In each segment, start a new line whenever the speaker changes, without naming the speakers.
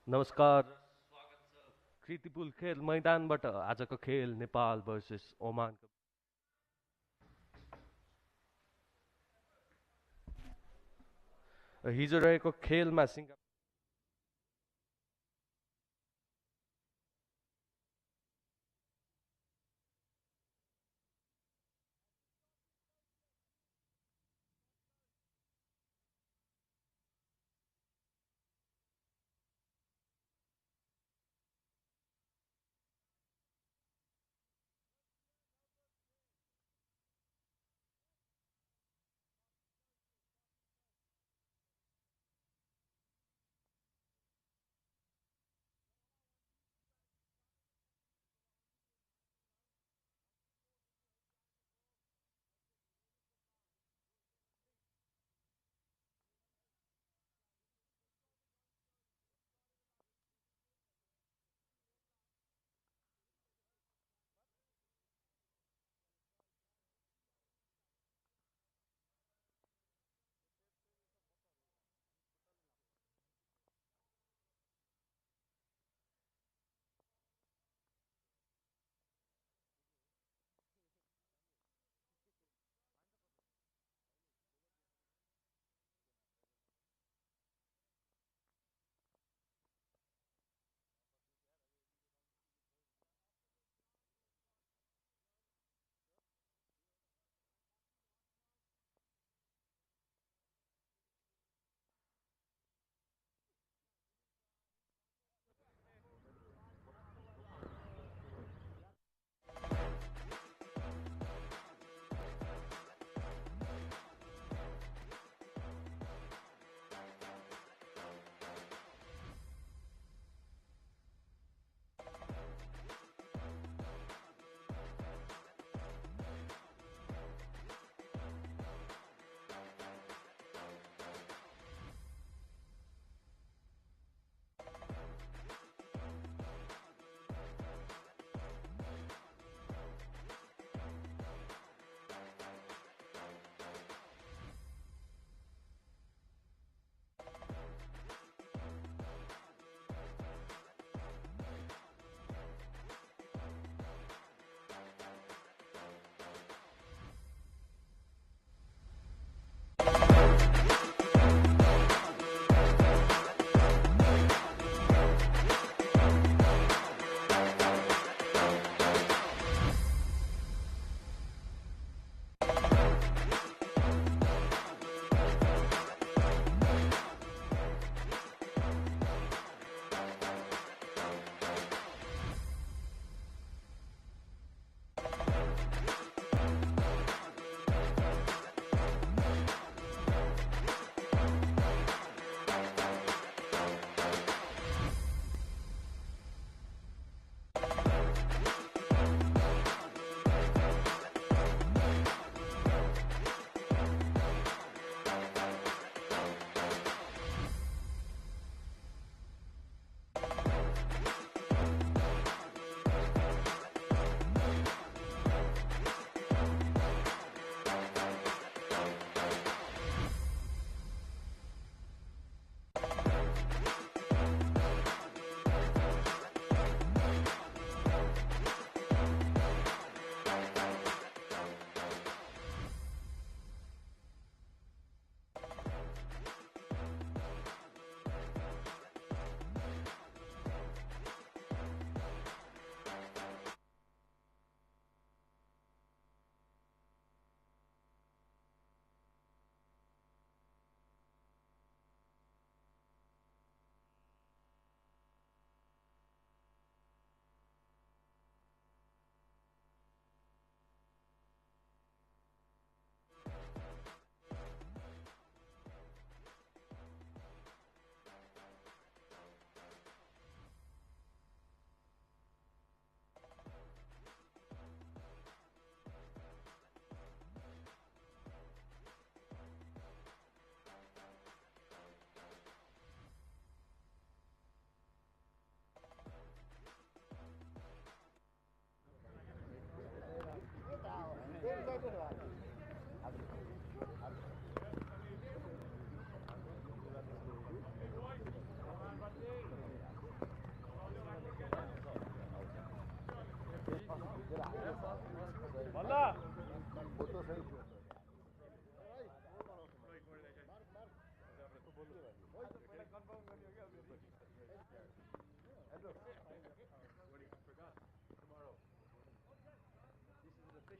नमस्कार, कृतिपुल खेल मैदानबाट आजको खेल नेपाल भर्सेस ओमान। हिजो रहेको खेलमा Singapore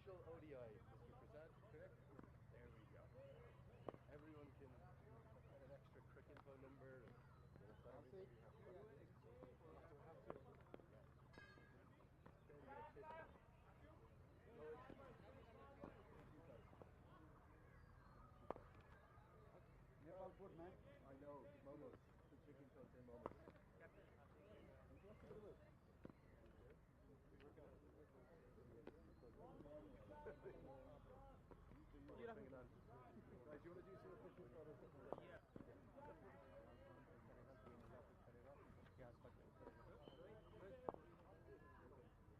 official ODI, Mr. Prasad, correct? There we go. Everyone can have an extra crick info number. And, not everybody has to.
Nepal port, man.
I know, momos. The chicken coats in momos. Guys, you want to do some official photos? Yeah.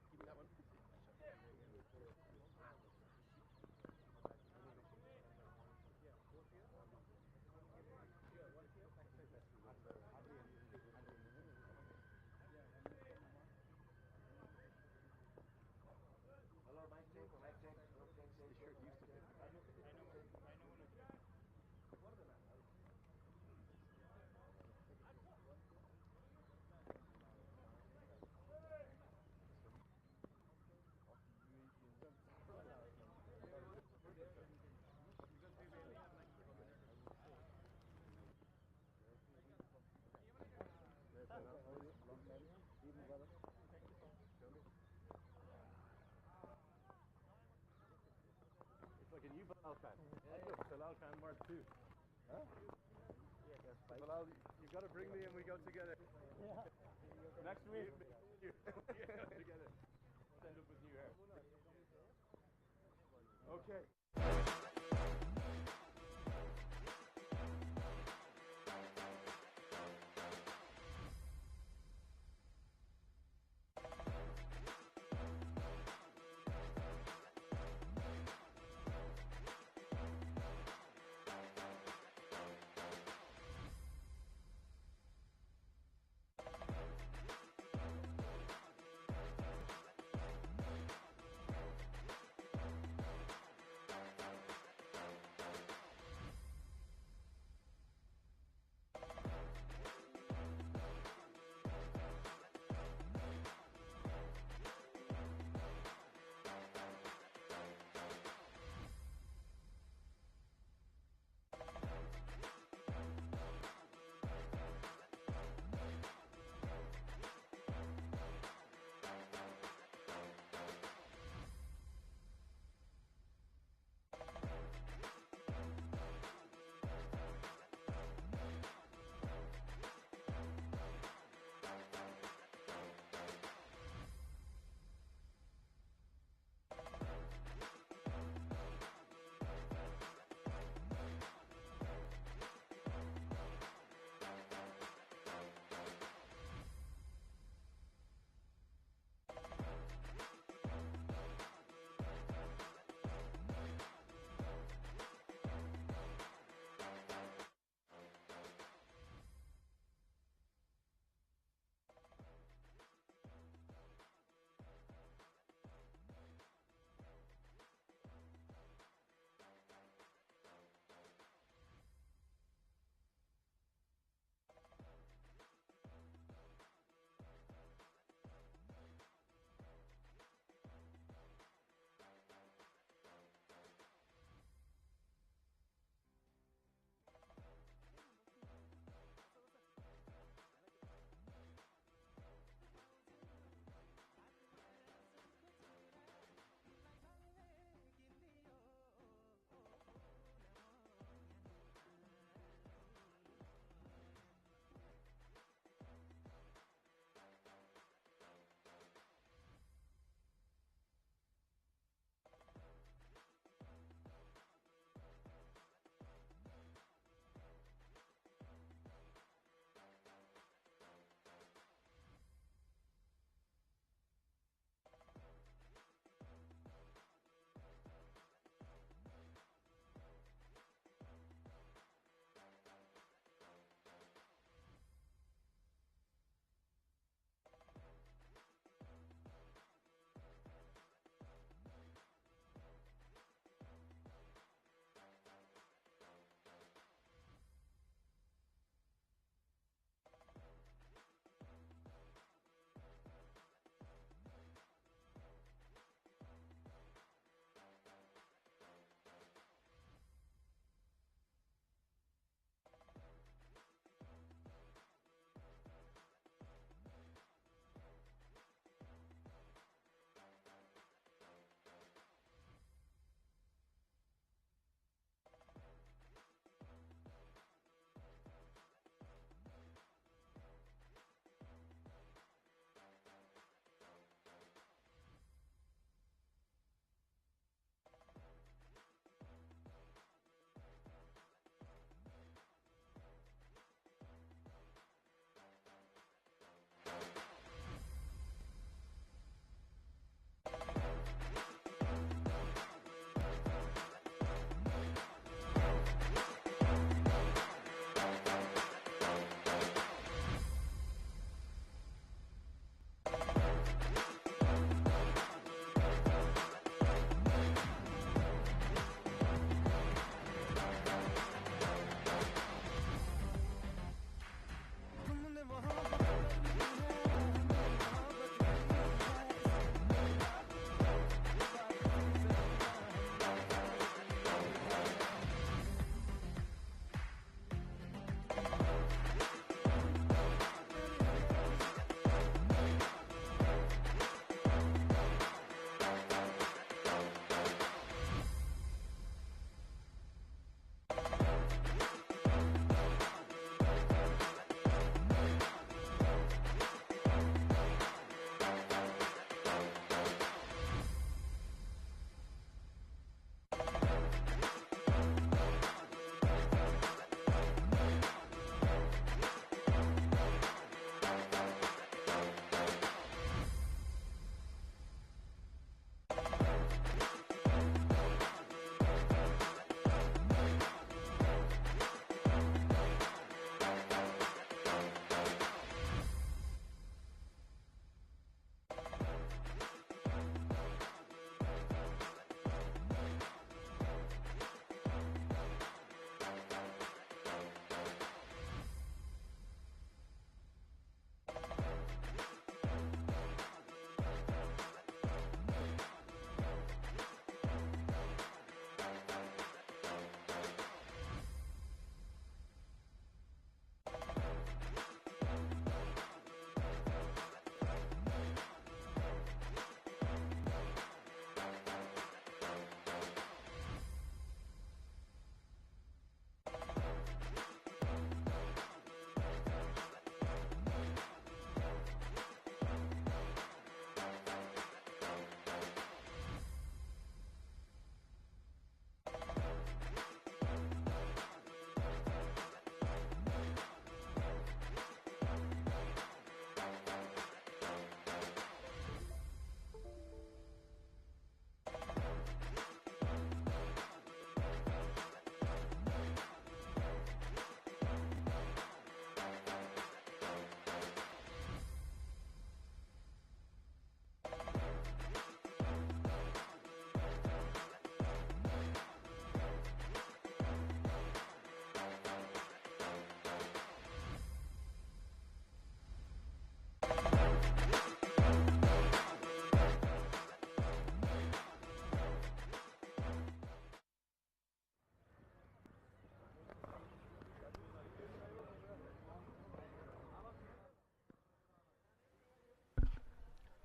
Give me that one.
Hello, mic check, mic check.
The shirt used to fit. It's like a new Bilal fan. Bilal fan Mark 2.
Huh?
Yes, Bilal, you've got to bring me and we go together.
Yeah.
Next week, we go together. We'll end up with new hair. Okay.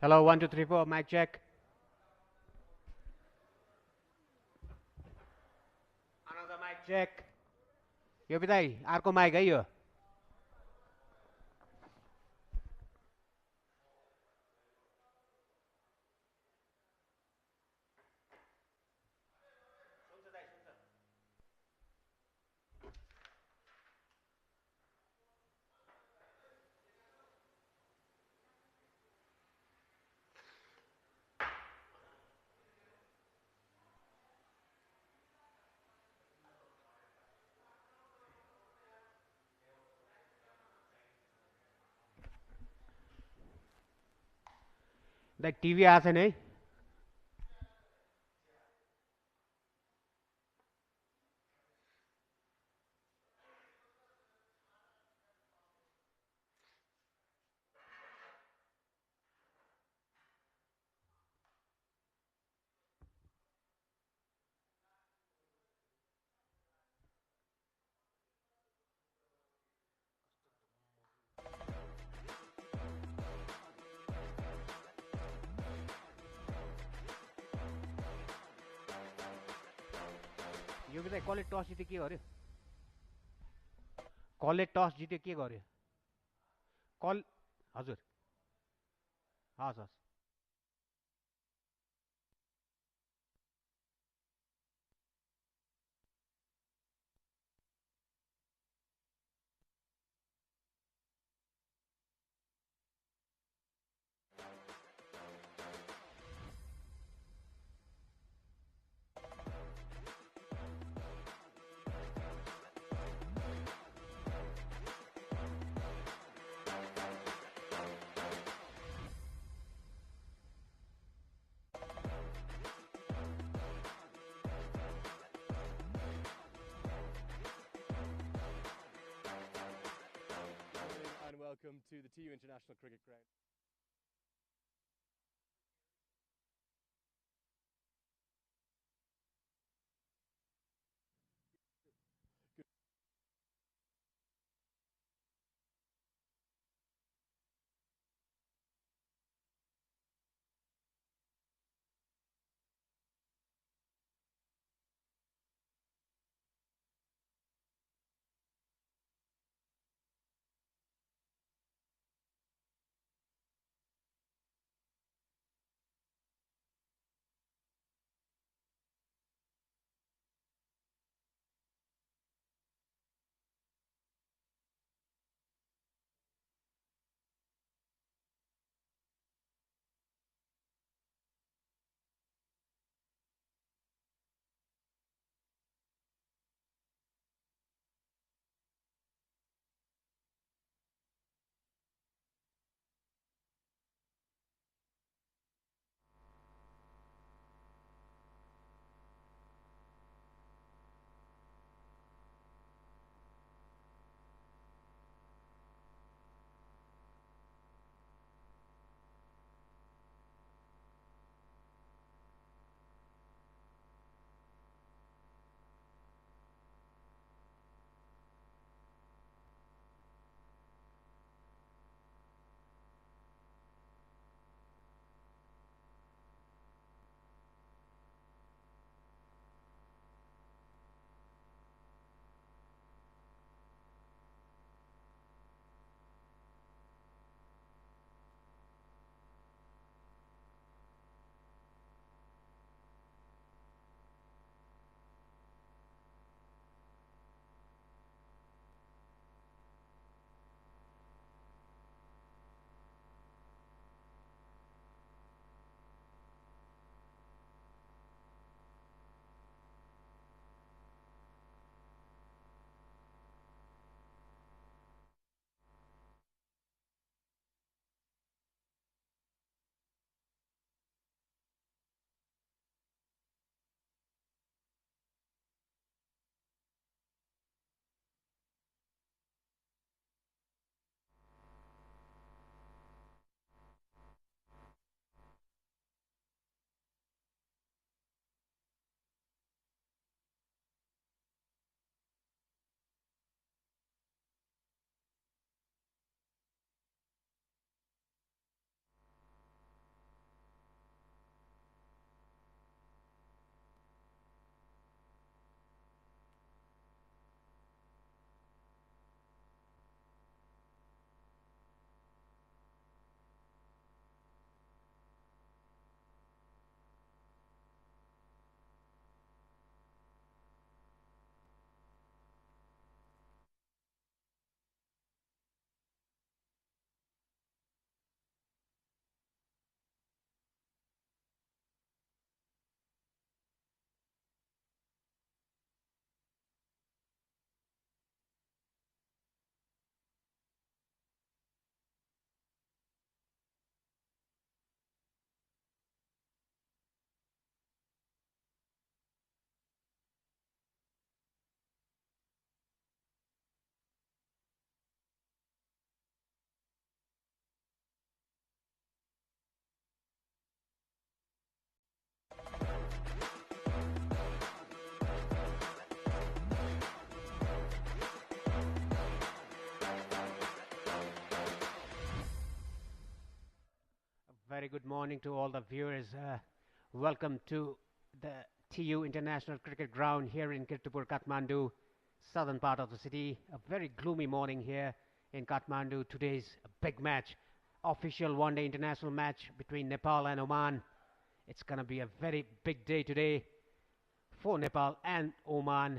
Hello, 1 2 3 4, mic check. Another mic check. यो बिदाई अर्को mic है यो. Like TV आएको छैन है. यो बिदाई कसले टस जित्यो के गर्यो? कसले टस जित्यो के गर्यो? कल हजुर. हस् हस्.
And welcome to the TU International Cricket Ground.
very good morning to all the viewers. Welcome to the TU International Cricket Ground here in Kirtipur, Kathmandu, southern part of the city. A very gloomy morning here in Kathmandu. Today's a big match, official one-day international match between Nepal and Oman. It's going to be a very big day today for Nepal and Oman.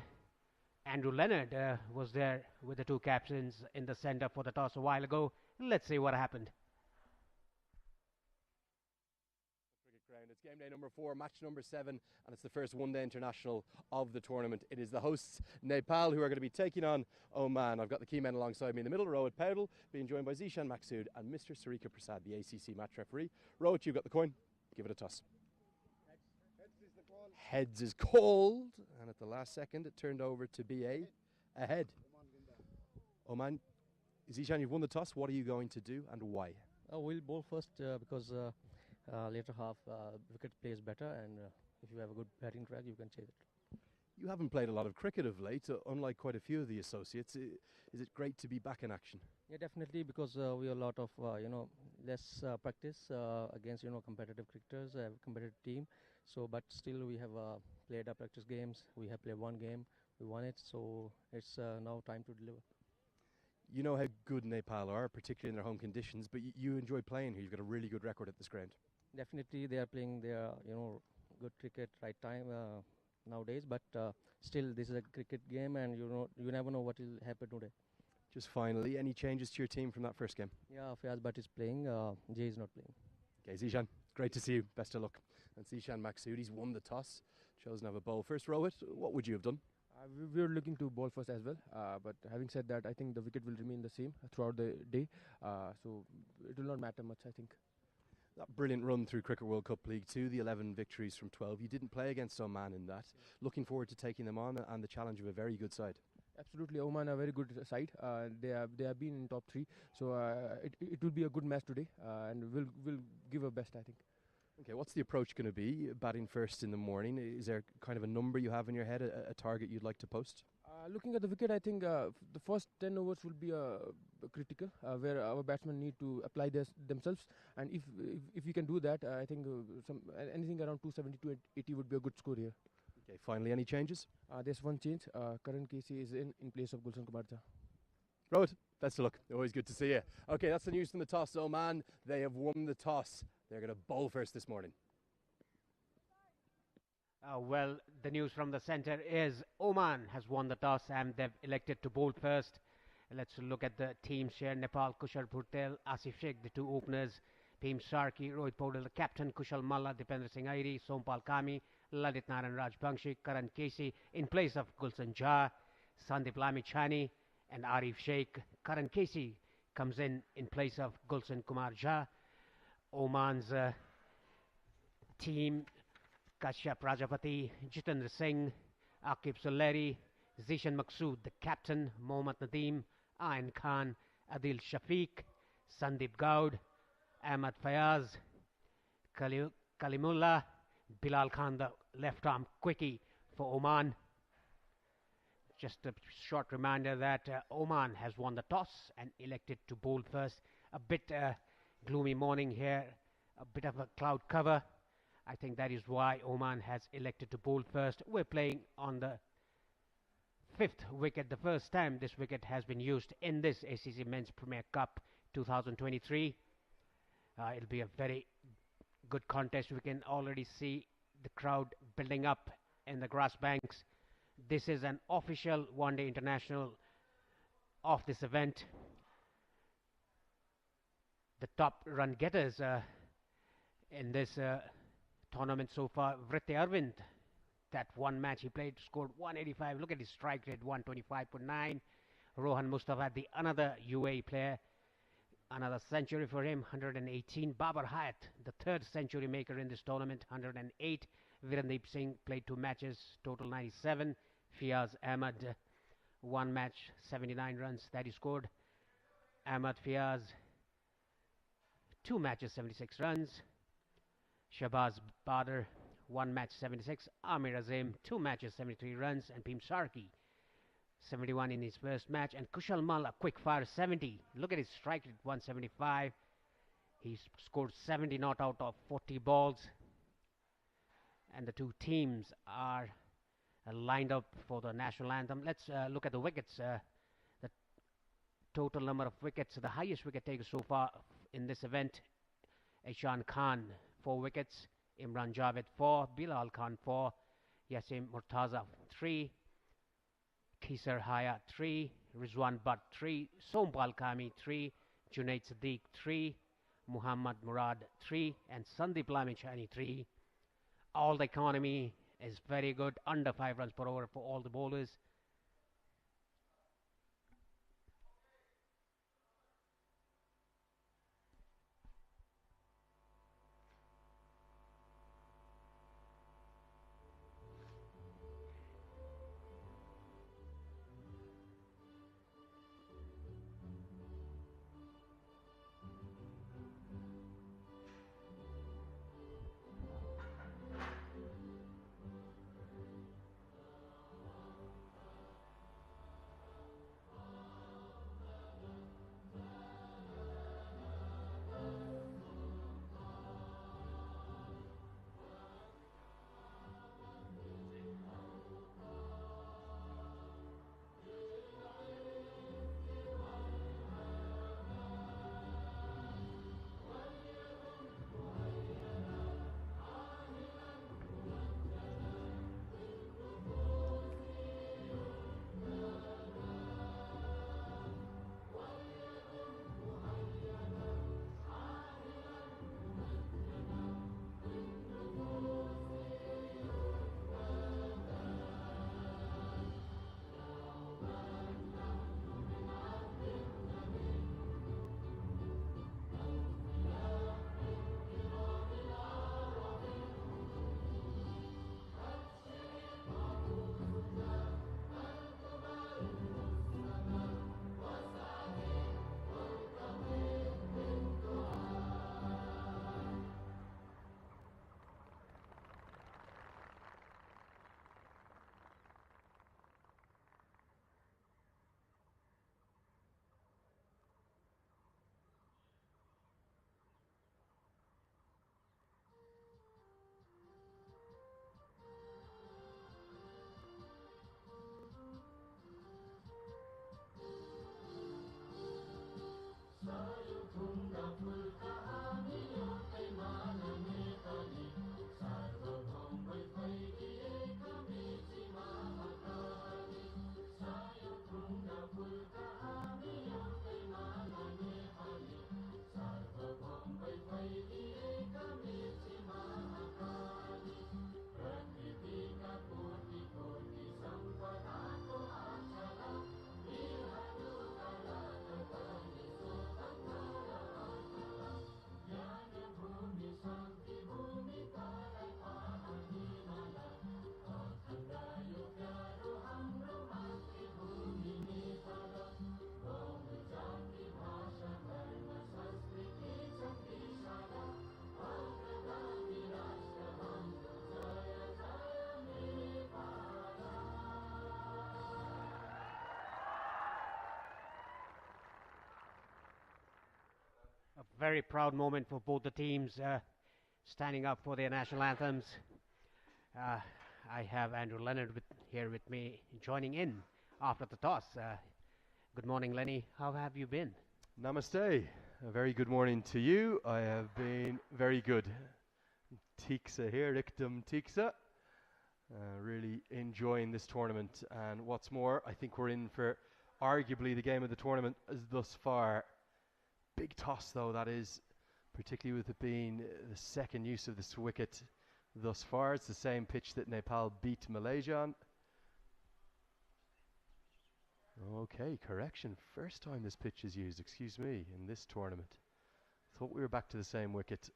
Andrew Leonard was there with the two captains in the center for the toss a while ago. Let's see what happened.
Cricket ground. It's game day number 4, match number 7, and it's the first one-day international of the tournament. It is the hosts Nepal who are going to be taking on Oman. I've got the key men alongside me in the middle, Rohit Paudel, being joined by Zishan Maksud and Mr. Sarika Prasad, the ACC match referee. Rohit, you've got the coin. Give it a toss. Heads is called, and at the last second it turned over to BA. Ahead. Oman, Zishan, you've won the toss. What are you going to do and why?
We'll bowl first because later half wicket plays better, and if you have a good batting track, you can chase it.
You haven't played a lot of cricket of late, unlike quite a few of the associates. Is it great to be back in action?
Yeah, definitely, because we have a lot of less practice against competitive cricketers, competitive team. So, but still we have played our practice games. We have played one game, we won it. So it's now time to deliver.
You know how good Nepal are, particularly in their home conditions, but you enjoy playing here. You've got a really good record at this ground.
Definitely, they are playing their good cricket right time nowadays. But still, this is a cricket game, and you never know what will happen today.
Just finally, any changes to your team from that first game?
Yeah, Fayaz Bhatt is playing. Jay is not playing.
Okay, Zishan, great to see you. Best of luck. And Zishan Maksud, he's won the toss. Chosen to have a bowl first. Rohit, what would you have done?
We were looking to bowl first as well, but having said that, I think the wicket will remain the same throughout the day, so it will not matter much, I think.
That brilliant run through Cricket World Cup League 2, the 11 victories from 12. You didn't play against Oman in that. Looking forward to taking them on and the challenge of a very good side.
Absolutely, Oman are a very good side. They have been in top 3, so it will be a good match today, and we'll give our best, I think.
Okay, what's the approach going to be? Batting first in the morning, is there kind of a number you have in your head, a target you'd like to post?
Looking at the wicket, I think the first 10 overs will be critical, where our batsmen need to apply themselves, and if we can do that, I think anything around 270 to 80 would be a good score here.
Okay, finally, any changes?
There's one change. Karan Casey is in place of Gulshan Kumar Jha.
Rohit, best of luck. Always good to see you. Okay, that's the news from the toss. Oman, they have won the toss. They're going to bowl first this morning.
Well, the news from the center is Oman has won the toss and they've elected to bowl first. Let's look at the teams here. Nepal, Kushal Bhurtel, Asif Sheikh, the two openers. Bhim Sharkey, Rohit Paudel, the captain. Kushal Malla, Dipendra Singh Airi, Sompal Kami, Lalit Naran Rajbangshi, Karan Casey in place of Gulshan Jha, Sandeep Lamichhani and Arif Sheikh. Karan Casey comes in place of Gulshan Kumar Jha. Oman's team, Kashyap Rajapati, Jitendra Singh, Aqib Suleri, Zishan Maksud, the captain, Mohammad Nadeem, Ayan Khan, Adil Shafiq, Sandeep Gaud, Ahmad Fayaz, Kalimullah, Bilal Khan, the left-arm quickie for Oman. Just a short reminder that Oman has won the toss and elected to bowl first. A bit gloomy morning here, a bit of a cloud cover. I think that is why Oman has elected to bowl first. We're playing on the 5th wicket, the first time this wicket has been used in this ACC Men's Premier Cup 2023. It'll be a very good contest. We can already see the crowd building up in the grass banks. This is an official one-day international of this event. The top run getters in this tournament so far, Vritti Arvind, that one match he played, scored 185. Look at his strike rate, 125.9. Rohan Mustafa, the another UAE player, another century for him, 118. Babar Hayat, the third century maker in this tournament, 108. Virendeep Singh played 2 matches, total 97. Fiaz Ahmad, one match, 79 runs that he scored. Ahmad Fiaz, 2 matches, 76 runs. Shahbaz Badr, 1 match, 76. Amir Azim, 2 matches, 73 runs. And Bhim Sharkey, 71 in his first match. And Kushal Malla, quick fire, 70. Look at his strike rate, 175. He scored 70 not out of 40 balls. And the two teams are lined up for the national anthem. Let's look at the wickets. The total number of wickets, the highest wicket taker so far in this event, Ishan Khan, 4 wickets. Imran Javed, 4. Bilal Khan, 4. Yasim Murtaza, 3. Kisar Haya, 3. Rizwan Butt, 3. Sompal Kami, 3. Junaid Siddiq, 3. Muhammad Murad, 3. And Sandeep Lamichani, 3. All the economy is very good, under 5 runs per over for all the bowlers. A very proud moment for both the teams standing up for their national anthems. I have Andrew Leonard here with me, joining in after the toss. Good morning, Lenny. How have you been?
Namaste. A very good morning to you. I have been very good. Tiksa here, Ikdam Tiksa. Really enjoying this tournament. And what's more, I think we're in for arguably the game of the tournament thus far. Big toss, though, that is, particularly with it being the second use of this wicket thus far. It's the same pitch that Nepal beat Malaysia on. Okay, correction. First time this pitch is used, excuse me, in this tournament. Thought we were back to the same wicket,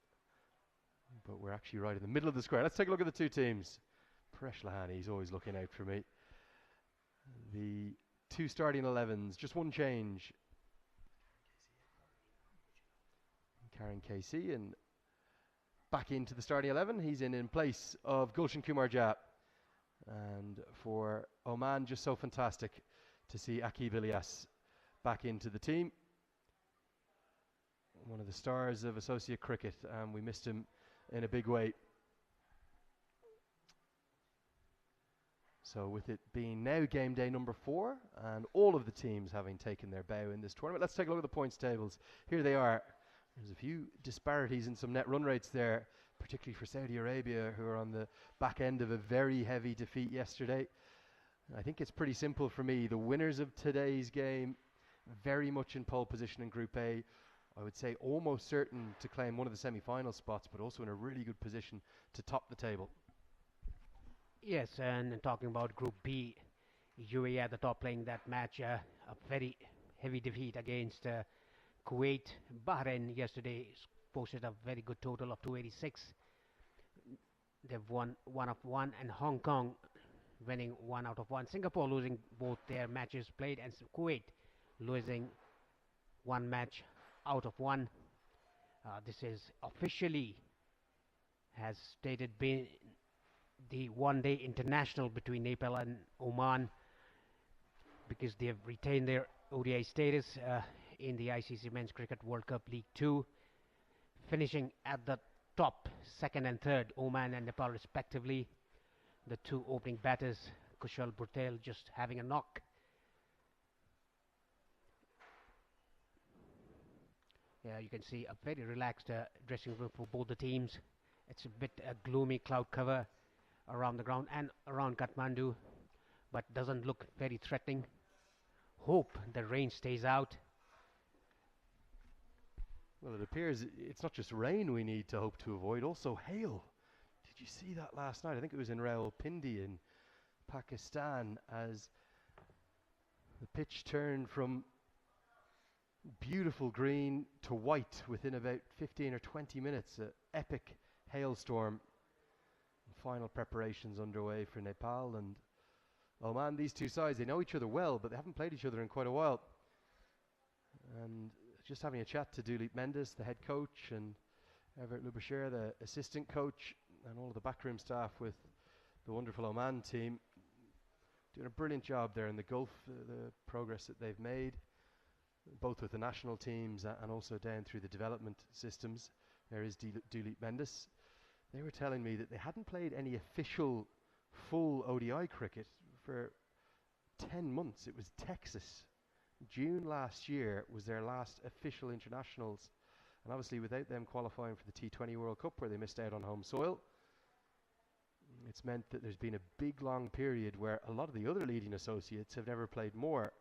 but we're actually right in the middle of the square. Let's take a look at the two teams. Paresh Lahani, he's always looking out for me. The two starting 11s, just one change. Karen Casey, and back into the starting 11. He's in place of Gulshan Kumar Jha. And for Oman, just so fantastic to see Aqib Ilyas back into the team. one of the stars of associate cricket, and we missed him in a big way. So with it being now game day number 4 and all of the teams having taken their bow in this tournament, let's take a look at the points tables. Here they are. There's a few disparities in some net run rates there, particularly for Saudi Arabia, who are on the back end of a very heavy defeat yesterday. I think it's pretty simple for me. The winners of today's game very much in pole position in Group A. I would say almost certain to claim one of the semi-final spots, but also in a really good position to top the table.
Yes, and talking about Group B, UAE at the top playing that match, a very heavy defeat against Kuwait. Bahrain yesterday posted a very good total of 286. They've won 1 of 1, and Hong Kong winning 1 out of 1. Singapore losing both their matches played, and Kuwait losing 1 match out of 1. This is officially, has stated, been the one-day international between Nepal and Oman, because they have retained their ODI status in the ICC Men's Cricket World Cup League 2, finishing at the top, 2nd and 3rd, Oman and Nepal respectively. The 2 opening batters, Kushal Bhutel just having a knock. Yeah, you can see a very relaxed dressing room for both the teams. It's a bit gloomy cloud cover around the ground and around Kathmandu, but doesn't look very threatening. Hope the rain stays out.
Well, it appears it's not just rain we need to hope to avoid, also hail. Did you see that last night? I think it was in Rawalpindi in Pakistan, as the pitch turned from beautiful green to white within about 15 or 20 minutes. An epic hailstorm. Final preparations underway for Nepal and Oman. These two sides, they know each other well, but they haven't played each other in quite a while. And just having a chat to Duleep Mendes, the head coach, and Everett Lubashir, the assistant coach, and all of the backroom staff with the wonderful Oman team, doing a brilliant job there in the Gulf, the progress that they've made, both with the national teams and also down through the development systems. There is Duleep Mendes. They were telling me that they hadn't played any official full ODI cricket for 10 months. It was Texas. June last year was their last official internationals. And obviously without them qualifying for the T20 World Cup, where they missed out on home soil, it's meant that there's been a big long period where a lot of the other leading associates have never played more.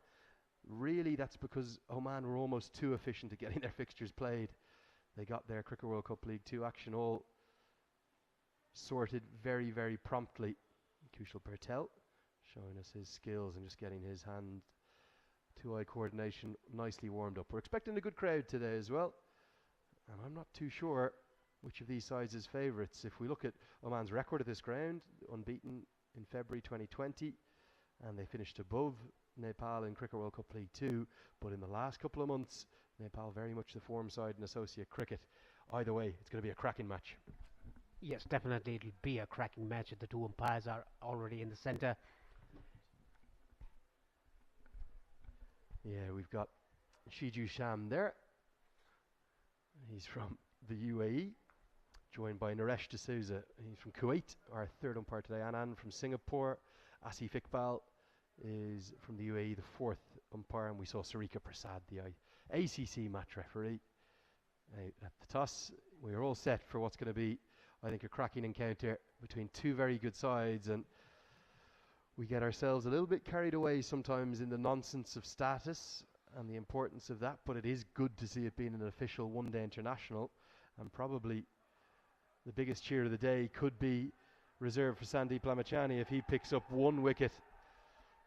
Really, that's because Oman were almost too efficient at getting their fixtures played. They got their Cricket World Cup League 2 action all sorted very, very promptly. Kushal Bhutel showing us his skills and just getting his hand-to-eye coordination nicely warmed up. We're expecting a good crowd today as well, and I'm not too sure which of these sides is favourites. If we look at Oman's record at this ground, unbeaten in February 2020, and they finished above Nepal in Cricket World Cup League 2, but in the last couple of months, Nepal very much the form side in associate cricket. Either way, it's going to be a cracking match.
Yes, definitely it'll be a cracking match. The 2 umpires are already in the centre.
Yeah, we've got Shiju Sham there. He's from the UAE, joined by Naresh D'Souza. He's from Kuwait, our 3rd umpire today. Anand from Singapore. Asif Iqbal is from the UAE, the 4th umpire. And we saw Sarika Prasad, the ACC match referee. At the toss, we are all set for what's going to be, I think, a cracking encounter between 2 very good sides, and we get ourselves a little bit carried away sometimes in the nonsense of status and the importance of that, but it is good to see it being an official one-day international, and probably the biggest cheer of the day could be reserved for Sandeep Lamachani if he picks up 1 wicket,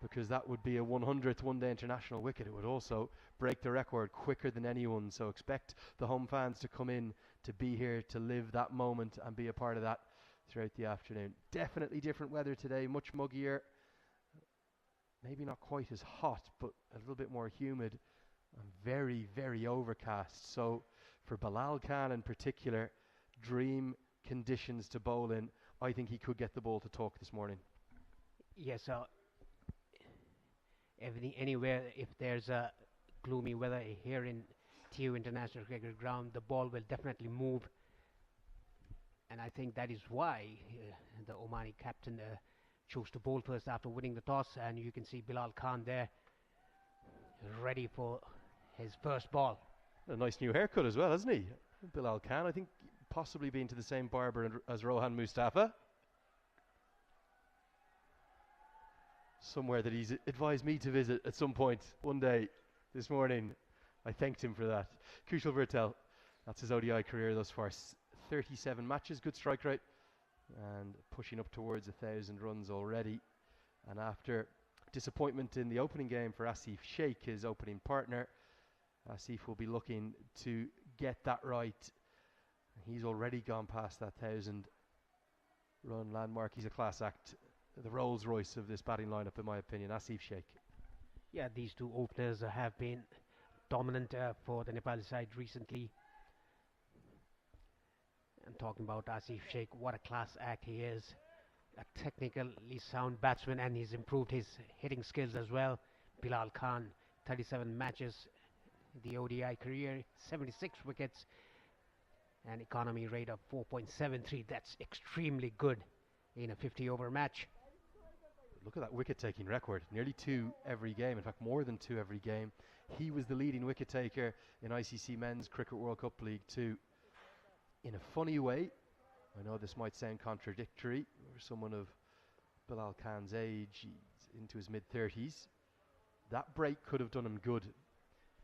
because that would be a 100th one-day international wicket. It would also break the record quicker than anyone, so expect the home fans to come in to be here to live that moment and be a part of that throughout the afternoon. Definitely different weather today, much muggier, maybe not quite as hot, but a little bit more humid and very, very overcast. So for Bilal Khan in particular, dream conditions to bowl in. I think he could get the ball to talk this morning.
Yes, anywhere if there's a gloomy weather here in TU International Cricket Ground, the ball will definitely move. And I think that is why the Omani captain chose to bowl first after winning the toss. And you can see Bilal Khan there, ready for his first ball.
A nice new haircut as well, hasn't he? Bilal Khan, I think possibly been to the same barber as Rohan Mustafa. Somewhere that he's advised me to visit at some point one day this morning. I thanked him for that. Kushal Vertel, that's his ODI career thus far. 37 matches, good strike rate, and pushing up towards 1,000 runs already. And after disappointment in the opening game for Asif Sheikh, his opening partner, Asif will be looking to get that right. He's already gone past that 1,000 run landmark. He's a class act, the Rolls Royce of this batting lineup, in my opinion, Asif Sheikh.
Yeah, these two openers have been dominant for the Nepali side recently. I'm talking about Asif Sheikh, what a class act he is. A technically sound batsman, and he's improved his hitting skills as well. Bilal Khan, 37 matches, the ODI career, 76 wickets, an economy rate of 4.73. That's extremely good in a 50-over match.
Look at that wicket-taking record. Nearly 2 every game. In fact, more than 2 every game. He was the leading wicket-taker in ICC Men's Cricket World Cup League 2. In a funny way, I know this might sound contradictory for someone of Bilal Khan's age, he's into his mid-30s. That break could have done him good.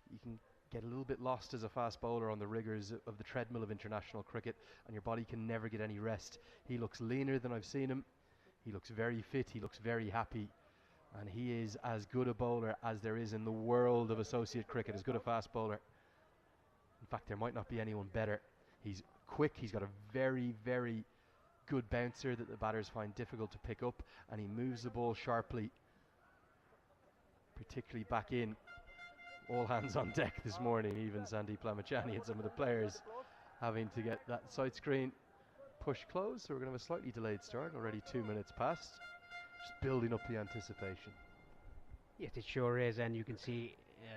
You can get a little bit lost as a fast bowler on the rigours of the treadmill of international cricket, and your body can never get any rest. He looks leaner than I've seen him. He looks very fit, he looks very happy, and he is as good a bowler as there is in the world of associate cricket, as good a fast bowler. In fact, there might not be anyone better. He's quick, he's got a very, very good bouncer that the batters find difficult to pick up, and he moves the ball sharply, particularly back in. All hands on deck this morning, even Sandeep Lamachani and some of the players having to get that side screen push close. So we're going to have a slightly delayed start, already 2 minutes past, just building up the anticipation.
Yes, it sure is, and you can see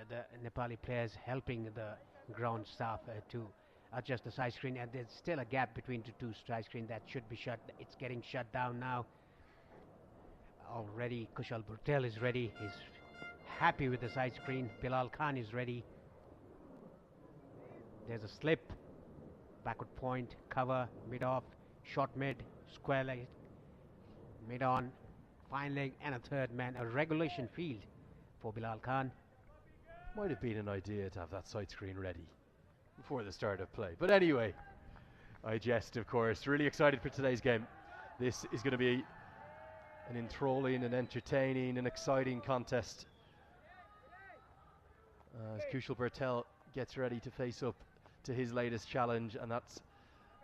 the Nepali players helping the ground staff to adjust the side screen, and there's still a gap between the two side screen that should be shut. It's getting shut down now. Already Kushal Burtel is ready. He's happy with the side screen. Bilal Khan is ready. There's a slip, backward point, cover, mid off, short mid, square leg, mid on, fine leg, and a third man. A regulation field for Bilal Khan.
Might have been an idea to have that side screen ready before the start of play. But anyway, I jest, of course. Really excited for today's game. This is going to be an enthralling and entertaining and exciting contest. As Kushal Burtel gets ready to face up to his latest challenge, and that's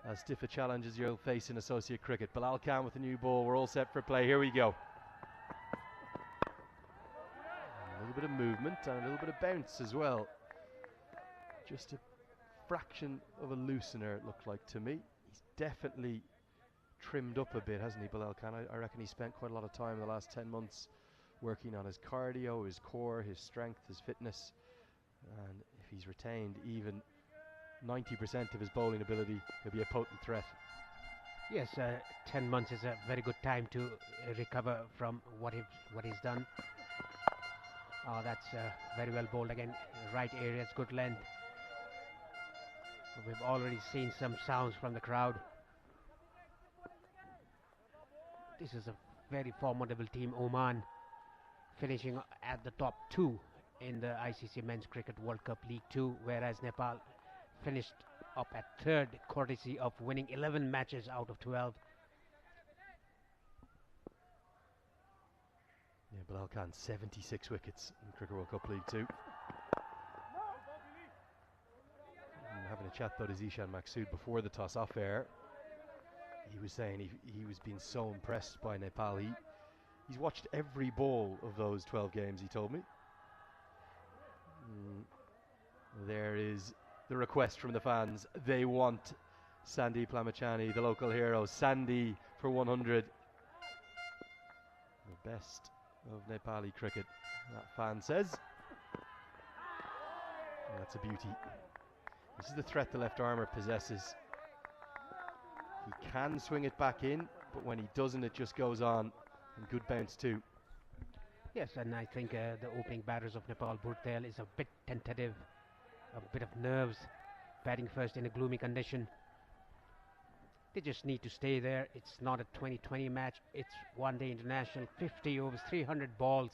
as stiff a challenge as you'll face in associate cricket. Bilal Khan with a new ball. We're all set for play. Here we go. A little bit of movement and a little bit of bounce as well. Just a fraction of a loosener, it looked like to me. He's definitely trimmed up a bit, hasn't he, Bilal Khan? I reckon he spent quite a lot of time in the last 10 months working on his cardio, his core, his strength, his fitness. And if he's retained even 90% of his bowling ability, he'll be a potent threat.
Yes, 10 months is a very good time to recover from what he's done. Oh, that's very well bowled again. Right areas, good length. We've already seen some sounds from the crowd. This is a very formidable team, Oman, finishing at the top 2 in the ICC Men's Cricket World Cup League 2, whereas Nepal finished up at 3rd, courtesy of winning 11 matches out of 12.
Yeah, Bilal Khan, 76 wickets in Cricket World Cup League 2. Having a chat about Zishan Maksud before the toss off air. He was saying he was being so impressed by Nepal. He's watched every ball of those 12 games, he told me. There is the request from the fans. They want Sandeep Lamachani, the local hero. Sandy for 100. The best of Nepali cricket, that fan says. And that's a beauty. This is the threat the left armour possesses. He can swing it back in, but when he doesn't, it just goes on. And good bounce too.
Yes, and I think the opening batters of Nepal, Bhurtel, is a bit tentative, a bit of nerves, batting first in a gloomy condition. They just need to stay there. It's not a 2020 match. It's one-day international, 50 overs, 300 balls.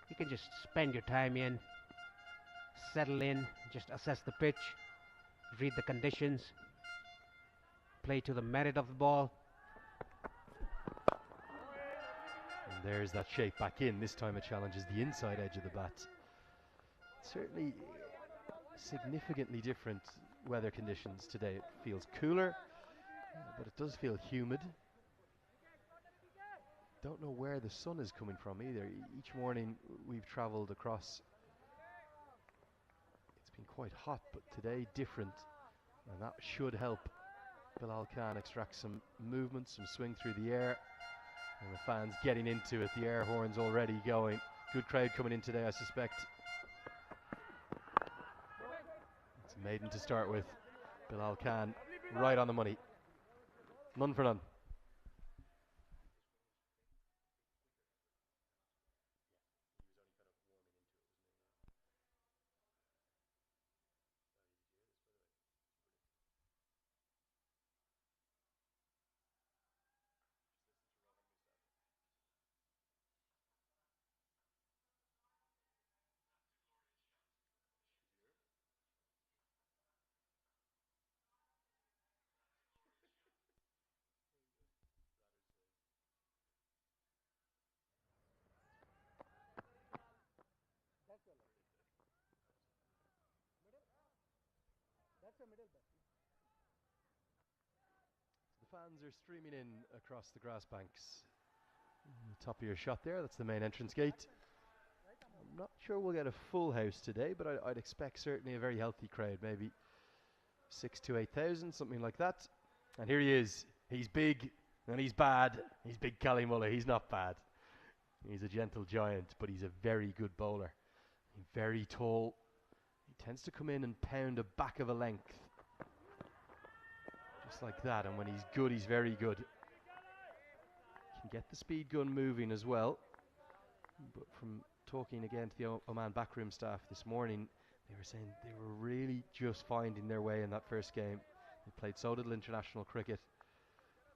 You can just spend your time in, settle in, just assess the pitch, read the conditions, play to the merit of the ball.
And there's that shape back in. This time it challenges the inside edge of the bat. Certainly significantly different weather conditions today. It feels cooler, but it does feel humid. Don't know where the sun is coming from either. Each morning we've travelled across, it's been quite hot, but today different, and that should help Bilal Khan extract some movement, some swing through the air, and the fans getting into it. The air horns already going. Good crowd coming in today, I suspect. It's a maiden to start with. Bilal Khan right on the money. None for none. The fans are streaming in across the grass banks. The top of your shot there, that's the main entrance gate. I'm not sure we'll get a full house today, but I'd expect certainly a very healthy crowd, maybe 6,000 to 8,000, something like that. And here he is. He's big and he's bad. He's big Cali Muller. He's not bad. He's a gentle giant, but he's a very good bowler. He's very tall. He tends to come in and pound a back of a length. Just like that, and when he's good, he's very good. Can get the speed gun moving as well. But from talking again to the Oman backroom staff this morning, they were saying they were really just finding their way in that first game. They played so little international cricket,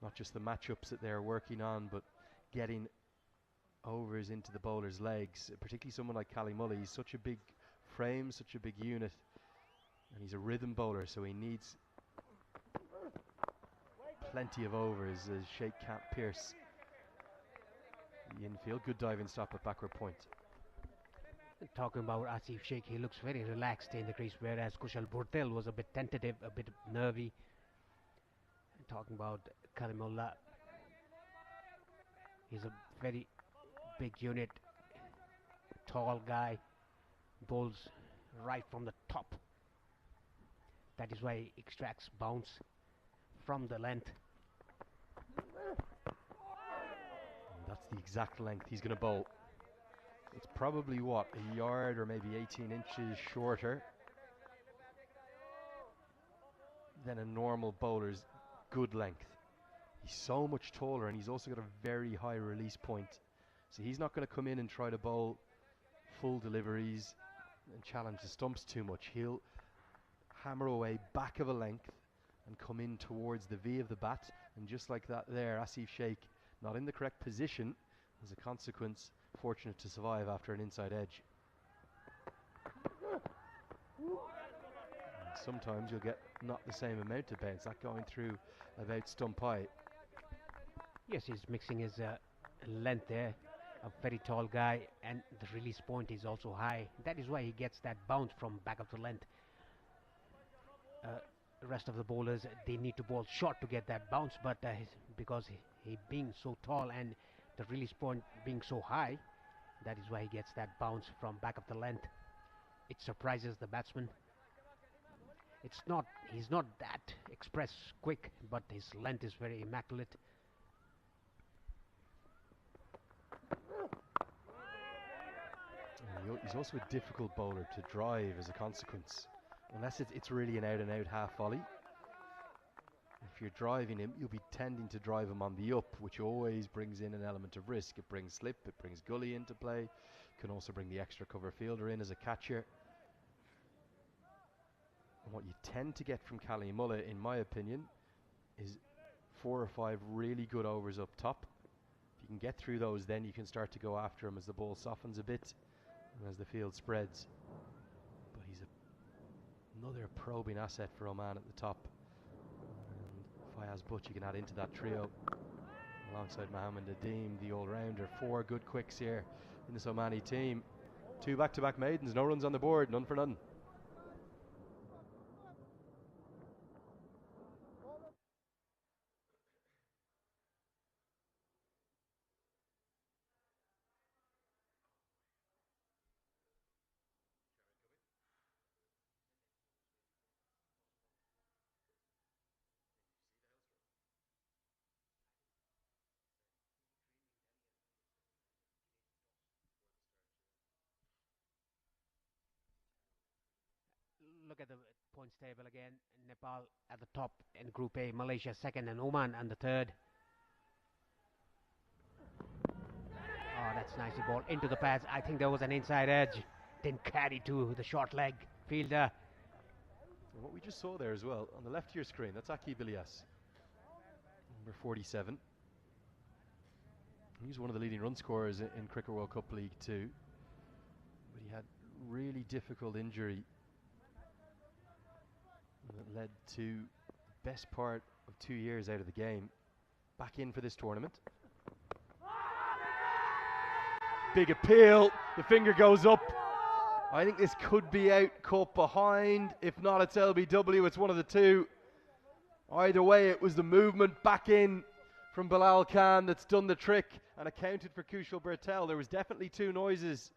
not just the matchups that they're working on, but getting overs into the bowler's legs, particularly someone like Cali Muller. He's such a big frame, such a big unit, and he's a rhythm bowler, so he needs plenty of overs as Sheikh can't pierce the infield. Good diving stop at backward point.
Talking about Asif Sheikh, he looks very relaxed in the crease, whereas Kushal Bhurtel was a bit tentative, a bit nervy. And talking about Kalimullah, he's a very big unit, tall guy, bowls right from the top. That is why he extracts bounce from the length.
And that's the exact length he's going to bowl. It's probably what, a yard or maybe 18 inches shorter than a normal bowler's good length. He's so much taller, and he's also got a very high release point. So he's not going to come in and try to bowl full deliveries and challenge the stumps too much. He'll hammer away back of a length and come in towards the V of the bat, and just like that there, Asif Sheikh not in the correct position, as a consequence fortunate to survive after an inside edge. And sometimes you'll get not the same amount of bounce, that going through about stump high.
Yes, he's mixing his length there, a very tall guy, and the release point is also high. That is why he gets that bounce from back of the length. The rest of the bowlers, they need to bowl short to get that bounce, but because he being so tall and the release point being so high, that is why he gets that bounce from back of the length. It surprises the batsman. He's not that express quick, but his length is very immaculate.
He's also a difficult bowler to drive as a consequence. unless it's really an out-and-out half volley. If you're driving him, you'll be tending to drive him on the up, which always brings in an element of risk. It brings slip, it brings gully into play, can also bring the extra cover fielder in as a catcher. And what you tend to get from Cali Mulla, in my opinion, is 4 or 5 really good overs up top. If you can get through those, then you can start to go after him as the ball softens a bit and as the field spreads. But he's another probing asset for Oman at the top. And Fayaz Butch you can add into that trio alongside Mohammed Nadeem, the all-rounder. 4 good quicks here in this Omani team. 2 back-to-back maidens, no runs on the board, none for none.
Look at the points table again. Nepal at the top in Group A, Malaysia second, and Oman and the third. Oh, that's nicely ball into the pads. I think there was an inside edge. Didn't carry to the short leg fielder.
And what we just saw there as well, on the left of your screen, that's Akib Ilyas, number 47. He's one of the leading run scorers in Cricket World Cup League 2. But he had really difficult injury that led to the best part of 2 years out of the game. Back in for this tournament. Big appeal, the finger goes up. I think this could be out, caught behind. If not, it's LBW, it's one of the two. Either way, it was the movement back in from Bilal Khan that's done the trick and accounted for Kushal Bertel. There was definitely 2 noises.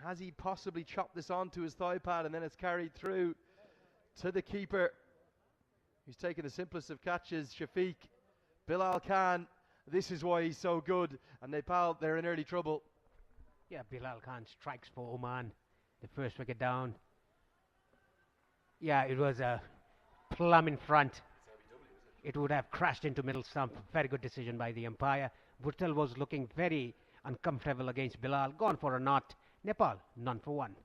Has he possibly chopped this onto his thigh pad and then it's carried through to the keeper, who's taken the simplest of catches, Shafiq. Bilal Khan, this is why he's so good. And Nepal, they're in early trouble.
Yeah, Bilal Khan strikes for Oman. The first wicket down. Yeah, it was a plumb in front. It would have crashed into middle stump. Very good decision by the umpire. Bhuttal was looking very uncomfortable against Bilal. Gone for a knot. Nepal, none for one.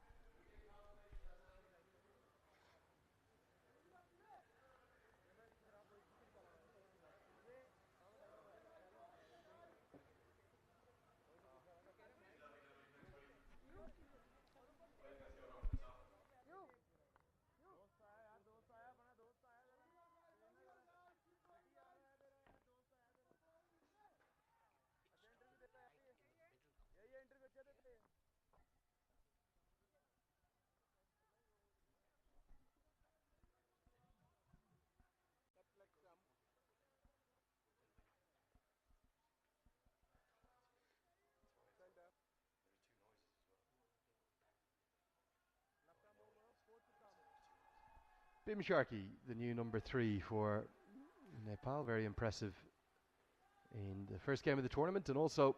Bim Sharkey, the new number 3 for Nepal. Very impressive in the first game of the tournament, and also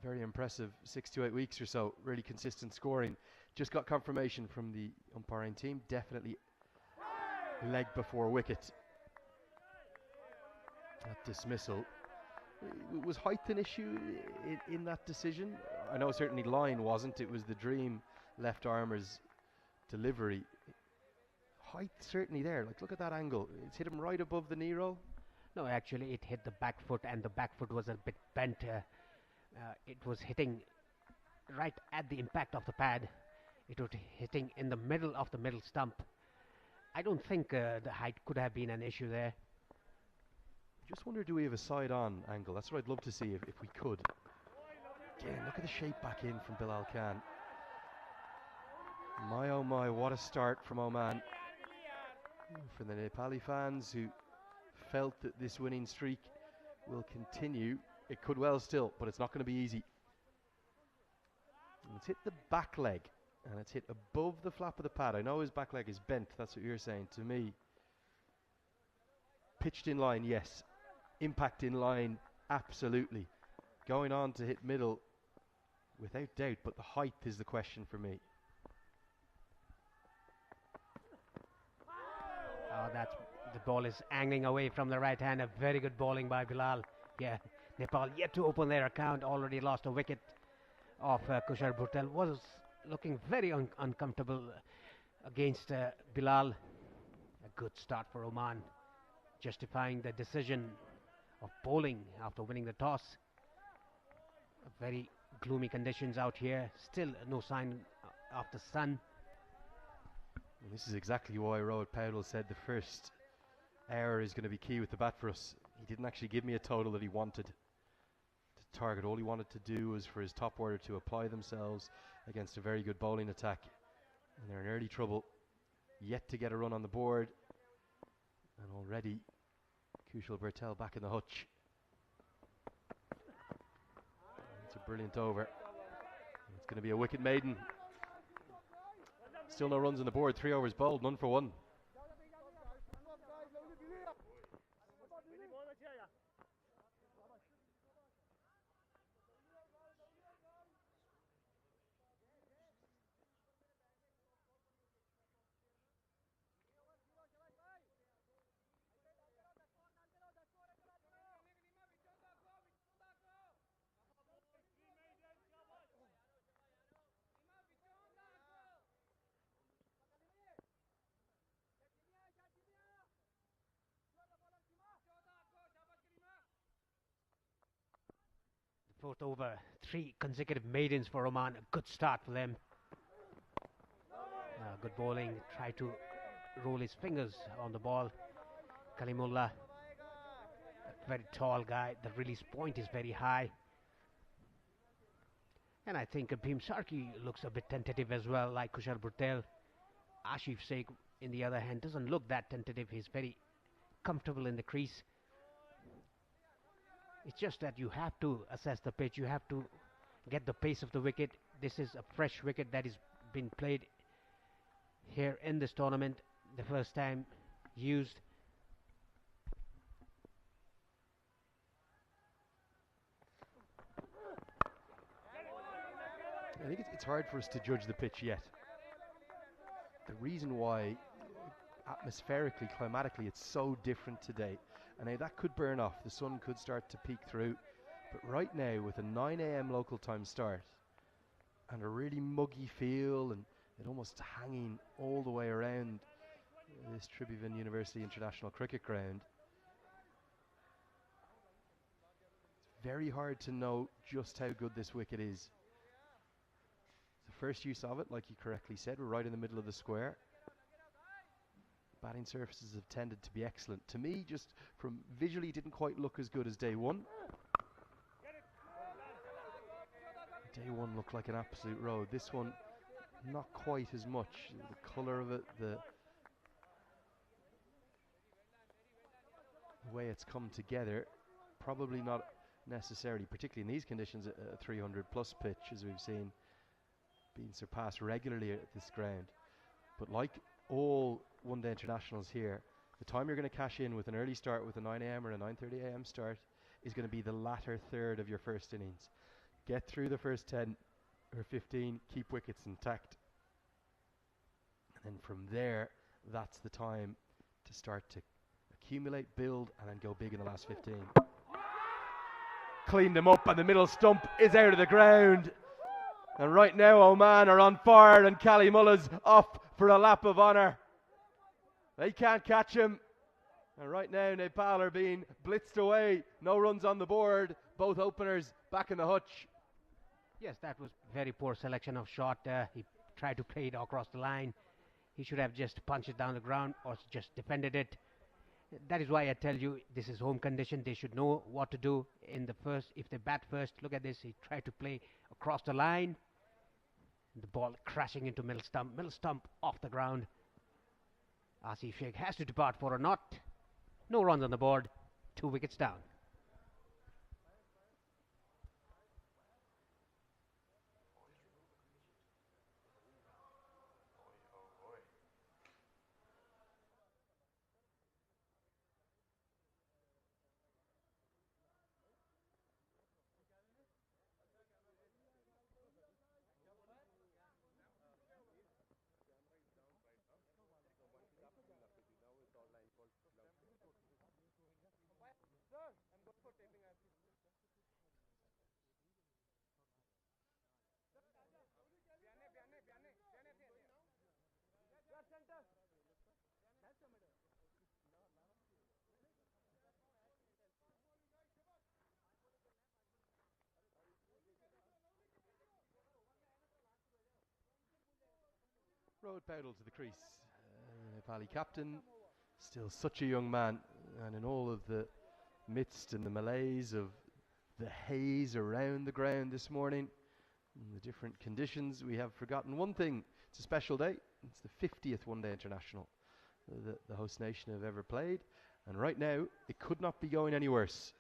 very impressive 6 to 8 weeks or so. Really consistent scoring. Just got confirmation from the umpiring team. Definitely leg before wicket. That dismissal. Was height an issue in that decision? I know certainly line wasn't. It was the dream left armer's delivery. Height certainly there. Like, look at that angle. It's hit him right above the knee roll.
No, actually it hit the back foot, and the back foot was a bit bent. It was hitting right at the impact of the pad. It was hitting in the middle of the middle stump. I don't think the height could have been an issue there.
Just wonder, do we have a side-on angle? That's what I'd love to see if we could. Again, look at the shape back in from Bilal Khan. My oh my, what a start from Oman. For the Nepali fans who felt that this winning streak will continue, it could well still, but it's not going to be easy. And it's hit the back leg, and it's hit above the flap of the pad. I know his back leg is bent, that's what you're saying to me. Pitched in line, yes. Impact in line, absolutely. Going on to hit middle, without doubt, but the height is the question for me.
Oh, the ball is angling away from the right hand. A very good bowling by Bilal. Yeah, Nepal yet to open their account. Already lost a wicket of Kushal Bhutel. Was looking very uncomfortable against Bilal. A good start for Oman, justifying the decision of bowling after winning the toss. Very gloomy conditions out here. Still no sign of the sun.
And this is exactly why Rohit Powell said the first hour is going to be key with the bat for us. He didn't actually give me a total that he wanted to target. All he wanted to do was for his top order to apply themselves against a very good bowling attack. And they're in early trouble. Yet to get a run on the board. And already Kushal Bhutel back in the hutch. It's a brilliant over. It's going to be a wicket maiden. Still no runs on the board. 3 overs bowled, none for one.
Fourth over, 3 consecutive maidens for Oman. A good start for them. Good bowling. Try to roll his fingers on the ball. Kalimullah, a very tall guy. The release point is very high. And I think Bhim Sarki looks a bit tentative as well, like Kushal Bhutel. Ashif Sheikh, in the other hand, doesn't look that tentative. He's very comfortable in the crease. It's just that you have to assess the pitch. You have to get the pace of the wicket. This is a fresh wicket that is been played here in this tournament. The first time used.
I think it's hard for us to judge the pitch yet. The reason why, atmospherically, climatically, it's so different today. And now that could burn off. The sun could start to peek through. But right now, with a 9 a.m. local time start and a really muggy feel and it almost hanging all the way around this Tribhuvan University International Cricket Ground, it's very hard to know just how good this wicket is. The first use of it, like you correctly said, we're right in the middle of the square. Batting surfaces have tended to be excellent. To me, just from visually, didn't quite look as good as day one. Day one looked like an absolute road. This one, not quite as much. The colour of it, the way it's come together, probably not necessarily, particularly in these conditions, a 300 plus pitch, as we've seen being surpassed regularly at this ground. But like all one-day internationals here, the time you're going to cash in with an early start with a 9 a.m. or a 9:30 a.m. start is going to be the latter third of your first innings. Get through the first 10 or 15, keep wickets intact. And then from there, that's the time to start to accumulate, build, and then go big in the last 15. Cleaned them up, and the middle stump is out of the ground. And right now, Oman are on fire, and Kalimullah's off for a lap of honour. They can't catch him. And right now, Nepal are being blitzed away. No runs on the board. Both openers back in the hutch.
Yes, that was very poor selection of shot. He tried to play it across the line. He should have just punched it down the ground or just defended it. That is why I tell you, this is home condition. They should know what to do in the first. If they bat first, look at this. He tried to play across the line. The ball crashing into middle stump off the ground. Asif Sheikh has to depart for a not. No runs on the board. 2 wickets down.
Road Powell to the crease. Nepali captain, still such a young man, and in all of the midst and the malaise of the haze around the ground this morning, and the different conditions, we have forgotten one thing. It's a special day. It's the 50th One Day International the host nation have ever played, and right now it could not be going any worse.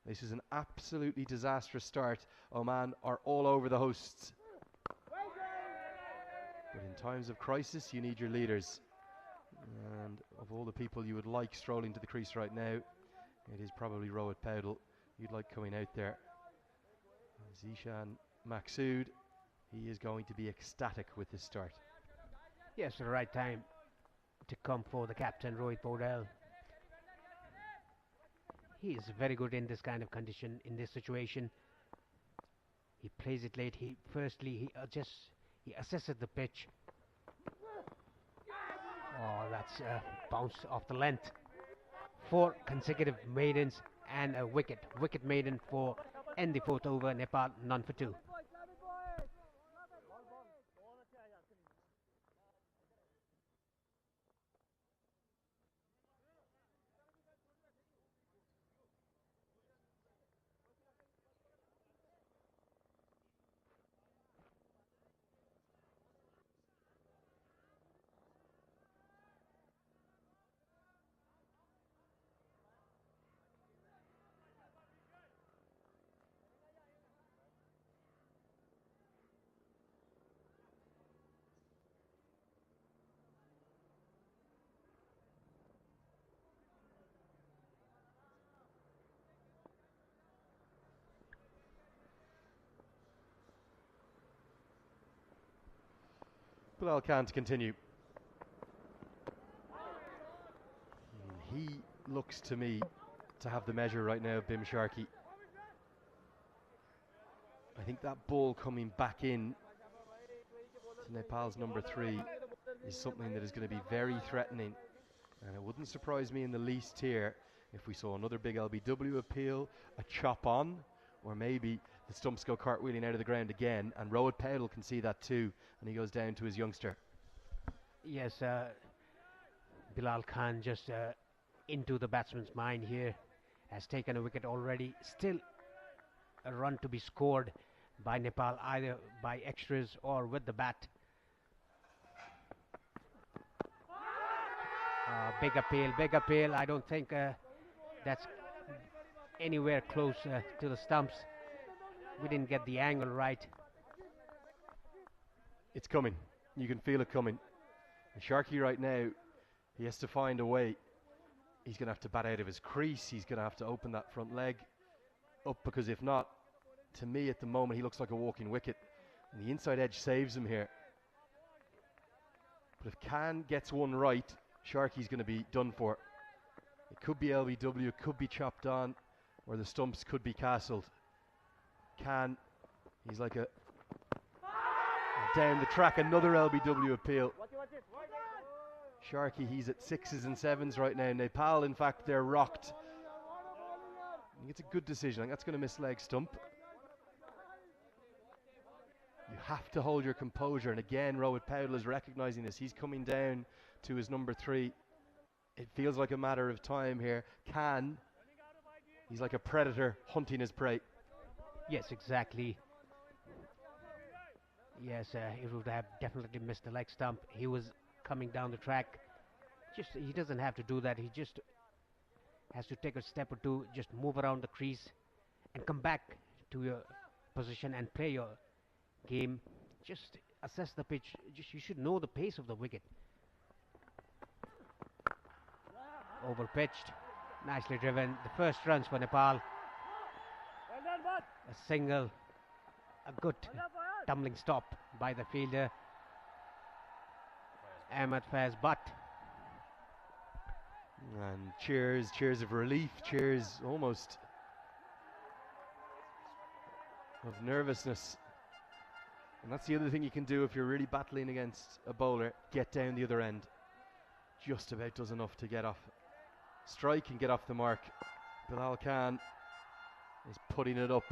This is an absolutely disastrous start. Oman are all over the hosts. But in times of crisis, you need your leaders. And of all the people you would like strolling to the crease right now, it is probably Rohit Powell you'd like coming out there. Zishan Maksud, he is going to be ecstatic with this start.
Yes, the right time to come for the captain, Rohit Powell. He is very good in this kind of condition, in this situation. He plays it late. He assesses the pitch. Oh, that's a bounce off the length. 4 consecutive maidens and a wicket. Wicket maiden for end the 4th over. Nepal none for 2.
Bilal Khan to continue. He looks to me to have the measure right now of Bim Sharkey. I think that ball coming back in to Nepal's number 3 is something that is going to be very threatening, and it wouldn't surprise me in the least here if we saw another big LBW appeal, a chop on, or maybe the stumps go cartwheeling out of the ground again, and Rohit Powell can see that too, and he goes down to his youngster.
Yes, Bilal Khan just into the batsman's mind here, has taken a wicket already. Still a run to be scored by Nepal, either by extras or with the bat. Big appeal. I don't think that's anywhere close to the stumps. We didn't get the angle right.
It's coming. You can feel it coming. And Sharkey right now, he has to find a way. He's going to have to bat out of his crease. He's going to have to open that front leg up, because if not, to me at the moment, he looks like a walking wicket. And the inside edge saves him here. But if Khan gets one right, Sharkey's going to be done for. It could be LBW, it could be chopped on, or the stumps could be castled. Khan, he's like a down the track, another LBW appeal. Sharkey, he's at 6s and 7s right now. Nepal, in fact, they're rocked. I think it's a good decision. I think that's going to miss leg stump. You have to hold your composure, and again, Rohit Powell is recognising this. He's coming down to his number 3. It feels like a matter of time here. Khan, he's like a predator hunting his prey.
Yes, exactly. Yes, he would have definitely missed the leg stump. He was coming down the track. He doesn't have to do that. He just has to take a step or two, just move around the crease and come back to your position and play your game. Just assess the pitch. You should know the pace of the wicket. Over-pitched, nicely driven. The first runs for Nepal. A single, a good tumbling stop by the fielder Ahmed Faiz Butt.
And cheers of relief, cheers almost of nervousness. And that's the other thing you can do if you're really battling against a bowler. Get down the other end. Just about does enough to get off strike and get off the mark. Bilal Khan is putting it up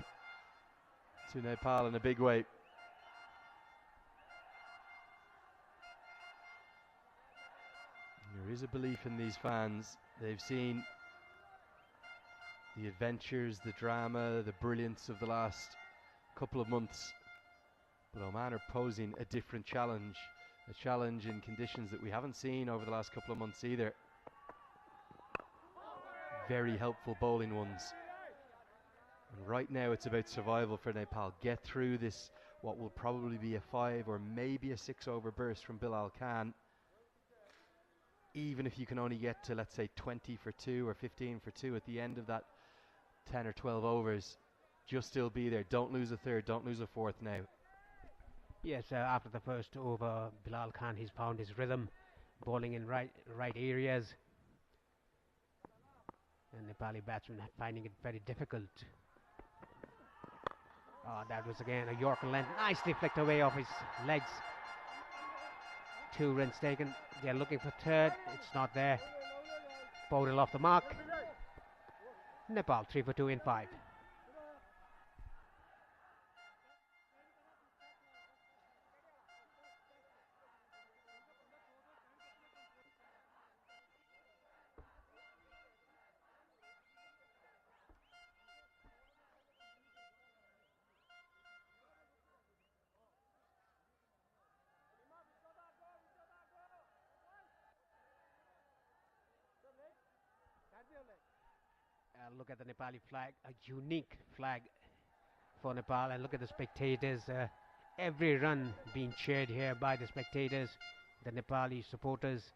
to Nepal in a big way. There is a belief in these fans. They've seen the adventures, the drama, the brilliance of the last couple of months. But Oman are posing a different challenge, a challenge in conditions that we haven't seen over the last couple of months either. Very helpful bowling ones. And right now it's about survival for Nepal. Get through this, what will probably be a 5 or maybe a 6 over burst from Bilal Khan. Even if you can only get to, let's say, 20 for 2 or 15 for 2 at the end of that 10 or 12 overs, just still be there. Don't lose a third, don't lose a fourth now.
Yes, after the first over, Bilal Khan, he's found his rhythm, bowling in right areas. And Nepali batsmen finding it very difficult. That was again a Yorker length, nicely flicked away off his legs. 2 runs taken. They're looking for third. It's not there. Bowled off the mark. Nepal 3 for 2 in 5. Look at the Nepali flag, a unique flag for Nepal, and look at the spectators. Every run being cheered here by the spectators, the Nepali supporters.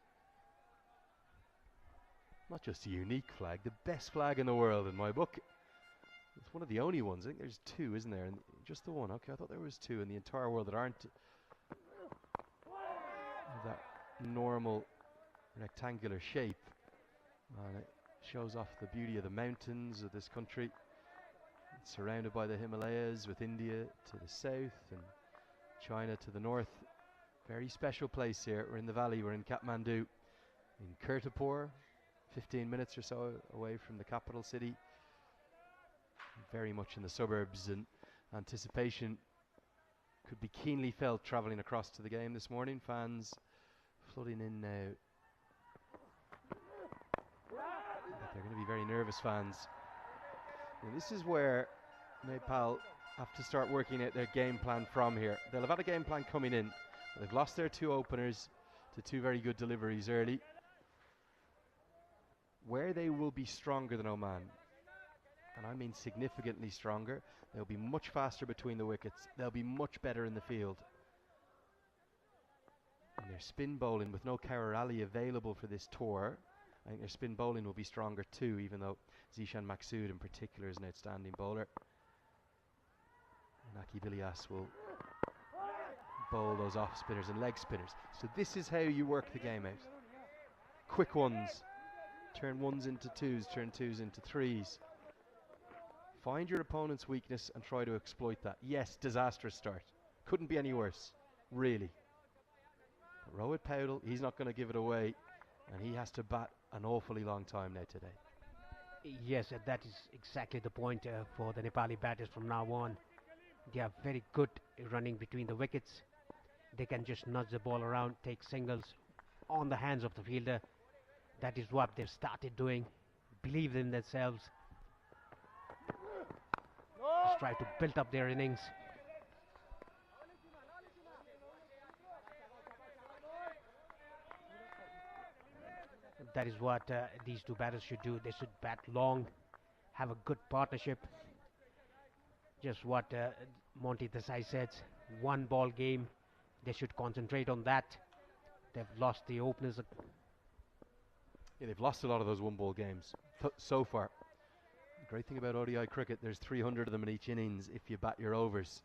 Not just a unique flag, the best flag in the world in my book. It's one of the only ones. I think there's 2, isn't there? And just the one. Okay, I thought there was 2 in the entire world that aren't that normal rectangular shape. And it shows off the beauty of the mountains of this country. It's surrounded by the Himalayas, with India to the south and China to the north. Very special place here. We're in the valley, we're in Kathmandu, in Kirtipur, 15 minutes or so away from the capital city. Very much in the suburbs, and anticipation could be keenly felt travelling across to the game this morning. Fans flooding in now. But they're going to be very nervous fans. And this is where Nepal have to start working out their game plan from here. They'll have had a game plan coming in. They've lost their 2 openers to 2 very good deliveries early. Where they will be stronger than Oman, and I mean significantly stronger, they'll be much faster between the wickets. They'll be much better in the field. And their spin bowling, with no Kaur Ali available for this tour, I think their spin bowling will be stronger too, even though Zishan Maqsood in particular is an outstanding bowler. Naki Bilias will bowl those off spinners and leg spinners. So this is how you work the game out. Quick ones. Turn 1s into 2s, turn 2s into 3s. Find your opponent's weakness and try to exploit that. Yes, disastrous start. Couldn't be any worse, really. But Rohit Powdell, he's not going to give it away, and he has to bat an awfully long time now today.
Yes, that is exactly the point for the Nepali batters from now on. They are very good running between the wickets. They can just nudge the ball around, take singles on the hands of the fielder. That is what they've started doing. Believe in themselves. Just try to build up their innings. That is what these 2 batters should do. They should bat long, have a good partnership. Just what Monty Desai said, 1 ball game. They should concentrate on that. They've lost the openers.
Yeah, they've lost a lot of those 1 ball games so far. The great thing about ODI cricket, there's 300 of them in each innings if you bat your overs.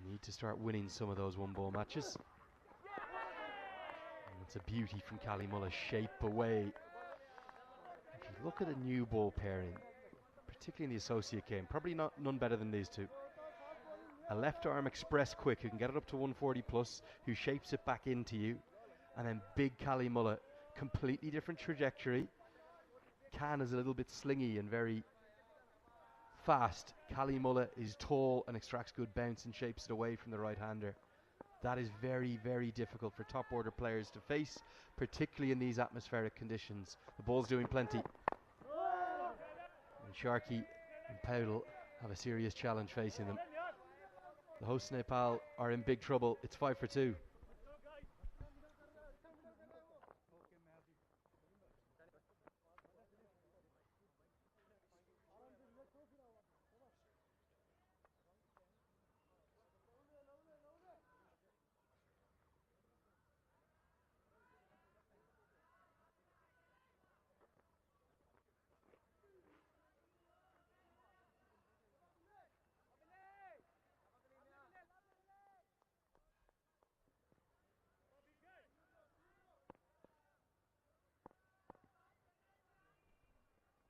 You need to start winning some of those 1 ball matches. And it's a beauty from Kali Mullah, shape away. If you look at a new ball pairing, particularly in the associate game. Probably none better than these two. A left arm express quick who can get it up to 140 plus, who shapes it back into you. And then big Cali Mullah, completely different trajectory. Khan is a little bit slingy and very fast. Cali Mullah is tall and extracts good bounce and shapes it away from the right-hander. That is very, very difficult for top order players to face, particularly in these atmospheric conditions. The ball's doing plenty. And Sharkey and Powdell have a serious challenge facing them. The hosts Nepal are in big trouble. It's 5 for 2.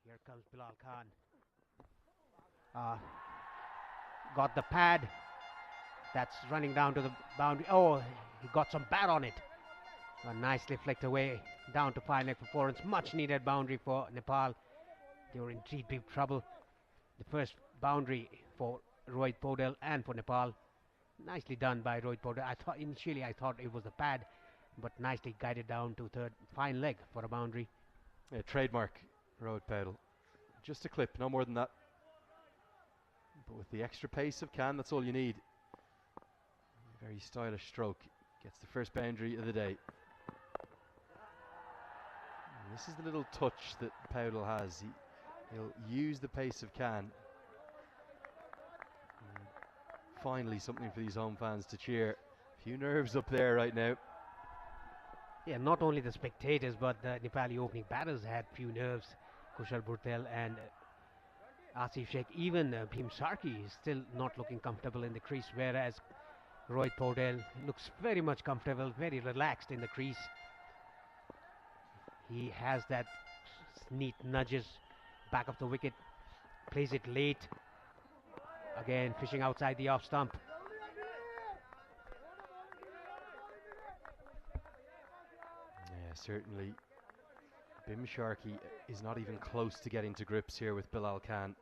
Here comes Bilal Khan. Got the pad. That's running down to the boundary. Oh, he got some bat on it. Nicely flicked away down to 5 leg for 4 runs. Much needed boundary for Nepal. They were in deep trouble. The first boundary for Rohit Podel and for Nepal. Nicely done by Rohit Podel. Initially I thought it was the pad, but nicely guided down to third. Fine leg for a boundary.
Yeah, trademark Rohit Podel. Just a clip, no more than that. But with the extra pace of Khan, that's all you need. Very stylish stroke. Gets the first boundary of the day. And this is the little touch that Powdell has. He'll use the pace of Khan. And finally, something for these home fans to cheer. A few nerves up there right now.
Yeah, not only the spectators, but the Nepali opening batters had few nerves. Kushal Bhurtel and Asif Sheikh. Even Bhim Sarki is still not looking comfortable in the crease, whereas Rohit Podel looks very much comfortable, very relaxed in the crease. He has that neat nudges back of the wicket, plays it late. Again, fishing outside the off stump.
Yeah, certainly. Bhim Sharkey is not even close to getting to grips here with Bilal Khan.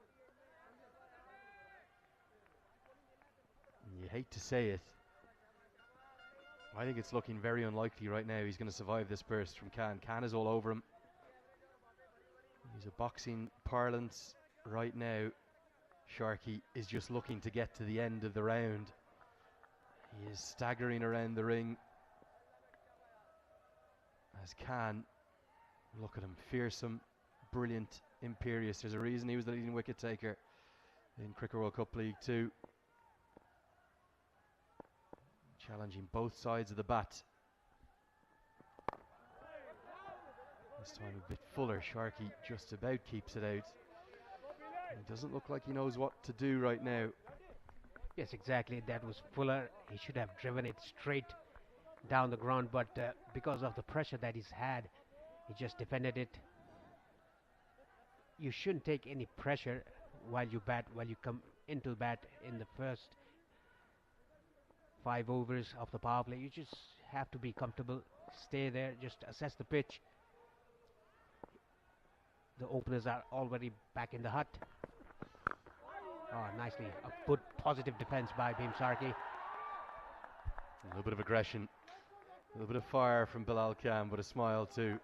And you hate to say it. I think it's looking very unlikely right now he's going to survive this burst from Khan. Khan is all over him. He's a boxing parlance right now. Sharkey is just looking to get to the end of the round. He is staggering around the ring. As Khan, look at him, fearsome, brilliant, imperious. There's a reason he was the leading wicket taker in Cricket World Cup League 2. Challenging both sides of the bat. This time a bit fuller. Sharkey just about keeps it out. He doesn't look like he knows what to do right now.
Yes, exactly. That was Fuller. He should have driven it straight down the ground, but because of the pressure that he's had, he just defended it. You shouldn't take any pressure while you bat, while you come into bat in the first 5 overs of the power play. You just have to be comfortable, stay there, just assess the pitch. The openers are already back in the hut. Oh, nicely. A good positive defense by Bhim Sarki.
A little bit of aggression, a little bit of fire from Bilal Khan, but a smile too.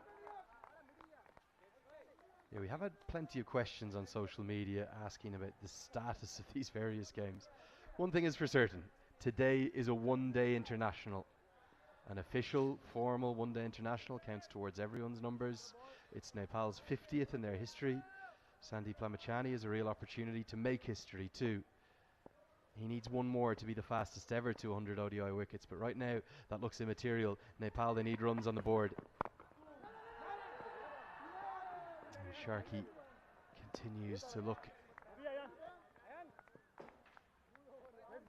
Yeah, we have had plenty of questions on social media asking about the status of these various games. One thing is for certain, today is a one-day international. An official, formal one-day international counts towards everyone's numbers. It's Nepal's 50th in their history. Sandeep Lamachani has a real opportunity to make history too. He needs one more to be the fastest ever to 100 ODI wickets, but right now that looks immaterial. Nepal, they need runs on the board. And Sharkey continues to look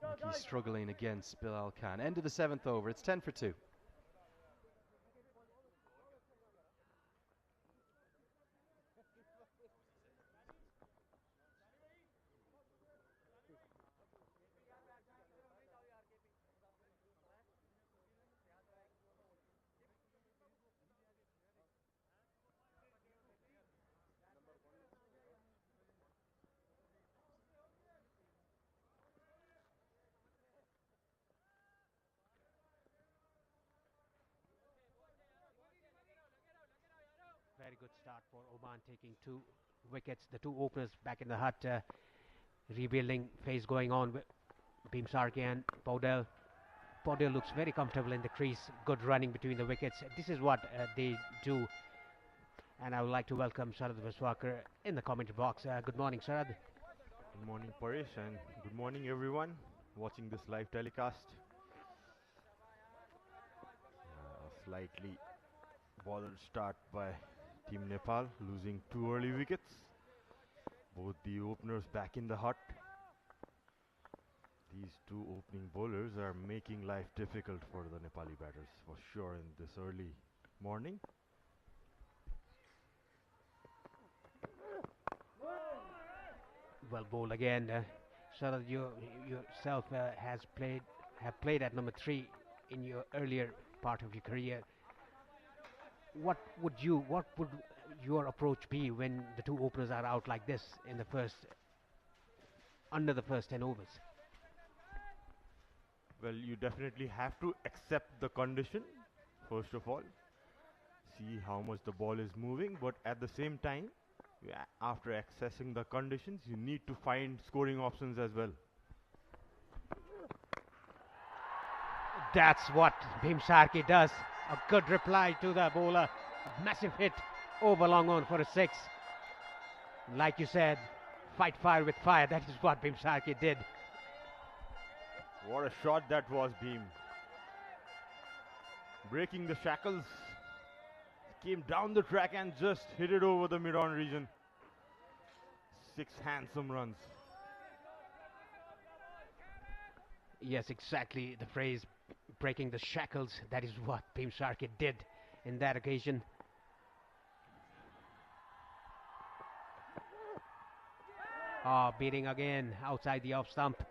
like he's struggling against Bilal Khan. End of the 7th over, it's 10 for 2.
good start for Oman, taking 2 wickets. The 2 openers back in the hut, rebuilding phase going on with Bhimsarki and Paudel. Paudel looks very comfortable in the crease. Good running between the wickets. This is what they do. And I would like to welcome Sharad Viswakar in the commentary box. Good morning, Sharad.
Good morning, Paresh, and good morning, everyone watching this live telecast. A slightly bothered start by Team Nepal, losing 2 early wickets. Both the openers back in the hut. These 2 opening bowlers are making life difficult for the Nepali batters, for sure, in this early morning.
Well bowled again. Sharad, you yourself have played at number 3 in your earlier part of your career. What would your approach be when the 2 openers are out like this in the under the first 10 overs?
Well, you definitely have to accept the condition, first of all. See how much the ball is moving, but at the same time, after accessing the conditions, you need to find scoring options as well.
That's what Bhimsarki does. A good reply to the bowler. Massive hit over long on for a 6. Like you said, fight fire with fire. That is what Bhimsarki did.
What a shot that was, Bhim. Breaking the shackles. Came down the track and just hit it over the mid-on region. 6 handsome runs.
Yes, exactly the phrase, breaking the shackles. That is what Bhimsarki did in that occasion. Beating again outside the off stump.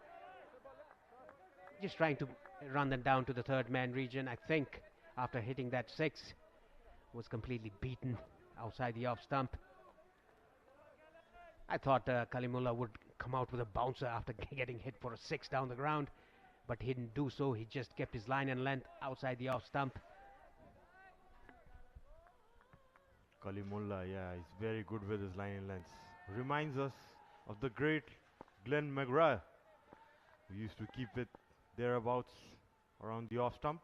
Just trying to run them down to the 3rd man region. I think after hitting that 6, was completely beaten outside the off stump. I thought Kalimullah would come out with a bouncer after getting hit for a 6 down the ground, but he didn't do so. He just kept his line and length outside the off stump.
Kalimullah, yeah, he's very good with his line and lengths. Reminds us of the great Glenn McGrath, who used to keep it thereabouts around the off stump.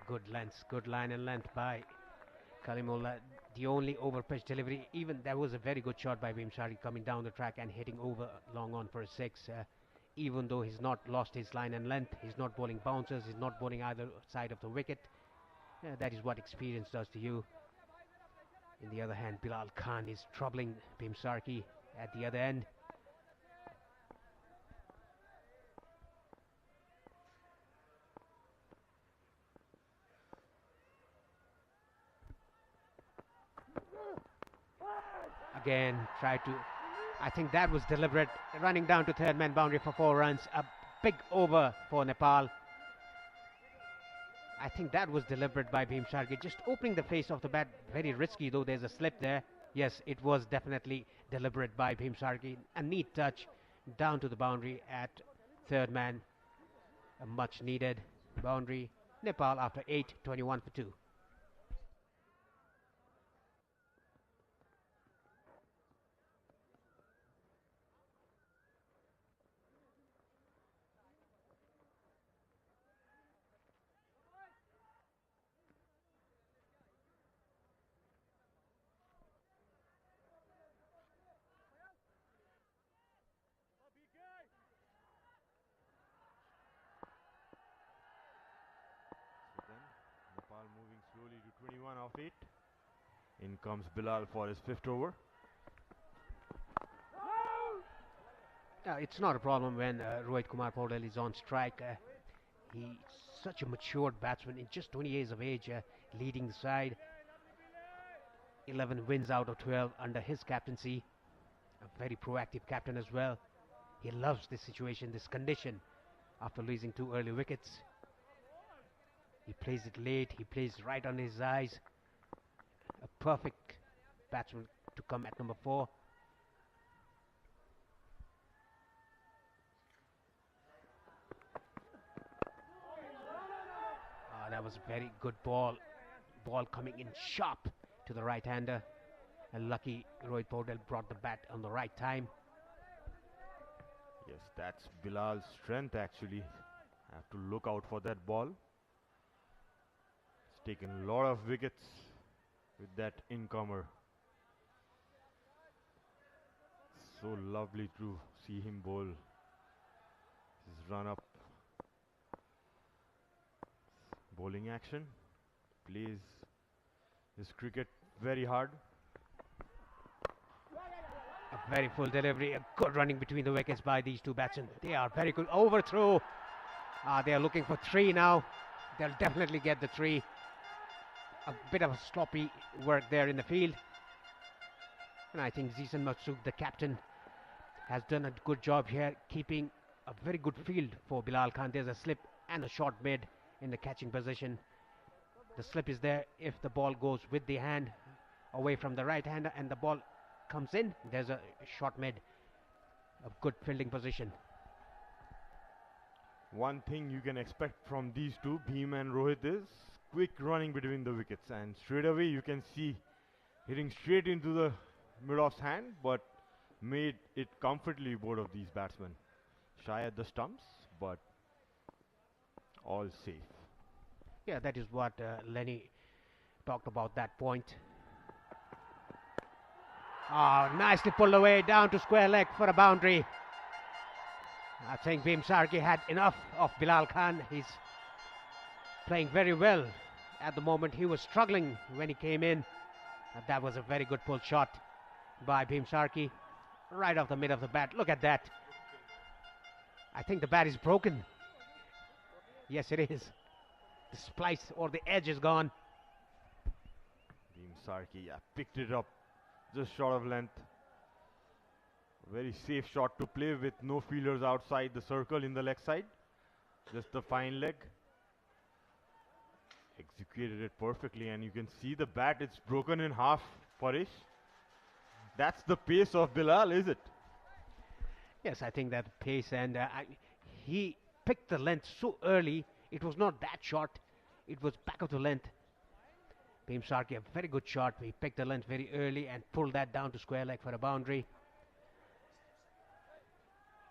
Good length, good line and length by Kalimullah. The only over pitch delivery, even that was a very good shot by Bhimsarki coming down the track and hitting over long on for a 6. Even though he's not lost his line and length, he's not bowling bouncers, he's not bowling either side of the wicket. That is what experience does to you. On the other hand, Bilal Khan is troubling Bhimsarki at the other end. Again, I think that was deliberate, running down to 3rd man boundary for 4 runs. A big over for Nepal. I think that was deliberate by Bhimsarki, just opening the face of the bat. Very risky, though there's a slip there. Yes, it was definitely deliberate by Bhimsarki. A neat touch down to the boundary at 3rd man. A much needed boundary. Nepal after 8, 21 for 2.
Nepal moving slowly to 21 off 8. In comes Bilal for his 5th over.
It's not a problem when Rohit Kumar Paudel is on strike. He's such a matured batsman in just 20 years of age, leading the side. 11 wins out of 12 under his captaincy. A very proactive captain as well. He loves this situation, this condition, after losing 2 early wickets. He plays it late, he plays right on his eyes. A perfect batsman to come at number 4. was very good ball. Ball coming in sharp to the right-hander. And lucky Rohit Paudel brought the bat on the right time.
Yes, that's Bilal's strength actually. Have to look out for that ball. He's taken a lot of wickets with that incomer. So lovely to see him bowl his run up. Bowling action. Plays his cricket very hard.
A very full delivery, a good running between the wickets by these two batsmen. They are very good. Overthrow. They are looking for 3 now. They'll definitely get the 3. A bit of a sloppy work there in the field. And I think Zeesan Maksud, the captain, has done a good job here, keeping a very good field for Bilal Khan. There's a slip and a short mid in the catching position. The slip is there if the ball goes with the hand away from the right hander and the ball comes in. There's a short mid, a good fielding position.
One thing you can expect from these two, Bheem and Rohit, is quick running between the wickets, and straight away you can see hitting straight into the mid-off's hand, but made it comfortably, both of these batsmen. Shy at the stumps, but all safe.
Yeah, that is what Lenny talked about, that point. Nicely pulled away down to square leg for a boundary. I think Bheem Sarki had enough of Bilal Khan. He's playing very well at the moment. He was struggling when he came in. That was a very good pull shot by Bheem Sarki, right off the mid of the bat. Look at that. I think the bat is broken. Yes, it is. The splice or the edge is gone.
Bheem Sarki, picked it up just short of length. Very safe shot to play with no fielders outside the circle in the leg side. Just the fine leg. Executed it perfectly, and you can see the bat, it's broken in half, Paresh. That's the pace of Bilal, is it?
Yes, I think that pace, and he picked the length so early. It was not that short. It was back of the length. Bheem Sarki, a very good shot. He picked the length very early and pulled that down to square leg for a boundary.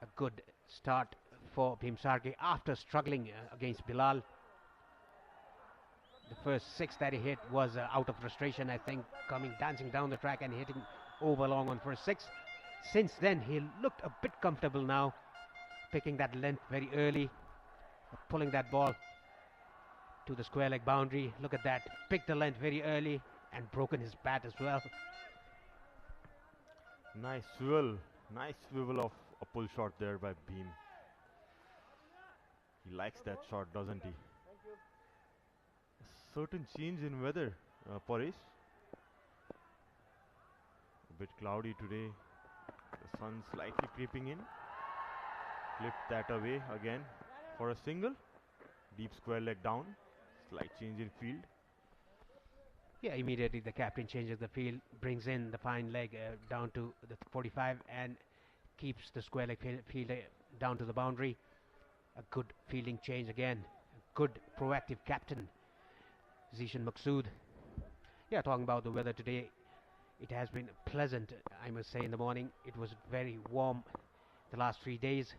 A good start for Bheem Sarki after struggling against Bilal. The first 6 that he hit was out of frustration, I think, dancing down the track and hitting over long on first 6. Since then, he looked a bit comfortable now, picking that length very early, pulling that ball to the square leg boundary. Look at that, picked the length very early and broken his bat as well.
Nice swivel of a pull shot there by Bheem. He likes that shot, doesn't he? A certain change in weather, Paresh. A bit cloudy today. The sun slightly creeping in. Flipped that away again for a single. Deep square leg down. Slight change in field.
Yeah, immediately the captain changes the field, brings in the fine leg down to the 45 and keeps the square leg fielder down to the boundary. A good fielding change again. A good proactive captain, Zeesan Maksud. Yeah, talking about the weather today, it has been pleasant, I must say. In the morning it was very warm the last 3 days.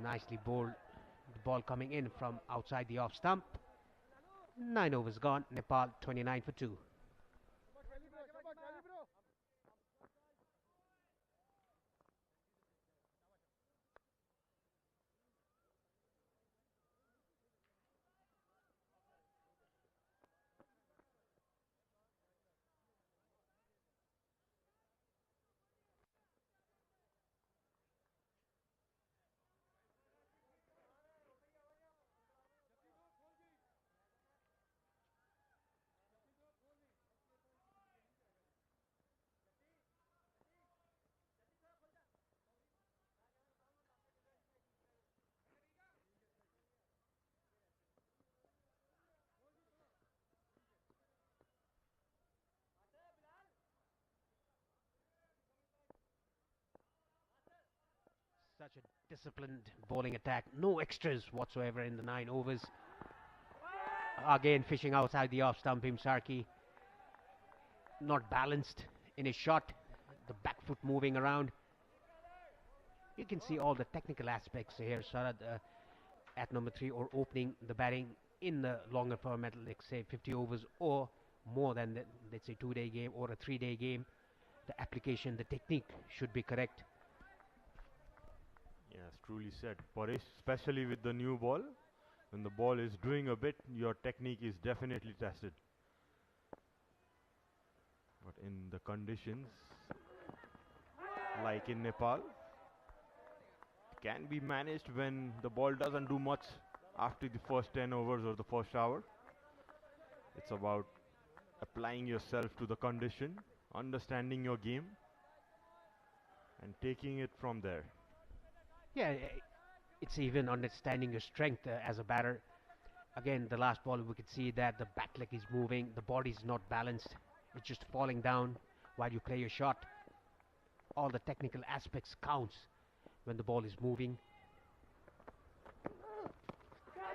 Nicely bowled. The ball coming in from outside the off stump. 9 overs gone. Nepal 29 for 2. such a disciplined bowling attack. No extras whatsoever in the 9 overs. Again, fishing outside the off stump, Bhimsarki. Not balanced in his shot. The back foot moving around. You can see all the technical aspects here, Sarad, at number 3, or opening the batting in the longer format, like say 50 overs or more than, let's say, 2-day game or a 3-day game. The application, the technique should be correct.
Yes, truly said, Paresh, especially with the new ball. When the ball is doing a bit, your technique is definitely tested. But in the conditions, like in Nepal, it can be managed when the ball doesn't do much after the first 10 overs or the first hour. It's about applying yourself to the condition, understanding your game, and taking it from there.
Yeah, it's even understanding your strength as a batter. Again, the last ball, we could see that the back leg is moving, the body is not balanced, it's just falling down while you play your shot. All the technical aspects counts when the ball is moving.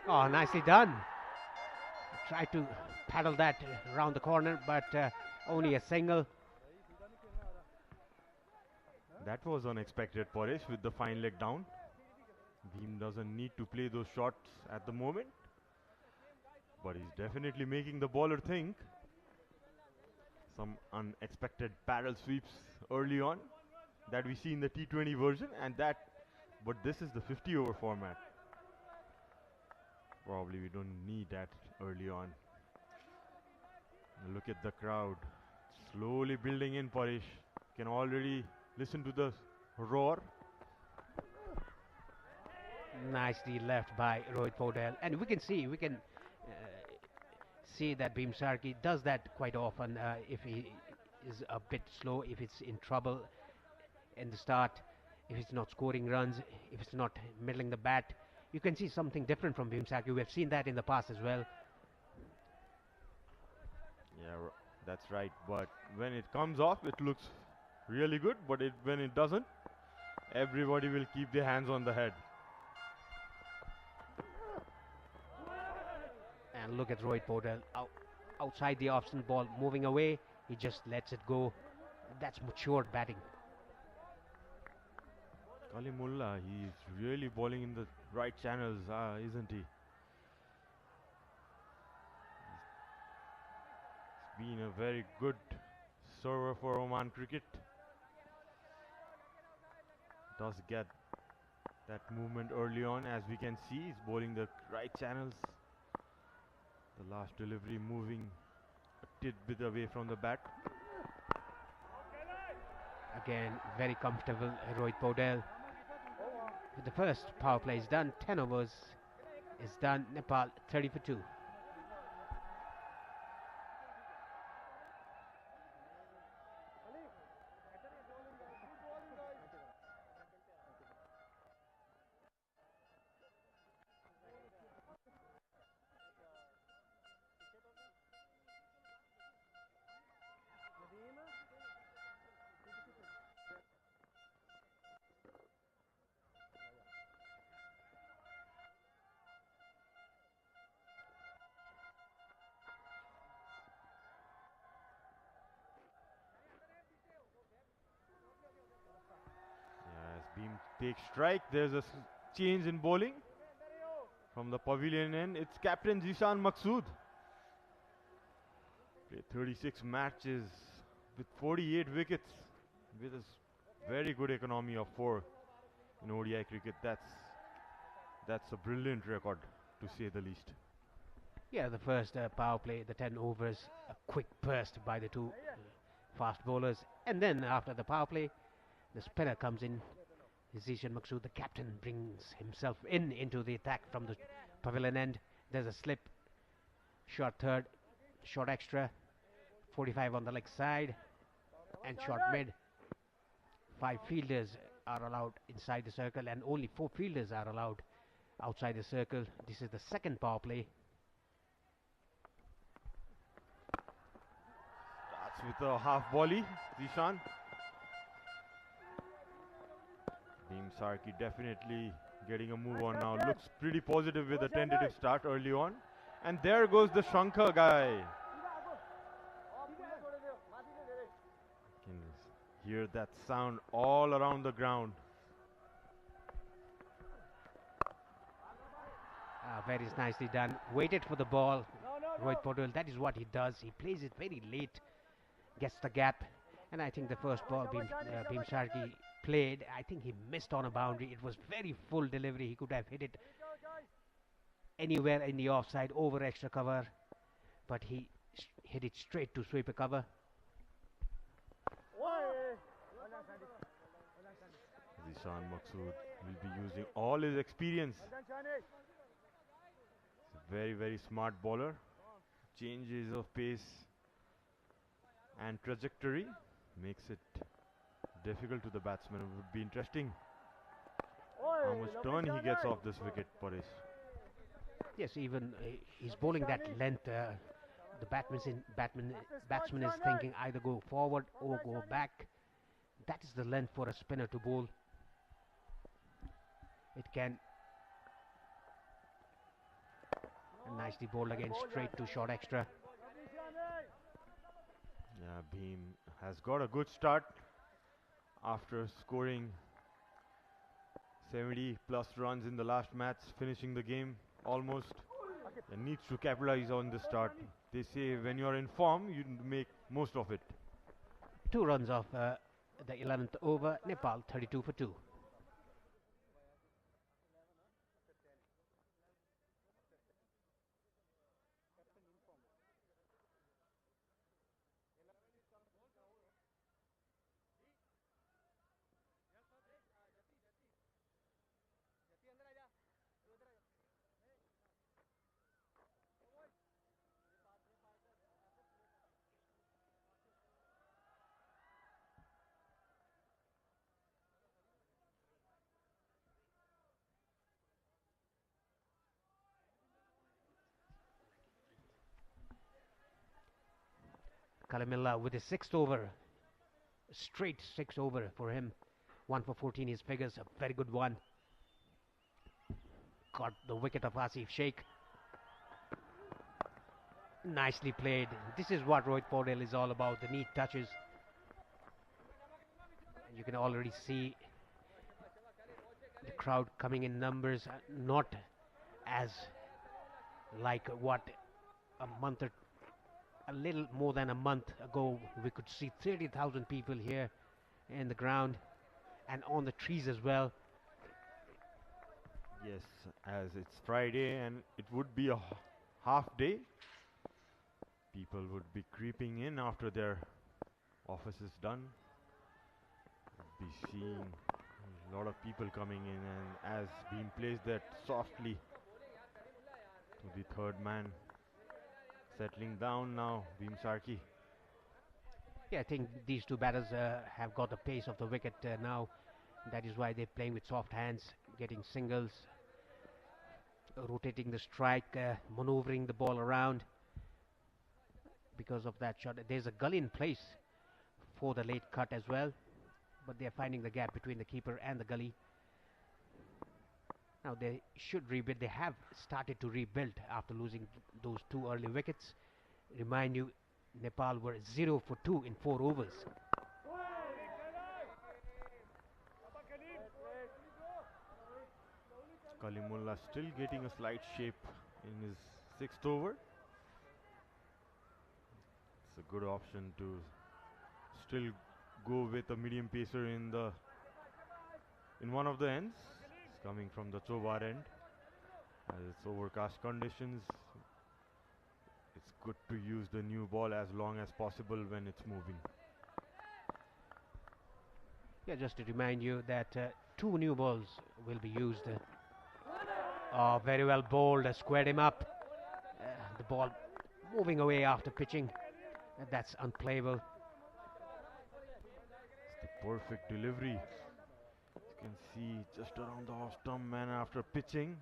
Oh, nicely done. Try to paddle that around the corner, but only a single.
That was unexpected, Paresh, with the fine leg down. Bhim doesn't need to play those shots at the moment, but he's definitely making the bowler think. Some unexpected parallel sweeps early on that we see in the T20 version, but this is the 50-over format. Probably we don't need that early on. Look at the crowd slowly building in, Paresh. Can already listen to the roar.
Nicely left by Rohit Podel, and we can see that Bhimsarki does that quite often. If he is a bit slow, if it's in trouble in the start, if it's not scoring runs, if it's not middling the bat, you can see something different from Bhimsarki. We have seen that in the past as well.
Yeah, that's right. But when it comes off, it looks really good. But when it doesn't, everybody will keep their hands on the head.
And look at Rohit Podel outside the off-spin ball, moving away. He just lets it go. That's matured batting.
Kalimullah, he's really bowling in the right channels, isn't he? He's been a very good server for Oman cricket. Does get that movement early on, as we can see. He's bowling the right channels. The last delivery moving a tidbit away from the bat.
Again, very comfortable, Rohit Podel. The first power play is done, 10 overs is done. Nepal 30 for 2.
Beam takes strike. There's a change in bowling from the pavilion end. It's captain Zishan Maqsood. Played 36 matches with 48 wickets, with a very good economy of 4 in ODI cricket. That's a brilliant record, to say the least.
Yeah, the first power play, the 10 overs, a quick burst by the two fast bowlers, and then after the power play, the spinner comes in. Zishan Maqsood, the captain, brings himself into the attack from the pavilion end. There's a slip, short third, short extra, 45 on the leg side, and short mid. 5 fielders are allowed inside the circle, and only 4 fielders are allowed outside the circle. This is the second power play.
Starts with a half volley, Zishan. Sarki definitely getting a move on now. Looks pretty positive with a tentative start early on. And there goes the Shankar guy. Can hear that sound all around the ground.
Very nicely done. Waited for the ball. Rohit Paudel, that is what he does. He plays it very late, gets the gap. And I think the first ball Bhim Sharkey played, I think he missed on a boundary. It was very full delivery. He could have hit it anywhere in the offside, over extra cover. But he hit it straight to sweeper cover.
Zishan Maqsood will be using all his experience. He's a very, very smart bowler. Changes of pace and trajectory makes it difficult to the batsman. It would be interesting how much turn he gets off this wicket, Paresh.
Yes, even he's bowling that length. The batsman is thinking either go forward or go back. That is the length for a spinner to bowl. It can. And nicely bowled again, straight to short extra.
Yeah, Bhim has got a good start after scoring 70 plus runs in the last match, finishing the game almost, and needs to capitalize on the start. They say when you're in form, you make most of it.
2 runs off the 11th over. Nepal 32 for 2. Kalamilla with his 6th over. Straight 6 over for him. 1 for 14 his figures. A very good one. Got the wicket of Asif Sheikh. Nicely played. This is what Rohit Paudel is all about. The neat touches. And you can already see the crowd coming in numbers. Not as like what a little more than a month ago we could see 30,000 people here in the ground and on the trees as well.
Yes, as it's Friday and it would be a half day, people would be creeping in after their office is done. Would be seeing a lot of people coming in, and as being placed that softly to the third man. Settling down now, Bhim Sharkey.
Yeah, I think these two batters have got the pace of the wicket now. That is why they're playing with soft hands, getting singles, rotating the strike, maneuvering the ball around. Because of that shot, there's a gully in place for the late cut as well, but they're finding the gap between the keeper and the gully. Now they should rebuild. They have started to rebuild after losing those 2 early wickets. Remind you, Nepal were 0 for 2 in 4 overs.
Kalimullah still getting a slight shape in his 6th over. It's a good option to still go with a medium pacer in one of the ends. It's coming from the Chobar end. As it's overcast conditions, it's good to use the new ball as long as possible when it's moving.
Yeah, just to remind you that 2 new balls will be used. Very well bowled, squared him up. The ball moving away after pitching. That's unplayable.
It's the perfect delivery. You can see just around the off stump, man, after pitching,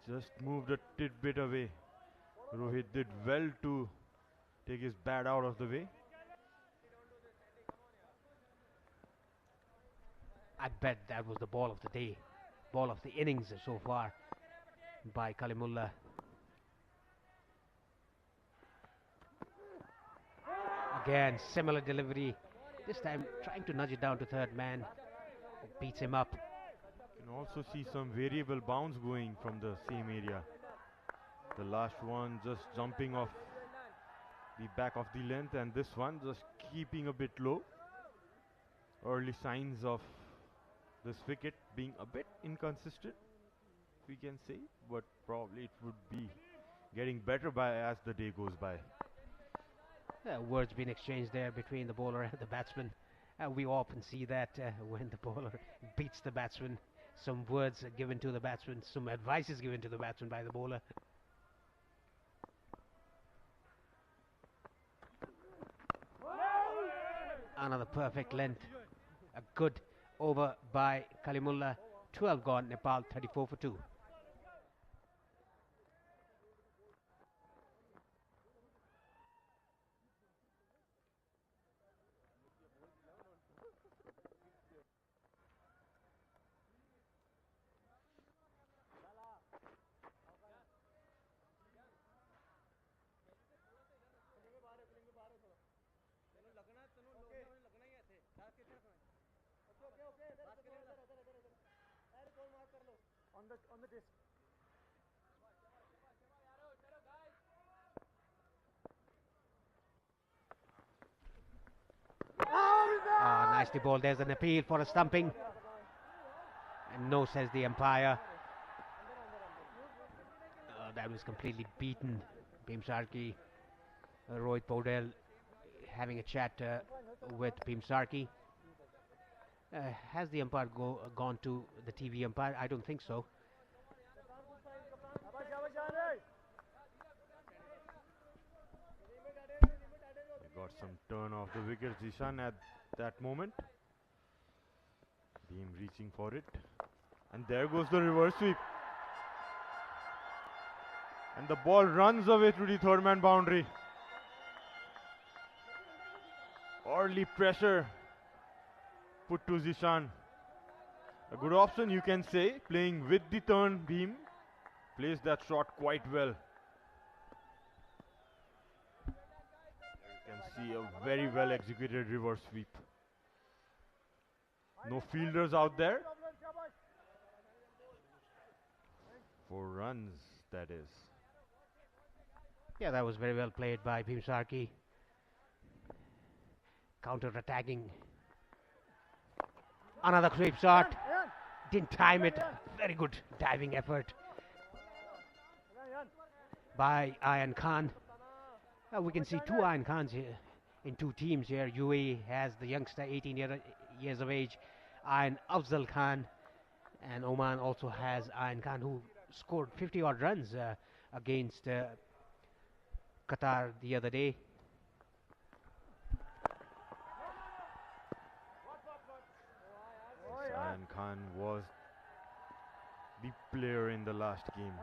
just moved a tidbit away. Rohit did well to take his bat out of the way.
I bet that was the ball of the day, ball of the innings so far by Kalimullah. Again, similar delivery. This time trying to nudge it down to third man. Beats him up.
You can also see some variable bounce going from the same area. The last one just jumping off the back of the length, and this one just keeping a bit low. Early signs of this wicket being a bit inconsistent, we can say, but probably it would be getting better as the day goes by.
Words being exchanged there between the bowler and the batsman. We often see that when the bowler beats the batsman, some words are given to the batsman, some advice is given to the batsman by the bowler. Another perfect length. A good over by Kalimullah. 12 gone, Nepal 34 for 2.
On the disc.
Nicely bowled. There's an appeal for a stumping. And no, says the umpire. That was completely beaten. Bhim Sarki, Rohit Paudel having a chat with Bhim Sarki. Has the umpire gone to the TV umpire? I don't think so.
They got some turn off the wicket, Zishan, at that moment. Bhim reaching for it. And there goes the reverse sweep. And the ball runs away through the third man boundary. Early pressure put to Zishan. A good option, you can say, playing with the turn. Bhim plays that shot quite well. You can see a very well executed reverse sweep. No fielders out there. 4 runs, that is.
Yeah, that was very well played by Bhim Sarki. Counter-attacking. Another sweep shot. Didn't time it. Very good diving effort by Ayan Khan. We can see 2 Ayan Khans here in 2 teams here. UAE has the youngster, 18 years of age, Ayan Afzal Khan, and Oman also has Ayan Khan, who scored 50 odd runs against Qatar the other day.
Ayan Khan was the player in the last game.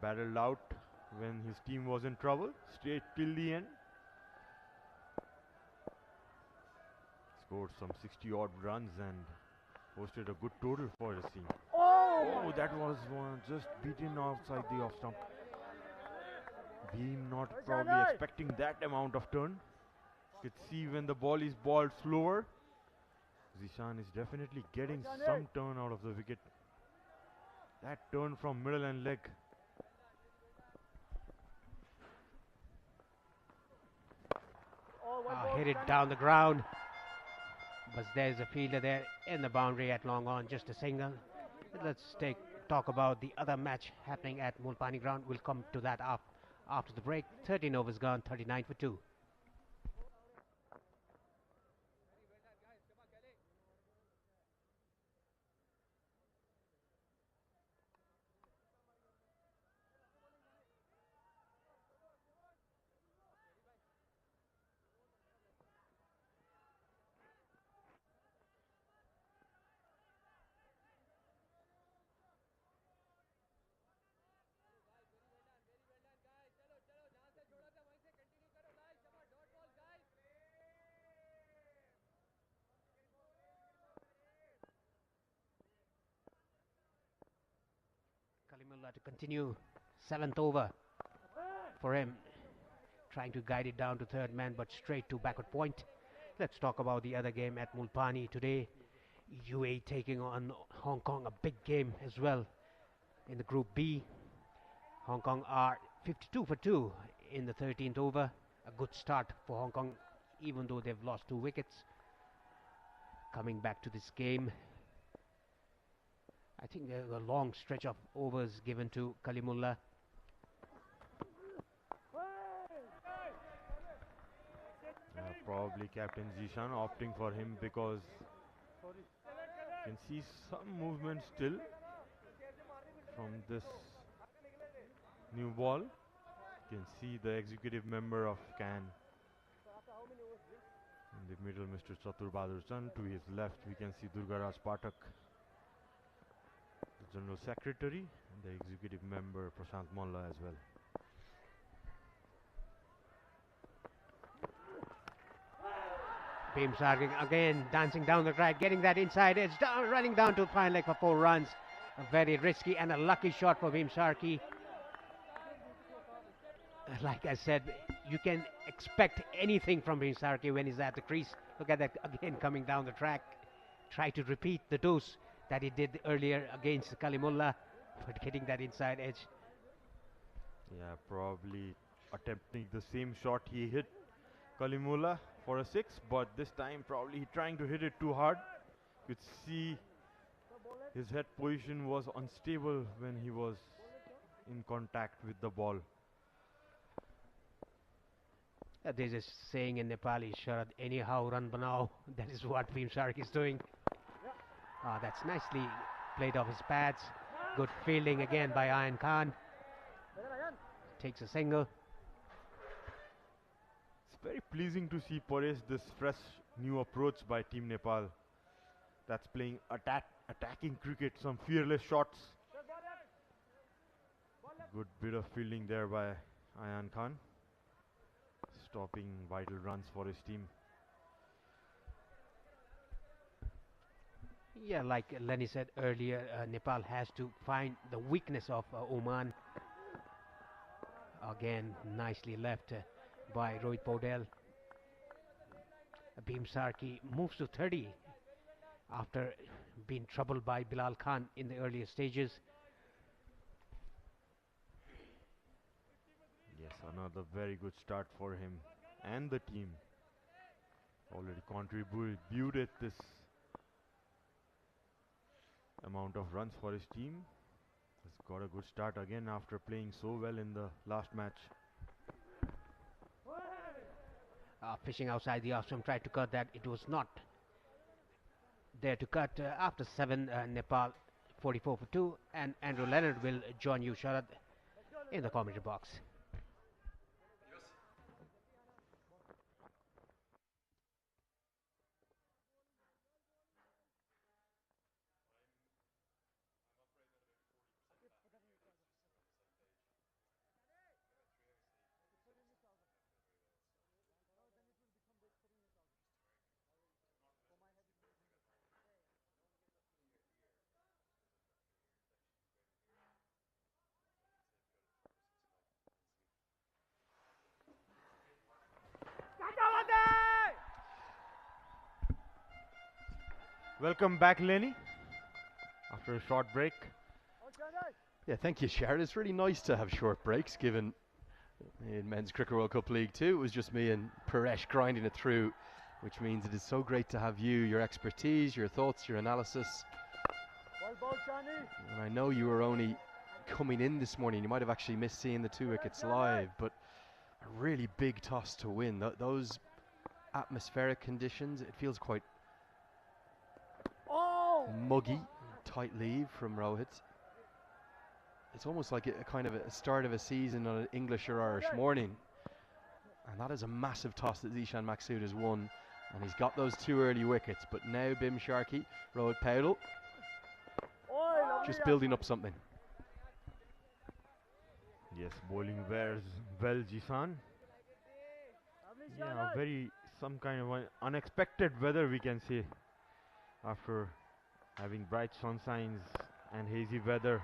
Battled out when his team was in trouble, stayed till the end. Scored some 60 odd runs and posted a good total for his team. Oh, that was one just beaten outside the off stump. Bhim not probably expecting that amount of turn. You could see when the ball is balled slower, Zishan is definitely getting some turn out of the wicket. That turn from middle and leg.
Hit it down the ground. But there's a fielder there in the boundary at long on, just a single. Let's talk about the other match happening at Mulpani ground. We'll come to that after the break. 13 overs gone, 39 for 2. Molla to continue. 7th over for him. Trying to guide it down to third man, but straight to backward point. Let's talk about the other game at Mulpani today. UAE taking on Hong Kong, a big game as well in the Group B. Hong Kong are 52 for 2 in the 13th over. A good start for Hong Kong, even though they've lost 2 wickets. Coming back to this game, I think there's a long stretch of overs given to Kalimullah.
Probably Captain Zishan opting for him because you can see some movement still from this new ball. You can see the executive member of CAN in the middle, Mr. Chatur Bahadur Chand. To his left we can see Durgaraj Pathak, the General Secretary, and the executive member Prashant Molla as well.
Beam Sarking again dancing down the track, getting that inside edge, running down to fine leg for 4 runs. A very risky and a lucky shot for Beam Sharkey. Like I said, you can expect anything from Beam Sharkey when he's at the crease. Look at that again coming down the track. Try to repeat the dose that he did earlier against Kalimullah, but getting that inside edge.
Yeah, probably attempting the same shot he hit Kalimullah for a 6, but this time probably trying to hit it too hard. You could see his head position was unstable when he was in contact with the ball.
There's a saying in Nepali, Sharad, anyhow run banao. That is what Beam Shark is doing. That's nicely played off his pads. Good fielding again by Ayan Khan. Takes a single.
It's very pleasing to see Paresh, this fresh new approach by Team Nepal. That's playing attacking cricket, some fearless shots. Good bit of fielding there by Ayan Khan, stopping vital runs for his team.
Yeah, like Lenny said earlier, Nepal has to find the weakness of Oman. Again, nicely left by Rohit Podel. Beam Sarki moves to 30 after being troubled by Bilal Khan in the earlier stages.
Yes, another very good start for him and the team. Already contributed this amount of runs for his team. Has got a good start again after playing so well in the last match.
Fishing outside the off stump, tried to cut that. It was not there to cut. After 7, Nepal 44 for 2, and Andrew Leonard will join you, Sharad, in the commentary box.
Welcome back, Lenny, after a short break.
Yeah, thank you, Sharon. It's really nice to have short breaks, given in Men's Cricket World Cup League 2 it was just me and Paresh grinding it through, which means it is so great to have you, your expertise, your thoughts, your analysis. And I know you were only coming in this morning, you might have actually missed seeing the 2 wickets live, but a really big toss to win. Those atmospheric conditions, it feels quite muggy, tight leave from Rohit. It's almost like a kind of a start of a season on an English or Irish morning. And that is a massive toss that Zishan Maksud has won. And he's got those 2 early wickets. But now Bim Sharkey, Rohit Paudel, just building up something.
Yes, bowling well, Jisan. Yeah, very some kind of unexpected weather, we can say, after having bright sun signs and hazy weather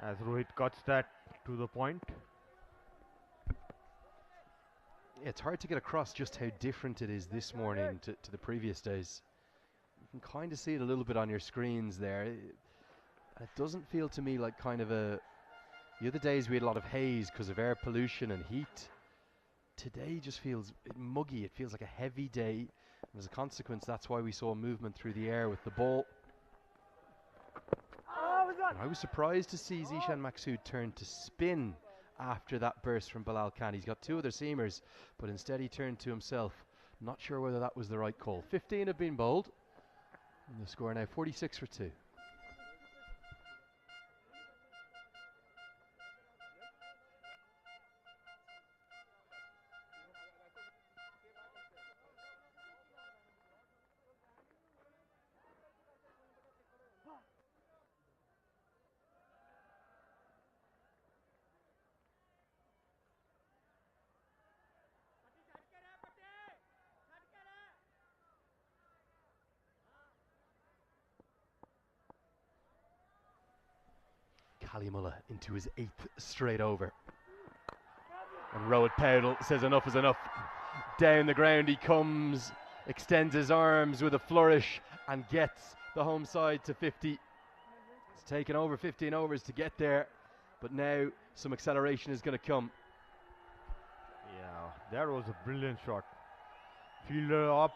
as Rohit cuts that to the point.
It's hard to get across just how different it is this morning to the previous days. You can kind of see it a little bit on your screens there. It doesn't feel to me like kind of the other days we had a lot of haze because of air pollution and heat. Today just feels muggy. It feels like a heavy day. And as a consequence, that's why we saw movement through the air with the ball. And I was surprised to see Zishan Maksud turn to spin after that burst from Bilal Khan. He's got two other seamers, but instead he turned to himself. Not sure whether that was the right call. 15 have been bowled. And the score now 46 for 2. Kalimullah into his 8th straight over. And Rohit Paudel says enough is enough. Down the ground he comes, extends his arms with a flourish and gets the home side to 50. It's taken over 15 overs to get there, but now some acceleration is going to come.
Yeah, that was a brilliant shot. Fielder up.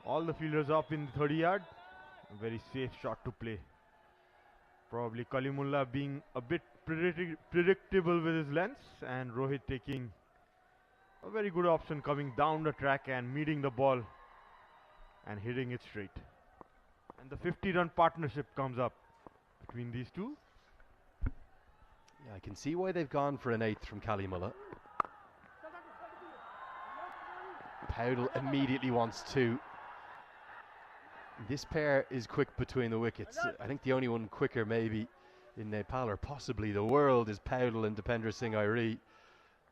All the fielders up in the 30 yard. A very safe shot to play. Probably Kalimullah being a bit predictable with his lengths, and Rohit taking a very good option, coming down the track and meeting the ball and hitting it straight. And the 50-run partnership comes up between these two.
Yeah, I can see why they've gone for an 8th from Kalimullah. Paudel immediately wants 2. This pair is quick between the wickets. I think the only one quicker maybe in Nepal or possibly the world is Paudel and Dipendra Singh Airi.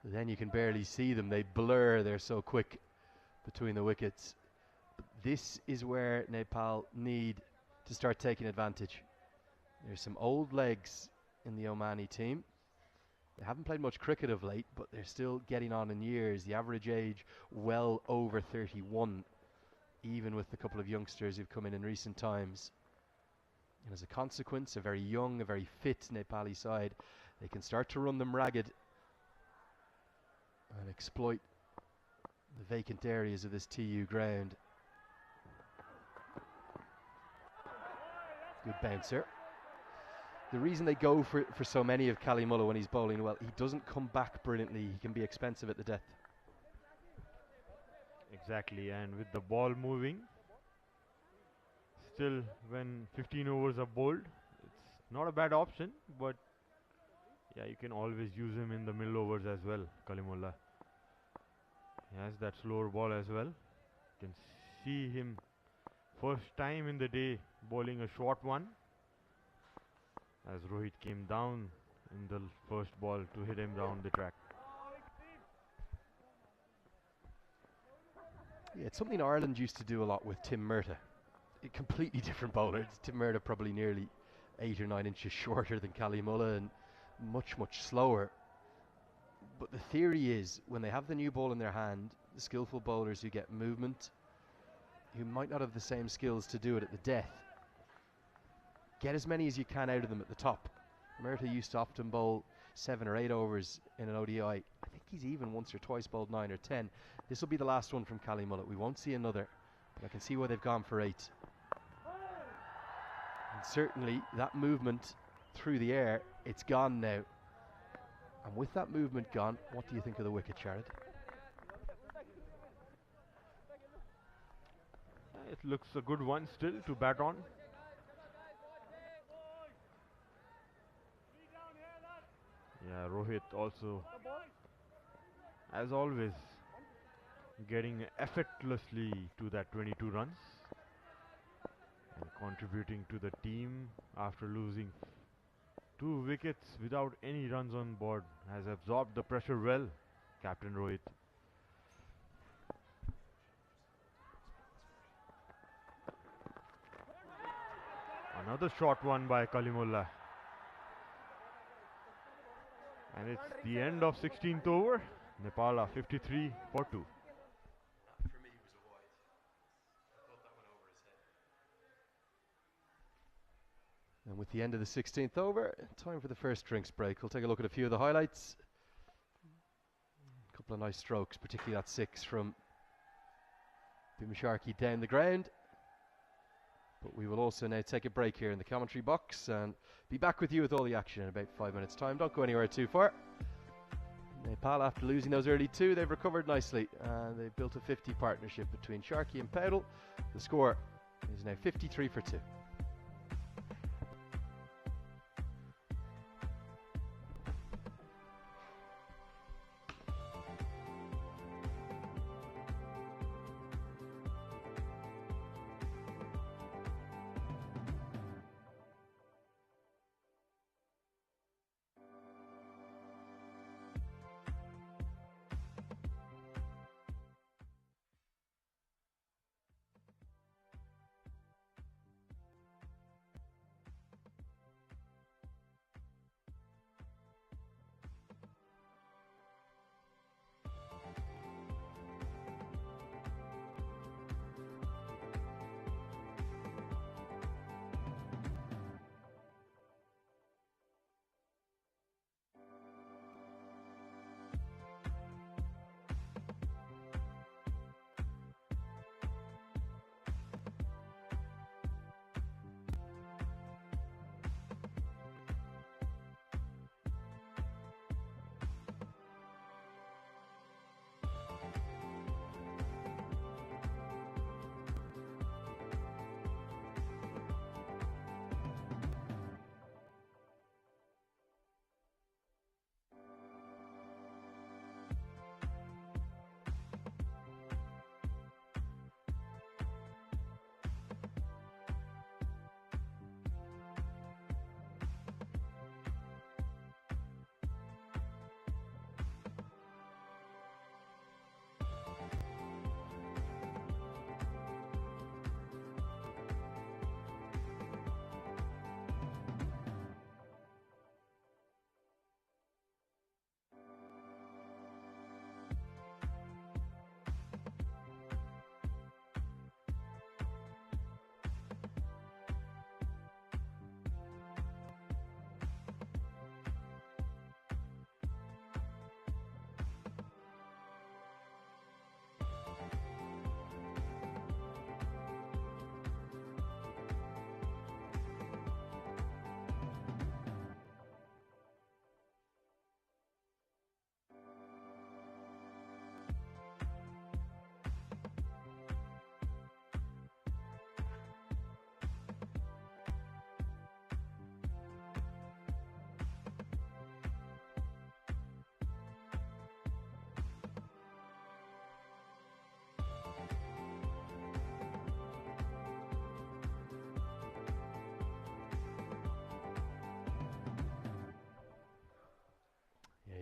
Then you can barely see them. They blur. They're so quick between the wickets. But this is where Nepal need to start taking advantage. There's some old legs in the Omani team. They haven't played much cricket of late, but they're still getting on in years. The average age well over 31. Even with the couple of youngsters who've come in recent times. And as a consequence, a very young, a very fit Nepali side, they can start to run them ragged and exploit the vacant areas of this TU ground. Good bouncer. The reason they go for so many of Kalimullah when he's bowling well, he doesn't come back brilliantly. He can be expensive at the death.
Exactly, and with the ball moving, still when 15 overs are bowled, it's not a bad option, but yeah, you can always use him in the middle overs as well, Kalimullah. He has that slower ball as well. You can see him first time in the day bowling a short one, as Rohit came down in the first ball to hit him down the track.
Yeah, it's something Ireland used to do a lot with Tim Murtagh. A completely different bowler. Tim Murtagh probably nearly 8 or 9 inches shorter than Kalimullah and much, much slower. But the theory is, when they have the new ball in their hand, the skillful bowlers who get movement, who might not have the same skills to do it at the death, get as many as you can out of them at the top. Murtagh used to often bowl 7 or 8 overs in an ODI. I think he's even once or twice bowled 9 or 10. This will be the last one from Kalimullah. We won't see another, but I can see why they've gone for 8. And certainly that movement through the air, it's gone now. And with that movement gone, what do you think of the wicket, Jared?
It looks a good one still to bat on. Yeah, Rohit also, as always, getting effortlessly to that 22 runs and contributing to the team after losing 2 wickets without any runs on board. Has absorbed the pressure well, Captain Rohit. Another short one by Kalimullah. And it's the end of 16th over. Nepal are 53 for 2.
For me, it was a wide. I thought that went over his head. And with the end of the 16th over, time for the first drinks break. We'll take a look at a few of the highlights. A couple of nice strokes, particularly that 6 from Bimasharki down the ground. But we will also now take a break here in the commentary box and be back with you with all the action in about 5 minutes' time. Don't go anywhere too far. Nepal, after losing those early 2, they've recovered nicely and they've built a 50 partnership between Sharkey and Paudel. The score is now 53 for 2.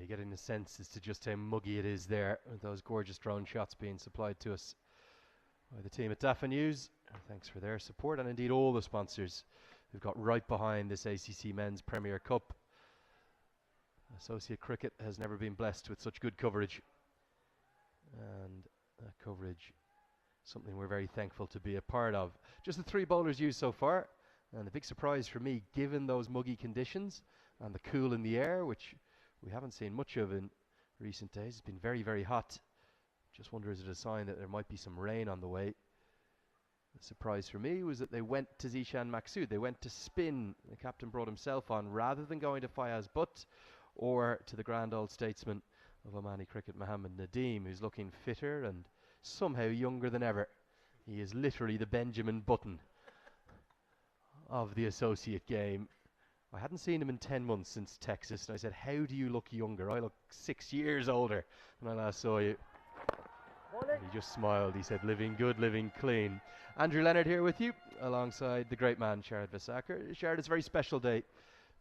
You're getting the sense as to just how muggy it is there, with those gorgeous drone shots being supplied to us by the team at DAFA News. Thanks for their support, and indeed all the sponsors who've got right behind this ACC Men's Premier Cup. Associate Cricket has never been blessed with such good coverage, and that coverage, something we're very thankful to be a part of. Just the 3 bowlers used so far, and the big surprise for me, given those muggy conditions and the cool in the air, which we haven't seen much of in recent days. It's been very, very hot. Just wonder, is it a sign that there might be some rain on the way? The surprise for me was that they went to Zishan Maksud. They went to spin. The captain brought himself on rather than going to Fayaz Butt or to the grand old statesman of Omani cricket, Mohammed Nadeem, who's looking fitter and somehow younger than ever. He is literally the Benjamin Button of the associate game. I hadn't seen him in 10 months since Texas, and I said, how do you look younger? I look 6 years older when I last saw you. And he just smiled. He said, living good, living clean. Andrew Leonard here with you, alongside the great man, Sharad Vasakar. Sharad, it's a very special day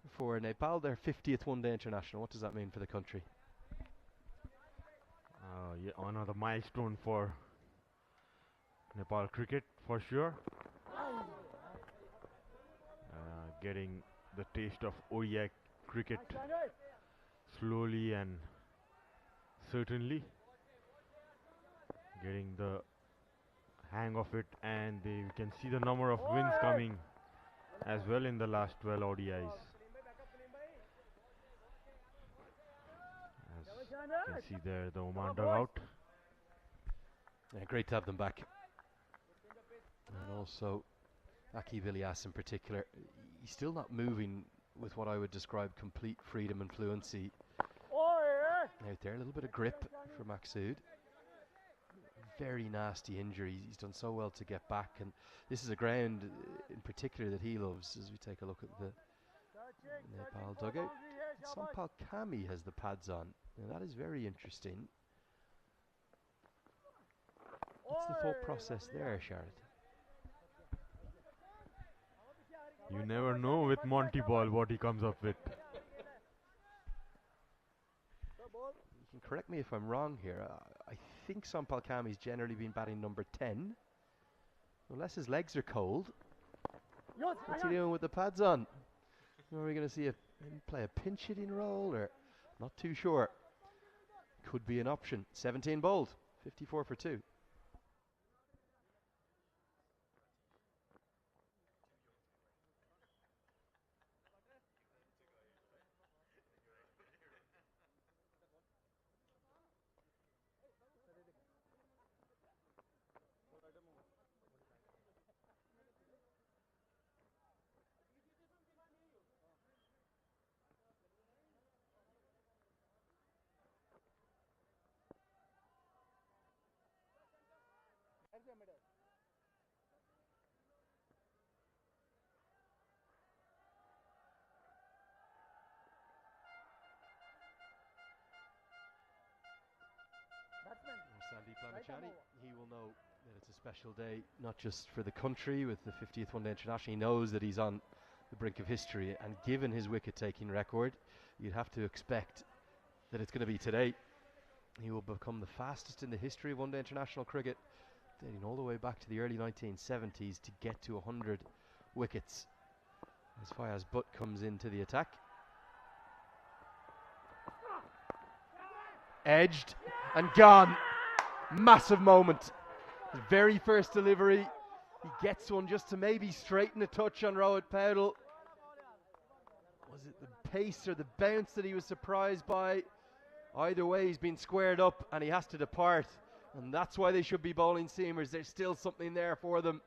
for Nepal, their 50th one-day international. What does that mean for the country?
Yeah, another milestone for Nepal cricket, for sure. Getting the taste of ODI cricket slowly and certainly getting the hang of it, and we can see the number of wins coming as well in the last 12 ODIs. As you can see there, the Oman dugout.
Yeah, great to have them back. And also, Aki Vilias in particular, he's still not moving with what I would describe complete freedom and fluency. Out there, a little bit of grip for Maksud. Very nasty injury. He's done so well to get back, and this is a ground in particular that he loves. As we take a look at the Nepal dugout, Sampal Kami has the pads on. Now that is very interesting. What's the thought process there, Sharad?
You never know with Monty Ball what he comes up with.
You can correct me if I'm wrong here. I think Sampal Kami's generally been batting number 10. Unless his legs are cold. What's he doing with the pads on? Are we going to see him play a pinch hitting role, or not too sure? Could be an option. 17 bowled, 54 for 2. Sandeep Lamachani, he will know that it's a special day, not just for the country with the 50th One Day International. He knows that he's on the brink of history, and given his wicket-taking record, you'd have to expect that it's going to be today. He will become the fastest in the history of One Day International cricket, dating all the way back to the early 1970s to get to 100 wickets. As Fayaz Butt comes into the attack. Edged and gone. Massive moment. His very first delivery. He gets one just to maybe straighten a touch on Rohit Paudel. Was it the pace or the bounce that he was surprised by? Either way, he's been squared up and he has to depart. And that's why they should be bowling seamers. There's still something there for them.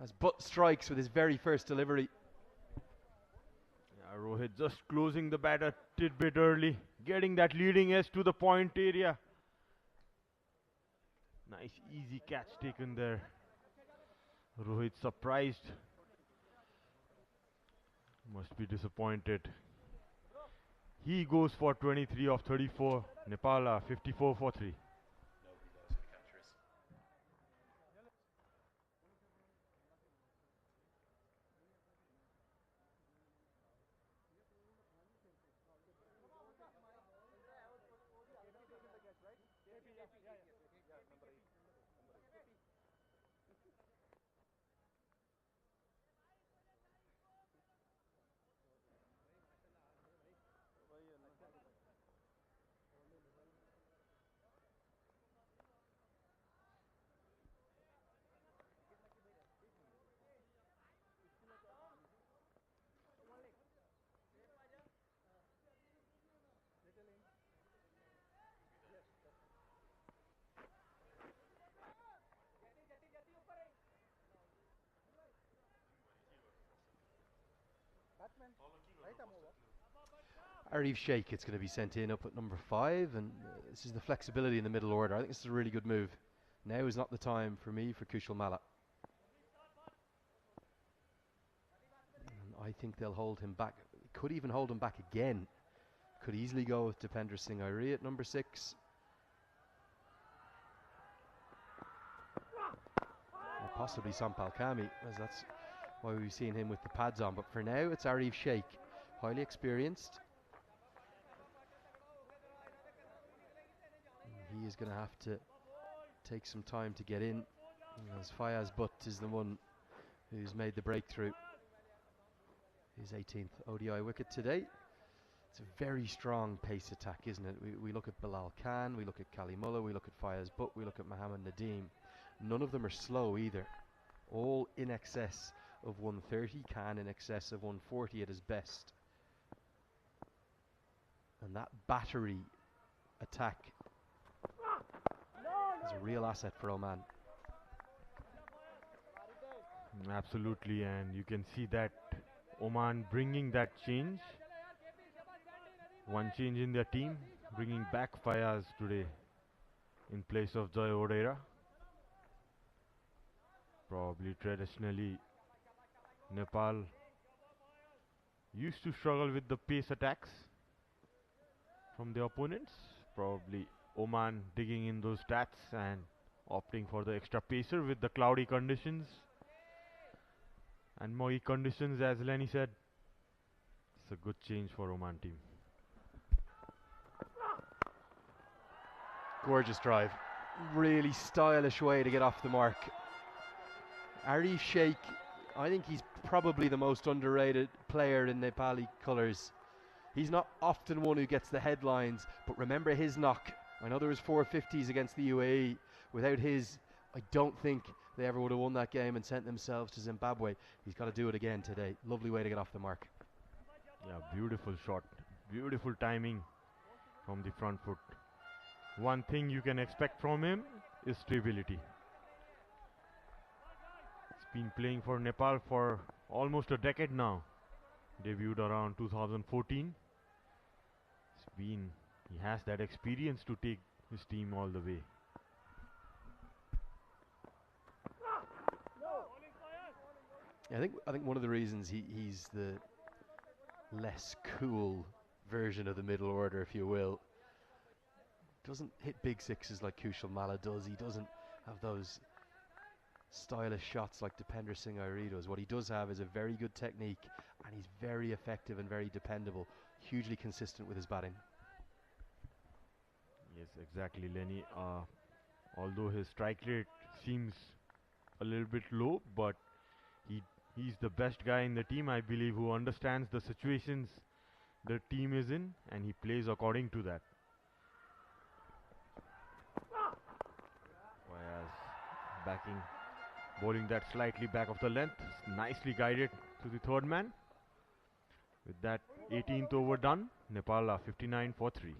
As Butt strikes with his very first delivery.
Yeah, Rohit just closing the bat a tidbit early. Getting that leading edge to the point area. Nice easy catch taken there. Rohit surprised. Must be disappointed. He goes for 23 of 34. Nepal are 54 for 3.
Arif Sheikh, it's going to be sent in up at number 5, and this is the flexibility in the middle order. I think this is a really good move. Now is not the time for me for Kushal Malla. And I think they'll hold him back. Could even hold him back again. Could easily go with Dipender Singh Airi at number 6. Or possibly Sampal Kami, as that's why we've seen him with the pads on. But for now, it's Arif Sheikh, highly experienced. He is going to have to take some time to get in, as Fayaz Butt is the one who's made the breakthrough. His 18th ODI wicket today. It's a very strong pace attack, isn't it? We look at Bilal Khan, we look at Kalimullah, we look at Fayez Butt, we look at Mohammed Nadeem. None of them are slow either. All in excess of 130, Khan in excess of 140 at his best. And that battery attack is a real asset for Oman.
Absolutely, and you can see that Oman bringing that change. One change in their team, bringing back Fayaz today in place of Joy Odeira. Probably traditionally Nepal used to struggle with the pace attacks from the opponents. Probably Oman digging in those stats and opting for the extra pacer with the cloudy conditions and muggy conditions, as Lenny said. It's a good change for Oman team.
Gorgeous drive. Really stylish way to get off the mark. Arif Sheikh, I think he's probably the most underrated player in Nepali colours. He's not often one who gets the headlines, but remember his knock. I know there was 450s against the UAE. Without his, I don't think they ever would have won that game and sent themselves to Zimbabwe. He's got to do it again today. Lovely way to get off the mark.
Yeah, beautiful shot. Beautiful timing from the front foot. One thing you can expect from him is stability. He's been playing for Nepal for almost a decade now. Debuted around 2014. He has that experience to take his team all the way.
I think one of the reasons he's the less cool version of the middle order, if you will. Doesn't hit big sixes like Kushal Malla does. He doesn't have those stylish shots like Dipender Singh Airi does. What he does have is a very good technique, and he's very effective and very dependable. Hugely consistent with his batting.
Yes, exactly, Lenny. Although his strike rate seems a little bit low, but he's the best guy in the team, I believe, who understands the situations the team is in, and he plays according to that. Backing, bowling that slightly back of the length, nicely guided to the third man. With that 18th over done, Nepal are 59 for 3.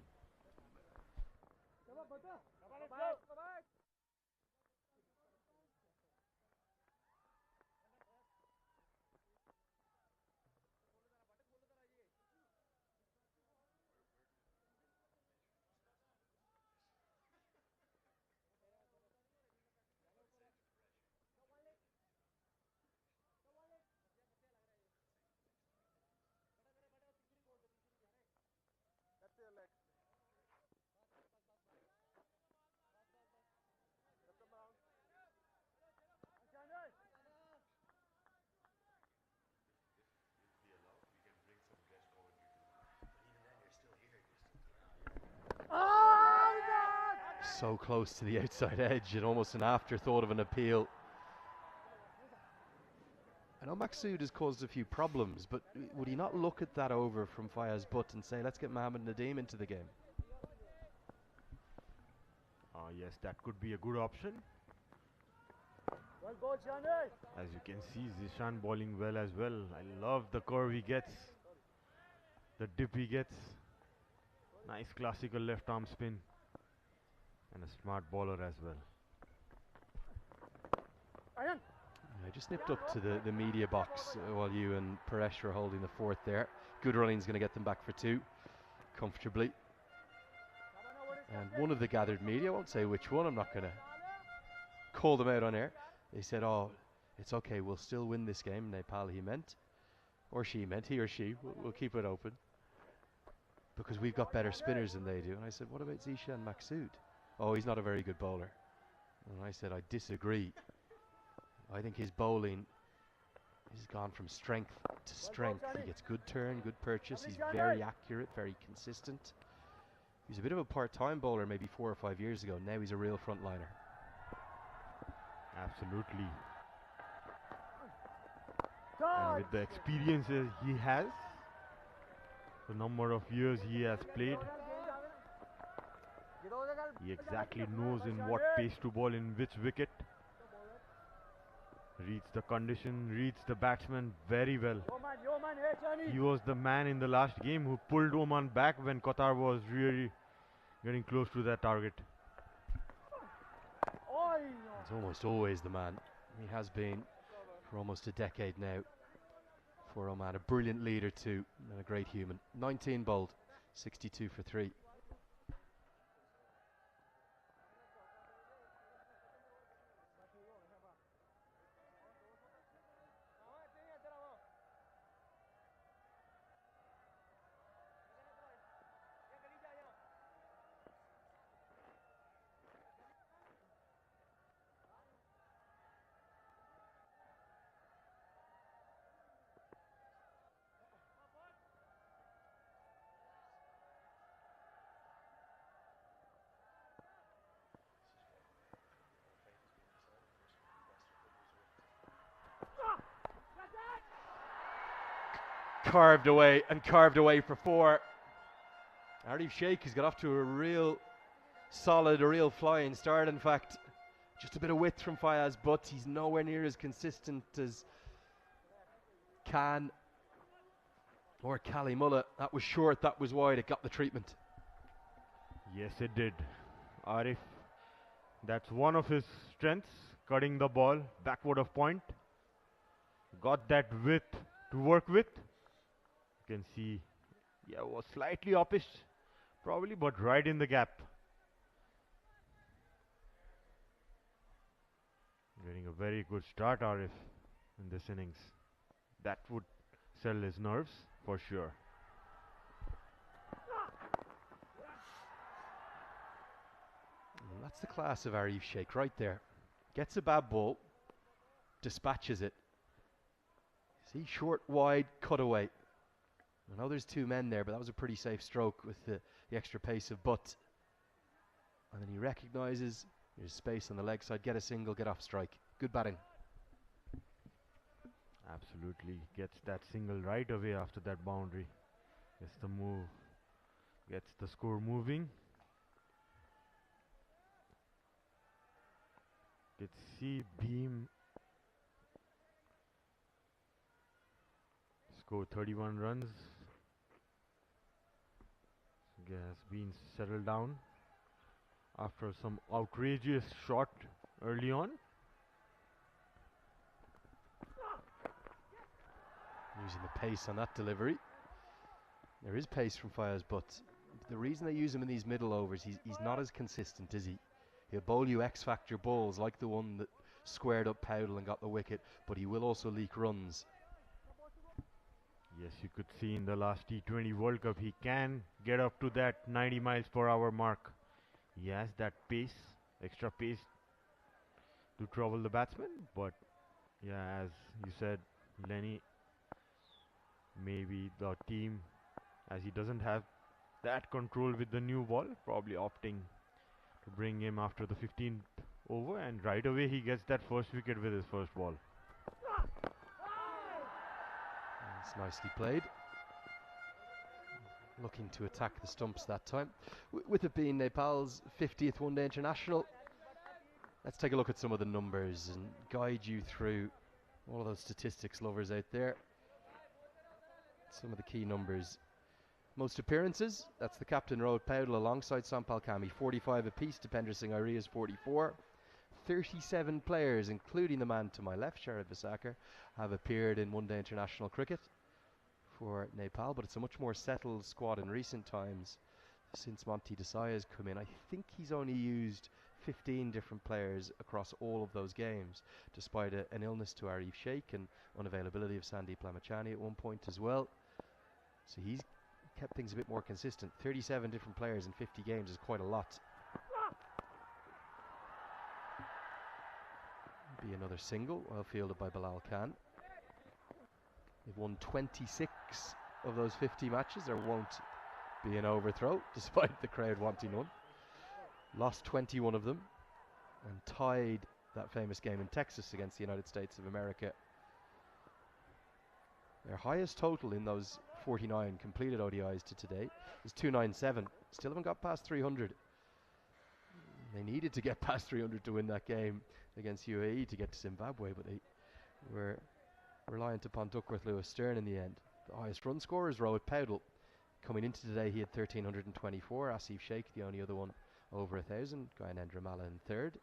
So close to the outside edge and almost an afterthought of an appeal. I know Maksud has caused a few problems, but would he not look at that over from Fayez Butt and say, let's get Mohammed Nadeem into the game?
Yes, that could be a good option.
Well bowled, Shani.
As you can see, Zishan bowling well as well. I love the curve he gets, the dip he gets. Nice classical left arm spin. And a smart bowler as well.
I just nipped up to the media box while you and Paresh were holding the fourth there. Good running's going to get them back for 2 comfortably. And one of the gathered media, I won't say which one, I'm not going to call them out on air. They said, oh, it's okay, we'll still win this game. Nepal, he meant. Or she meant, he or she. We'll keep it open. Because we've got better spinners than they do. And I said, what about Zishan Maksud? Oh, he's not a very good bowler. And I said, I disagree. I think his bowling has gone from strength to strength. He gets good turn, good purchase. He's very accurate, very consistent. He was a bit of a part-time bowler maybe 4 or 5 years ago. Now he's a real frontliner.
Absolutely. And with the experiences he has, the number of years he has played. He exactly knows in what pace to ball in which wicket. Reads the condition, reads the batsman very well. He was the man in the last game who pulled Oman back when Qatar was really getting close to that target.
He's almost always the man. He has been for almost a decade now for Oman. A brilliant leader too, and a great human. 19 bowled, 62 for 3. Carved away and carved away for 4. Arif Sheikh has got off to a real solid, a real flying start. In fact, just a bit of width from Fayaz, but he's nowhere near as consistent as Khan or Kalimullah. That was short, that was wide, it got the treatment.
Yes, it did. Arif, that's one of his strengths, cutting the ball backward of point. Got that width to work with. You can see, yeah, was slightly uppish, probably, but right in the gap. Getting a very good start, Arif, in this innings. That would sell his nerves, for sure.
Well, that's the class of Arif Sheikh right there. Gets a bad ball, dispatches it. See, short, wide, cutaway. I know there's 2 men there, but that was a pretty safe stroke with the extra pace of Butt. And then he recognises there's space on the leg side, get a single, get off strike. Good batting.
Absolutely. Gets that single right away after that boundary. Gets the move. Gets the score moving. Let's see Beam score 31 runs. Has been settled down after some outrageous shot early on.
Using the pace on that delivery. There is pace from Fayaz, but the reason they use him in these middle overs, he's not as consistent, is he? He'll bowl you X-factor balls like the one that squared up Powdle and got the wicket, but he will also leak runs.
Yes, you could see in the last T20 World Cup, he can get up to that 90 miles per hour mark. He has that pace, extra pace to trouble the batsman. But yeah, as you said, Lenny, maybe the team, as he doesn't have that control with the new ball, probably opting to bring him after the 15th over, and right away he gets that first wicket with his first ball.
It's nicely played. Looking to attack the stumps that time. With it being Nepal's 50th one-day international, let's take a look at some of the numbers and guide you through all of those statistics lovers out there. Some of the key numbers. Most appearances, that's the captain Rohit Powdle alongside Sampal Kami, 45 apiece. Dipender Singh Arias 44. 37 players, including the man to my left, Sharad Visakar, have appeared in one-day international cricket for Nepal, but it's a much more settled squad in recent times since Monty Desai has come in. I think he's only used 15 different players across all of those games, despite an illness to Arif Sheikh and unavailability of Sandeep Lamachani at one point as well. So he's kept things a bit more consistent. 37 different players in 50 games is quite a lot. Be another single, well fielded by Bilal Khan. They've won 26 of those 50 matches. There won't be an overthrow, despite the crowd wanting one. Lost 21 of them and tied that famous game in Texas against the United States of America Their highest total in those 49 completed ODIs to today is 297. Still haven't got past 300. They needed to get past 300 to win that game against UAE to get to Zimbabwe, but they were reliant upon Duckworth Lewis Stern in the end. The highest run scorer is Rohit Powdell. Coming into today, he had 1,324. Asif Sheikh, the only other one over 1,000. Gyanendra Malla in third.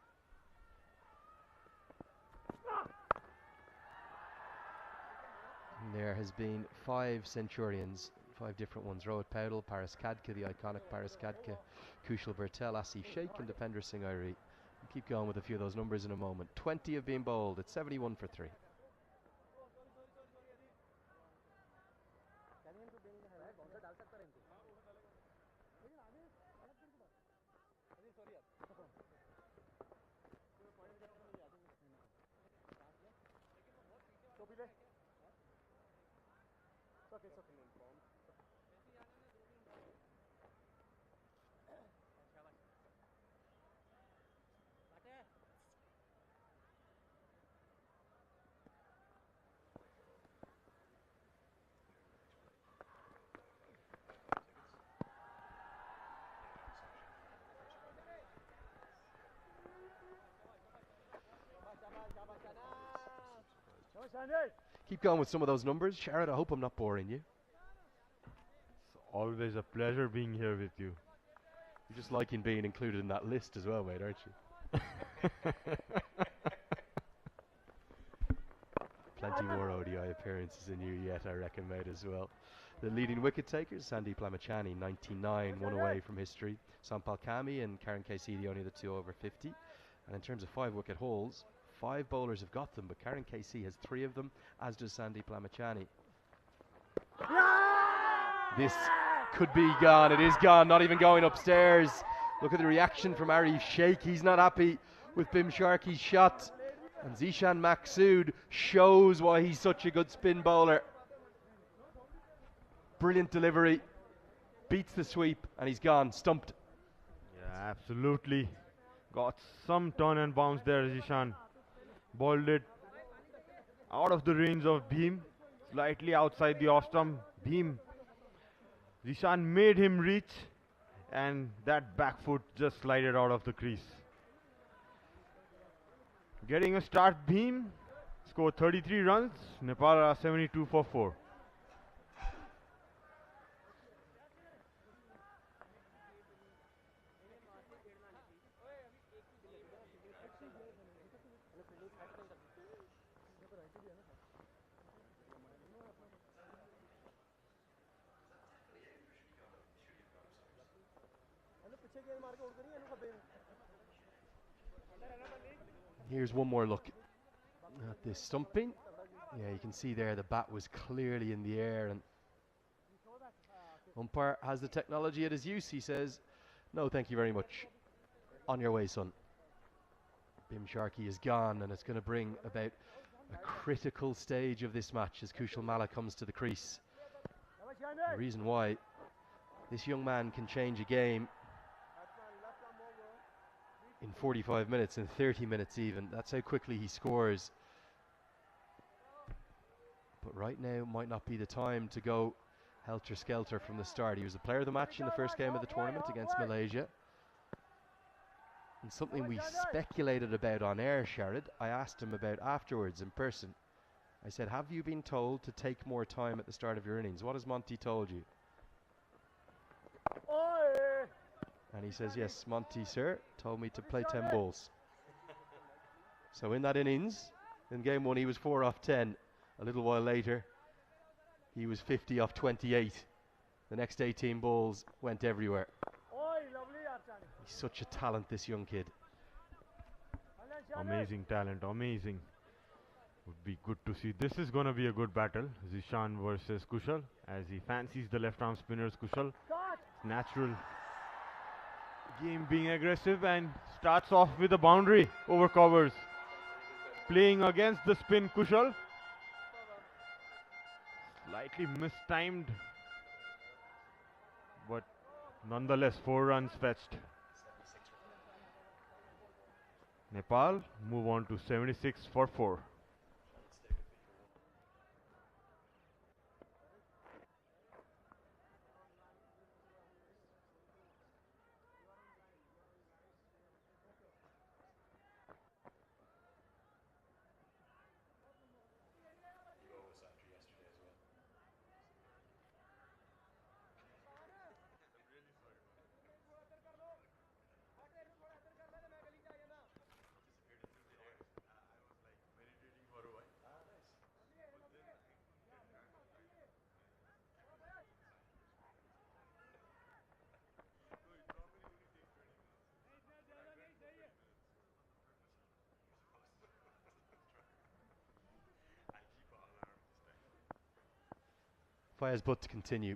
And there has been 5 Centurions, 5 different ones. Rohit Powdell, Paris Kadka, the iconic Paris Kadka, Kushal Bertel, Asif Sheikh and Dipender Singh Airi. We'll keep going with a few of those numbers in a moment. 20 have been bowled. It's 71 for 3. Keep going with some of those numbers. Sharad, I hope I'm not boring you.
It's always a pleasure being here with you.
You're just liking being included in that list as well, mate, aren't you? Plenty more ODI appearances in you yet, I reckon, mate, as well. The leading wicket takers, Sandeep Lamachani, 99, one away from history. Sampal Kami and Karan KC, the only other 2 over 50. And in terms of 5 wicket hauls, 5 bowlers have got them, but Karan KC has 3 of them, as does Sandeep Lamachani. This could be gone. It is gone, not even going upstairs. Look at the reaction from Arif Sheikh. He's not happy with Bim Sharkey's shot. And Zishan Maksud shows why he's such a good spin bowler. Brilliant delivery. Beats the sweep, and he's gone, stumped.
Yeah, absolutely. Got some turn and bounce there, Zishan. Bowled it out of the range of Bhim, slightly outside the off stump. Bhim. Zishan made him reach, and that back foot just slided out of the crease. Getting a start, Bhim. Score 33 runs. Nepal are 72 for 4.
Here's one more look at this stumping. Yeah, you can see there the bat was clearly in the air, and umpire has the technology at his use. He says, no, thank you very much. On your way, son. Bim Sharkey is gone, and it's going to bring about a critical stage of this match as Kushal Malla comes to the crease. The reason why this young man can change a game in 45 minutes, in 30 minutes even. That's how quickly he scores. But right now might not be the time to go helter-skelter from the start. He was the player of the match in the first game of the tournament against Malaysia. And something we speculated about on air, Sharad, I asked him about afterwards in person. I said, have you been told to take more time at the start of your innings? What has Monty told you? And he says, yes, Monty, sir, told me to play 10 balls. So in that innings, in game 1, he was 4 off 10. A little while later, he was 50 off 28. The next 18 balls went everywhere. He's such a talent, this young kid.
Amazing talent, amazing. Would be good to see. This is going to be a good battle. Zishan versus Kushal, as he fancies the left arm spinners. Kushal, natural game being aggressive, and starts off with a boundary over covers. Playing against the spin, Kushal. Slightly mistimed, but nonetheless 4 runs fetched. Nepal move on to 76 for 4.
Fayez Butt to continue.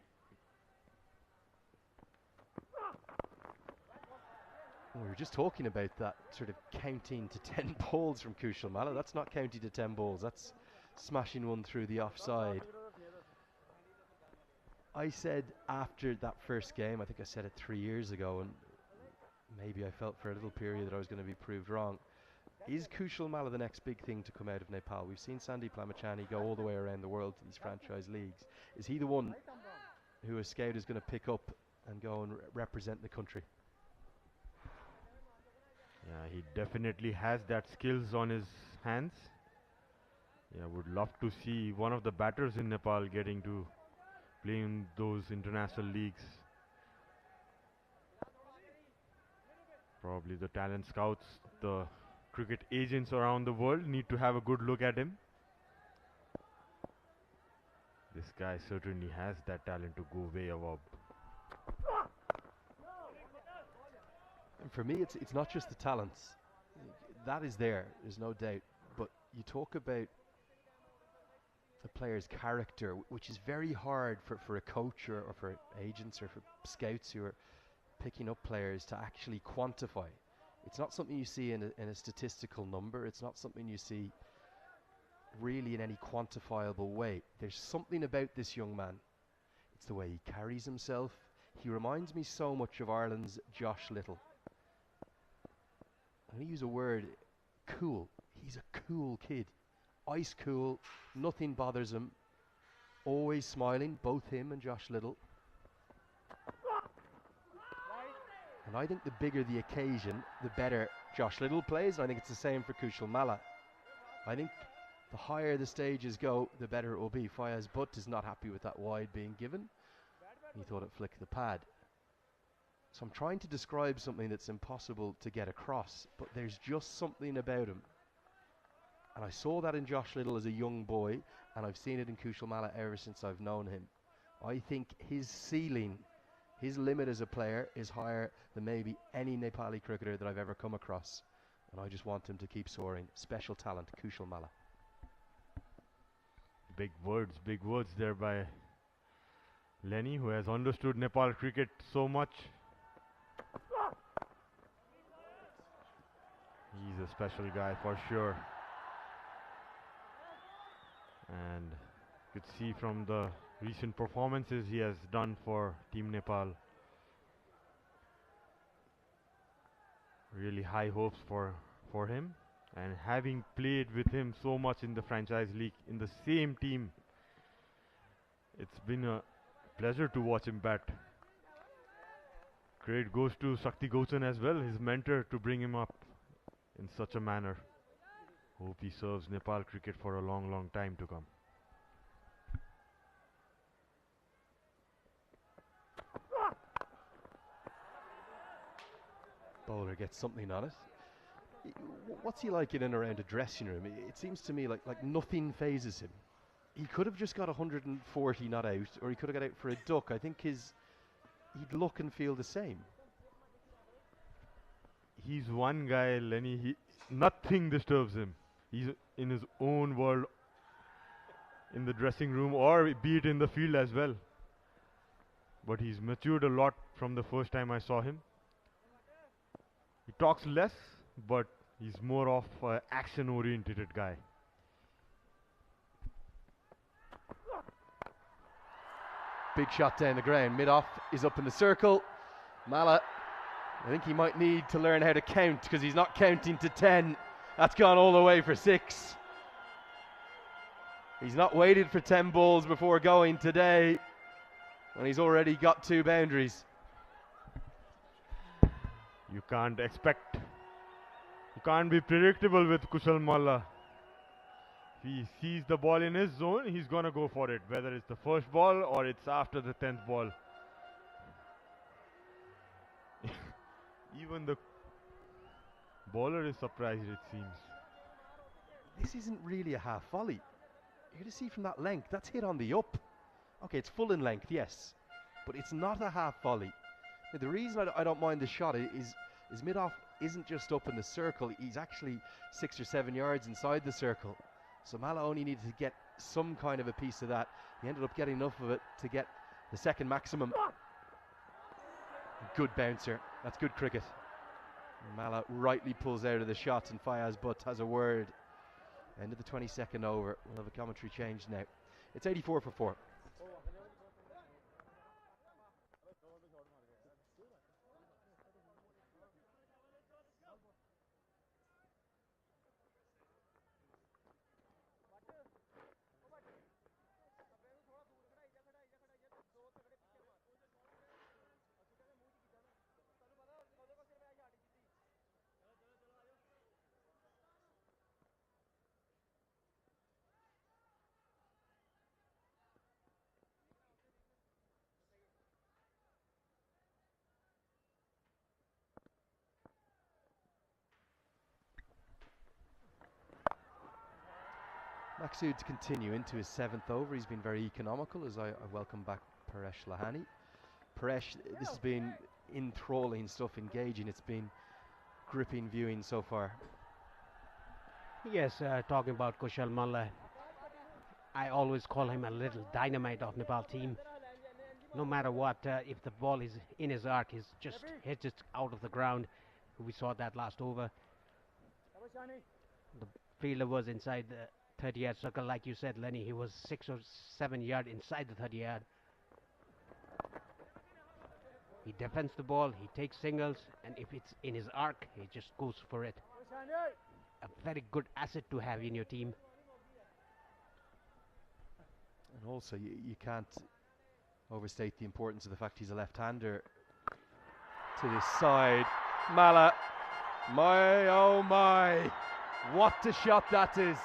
We were just talking about that sort of counting to 10 balls from Kushal Malla. That's not counting to 10 balls. That's smashing one through the offside. I said after that first game, I think I said it 3 years ago, and maybe I felt for a little period that I was going to be proved wrong. Is Kushal Malla the next big thing to come out of Nepal? We've seen Sandeep Lamachani go all the way around the world to these franchise leagues. Is he the one who a scout is going to pick up and go and represent the country?
Yeah, he definitely has that skills on his hands. Yeah, would love to see one of the batters in Nepal getting to play in those international leagues. Probably the talent scouts, the cricket agents around the world need to have a good look at him. This guy certainly has that talent to go way above.
And for me, it's not just the talents. That is there's no doubt. But you talk about the player's character, which is very hard for a coach or for agents or for scouts who are picking up players to actually quantify. It's not something you see in a statistical number. It's not something you see really in any quantifiable way. There's something about this young man. It's the way he carries himself. He reminds me so much of Ireland's Josh Little. I'm going to use a word, cool. He's a cool kid. Ice cool, nothing bothers him. Always smiling, both him and Josh Little. And I think the bigger the occasion, the better Josh Little plays. I think it's the same for Kushal Malla. I think the higher the stages go, the better it will be. Fayez Butt is not happy with that wide being given. He thought it flicked the pad. So I'm trying to describe something that's impossible to get across, but there's just something about him. And I saw that in Josh Little as a young boy, and I've seen it in Kushal Malla ever since I've known him. I think his ceiling, his limit as a player is higher than maybe any Nepali cricketer that I've ever come across. And I just want him to keep soaring. Special talent, Kushal Malla.
Big words there by Lenny, who has understood Nepal cricket so much. He's a special guy for sure. And you could see from the recent performances he has done for Team Nepal. Really high hopes for him. And having played with him so much in the franchise league, in the same team, it's been a pleasure to watch him bat. Credit goes to Shakti Gauchan as well, his mentor, to bring him up in such a manner. Hope he serves Nepal cricket for a long, long time to come.
Bowler gets something on it. What's he like in and around a dressing room? It seems to me like nothing phases him. He could have just got 140 not out, or he could have got out for a duck. I think he'd look and feel the same.
He's one guy, Lenny, nothing disturbs him. He's in his own world in the dressing room, or be it in the field as well. But he's matured a lot from the first time I saw him. He talks less, but he's more of an action-oriented guy.
Big shot down the ground. Mid-off is up in the circle. Malla, I think he might need to learn how to count, because he's not counting to 10. That's gone all the way for 6. He's not waited for 10 balls before going today, and he's already got 2 boundaries.
You can't be predictable with Kushal Malla. If he sees the ball in his zone, he's going to go for it, whether it's the first ball or it's after the 10th ball. Even the bowler is surprised, it seems.
This isn't really a half volley. You're going to see from that length, that's hit on the up. Okay, it's full in length, yes, but it's not a half volley. Now, the reason I don't mind the shot is mid-off isn't just up in the circle. He's actually 6 or 7 yards inside the circle. So Mala only needed to get some kind of a piece of that. He ended up getting enough of it to get the second maximum. Good bouncer. That's good cricket. Mala rightly pulls out of the shot, and Fayaz Butt has a word. End of the 22nd over. We'll have a commentary change now. It's 84 for 4. Maksud to continue into his 7th over. He's been very economical as I welcome back Paresh Lahani. Paresh, this has been enthralling stuff, engaging. It's been gripping viewing so far.
Yes, talking about Kushal Malla, I always call him a little dynamite of Nepal team. No matter what, if the ball is in his arc, he's just hits it out of the ground. We saw that last over. The fielder was inside the 30-yard circle, like you said, Lenny. He was 6 or 7 yards inside the 30-yard. He defends the ball, he takes singles, and if it's in his arc, he just goes for it. A very good asset to have in your team.
And also, you can't overstate the importance of the fact he's a left-hander. To this side, Mala, my oh my, what a shot that is.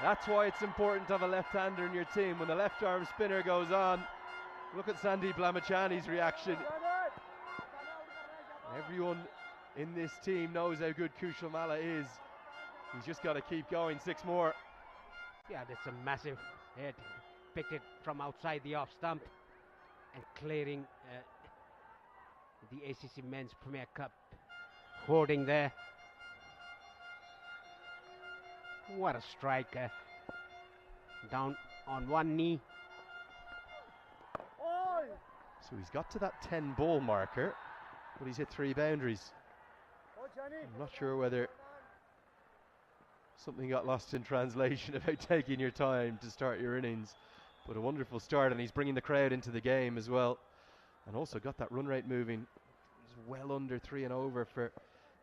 That's why it's important to have a left-hander in your team. When the left-arm spinner goes on, look at Sandeep Lamachani's reaction. Everyone in this team knows how good Kushal Malla is. He's just got to keep going. 6 more.
Yeah, that's a massive hit. Picked it from outside the off stump and clearing the ACC Men's Premier Cup hoarding there. What a strike. Down on one knee.
So he's got to that 10 ball marker, but he's hit 3 boundaries. I'm not sure whether something got lost in translation about taking your time to start your innings, but a wonderful start, and he's bringing the crowd into the game as well, and also got that run rate moving. He's well under 3 and over for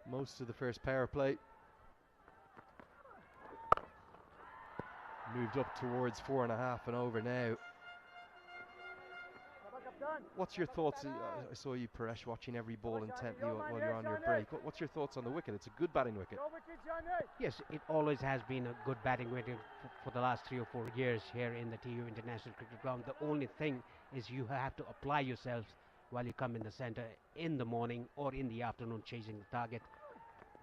most of the first power play. Moved up towards 4.5 and over now. What's your thoughts? I saw you, Paresh, watching every ball intently while you're on your break. What's your thoughts on the wicket? It's a good batting wicket.
Yes, it always has been a good batting wicket for the last 3 or 4 years here in the TU International Cricket Ground. The only thing is you have to apply yourselves while you come in the centre in the morning or in the afternoon chasing the target.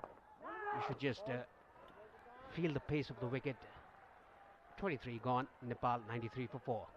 You should just feel the pace of the wicket. 23 gone, Nepal 93 for 4.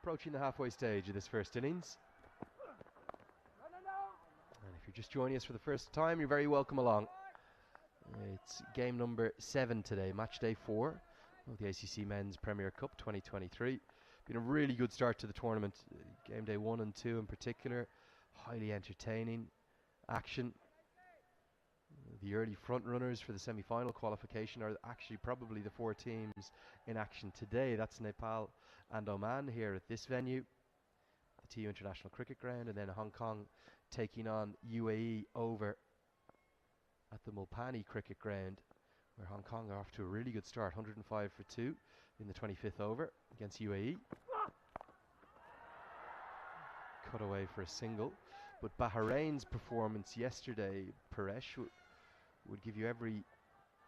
Approaching the halfway stage of this first innings. And if you're just joining us for the first time, you're very welcome along. It's game number 7 today, match day 4 of the ACC Men's Premier Cup 2023. Been a really good start to the tournament. Game day 1 and 2 in particular, highly entertaining action. The early front runners for the semi-final qualification are actually probably the 4 teams in action today. That's Nepal and Oman here at this venue, the TU International Cricket Ground, and then Hong Kong taking on UAE over at the Mulpani Cricket Ground, where Hong Kong are off to a really good start, 105 for 2 in the 25th over against UAE. Cut away for a single. But Bahrain's performance yesterday, Paresh, would give you every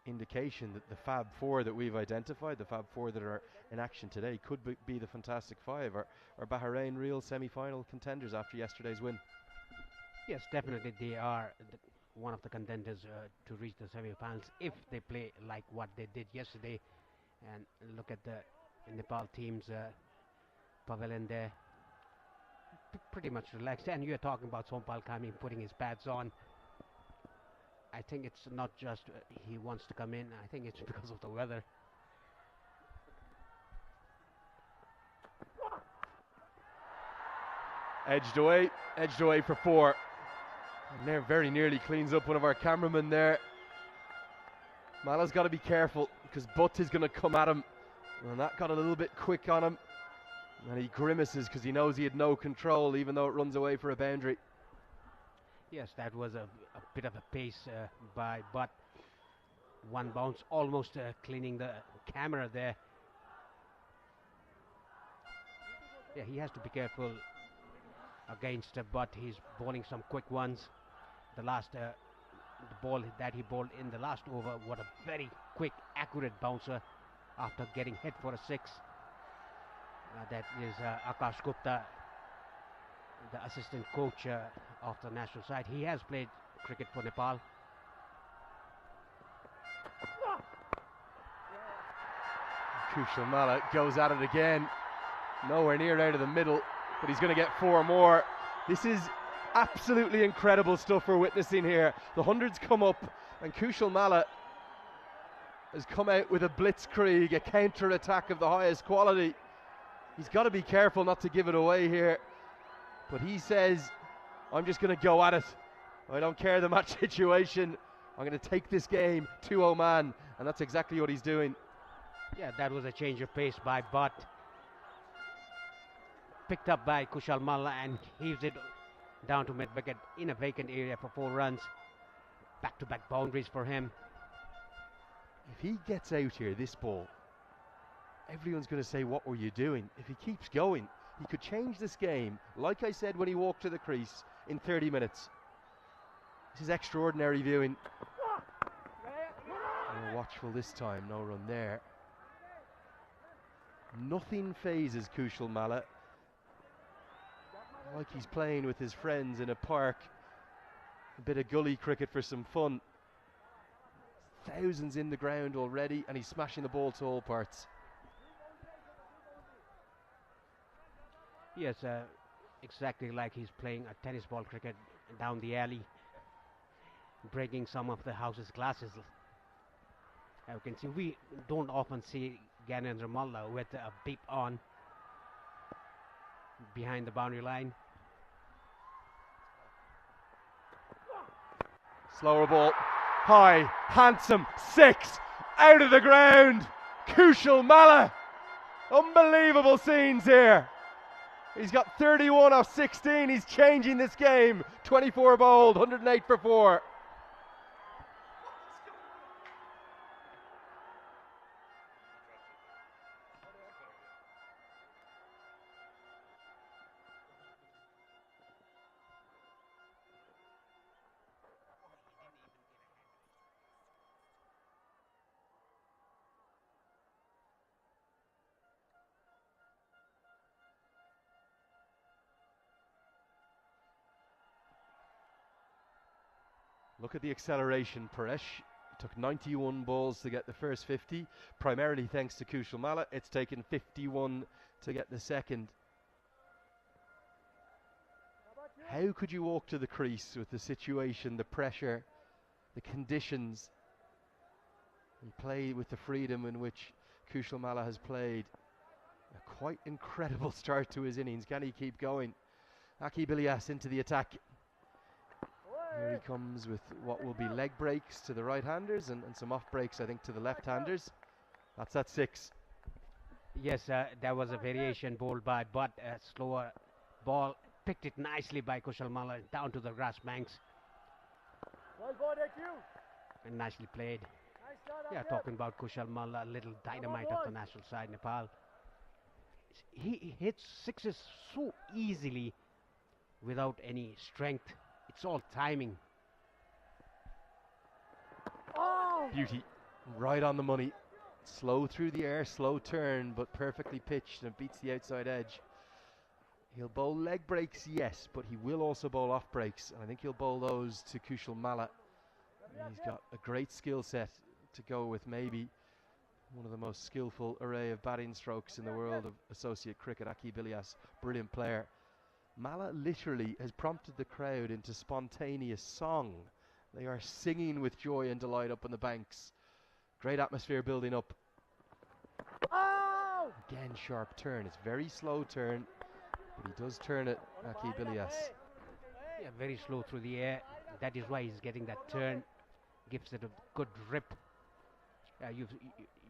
indication that the Fab Four that we've identified, the Fab Four that are in action today, could be the Fantastic Five. Are Bahrain real semi-final contenders after yesterday's win?
Yes, definitely they are one of the contenders to reach the semi-finals if they play like what they did yesterday. And look at the Nepal team's pavilion there. Pretty much relaxed. And you're talking about Sompal coming, putting his pads on. I think it's not just he wants to come in. I think it's because of the weather.
Edged away for 4. And there very nearly cleans up one of our cameramen there. Mala's got to be careful because Butt is going to come at him. And that got a little bit quick on him. And he grimaces because he knows he had no control, even though it runs away for a boundary.
Yes, that was a bit of a pace by Butt. One bounce, almost cleaning the camera there. Yeah, he has to be careful against Butt. He's bowling some quick ones. The ball that he bowled in the last over, what a very quick, accurate bouncer after getting hit for a 6. That is Akash Gupta, the assistant coach of the national side. He has played cricket for Nepal.
Kushal Malla goes at it again. Nowhere near out of the middle, but he's going to get 4 more. This is absolutely incredible stuff we're witnessing here. The hundreds come up, and Kushal Malla has come out with a blitzkrieg, a counter-attack of the highest quality. He's got to be careful not to give it away here. But he says, I'm just going to go at it. I don't care the match situation. I'm going to take this game to Oman. And that's exactly what he's doing.
Yeah, that was a change of pace by Butt. Picked up by Kushal Malla and heaves it down to mid-wicket in a vacant area for 4 runs. Back-to-back boundaries for him.
If he gets out here, this ball, everyone's going to say, what were you doing? If he keeps going, he could change this game, like I said when he walked to the crease, in 30 minutes. This is extraordinary viewing. Oh, watchful this time, no run there. Nothing phases Kushal Malla. Like he's playing with his friends in a park. A bit of gully cricket for some fun. Thousands in the ground already, and he's smashing the ball to all parts.
Yes, exactly like he's playing a tennis ball cricket down the alley, breaking some of the house's glasses. You can see we don't often see Gyanendra Malla with a beep on behind the boundary line.
Slower ball, high, handsome, 6, out of the ground. Kushal Malla, unbelievable scenes here. He's got 31 off 16. He's changing this game. 24 bowled, 108 for 4. Look at the acceleration, Paresh. It took 91 balls to get the first 50, primarily thanks to Kushal Malla. It's taken 51 to get the second. How could you walk to the crease with the situation, the pressure, the conditions, and play with the freedom in which Kushal Malla has played? A quite incredible start to his innings. Can he keep going? Akib Ilyas into the attack. Here he comes with what will be leg breaks to the right-handers and some off breaks, I think, to the left-handers. That's at 6.
Yes, that was a variation bowled by Butt. A slower ball, picked it nicely by Kushal Malla down to the grass banks.
Well bowled at you.
And nicely played.
Nice
Yeah, talking about Kushal Malla, little dynamite of the national side, Nepal. He hits sixes so easily without any strength. It's all timing.
Beauty. Right on the money. Slow through the air, slow turn, but perfectly pitched and beats the outside edge. He'll bowl leg breaks, yes, but he will also bowl off breaks, and I think he'll bowl those to Kushal Malla. He's got a great skill set to go with maybe one of the most skillful array of batting strokes in the world of associate cricket. Akib Ilyas, brilliant player. Malla literally has prompted the crowd into spontaneous song. They are singing with joy and delight up on the banks. Great atmosphere building up. Again, sharp turn. It's very slow turn, but he does turn it, Akib Ilyas.
Yeah, very slow through the air. That is why he's getting that turn. Gives it a good rip.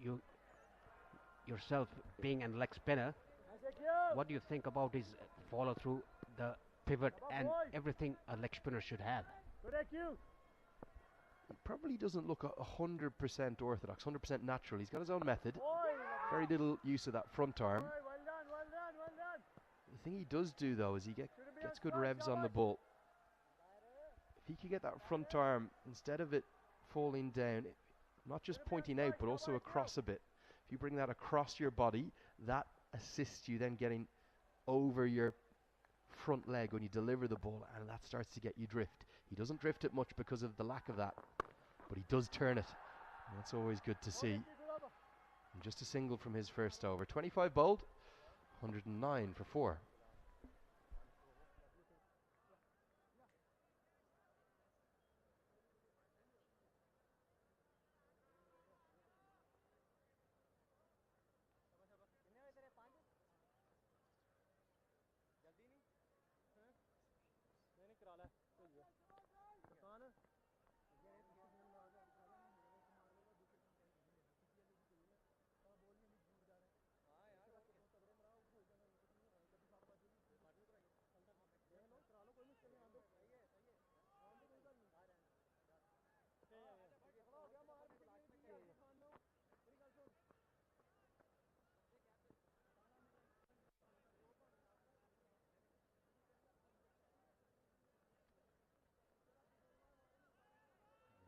You yourself being a leg spinner, what do you think about his follow through, the pivot and everything a leg spinner should have?
He probably doesn't look 100% orthodox, 100% natural. He's got his own method. Very little use of that front arm. The thing he does do though is he gets good revs on the ball. If he could get that front arm, instead of it falling down, not just pointing out but also across a bit, if you bring that across your body, that assists you then getting over your front leg when you deliver the ball, and that starts to get you drift. He doesn't drift it much because of the lack of that, but he does turn it, and that's always good to see. And just a single from his first over. 25 bowled, 109 for 4.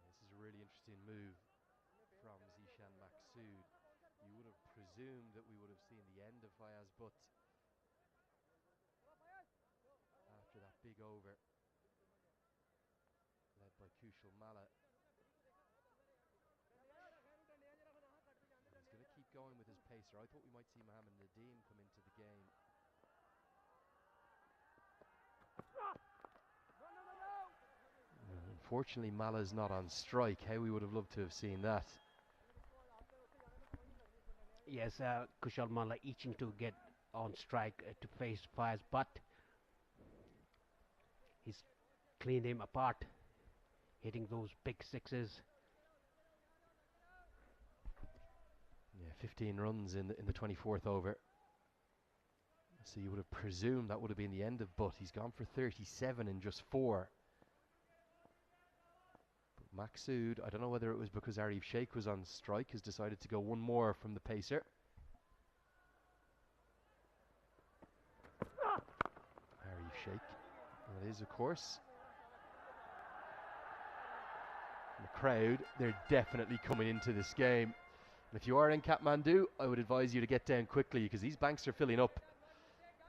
This is a really interesting move from Zishan Maqsood. You would have presumed that we would have seen the end of Fayaz Butt after that big over led by Kushal Malla. He's going to keep going with his pacer. I thought we might see Mohammed Nadeem come into the game. Unfortunately, Malla's not on strike. How we would have loved to have seen that.
Yes, Kushal Malla itching to get on strike to face Fayaz Butt. He's cleaned him apart, hitting those big sixes.
Yeah, 15 runs in the 24th over. So you would have presumed that would have been the end of Butt. He's gone for 37 in just 4. Maqsood, I don't know whether it was because Arif Sheikh was on strike, has decided to go one more from the pacer. Arif Sheikh, that is of course. And the crowd, they're definitely coming into this game. And if you are in Kathmandu, I would advise you to get down quickly because these banks are filling up.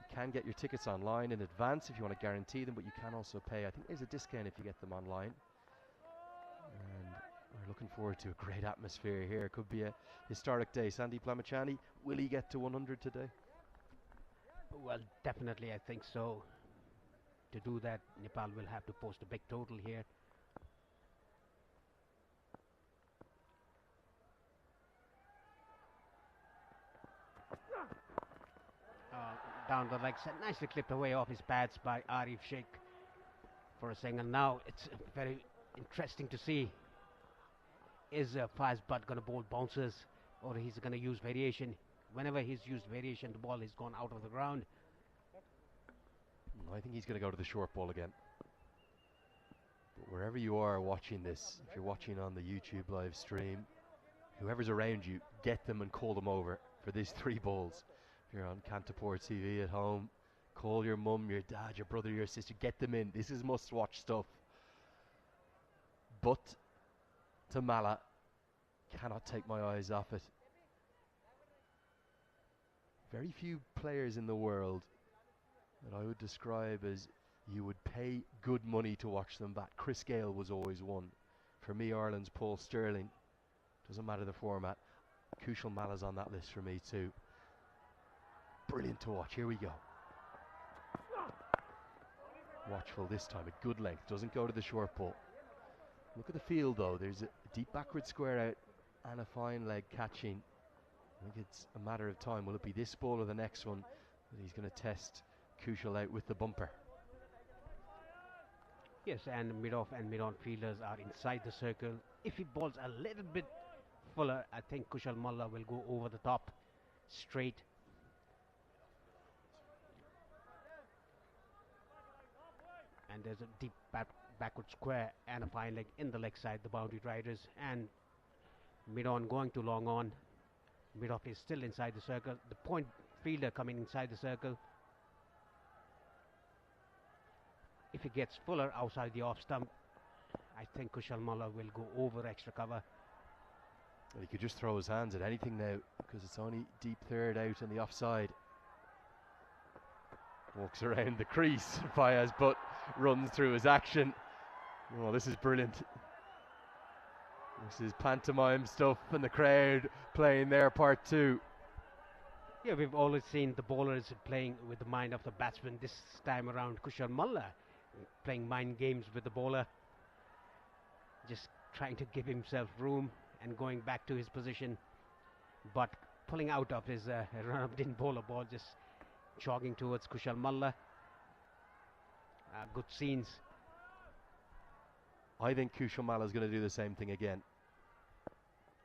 You can get your tickets online in advance if you want to guarantee them, but you can also pay. I think there's a discount if you get them online. And we're looking forward to a great atmosphere here. It could be a historic day. Sandeep Lamachani, will he get to 100 today?
Well, definitely I think so. To do that, Nepal will have to post a big total here. Down the legs, nicely clipped away off his pads by Arif Sheikh for a single. Now it's very interesting to see, is Fayaz Butt going to bowl bouncers or he's going to use variation. Whenever he's used variation, the ball has gone out of the ground.
I think he's going to go to the short ball again. But wherever you are watching this, if you're watching on the YouTube live stream, whoever's around you, get them and call them over for these 3 balls. If you're on Cantaport TV at home, call your mum, your dad, your brother, your sister, get them in. This is must-watch stuff. But Tamala cannot take my eyes off it. Very few players in the world that I would describe as you would pay good money to watch them bat. Chris Gale was always one. For me, Ireland's Paul Sterling. Doesn't matter the format. Kushal Mala's on that list for me too. Brilliant to watch. Here we go. Watchful this time. A good length. Doesn't go to the short ball. Look at the field though. There's a deep backward square out and a fine leg catching. I think it's a matter of time. Will it be this ball or the next one that he's going to test Kushal out with the bumper?
Yes, and mid-off and mid-on fielders are inside the circle. If he balls a little bit fuller, I think Kushal Malla will go over the top, straight. And there's a deep backward square and a fine leg in the leg side, the boundary riders. And mid-on going to long on. Mid-off is still inside the circle. The point fielder coming inside the circle. If he gets fuller outside the off stump, I think Kushal Malla will go over extra cover.
Well, he could just throw his hands at anything now because it's only deep third out on the offside. Walks around the crease. Fayez Butt runs through his action. Oh, this is brilliant. This is pantomime stuff and the crowd playing their part too.
Yeah, we've always seen the bowlers playing with the mind of the batsman. This time around, Kushal Malla playing mind games with the bowler, just trying to give himself room and going back to his position, but pulling out of his run-up-in bowler ball, just jogging towards Kushal Malla. Good scenes.
I think Kushal Malla is going to do the same thing again.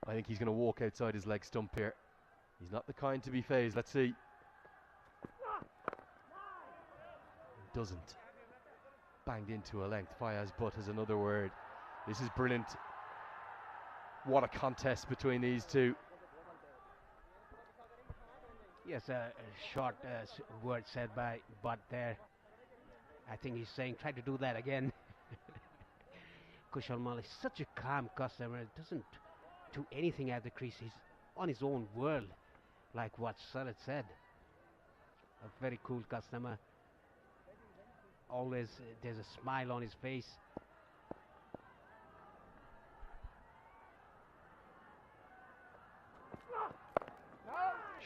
I think he's going to walk outside his leg stump here. He's not the kind to be phased. Let's see. He doesn't. Banged into a length. Fayez Butt is another word. This is brilliant. What a contest between these two.
Yes, a short word said by Butt there. I think he's saying, try to do that again. Kushal Malla is such a calm customer. Doesn't do anything at the crease. He's on his own world, like what Sarat said. A very cool customer. Always there's a smile on his face.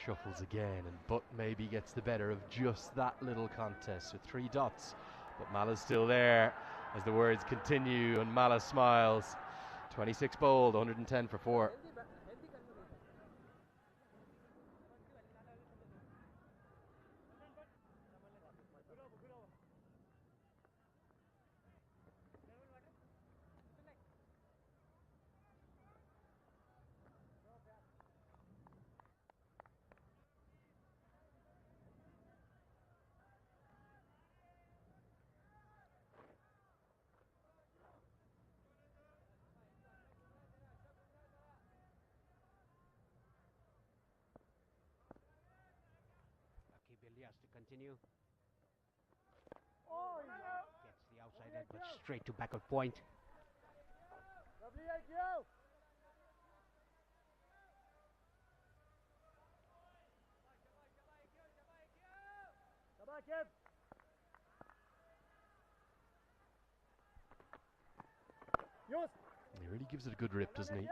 Shuffles again, and Butt maybe gets the better of just that little contest with 3 dots. But Mala's still there as the words continue, and Mala smiles. 26 bowled, 110 for 4.
Has to continue. Gets the outside edge, but straight to backward point.
He really gives it a good rip, doesn't he?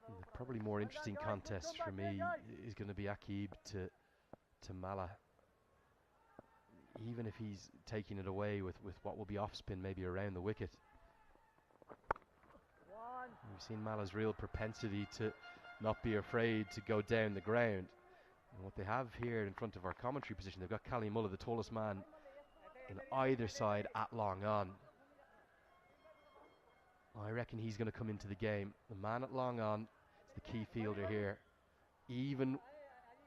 The probably more interesting contest for me is going to be Akib to Mala. Even if he's taking it away with what will be off spin, maybe around the wicket. We've seen Mala's real propensity to not be afraid to go down the ground. And what they have here in front of our commentary position, they've got Cali Mulla, the tallest man in either side, at long on. I reckon he's going to come into the game. The man at long on is the key fielder here. Even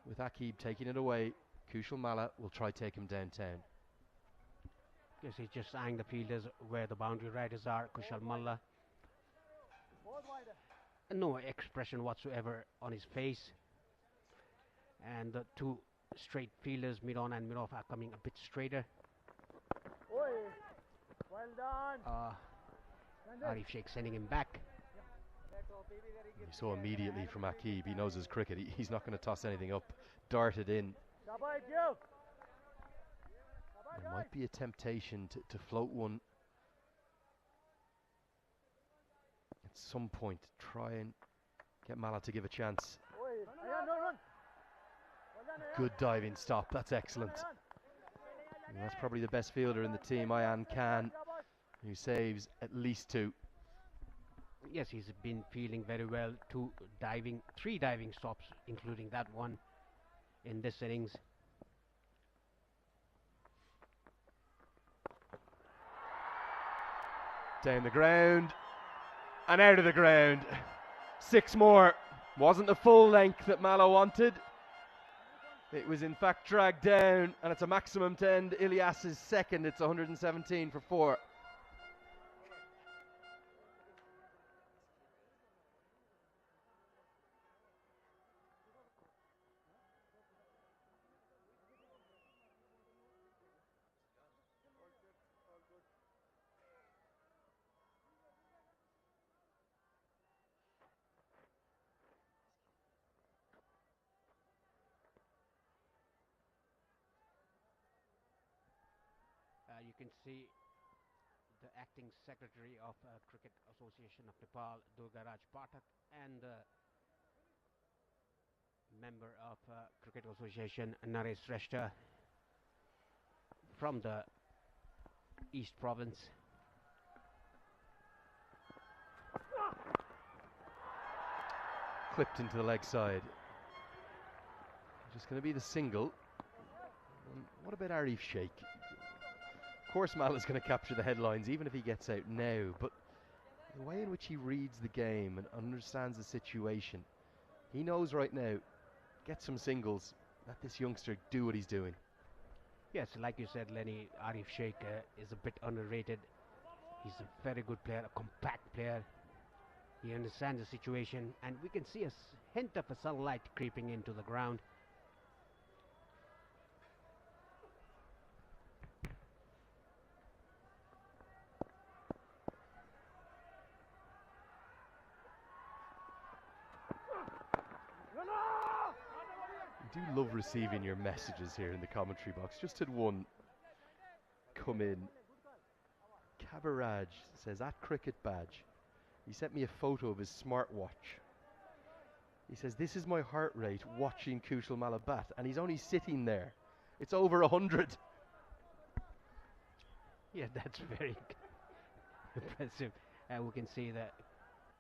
with Akib taking it away, Kushal Malla will try take him downtown.
Yes, he's just eyeing the fielders where the boundary riders are. Kushal Malla No expression whatsoever on his face. And the two straight fielders, mid-on and mid-off, are coming a bit straighter.
Oi. Well done.
Arif Sheikh sending him back.
You saw immediately from Akib, he knows his cricket. He's not going to toss anything up, dart it in. There might be a temptation to float one at some point, try and get Mala to give a chance. Good diving stop, that's excellent. And that's probably the best fielder in the team, Ayan Khan, who saves at least 2.
Yes, he's been fielding very well. 3 diving stops, including that one in this innings.
Down the ground and out of the ground. 6 more. Wasn't the full length that Mala wanted. It was in fact dragged down, and it's a maximum to end Ilyas's second. It's 117 for 4.
You can see the acting secretary of Cricket Association of Nepal, Durgaraj Pathak, and the member of Cricket Association, Naresh Shrestha, from the East Province.
Clipped into the leg side. Just going to be the single. What about Arif Sheikh? Of course Mala's going to capture the headlines even if he gets out now, but the way in which he reads the game and understands the situation, he knows right now, get some singles, let this youngster do what he's doing.
Yes, like you said, Lenny, Arif Sheikh is a bit underrated. He's a very good player, a compact player. He understands the situation, and we can see a hint of a sunlight creeping into the ground.
I do love receiving your messages here in the commentary box. Just had one come in. Kabaraj says, at cricket badge. He sent me a photo of his smartwatch. He says, this is my heart rate watching Kushal Malla bat, and he's only sitting there. It's over 100.
Yeah, that's very impressive. We can see the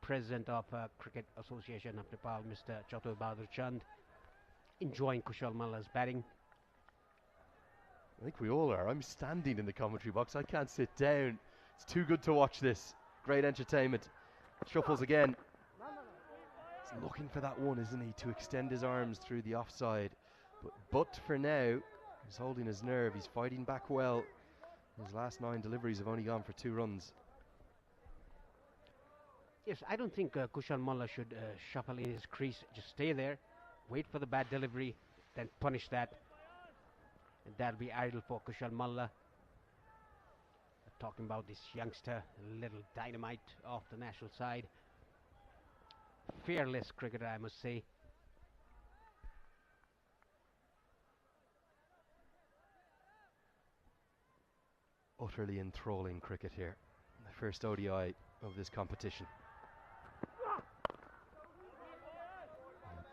president of Cricket Association of Nepal, Mr. Chatur Bahadur Chand, enjoying Kushal Malla's batting.
I think we all are. I'm standing in the commentary box. I can't sit down. It's too good to watch this. Great entertainment. Shuffles again. He's looking for that one, isn't he, to extend his arms through the offside. But for now, he's holding his nerve. He's fighting back well. His last 9 deliveries have only gone for 2 runs.
Yes, I don't think Kushal Malla should shuffle in his crease. Just stay there, wait for the bad delivery, then punish that. And that'll be idle for Kushal Malla. Talking about this youngster, little dynamite off the national side. Fearless cricketer, I must say.
Utterly enthralling cricket here. The first ODI of this competition.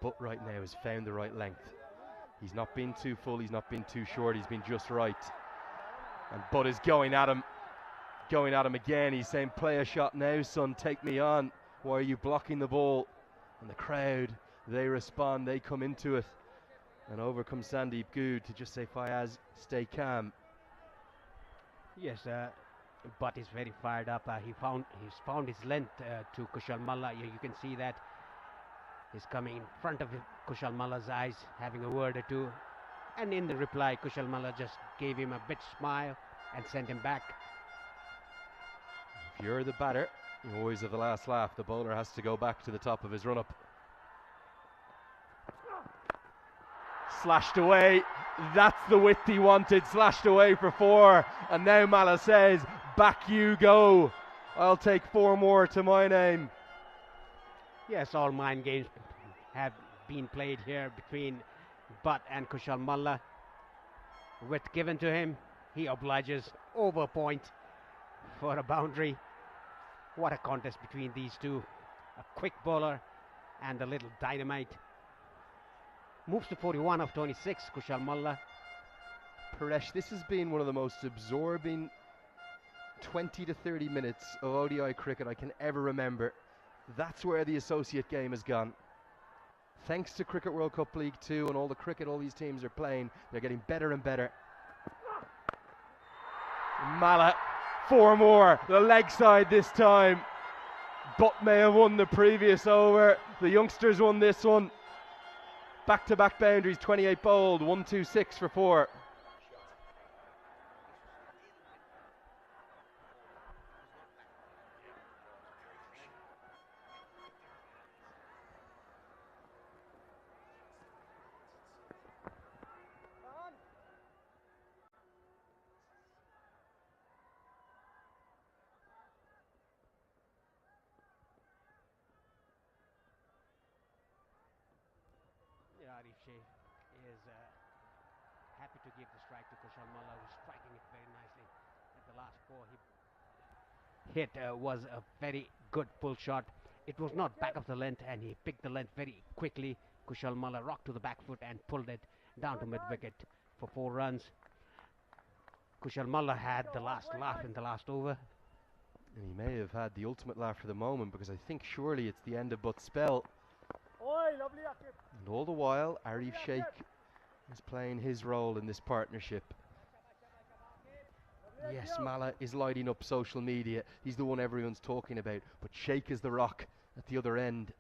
Butt right now has found the right length. He's not been too full, he's not been too short, he's been just right. And Butt is going at him. Going at him again. He's saying, play a shot now, son, take me on. Why are you blocking the ball? And the crowd, they respond, they come into it. And over comes Sandeep Good to just say, Fayaz, stay calm.
Yes, Butt is very fired up. He's found his length to Kushal Malla. You can see that. He's coming in front of Kushal Malla's eyes, having a word or two. And in the reply, Kushal Malla just gave him a bit smile and sent him back.
If you're the batter Always at the last laugh, the bowler has to go back to the top of his run-up. Slashed away. That's the width he wanted. Slashed away for 4. And now Mala says, back you go. I'll take 4 more to my name.
Yes, all mind games have been played here between Butt and Kushal Malla. Width given to him. He obliges over point for a boundary. What a contest between these two. A quick bowler and a little dynamite. Moves to 41 of 26, Kushal Malla.
Paresh, this has been one of the most absorbing 20 to 30 minutes of ODI cricket I can ever remember. That's where the associate game has gone. Thanks to Cricket World Cup League 2 and all the cricket all these teams are playing, they're getting better and better. Mala, 4 more, the leg side this time. Butt may have won the previous over. The youngsters won this one. Back-to-back boundaries, 28 bowled, 1-2-6 for 4.
Arif Sheikh is happy to give the strike to Kushal Malla, who's striking it very nicely. At the last 4 he hit was a very good pull shot. It was not back of the length and he picked the length very quickly. Kushal Malla rocked to the back foot and pulled it down to mid-wicket for 4 runs. Kushal Malla had the last laugh in the last over.
And he may have had the ultimate laugh for the moment, because I think surely it's the end of Butt's spell. And all the while, Arif Sheikh is playing his role in this partnership. Yes, Mala is lighting up social media. He's the one everyone's talking about. But Sheikh is the rock at the other end.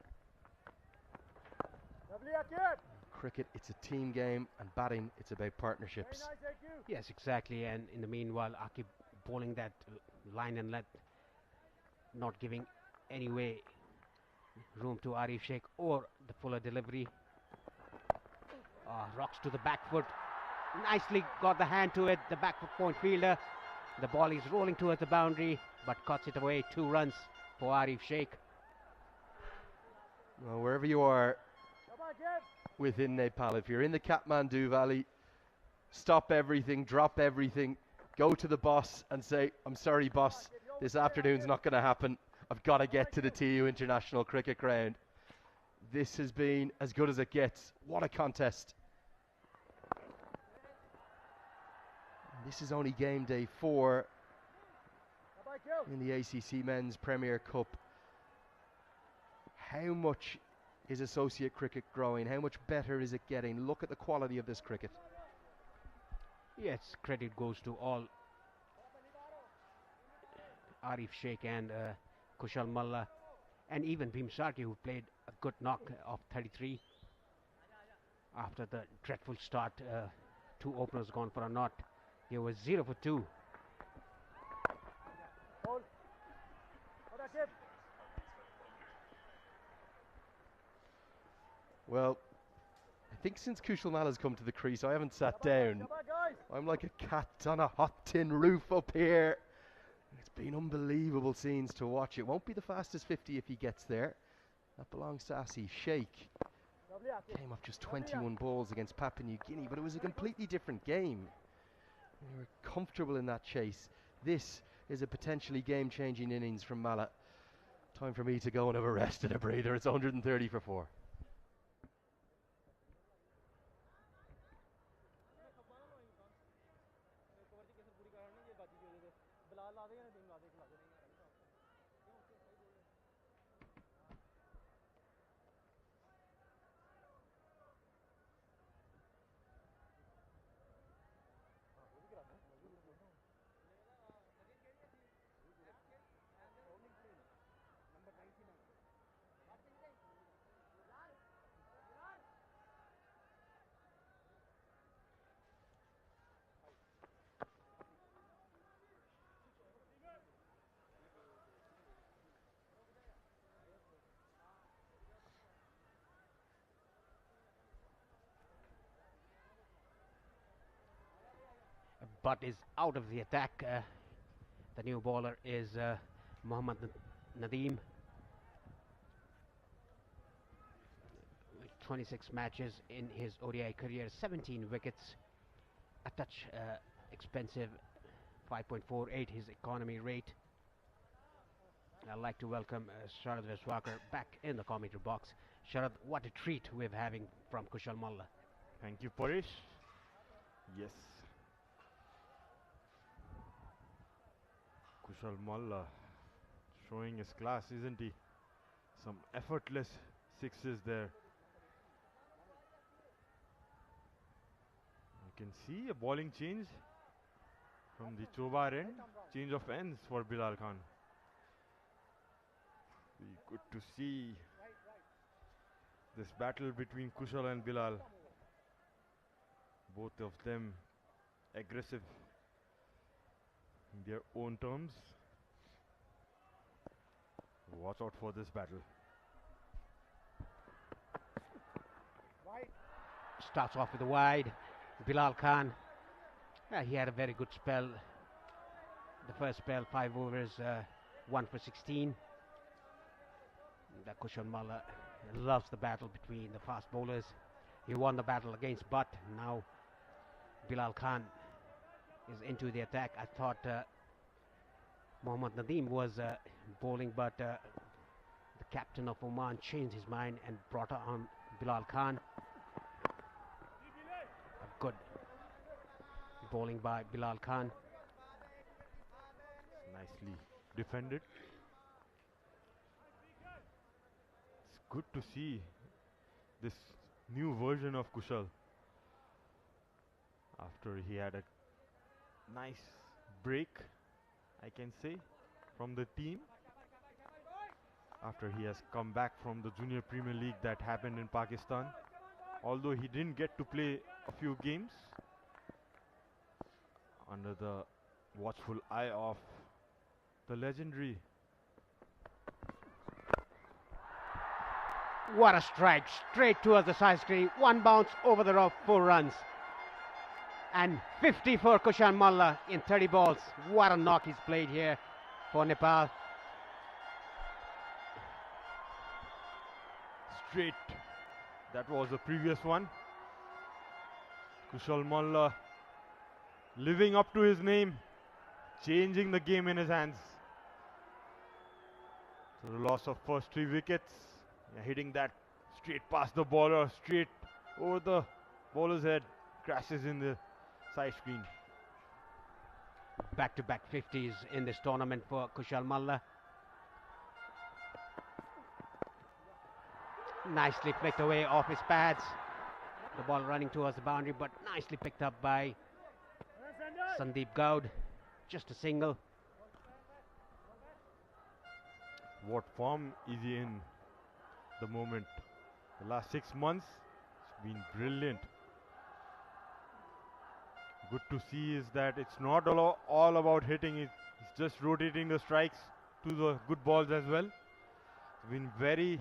Cricket, it's a team game, and batting, it's about partnerships.
Yes, exactly. And in the meanwhile, Akib bowling that line and let, not giving any way room to Arif Sheikh or the fuller delivery. Rocks to the back foot. Nicely got the hand to it, the back foot point fielder. The ball is rolling towards the boundary, but cuts it away. 2 runs for Arif Sheikh.
Well, wherever you are within Nepal, if you're in the Kathmandu Valley, stop everything, drop everything, go to the boss and say, I'm sorry boss, this afternoon's not going to happen. I've got to get to the TU International Cricket Ground. This has been as good as it gets. What a contest. This is only game day 4 in the ACC Men's Premier Cup. How much is associate cricket growing? How much better is it getting? Look at the quality of this cricket.
Yes, credit goes to all Arif Sheikh and Kushal Malla, and even Bhim Sarki, who played a good knock of 33 after the dreadful start. 2 openers gone for a knot. He was 0 for 2.
Well, I think since Kushal Malla's come to the crease, I haven't sat down. I'm like a cat on a hot tin roof up here. It's been unbelievable scenes to watch. It won't be the fastest 50 if he gets there. That belongs to Asif Sheikh. Came up just 21 balls against Papua New Guinea, but it was a completely different game. They were comfortable in that chase. This is a potentially game-changing innings from Malla. Time for me to go and have a rest and a breather. It's 130 for 4.
Butt is out of the attack. The new bowler is Mohammad Nadeem. 26 matches in his ODI career, 17 wickets, a touch expensive, 5.48 his economy rate. I'd like to welcome Sharad Veswakar back in the commentary box. Sharad, what a treat we're having from Kushal Malla.
Thank you, Paresh. Yes. Kushal Malla showing his class, isn't he? Some effortless sixes there. You can see a bowling change from the Chobar end. Change of ends for Bilal Khan. Be good to see this battle between Kushal and Bilal. Both of them aggressive in their own terms. Watch out for this battle.
Starts off with a wide. Bilal Khan, he had a very good spell. The first spell, 5 overs, 1 for 16. Kushal Malla loves the battle between the fast bowlers. He won the battle against Butt. Now Bilal Khan is into the attack. I thought Mohammad Nadeem was bowling, but the captain of Oman changed his mind and brought on Bilal Khan. A good bowling by Bilal Khan.
Nicely defended. It's good to see this new version of Kushal after he had a nice break, I can say, from the team, after he has come back from the Junior Premier League that happened in Pakistan. Although he didn't get to play a few games, under the watchful eye of the legendary.
What a strike, straight towards the side screen. One bounce over the rope, 4 runs. And 50 for Kushal Malla in 30 balls. What a knock he's played here for Nepal.
Straight. That was the previous one. Kushal Malla living up to his name, changing the game in his hands. So the loss of first 3 wickets, hitting that straight past the bowler, straight over the bowler's head, crashes in the side screen.
Back-to-back 50s in this tournament for Kushal Malla. Nicely flicked away off his pads. The ball running towards the boundary, but nicely picked up by Sandeep Gaud. Just a single.
What form is he in the moment? The last 6 months, it's been brilliant. Good to see is that it's not all about hitting it. It's just rotating the strikes to the good balls as well. He's been very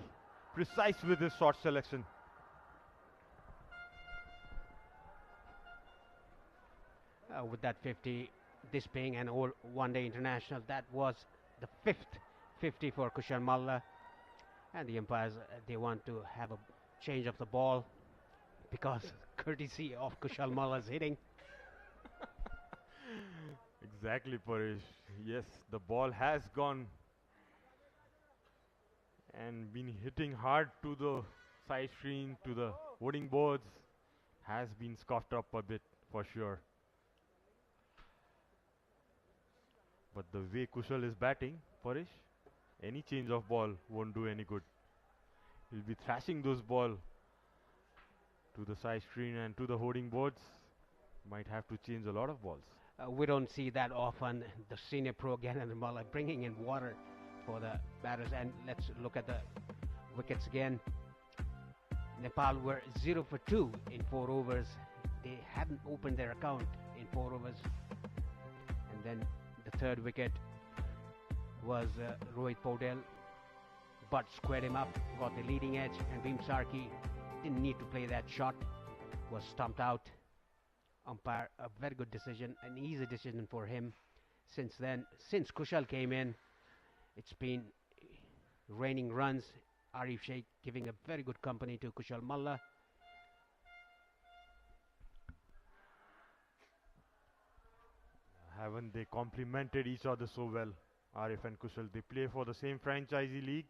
precise with his shot selection.
With that 50, this being an all one-day international, that was the 5th 50 for Kushal Malla. And the umpires, they want to have a change of the ball because courtesy of Kushal Malla's hitting.
Exactly, Paresh. Yes, the ball has gone and been hitting hard to the side screen, to the voting boards. Has been scoffed up a bit for sure. But the way Kushal is batting, Paresh, any change of ball won't do any good. He'll be thrashing those balls to the side screen and to the hoarding boards. Might have to change a lot of balls.
We don't see that often. The senior pro Gyanendra Malla bringing in water for the batters. And let's look at the wickets again. Nepal were 0 for 2 in 4 overs. They hadn't opened their account in 4 overs. And then the 3rd wicket was Rohit Paudel. But squared him up, got the leading edge, and Bhim Sarki didn't need to play that shot, was stumped out. umpire a very good decision, an easy decision for him. Since Kushal came in, it's been raining runs. Arif Sheikh giving a very good company to Kushal Malla.
Haven't they complemented each other so well, Arif and Kushal? They play for the same franchisee league,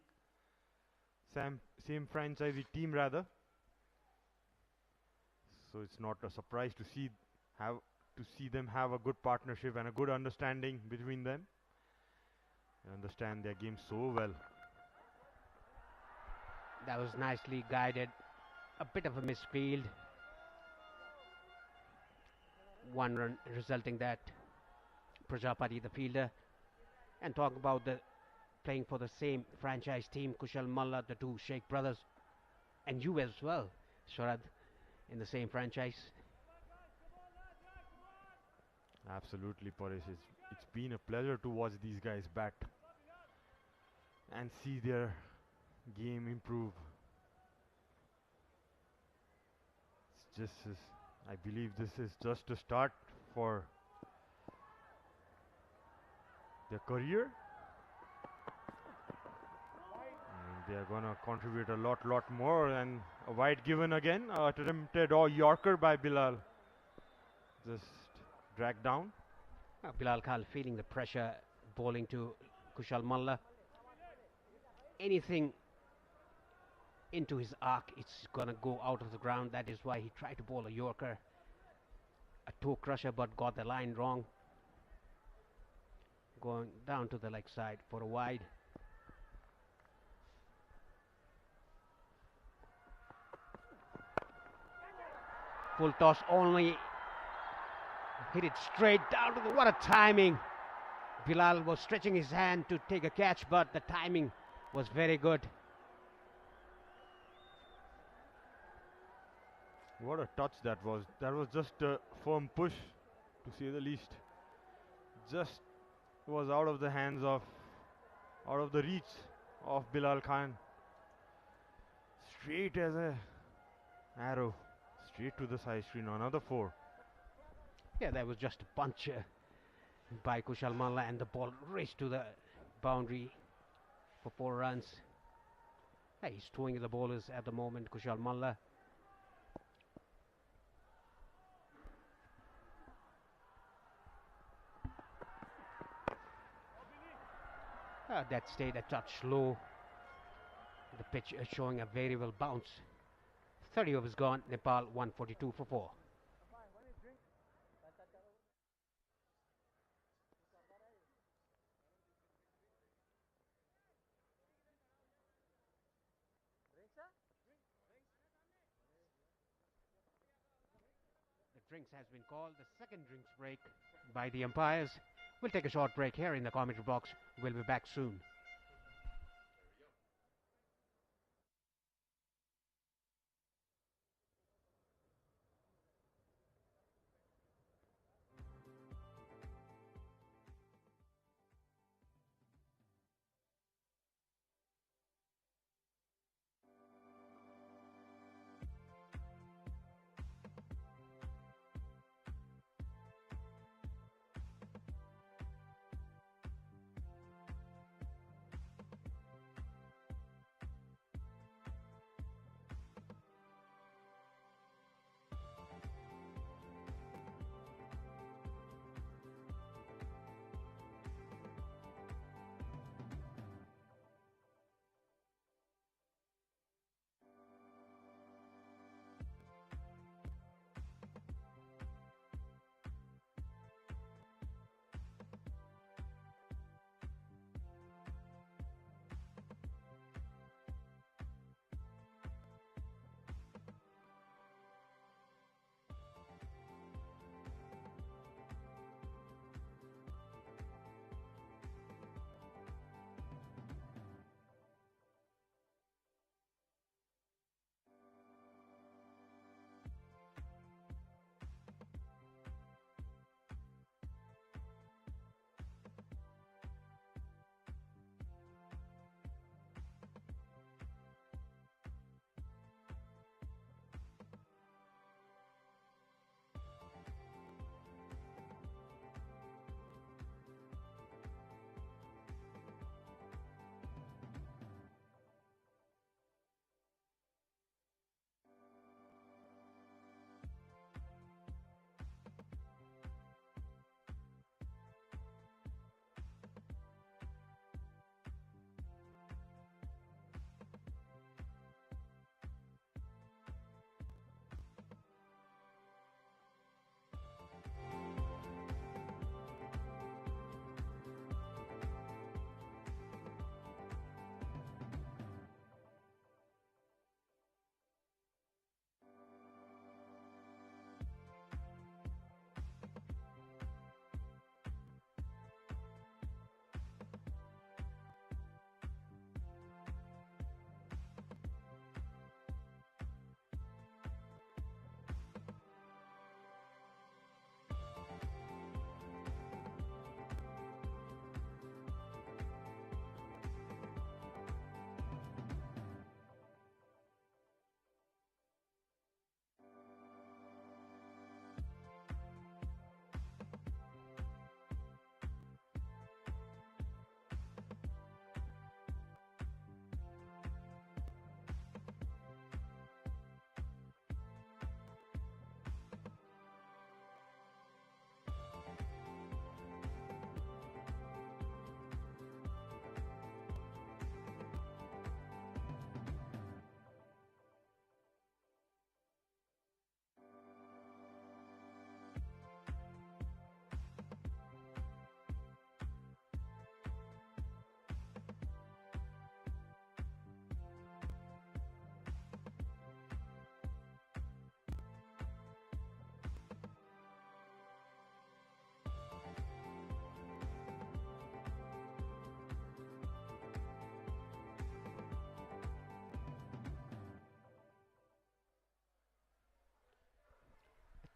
same franchisee team rather. So it's not a surprise to see them have a good partnership and a good understanding between them. They understand their game so well.
That was nicely guided. A bit of a misfield. One run resulting that Prajapati, the fielder. And talk about the playing for the same franchise team, Kushal Malla, the two Sheikh brothers, and you as well, Sharad, in the same franchise.
Absolutely, Paresh. It's been a pleasure to watch these guys bat and see their game improve. I believe this is just a start for their career. And they are gonna contribute a lot more. And a wide given again, attempted Yorker by Bilal. Just dragged down.
Bilal Khan feeling the pressure, bowling to Kushal Malla. Anything into his arc, it's gonna go out of the ground. That is why he tried to bowl a Yorker, a toe crusher, but got the line wrong. Going down to the leg side for a wide. Full toss only. Hit it straight down to the... What a timing! Bilal was stretching his hand to take a catch, but the timing was very good.
What a touch that was. That was just a firm push, to say the least. Just was out of the reach of Bilal Khan. Straight as a arrow. Straight to the side screen. Another 4.
Yeah, that was just a punch by Kushal Malla, and the ball raced to the boundary for 4 runs. Hey, he's throwing the bowlers at the moment, Kushal Malla. That stayed a touch low. The pitch is showing a variable bounce. 30 overs gone, Nepal 142 for 4. The drinks has been called. The second drinks break by the umpires. We'll take a short break here in the commentary box. We'll be back soon.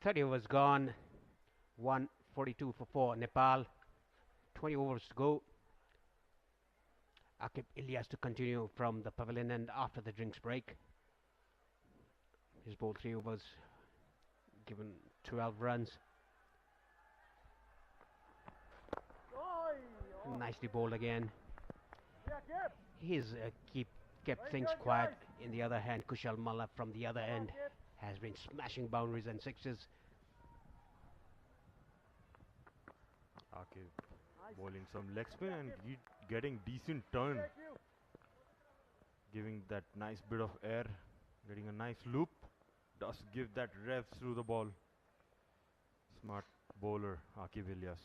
30 overs gone. 142 for 4 Nepal. 20 overs to go. Akib Ilyas to continue from the pavilion end after the drinks break. He's bowled 3 overs, given 12 runs. Nicely bowled again. He's kept things quiet. In the other hand, Kushal Malla from the other end has been smashing boundaries and sixes.
Okay, bowling some leg spin and getting decent turn, giving that nice bit of air, getting a nice loop, does give that rev through the ball. Smart bowler Akib Ilyas.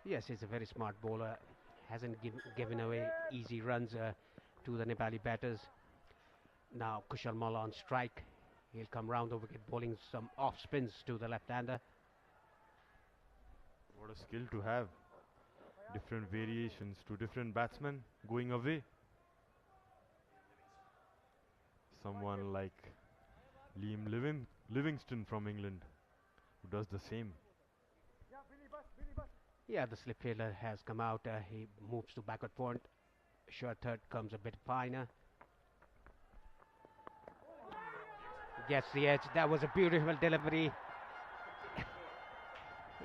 Yes, he's a very smart bowler. Hasn't given away easy runs to the Nepali batters. Now Kushal Malla on strike. He'll come round the wicket, bowling some off spins to the left-hander.
What a skill to have. Different variations to different batsmen going away. Someone like Liam Livingston from England who does the same.
Yeah, the slip fielder has come out. He moves to backward point. Short third comes a bit finer. Gets the edge. That was a beautiful delivery.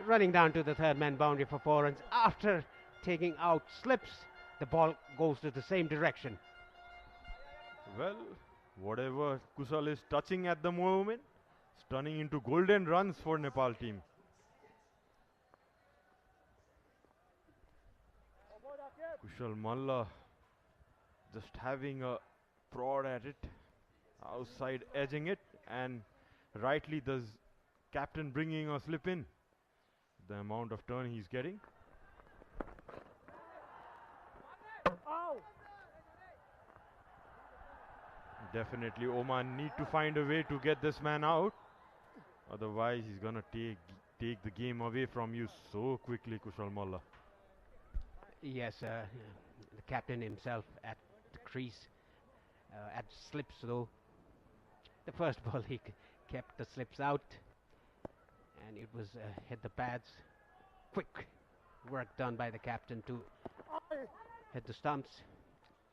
Running down to the third man boundary for 4 runs. After taking out slips, the ball goes to the same direction.
Well, whatever Kushal is touching at the moment, it's turning into golden runs for Nepal team. Kushal Malla just having a prod at it, outside edging it, and rightly the captain bringing a slip in. The amount of turn he's getting. Definitely Oman need to find a way to get this man out. Otherwise he's gonna take the game away from you so quickly, Kushal Malla.
Yes, the captain himself at the crease, at slips though. The first ball he kept the slips out, and it was hit the pads. Quick work done by the captain to hit the stumps.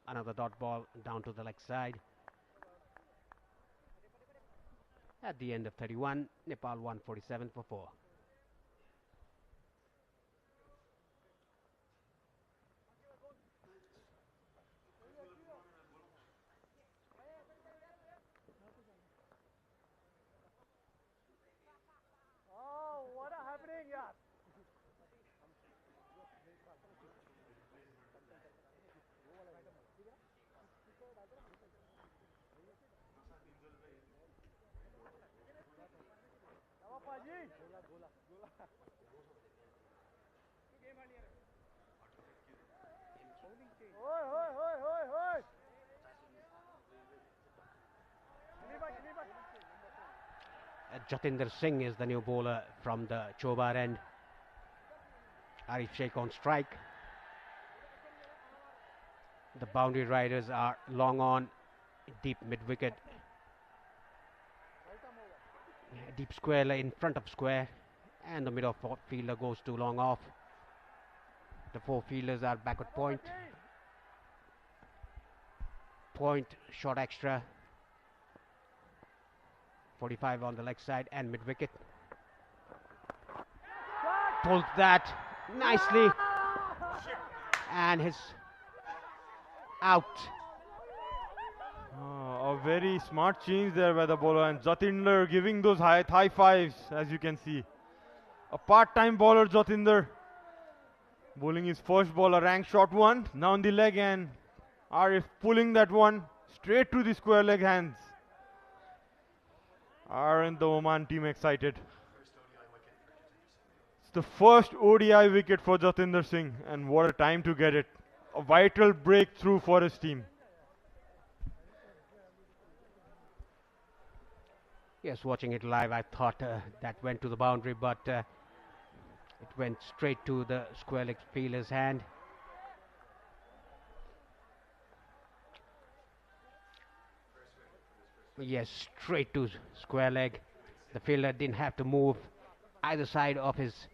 Another dot ball down to the leg side. At the end of 31, Nepal 147 for 4. Jatinder Singh is the new bowler from the Chobar end. Arif Sheikh on strike. The boundary riders are long on, deep mid-wicket. Deep square in front of square, and the middle fielder goes too long off. The 4 fielders are backward point. Point, short extra. 45 on the leg side and mid-wicket. Pulled that nicely, and his out.
A very smart change there by the bowler, and Jatinder giving those high fives, as you can see. A part-time bowler, Jatinder, bowling his first ball, a rank shot one, down the leg, and Arif pulling that one straight to the square leg hands. Aren't the Oman team excited? It's the first ODI wicket for Jatinder Singh, and what a time to get it. A vital breakthrough for his team.
Yes, watching it live, I thought that went to the boundary, but it went straight to the square leg fielder's hand. Yes, straight to square leg. The fielder didn't have to move either side of his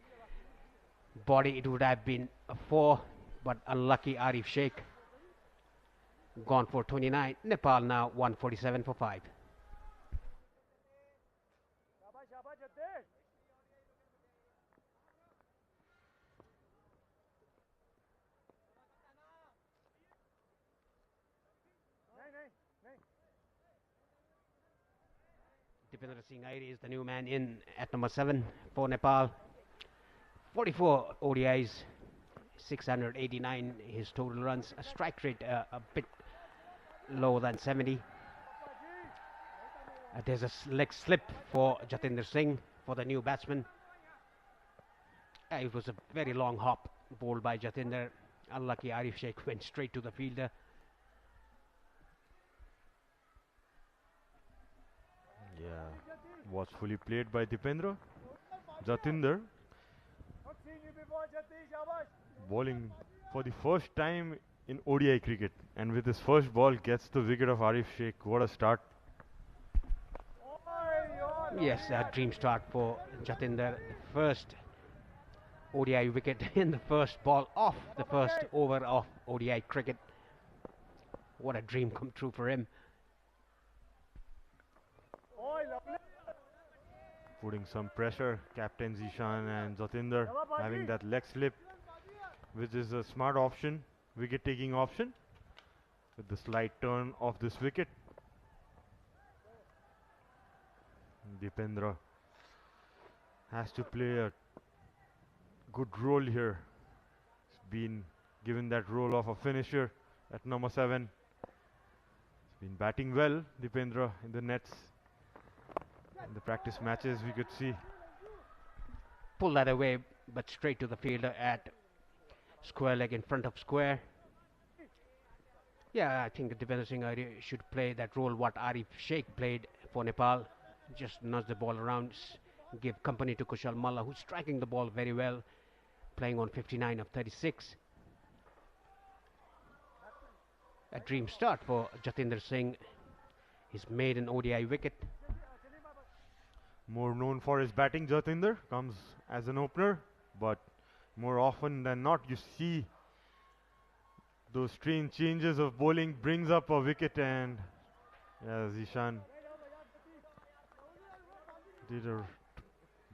body. It would have been a 4, but unlucky Arif Sheikh. Gone for 29. Nepal now 147 for 5.
शाबाश शाबाश जतेश नहीं नहीं नहीं
Dipendra Singh Airi is the new man in at number 7 for Nepal. 44 ODIs, 689 his total runs. A strike rate a bit lower than 70. There's a leg slip for Jatinder Singh for the new batsman. It was a very long hop bowled by Jatinder. Unlucky Arif Sheikh went straight to the fielder.
Yeah, was fully played by Dipendra. Jatinder
Not seen you before Jatish शाबाश
bowling for the first time in ODI cricket, and with his first ball gets the wicket of Arif Sheikh. What a start!
Yes, a dream start for Jatinder. First ODI wicket in the first ball of the first over of ODI cricket. What a dream come true for him.
ओए lovely
Putting some pressure, Captain Zishan and Jatinder having that leg slip, which is a smart option, wicket taking option, with the slight turn of this wicket. Dipendra has to play a good role here. He's been given that role of a finisher at number 7. He's been batting well, Dipendra, in the nets. In the practice matches we could see.
Pull that away, but straight to the fielder at square leg in front of square. Yeah, I think Dipendra Singh Airi should play that role what Arif Sheikh played for Nepal. Just nudge the ball around, give company to Kushal Malla, who's striking the ball very well, playing on 59 of 36. A dream start for Jatinder Singh. His maiden ODI wicket.
More known for his batting, Jatinder comes as an opener, but more often than not you see those strange changes of bowling brings up a wicket, and Zishan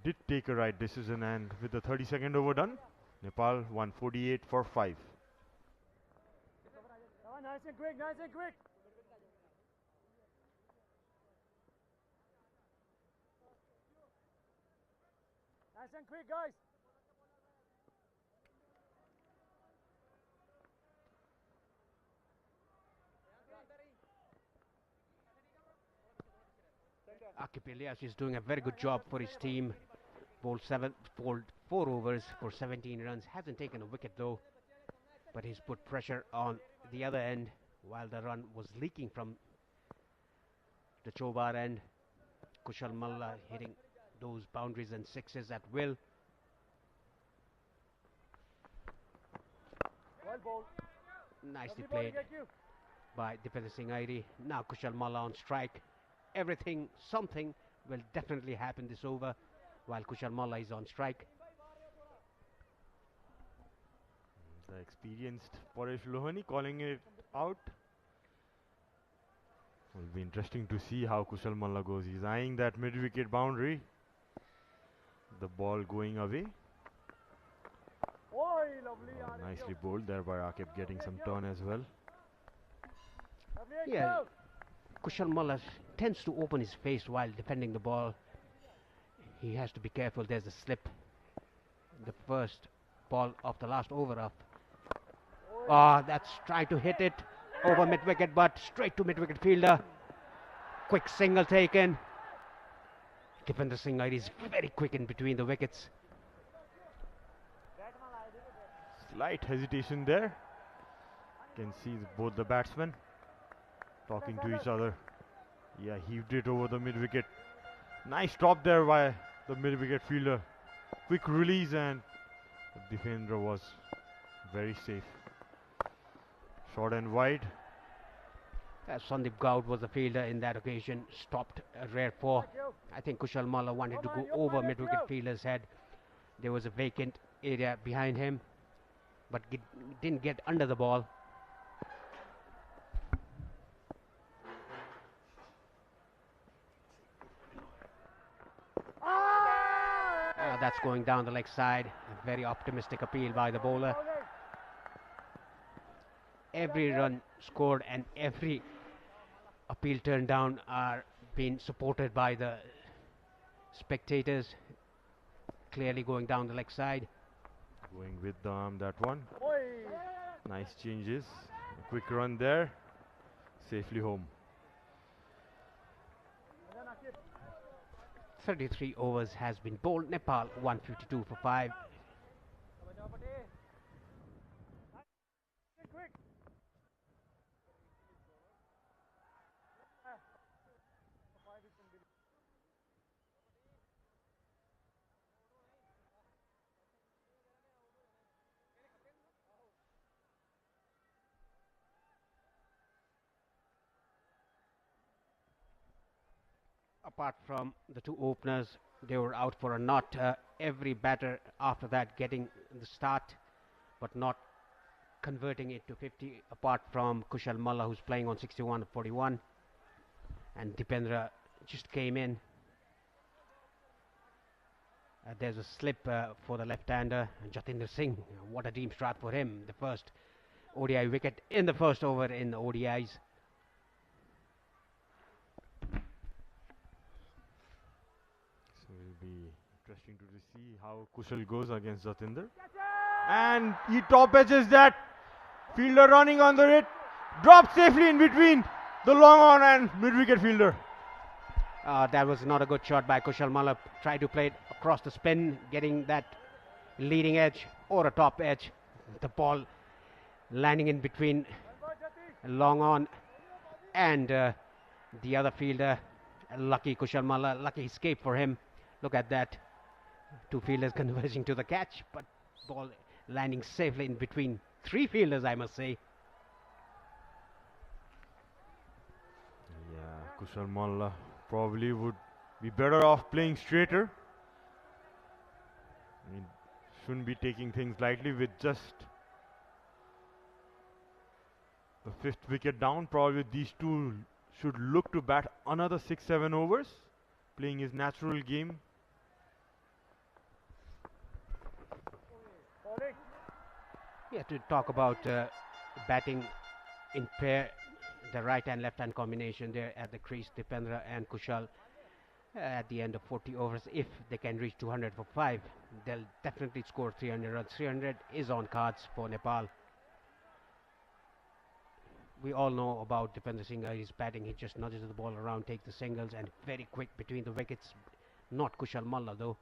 did take a right decision, and with the 32nd over done, Nepal 148 for 5.
nice and quick nice and quick nice and quick guys
Akif Ilyas is doing a very good job for his team. Bowled 4 overs for 17 runs. Hasn't taken a wicket though, but he's put pressure on the other end while the run was leaking from the Chobar end. Kushal Malla hitting those boundaries and sixes at will.
well bowled
Nicely
lovely bowling
played
IQ
by Dipendra Singh Airi. Now Kushal Malla on strike. Something will definitely happen this over while Kushal Malla is on strike.
The experienced Paresh Lohani calling it out. Will be interesting to see how Kushal Malla goes. He's eyeing that mid-wicket boundary. The ball going away.
ओए lovely यार
Nicely bowled there by Akib, getting some turn as well.
lovely
Yeah, Kushal Malla tends to open his face while defending the ball. He has to be careful. There's a slip. The first ball of the last over of. That's trying to hit it over mid-wicket, but straight to mid-wicket fielder. Quick single taken. Dipendra Singh Airi is very quick in between the wickets.
Slight hesitation there. Can see both the batsmen talking to each other. Yeah, heaved it over the mid-wicket. Nice drop there by the mid-wicket fielder. Quick release, and the defender was very safe. Short and wide.
Sandeep Gaud was the fielder in that occasion, stopped a rare 4. I think Kushal Malla wanted to go over mid-wicket fielder's head. There was a vacant area behind him, but didn't get under the ball. That's going down the leg side. A very optimistic appeal by the bowler. Every run scored and every appeal turned down are being supported by the spectators. Clearly going down the leg side.
Going with the arm, that one. Nice changes. A quick run there. Safely home.
33 overs has been bowled. Nepal 152 for 5. Apart from the two openers, they were out for a knot. Every batter after that getting the start, but not converting it to 50, apart from Kushal Malla, who's playing on 61-41. And Dipendra just came in. There's a slip for the left-hander, Jatinder Singh. What a deep start for him. The first ODI wicket in the first over in the ODIs.
Will be interesting to see how Kushal goes against Jatinder. And he top edges that. Fielder running under it. Dropped safely in between the long on and mid-wicket fielder.
That was not a good shot by Kushal Malla. Tried to play it across the spin, getting that leading edge or a top edge. The ball landing in between long on and the other fielder. Lucky Kushal Malla, lucky escape for him. Look at that. Two fielders converging to the catch, but ball landing safely in between three fielders, I must say.
Yeah, Kushal Malla probably would be better off playing straighter. I mean, shouldn't be taking things lightly with just the 5th wicket down. Probably these two should look to bat another 6-7 overs, playing his natural game.
Yeah, to talk about batting in pair, the right and left hand combination there at the crease, Dipendra and Kushal. At the end of 40 overs, if they can reach 200 for 5, they'll definitely score 300 runs. 300 is on cards for Nepal. We all know about Dipendra Singh. His batting, he just nudges the ball around, takes the singles, and very quick between the wickets. Not Kushal Malla though.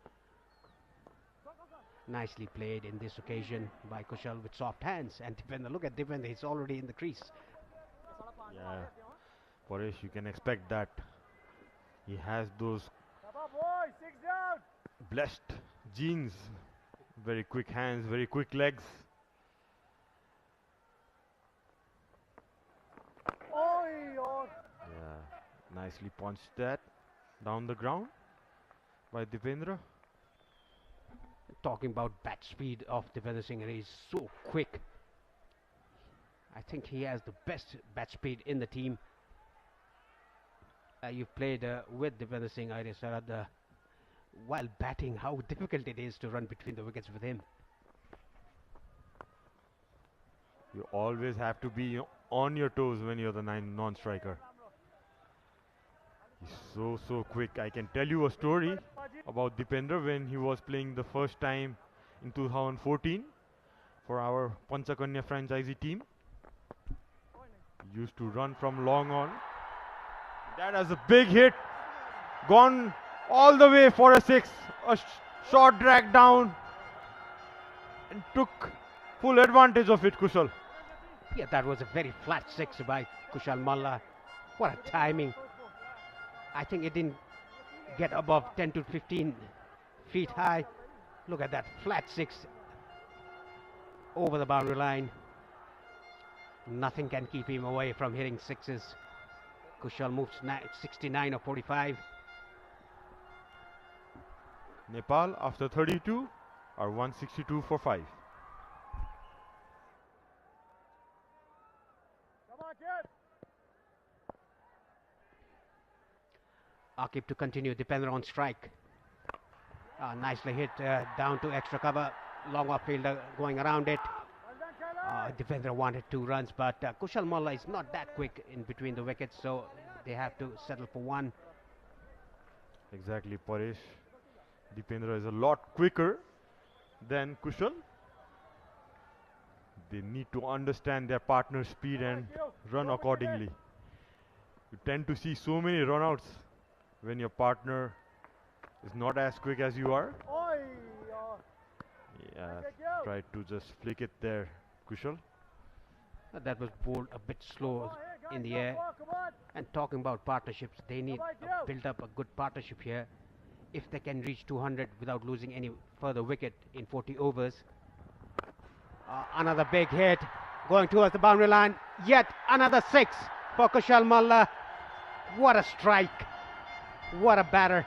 Nicely played in this occasion by Kushal with soft hands. And Dipendra, look at Dipendra, he's already in the crease.
Yeah, Paresh, you can expect that. He has those blessed genes. Very quick hands, very quick legs. Yeah, nicely punched that down the ground by Dipendra.
Talking about bat speed of Dipendra Singh, he's so quick. I think he has the best bat speed in the team. You've played with Dipendra Singh, Arya Sarad, while batting, how difficult it is to run between the wickets with him.
You always have to be on your toes when you're the non-striker. He's so quick. I can tell you a story about Dipendra when he was playing the first time in 2014 for our Panchakanya franchisee team. He used to run from long on. That has a big hit. Gone all the way for a 6. A short drag down. And took full advantage of it, Kushal.
Yeah, that was a very flat 6 by Kushal Malla. What a timing. I think it didn't get above 10 to 15 feet high. Look at that flat 6 over the boundary line. Nothing can keep him away from hitting 6s. Kushal moves 69 or 45.
Nepal after 32 are 162 for 5.
Come on, kid.
Akib to continue. Dipendra on strike. Nicely hit down to extra cover. Long off fielder going around it.
Well done, Kelly.
Defender wanted 2 runs, but Kushal Malla is not that quick in between the wickets, so they have to settle for 1.
Exactly, Paresh. Dipendra is a lot quicker than Kushal. They need to understand their partner's speed and run accordingly. You tend to see so many runouts when your partner is not as quick as you are.
Oi,
Yeah, tried to just flick it there, Kushal.
That was bowled a bit slow in the air.
come on.
And talking about partnerships, they need to build up a good partnership here. If they can reach 200 without losing any further wicket in 40 overs. Another big hit going towards the boundary line. Yet another 6 for Kushal Malla. What a strike. What a batter.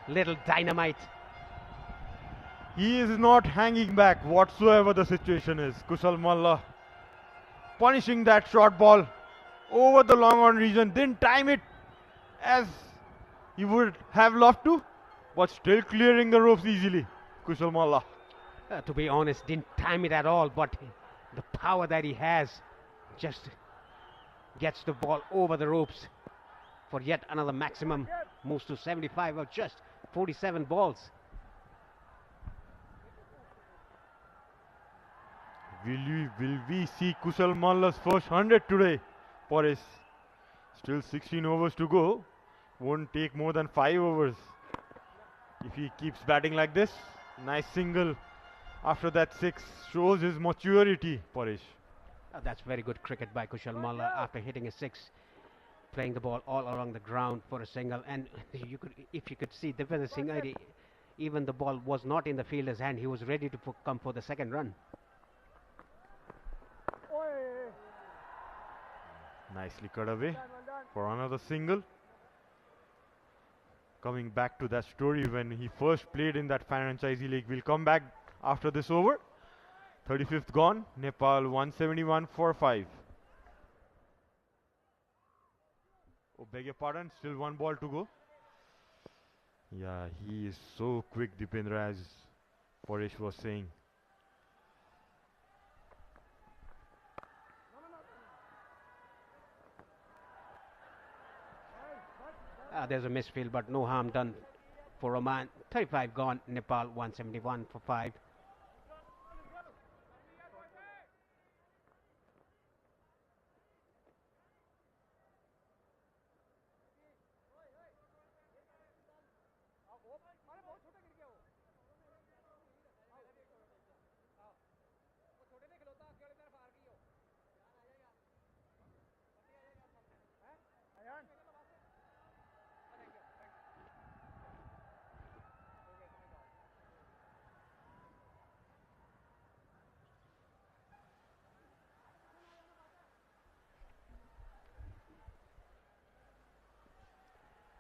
Little dynamite.
He is not hanging back whatsoever the situation is. Kushal Malla punishing that short ball over the long on region. Didn't time it as he would have loved to, but still clearing the ropes easily. Kushal Malla.
To be honest, didn't time it at all, but the power that he has just gets the ball over the ropes for yet another maximum. Moves to 75 or just 47 balls.
Will we see Kushal Malla's first 100 today? Paresh. Still 16 overs to go. Won't take more than 5 overs if he keeps batting like this. Nice single after that 6 shows his maturity, Paresh.
That's very good cricket by Kushal Malla after hitting a 6, playing the ball all along the ground for a single. And if you could see Dipendra Singh, even the ball was not in the fielder's hand, he was ready to come for the second run.
Nicely cut away for another single. Coming back to that story when he first played in that franchisee league. We'll come back after this over. 35th gone. Nepal 171 for 5. Oh, beg your pardon. Still 1 ball to go. Yeah, he is so quick, Dipendra, as Paresh was saying.
There's a misfield, but no harm done for Oman. 35 gone. Nepal 171 for 5.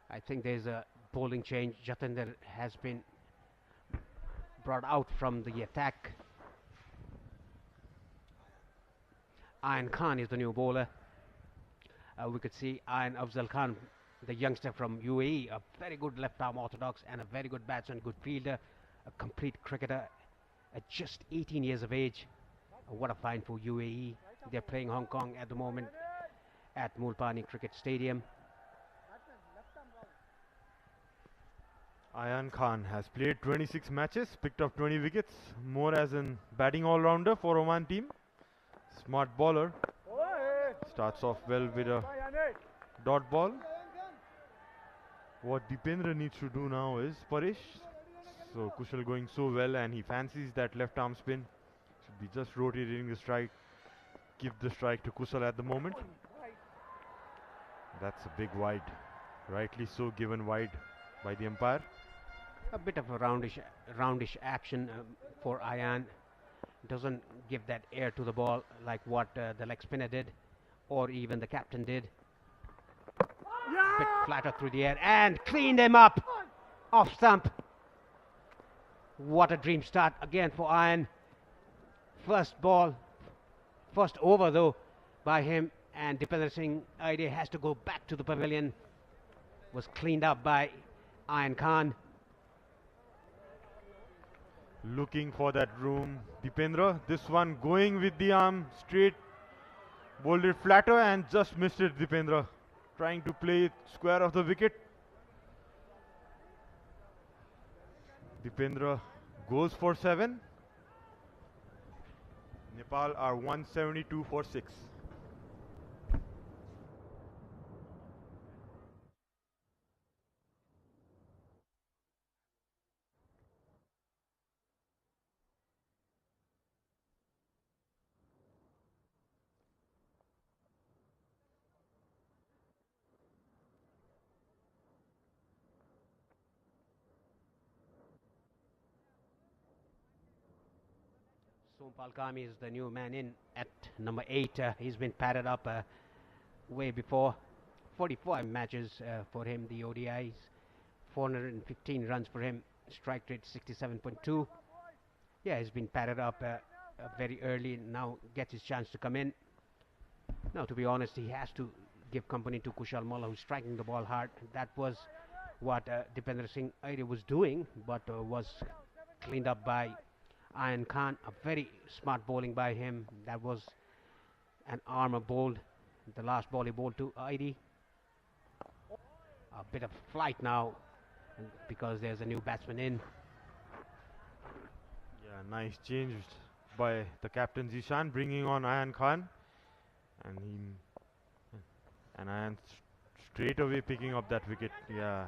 I think there's a bowling change. Jatinder has been brought out from the attack. Ayan Khan is the new bowler. We could see Ayan Afzal Khan, the youngster from UAE, a very good left-arm orthodox and a very good batsman, good fielder, a complete cricketer at just 18 years of age. What a find for UAE. They're playing Hong Kong at the moment at Mulpani Cricket Stadium.
Ayan Khan has played 26 matches, picked up 20 wickets, more as an batting all-rounder for Oman team. Smart bowler. Starts off well with a dot ball. What Dipendra needs to do now is Paresh. So Kushal going so well and he fancies that left arm spin. Should be just rotating the strike. Give the strike to Kushal at the moment. That's a big wide. Rightly so given wide by the umpire.
A bit of a roundish action for Ayan. Doesn't give that air to the ball like what the leg spinner did or even the captain did. bit flatter through the air and cleaned him up off stump. What a dream start again for Iron. First over though by him, and Dipender Singh idea has to go back to the pavilion. Was cleaned up by Iron Khan.
Looking for that room, Dipendra. This one going with the arm straight, bowled it flatter and just missed it. Dipendra trying to play it square of the wicket. Dipendra goes for 7. Nepal are 172 for 6.
Sompal Kami is the new man in at number 8. He's been padded up way before. 44 matches for him, the ODIs. 415 runs for him. Strike rate 67.2. Yeah, he's been padded up very early. Now gets his chance to come in. Now, to be honest, he has to give company to Kushal Malla, who's striking the ball hard. That was what Dipender Singh Aire was doing, but was cleaned up by Iron Khan. A very smart bowling by him. That was an armour bowled. The last ball he bowled to Aire. A bit of flight now because there's a new batsman in.
Yeah, nice change by the captain Zishan, bringing on Ayan Khan, and Ayan straight away picking up that wicket. Yeah,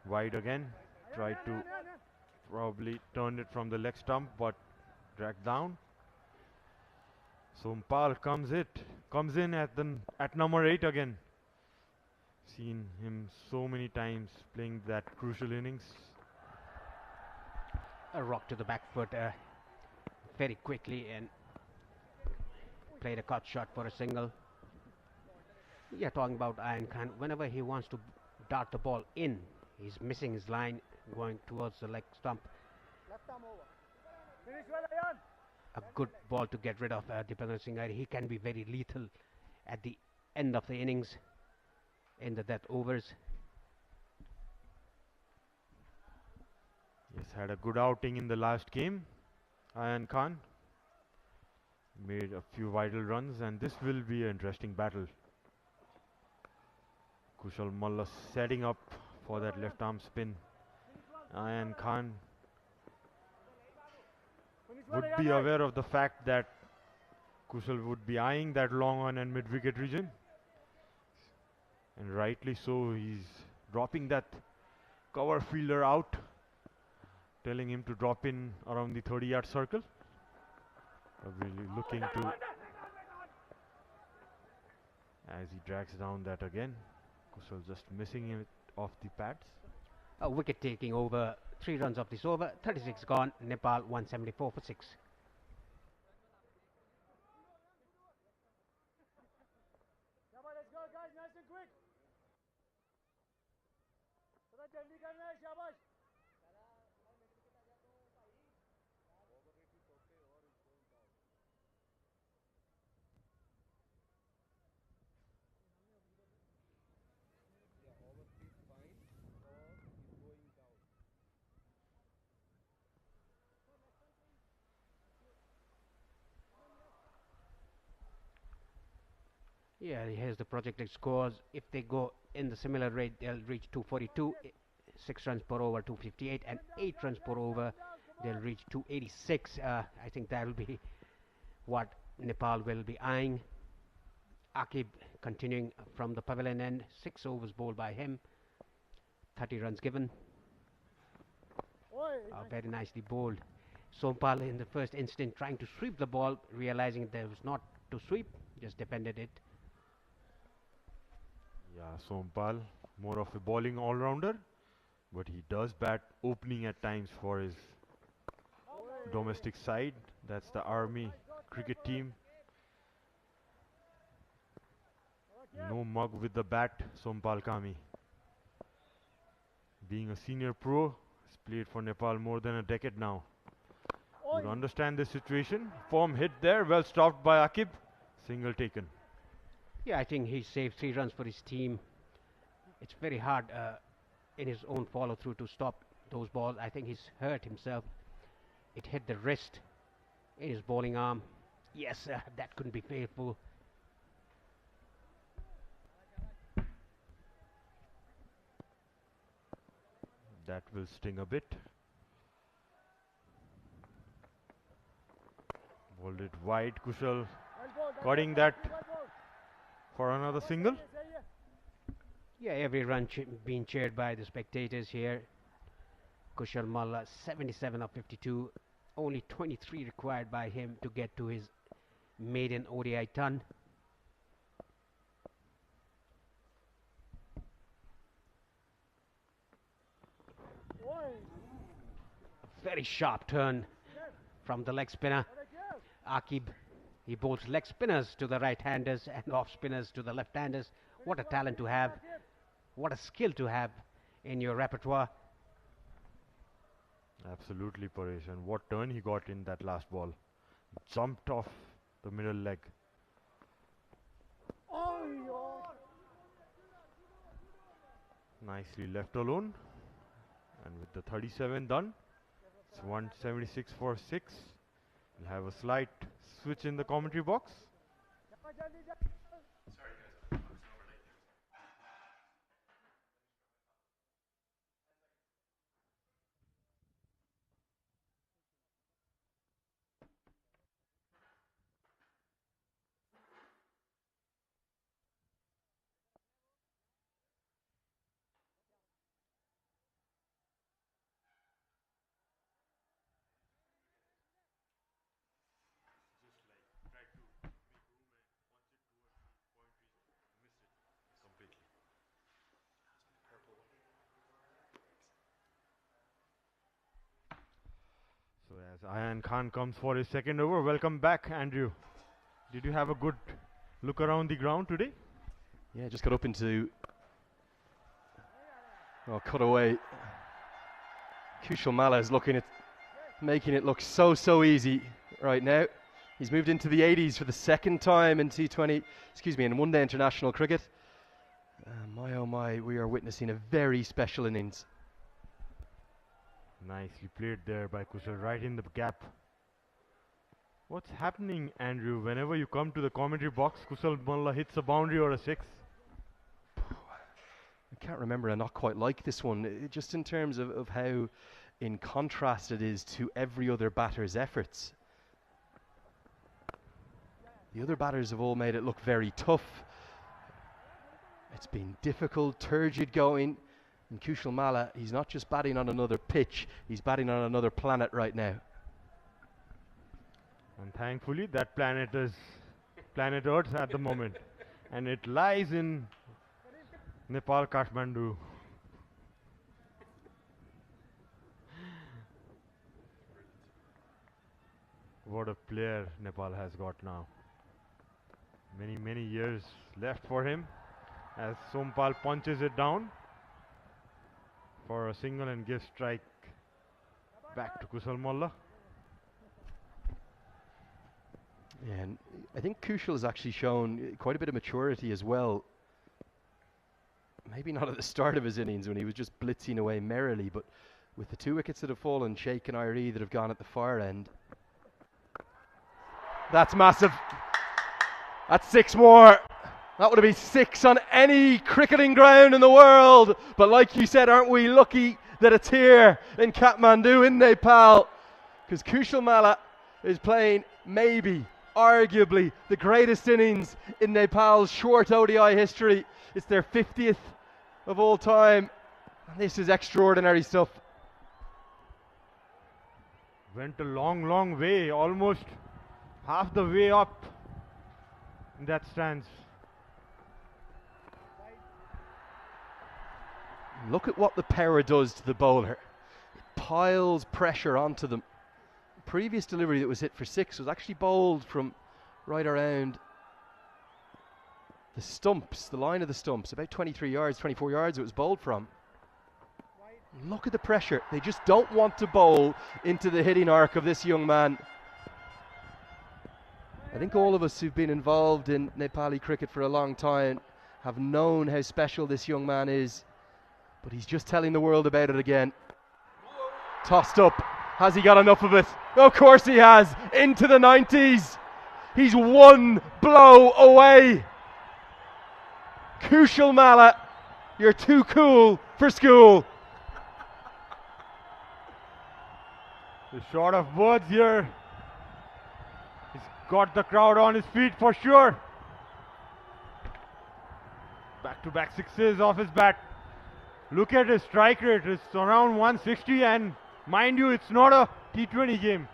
wide again. Tried to probably turn it from the leg stump, but dragged down. Sompal comes in at number 8 again. Seen him so many times playing that crucial innings.
A rock to the back foot very quickly and played a cut shot for a single. Yeah, talking about Iron Khan, whenever he wants to dart the ball in, he's missing his line going towards the leg stump. A good ball to get rid of Dipender Singh Aire. He can be very lethal at the end of the innings in the death overs.
Yes, had a good outing in the last game. Ayan Khan made a few vital runs, and this will be an interesting battle. Kushal Malla setting up for that left arm spin. Ayan Khan would be aware of the fact that Kushal would be eyeing that long on and mid wicket region, and rightly so. He's dropping that cover fielder out, telling him to drop in around the 30-yard circle. Really looking to, as he drags down that again. Kushal just missing it off the pads.
A wicket taking over. 3 runs of this over. 36 gone. Nepal 174 for 6.
Let's go, guys, nice and quick. थोड़ा जल्दी करना है, शाबाश.
Yeah, here's the projected scores. If they go in the similar rate, they'll reach 242, 6 runs per over, 258, and 8 runs per over, they'll reach 286. I think that'll be what Nepal will be eyeing. Akib continuing from the pavilion end, 6 overs bowled by him, 30 runs given. Very nicely bowled. Sompal in the first instant trying to sweep the ball, realizing there was not to sweep, just defended it.
Yeah, Sompal, more of a bowling all-rounder, but he does bat opening at times for his domestic side. That's the Army cricket team. No mug with the bat, Sompal Kami. Being a senior pro, has played for Nepal more than a decade now. Would understand this situation. Firm hit there, well stopped by Akib. Single taken.
Yeah, I think he saved 3 runs for his team. It's very hard in his own follow through to stop those balls. I think he's hurt himself. It hit the wrist in his bowling arm. Yes, that couldn't be faithful.
That will sting a bit. Bowled it wide. Kushal cutting that for another single.
Yeah, every run being cheered by the spectators here. Kushal Malla, 77 of 52. Only 23 required by him to get to his maiden ODI ton. Very sharp turn from the leg spinner. Akib, he bowls leg spinners to the right-handers and off-spinners to the left-handers. What a talent to have. What a skill to have in your repertoire.
Absolutely, Paresh. And what turn he got in that last ball. Jumped off the middle leg. Nicely left alone. And with the 37 done, it's 176 for 6. We'll have a slight switch in the commentary box. So as Ayan Khan comes for his second over, welcome back, Andrew. Did you have a good look around the ground today?
Yeah, just got up into cut away. Kushal Malla is looking at making it look so easy right now. He's moved into the 80s for the second time in in one-day international cricket. My oh my, we are witnessing a very special innings.
Nicely played there by Kushal, right in the gap. What's happening, Andrew? Whenever you come to the commentary box, Kushal Malla hits a boundary or a 6.
I can't remember a not quite like this one, just in terms of how in contrast it is to every other batter's efforts. The other batters have all made it look very tough. It's been difficult, turgid going. And Kushal Malla, he's not just batting on another pitch, he's batting on another planet right now.
And thankfully, that planet is planet Earth at the moment. And it lies in Nepal, Kathmandu. What a player Nepal has got now. Many years left for him as Sompal punches it down for a single and gives strike back to Kushal Malla.
Yeah, and I think Kushal has actually shown quite a bit of maturity as well. Maybe not at the start of his innings when he was just blitzing away merrily, but with the 2 wickets that have fallen, Sheikh and Irie that have gone at the far end. That's massive. That's 6 more. That would have been 6 on any cricketing ground in the world. But like you said, aren't we lucky that it's here in Kathmandu in Nepal? Because Kushal Malla is playing maybe, arguably, the greatest innings in Nepal's short ODI history. It's their 50th of all time. And this is extraordinary stuff.
Went a long way, almost half the way up in that stance.
Look at what the power does to the bowler. It piles pressure onto them. The previous delivery that was hit for 6 was actually bowled from right around The stumps, the line of the stumps, about 23 yards, 24 yards it was bowled from. Look at the pressure. They just don't want to bowl into the hitting arc of this young man. I think all of us who've been involved in Nepali cricket for a long time have known how special this young man is, but he's just telling the world about it again. Tossed up. Has he got enough of it? Of course he has. Into the 90s. He's one blow away. Kushal Malla, you're too cool for school.
The shot of words here. He's got the crowd on his feet for sure. Back-to-back sixes off his bat. Look at his strike rate. It's around 160, and mind you, it's not a T20 game.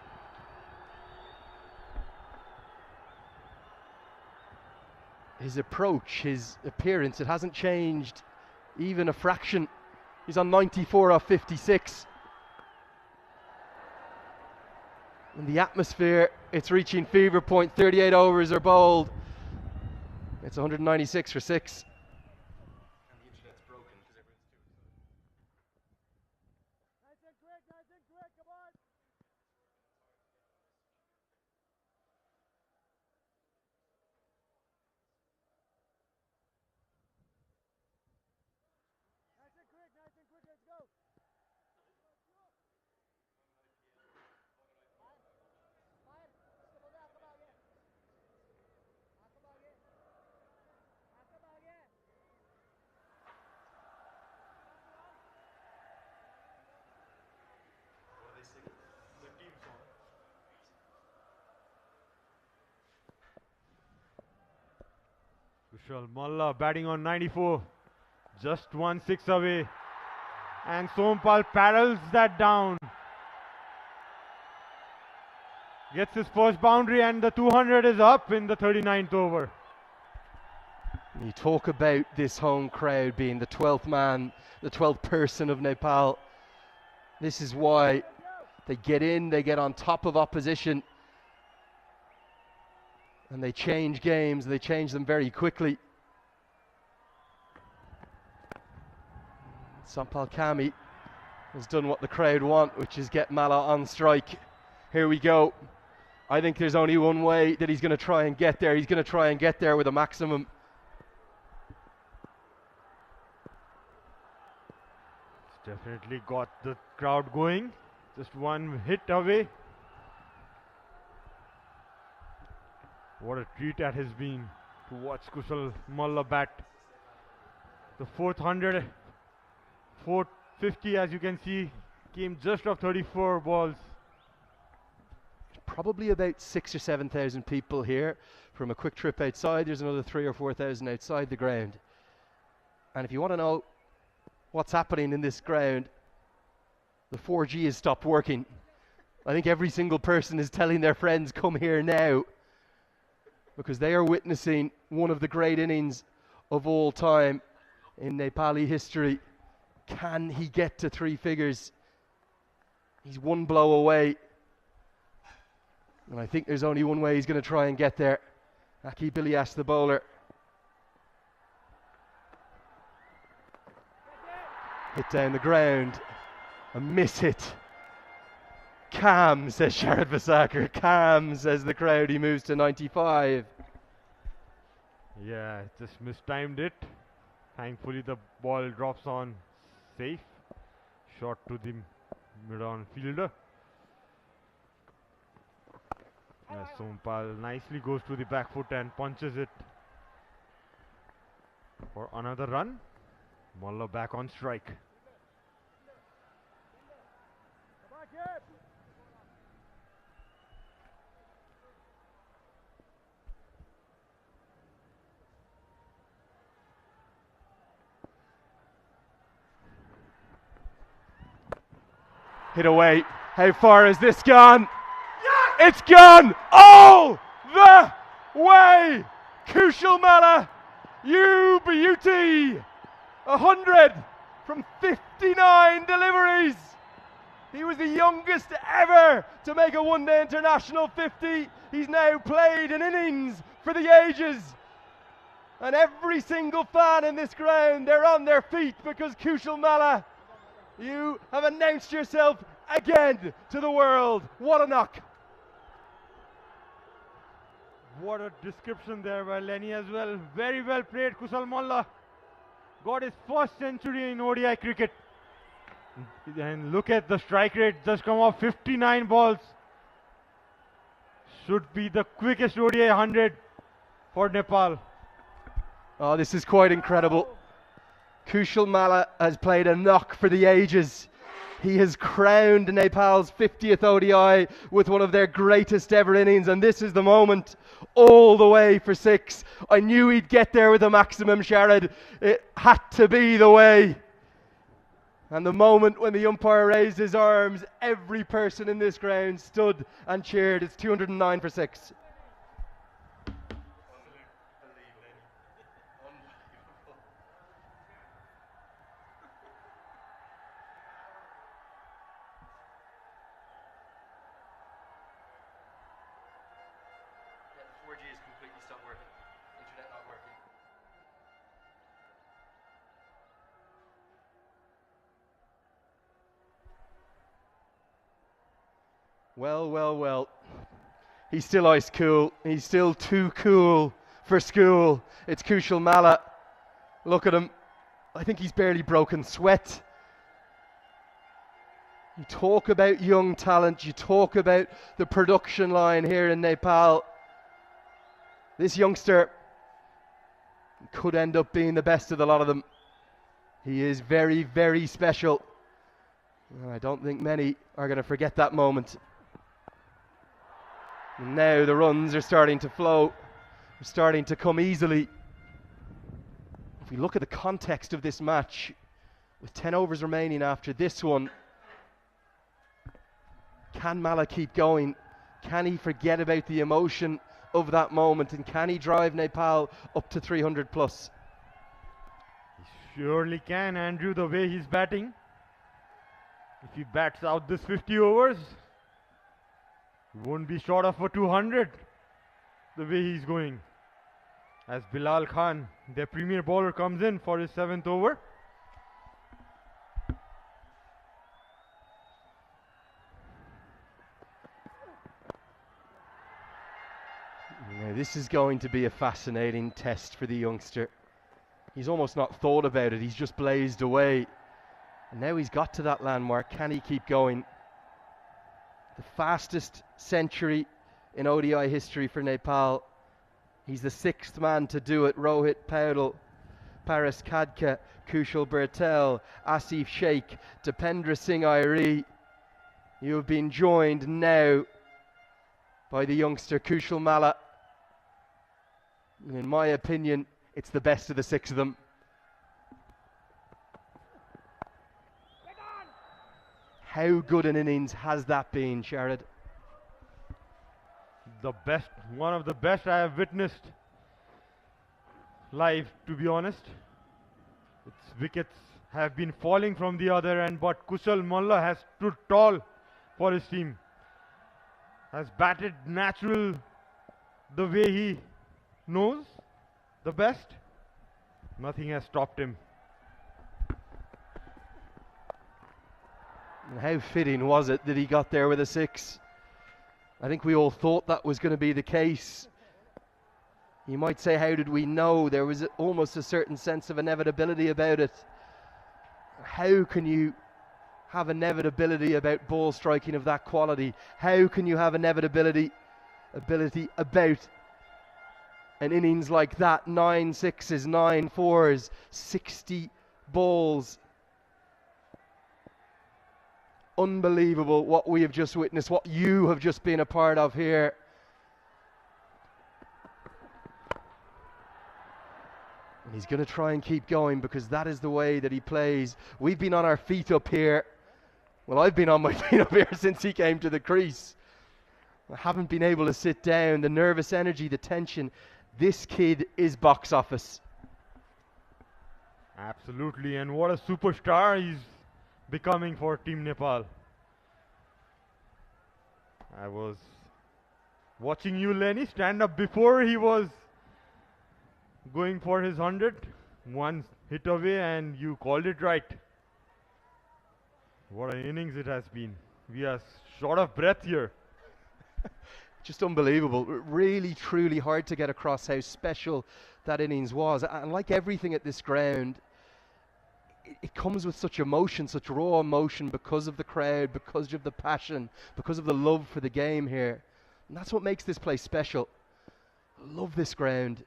His approach, his appearance, it hasn't changed even a fraction. He's on 94 off 56. In the atmosphere, it's reaching fever point. 38 overs are bowled. It's 196 for 6.
Nice and quick, come on. Nice and quick, let's go.
Kushal Malla batting on 94. Just 1 6 away. And Sompal parallels that down. Gets his first boundary, and the 200 is up in the 39th over.
You talk about this home crowd being the 12th man, the 12th person of Nepal. This is why they get in, they get on top of opposition, and they change games, they change them very quickly. Sompal Kami has done what the crowd want, which is get Malla on strike. Here we go. I think there's only one way that he's going to try and get there. He's going to try and get there with a maximum.
It's definitely got the crowd going. Just one hit away. What a treat that has been to watch Kushal Malla bat. The 400, 450, as you can see, came just off 34 balls.
Probably about 6,000 or 7,000 people here from a quick trip outside. There's another 3,000 or 4,000 outside the ground. And if you want to know what's happening in this ground, the 4G has stopped working. I think every single person is telling their friends, come here now, because they are witnessing one of the great innings of all time in Nepali history. Can he get to 3 figures? He's one blow away. And I think there's only one way he's going to try and get there. Aki Bilias, the bowler. Hit down the ground. A miss hit. Calm, says Sharad Vasakar. Calm, says the crowd. He moves to 95.
Yeah, just mistimed it. Thankfully, the ball drops on safe. Shot to the mid-on fielder. Sompal nicely goes to the back foot and punches it for another run. Malla back on strike.
Hit away. How far has this gone? It's gone all the way. Kushal Malla, you beauty. 100 from 59 deliveries. He was the youngest ever to make a one-day international 50. He's now played an innings for the ages. And every single fan in this ground, they're on their feet because Kushal Malla, you have announced yourself again to the world. What a knock.
What a description there by Lenny as well. Very well played, Kushal Malla. Got his first century in ODI cricket. And look at the strike rate, just come off 59 balls. Should be the quickest ODI 100 for Nepal.
Oh, this is quite incredible. Kushal Malla has played a knock for the ages. He has crowned Nepal's 50th ODI with one of their greatest ever innings, and this is the moment, all the way for 6. I knew he'd get there with a maximum, Sharad. It had to be the way. And the moment when the umpire raised his arms, every person in this ground stood and cheered. It's 209 for 6. Well, well, well. He's still ice cool. He's still too cool for school. It's Kushal Malla. Look at him. I think he's barely broken sweat. You talk about young talent. You talk about the production line here in Nepal. This youngster could end up being the best of the lot of them. He is very, very special. I don't think many are going to forget that moment. And now the runs are starting to flow. They're starting to come easily. If we look at the context of this match, with 10 overs remaining after this one, can Malla keep going? Can he forget about the emotion of that moment? And can he drive Nepal up to 300 plus?
He surely can, Andrew, the way he's batting. If he bats out this 50 overs, he won't be short of a 200 the way he's going. As Bilal Khan, their premier bowler, comes in for his 7th over.
Now, this is going to be a fascinating test for the youngster. He's almost not thought about it, he's just blazed away. And now he's got to that landmark. Can he keep going? The fastest century in ODI history for Nepal. He's the 6th man to do it. Rohit Paudel, Paras Khadka, Kushal Bertel, Asif Sheikh, Dipendra Singh Airi. You have been joined now by the youngster Kushal Malla. In my opinion, it's the best of the 6 of them. How good an innings has that been, Sharad?
The best, one of the best I have witnessed live, to be honest. Its wickets have been falling from the other end, but Kushal Malla has stood tall for his team. Has batted natural the way he knows the best. Nothing has stopped him.
And how fitting was it that he got there with a 6? I think we all thought that was going to be the case. You might say, how did we know? There was almost a certain sense of inevitability about it. How can you have inevitability about ball striking of that quality? How can you have ability about an innings like that? 9 sixes, 9 fours, 60 balls. Unbelievable what we have just witnessed, what you have just been a part of here. And he's going to try and keep going because that is the way that he plays. We've been on our feet up here. Well, I've been on my feet up here since he came to the crease. I haven't been able to sit down. The nervous energy, the tension. This kid is box office.
Absolutely, and what a superstar he's becoming for Team Nepal. I was watching you, Lenny, stand up before he was going for his 100. One hit away and you called it right. What an innings it has been. We are short of breath here.
Just unbelievable. Really, truly hard to get across how special that innings was. And like everything at this ground, it comes with such emotion, such raw emotion, because of the crowd, because of the passion, because of the love for the game here. And that's what makes this place special. I love this ground.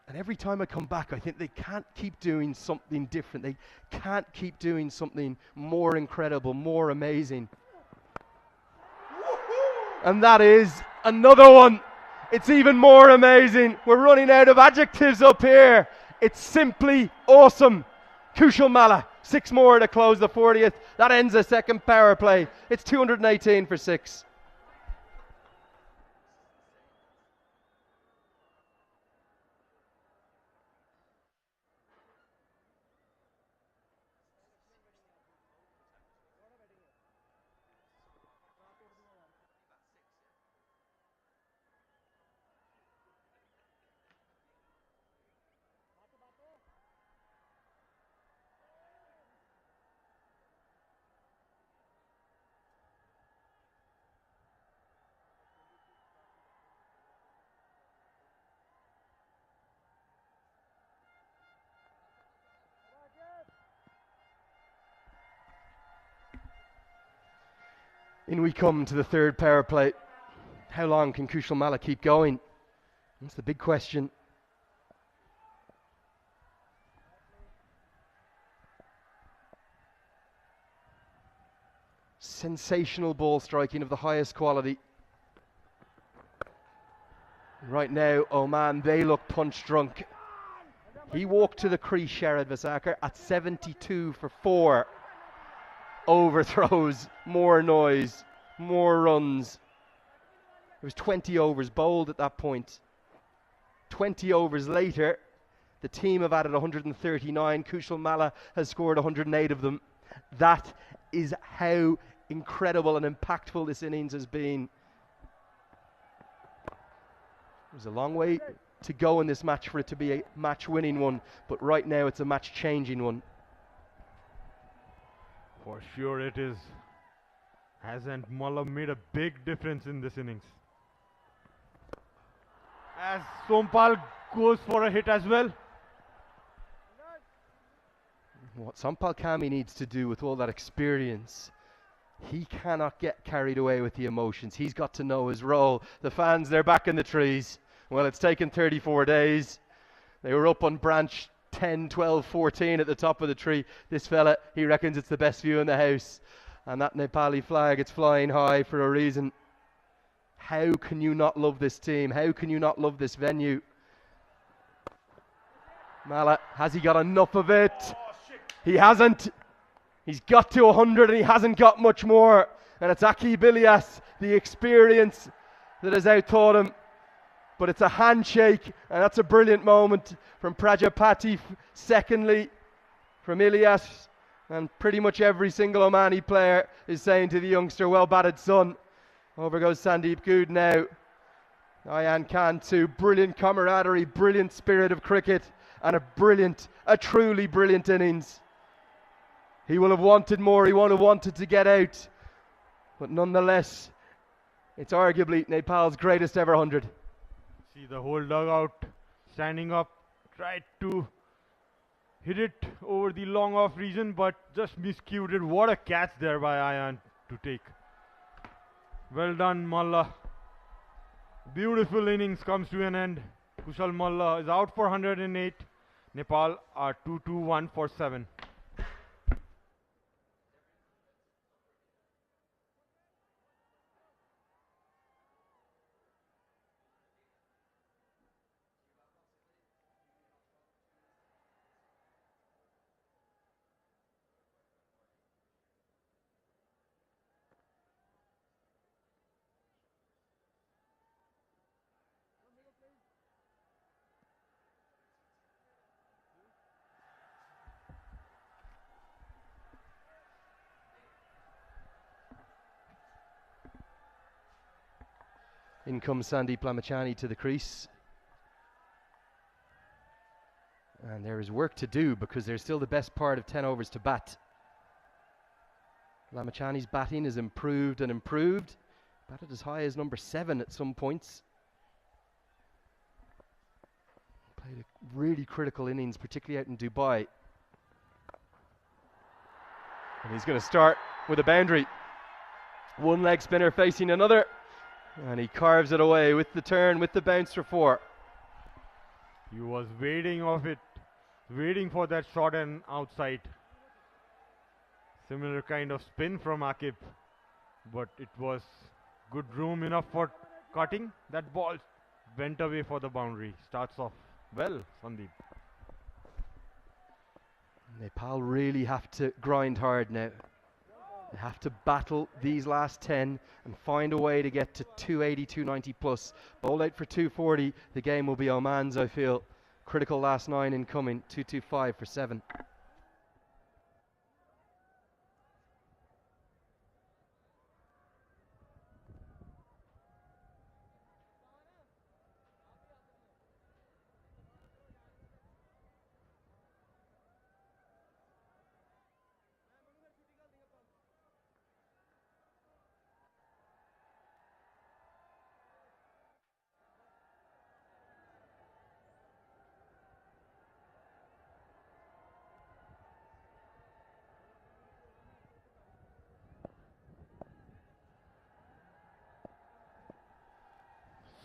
And every time I come back, I think they can't keep doing something different. They can't keep doing something more incredible, more amazing. And that is another one. It's even more amazing. We're running out of adjectives up here. It's simply awesome. Kushal Malla, 6 more to close the 40th. That ends the second power play. It's 218 for 6. In we come to the third power play. How long can Kushal Malla keep going? That's the big question. Sensational ball striking of the highest quality. Right now, Oman, they look punch drunk. He walked to the crease, Sharad Vasakar, at 72 for 4. Overthrows, more noise, more runs. It was 20 overs bowled at that point. 20 overs later, the team have added 139. Kushal Malla has scored 108 of them. That is how incredible and impactful this innings has been. There's a long way to go in this match for it to be a match-winning one, but right now it's a match-changing one.
For sure it is. Hasn't Malla made a big difference in this innings? As Sompal goes for a hit as well.
What Sompal Kami needs to do with all that experience, he cannot get carried away with the emotions. He's got to know his role. The fans, they're back in the trees. Well, it's taken 34 days. They were up on branch 10, 12, 14 at the top of the tree. This fella, he reckons it's the best view in the house. And that Nepali flag, it's flying high for a reason. How can you not love this team? How can you not love this venue? Malla, has he got enough of it? He hasn't. He's got to 100 and he hasn't got much more. And it's Aki Bilias, the experience, that has outtaught him. But it's a handshake, and that's a brilliant moment from Prajapati. Secondly, from Ilyas, and pretty much every single Omani player is saying to the youngster, well batted son. Over goes Sandeep Good now. Ayan Khan too. Brilliant camaraderie, brilliant spirit of cricket, and a truly brilliant innings. He will have wanted more, he would have wanted to get out. But nonetheless, it's arguably Nepal's greatest ever 100.
See the whole dugout standing up, tried to hit it over the long off region, but just miscued it. What a catch there by Ayan to take. Well done, Malla. Beautiful innings comes to an end. Kushal Malla is out for 108. Nepal are 2-2-1 for 7.
In comes Sandeep Lamachani to the crease. And there is work to do because there's still the best part of 10 overs to bat. Lamachani's batting is improved and improved. Batted as high as number 7 at some points. Played a really critical innings, particularly out in Dubai. And he's going to start with a boundary. One leg spinner facing another. And he carves it away with the turn, with the bounce for 4.
He was waiting for that shot and outside. Similar kind of spin from Akib, but it was good room enough for cutting. That ball went away for the boundary. Starts off well, Sandeep.
Nepal really have to grind hard now. They have to battle these last 10 and find a way to get to 280, 290 plus. Bowled out for 240. The game will be Oman's, I feel. Critical last 9 incoming. 225 for 7.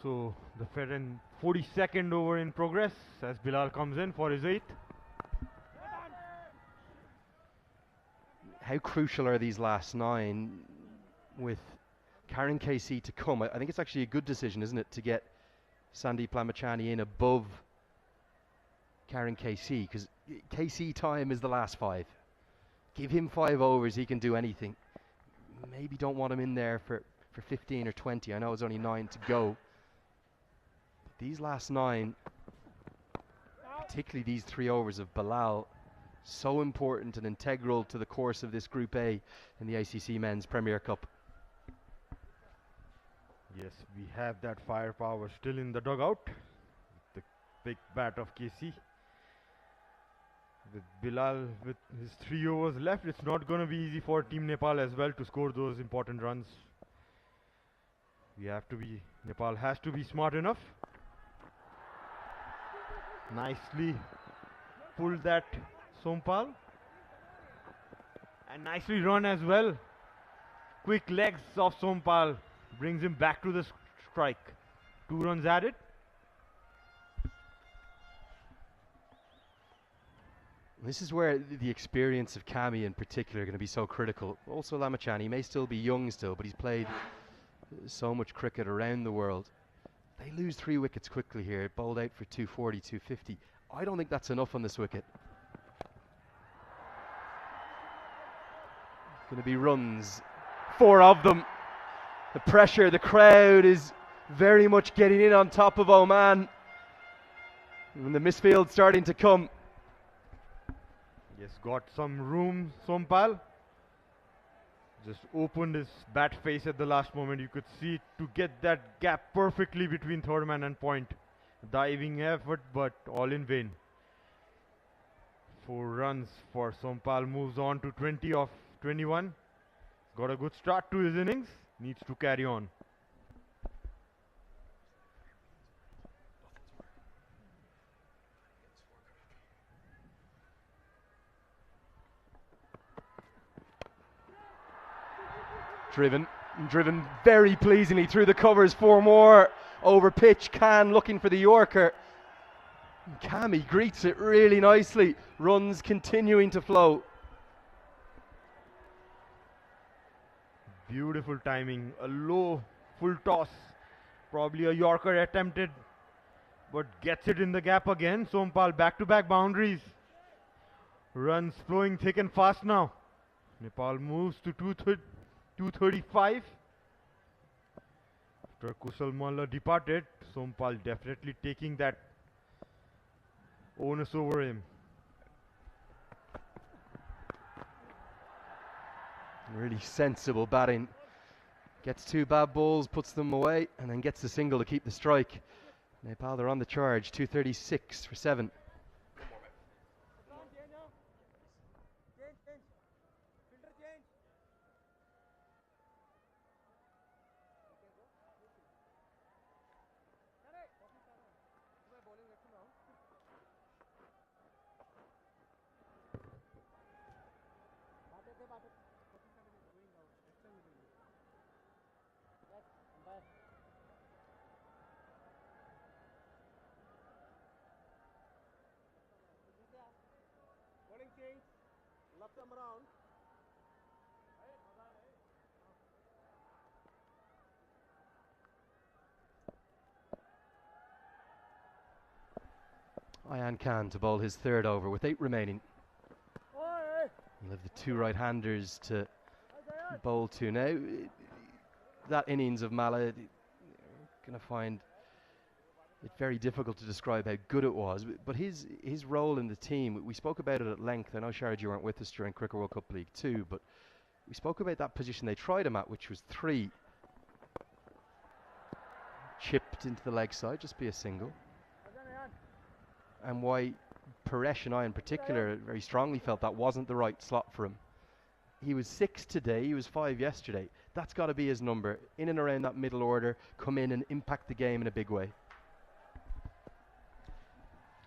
So the 42nd over in progress as Bilal comes in for his 8th.
How crucial are these last 9 with Karen KC to come? I think it's actually a good decision, isn't it, to get Sandeep Lamachani in above Karen KC, because KC time is the last 5. Give him 5 overs, he can do anything. Maybe don't want him in there for 15 or 20. I know it's only 9 to go. These last 9, particularly these 3 overs of Bilal, so important and integral to the course of this Group A in the ACC Men's Premier Cup.
Yes, we have that firepower still in the dugout. The big bat of KC. With Bilal with his 3 overs left, it's not going to be easy for Team Nepal as well to score those important runs. Nepal has to be smart enough. Nicely pulled that Sompal. And nicely run as well. Quick legs of Sompal brings him back to the strike. 2 runs added.
This is where the experience of Kami in particular are going to be so critical. Also Lamachani may still be young still, but he's played so much cricket around the world. They lose 3 wickets quickly here, bowled out for 240, 250. I don't think that's enough on this wicket. Going to be runs, 4 of them. The pressure, the crowd is very much getting in on top of Oman. And the misfield starting to come.
Yes, got some room, Sompal. Just opened his bat face at the last moment. You could see to get that gap perfectly between third man and point. Diving effort, but all in vain. 4 runs for Sompal. Moves on to 20 of 21. Got a good start to his innings. Needs to carry on.
Driven very pleasingly through the covers. 4 more over pitch. Khan looking for the Yorker. Kami greets it really nicely. Runs continuing to flow.
Beautiful timing. A low full toss. Probably a Yorker attempted, but gets it in the gap again. Sompal back-to-back boundaries. Runs flowing thick and fast now. Nepal moves to 235. After Kusal Malla departed, Sompal definitely taking that onus over him.
Really sensible batting. Gets 2 bad balls, puts them away, and then gets the single to keep the strike. Nepal, they're on the charge. 236 for 7. Ayan Khan to bowl his third over with 8 remaining. We'll have the 2 right-handers to bowl to now. That innings of Mala, going to find it very difficult to describe how good it was, but his role in the team, we spoke about it at length. I know, Sharad, you weren't with us during Cricket World Cup League 2, but we spoke about that position they tried him at, which was 3. Chipped into the leg side, just be a single. And why Paresh and I in particular very strongly felt that wasn't the right slot for him. He was 6 today, he was 5 yesterday. That's got to be his number. In and around that middle order, come in and impact the game in a big way.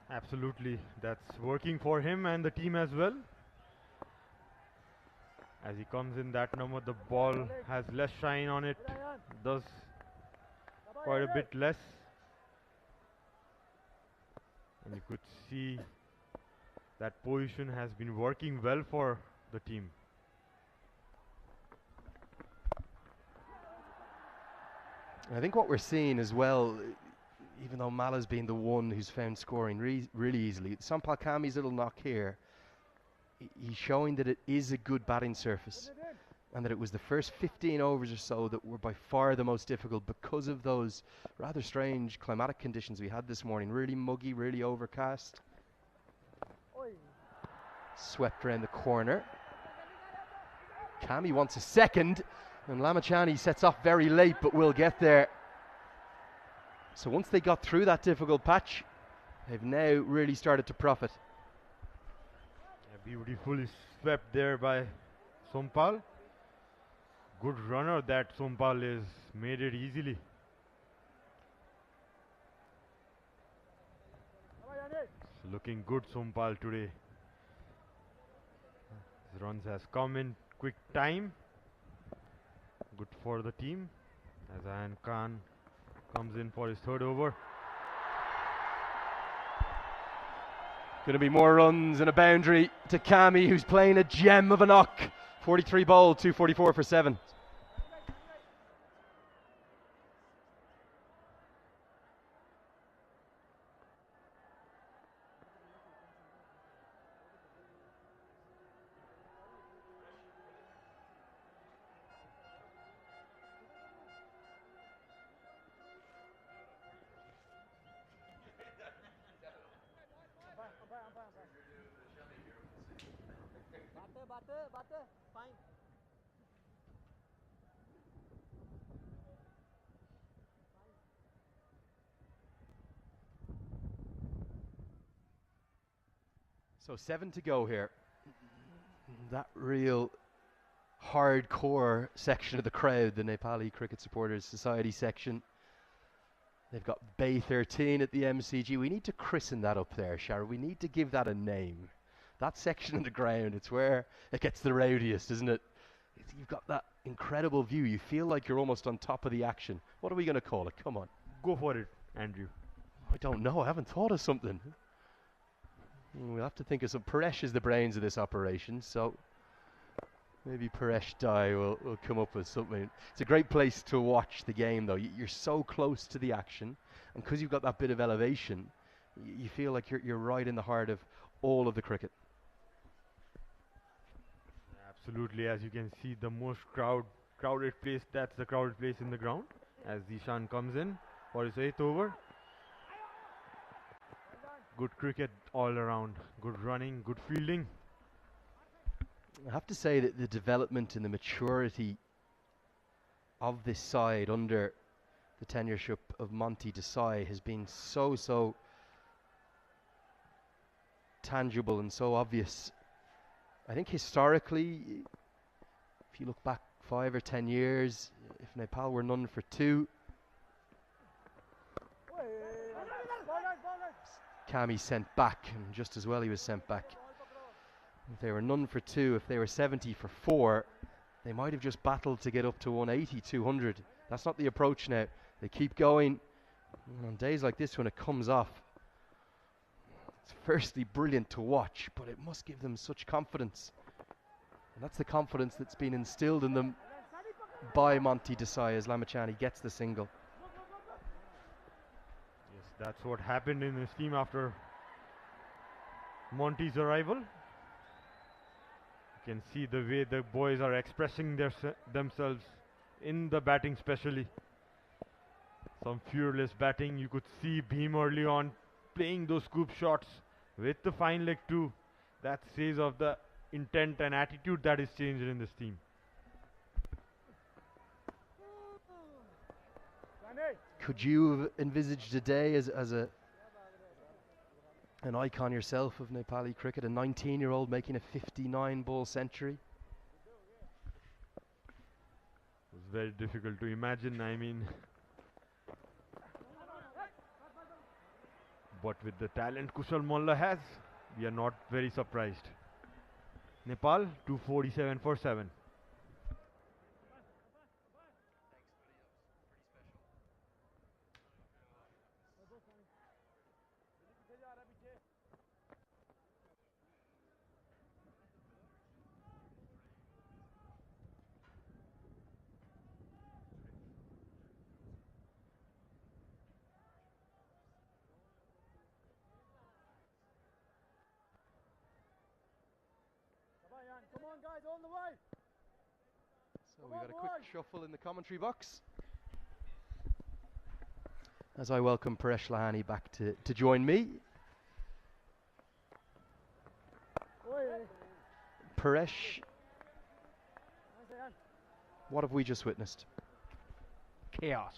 Absolutely, that's working for him and the team as well. As he comes in that number, the ball has less shine on it, does quite a bit less. And you could see that position has been working well for the team.
I think what we're seeing as well, even though Mala's been the one who's found scoring really easily, Sampal Kami's little knock here, he's showing that it is a good batting surface, and that it was the first 15 overs or so that were by far the most difficult because of those rather strange climatic conditions we had this morning. Really muggy, really overcast. Swept around the corner. Kami wants a second, and Lamachani sets off very late, but will get there. So once they got through that difficult patch, they've now really started to profit.
Beautifully swept there by Sompal. Good runner that Sompal is, made it easily. It's looking good, Sompal, today. His runs has come in quick time. Good for the team as Ayan Khan comes in for his third over.
Going to be more runs and a boundary to Kami, who's playing a gem of a knock. 43 bowled, 244 for 7. So 7 to go here. That real hardcore section of the crowd, the Nepali Cricket Supporters Society section. They've got Bay 13 at the MCG. We need to christen that up there, Shara. We need to give that a name. That section of the ground, it's where it gets the rowdiest, isn't it? You've got that incredible view. You feel like you're almost on top of the action. What are we going to call it? Come on.
Go for it, Andrew.
I don't know. I haven't thought of something. We'll have to think of some. Paresh is the brains of this operation, so maybe Paresh Dai will come up with something. It's a great place to watch the game, though. You're so close to the action, and because you've got that bit of elevation, you feel like you're right in the heart of all of the cricket.
Absolutely, as you can see, the most crowded place, that's the crowded place in the ground, as Zishan comes in for his 8th over. Good cricket all around, good running, good fielding.
I have to say that the development and the maturity of this side under the tenureship of Monty Desai has been so tangible and so obvious. I think historically, if you look back 5 or 10 years, if Nepal were none for 2, Kami sent back, and just as well he was sent back. If they were none for 2, if they were 70 for 4, they might have just battled to get up to 180, 200. That's not the approach now. They keep going. And on days like this, when it comes off, it's firstly brilliant to watch, but it must give them such confidence And that's the confidence that's been instilled in them by Monty Desai as Lamachani gets the single.
Yes, that's what happened in his team after Monty's arrival. You can see the way the boys are expressing themselves in the batting, especially some fearless batting. You could see Bhim early on playing those scoop shots with the fine leg too. That says of the intent and attitude that is changed in this team.
Could you have envisaged a day as an icon yourself of Nepali cricket, a 19-year-old making a 59-ball century?
It was very difficult to imagine, I mean. But with the talent Kushal Malla has, we are not very surprised. Nepal 247 for 7.
Come on, guys, on the way.
So we got a quick shuffle in the commentary box as I welcome Paresh Lahani back to join me. Paresh, what have we just witnessed?
Chaos.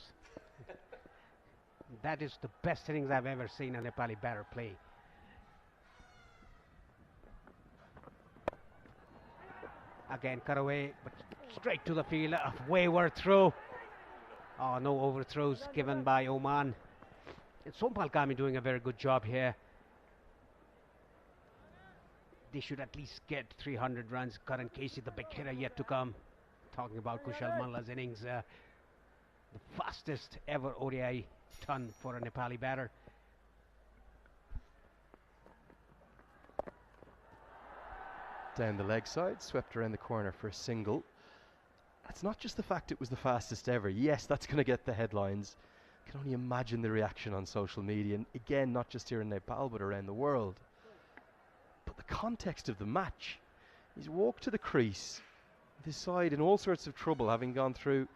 That is the best innings I've ever seen a Nepali batter play. Again, cut away, but straight to the field. A wayward throw. Oh, no overthrows given by Oman. And Sompal Kami doing a very good job here. They should at least get 300 runs. Karan Casey, the big hitter, yet to come. Talking about Kushal Malla's innings. The fastest ever ODI ton for a Nepali batter.
Down the leg side, swept around the corner for a single. That's not just the fact it was the fastest ever. Yes, that's going to get the headlines. I can only imagine the reaction on social media, and again, not just here in Nepal, but around the world. But the context of the match, he's walked to the crease, this side in all sorts of trouble, having gone through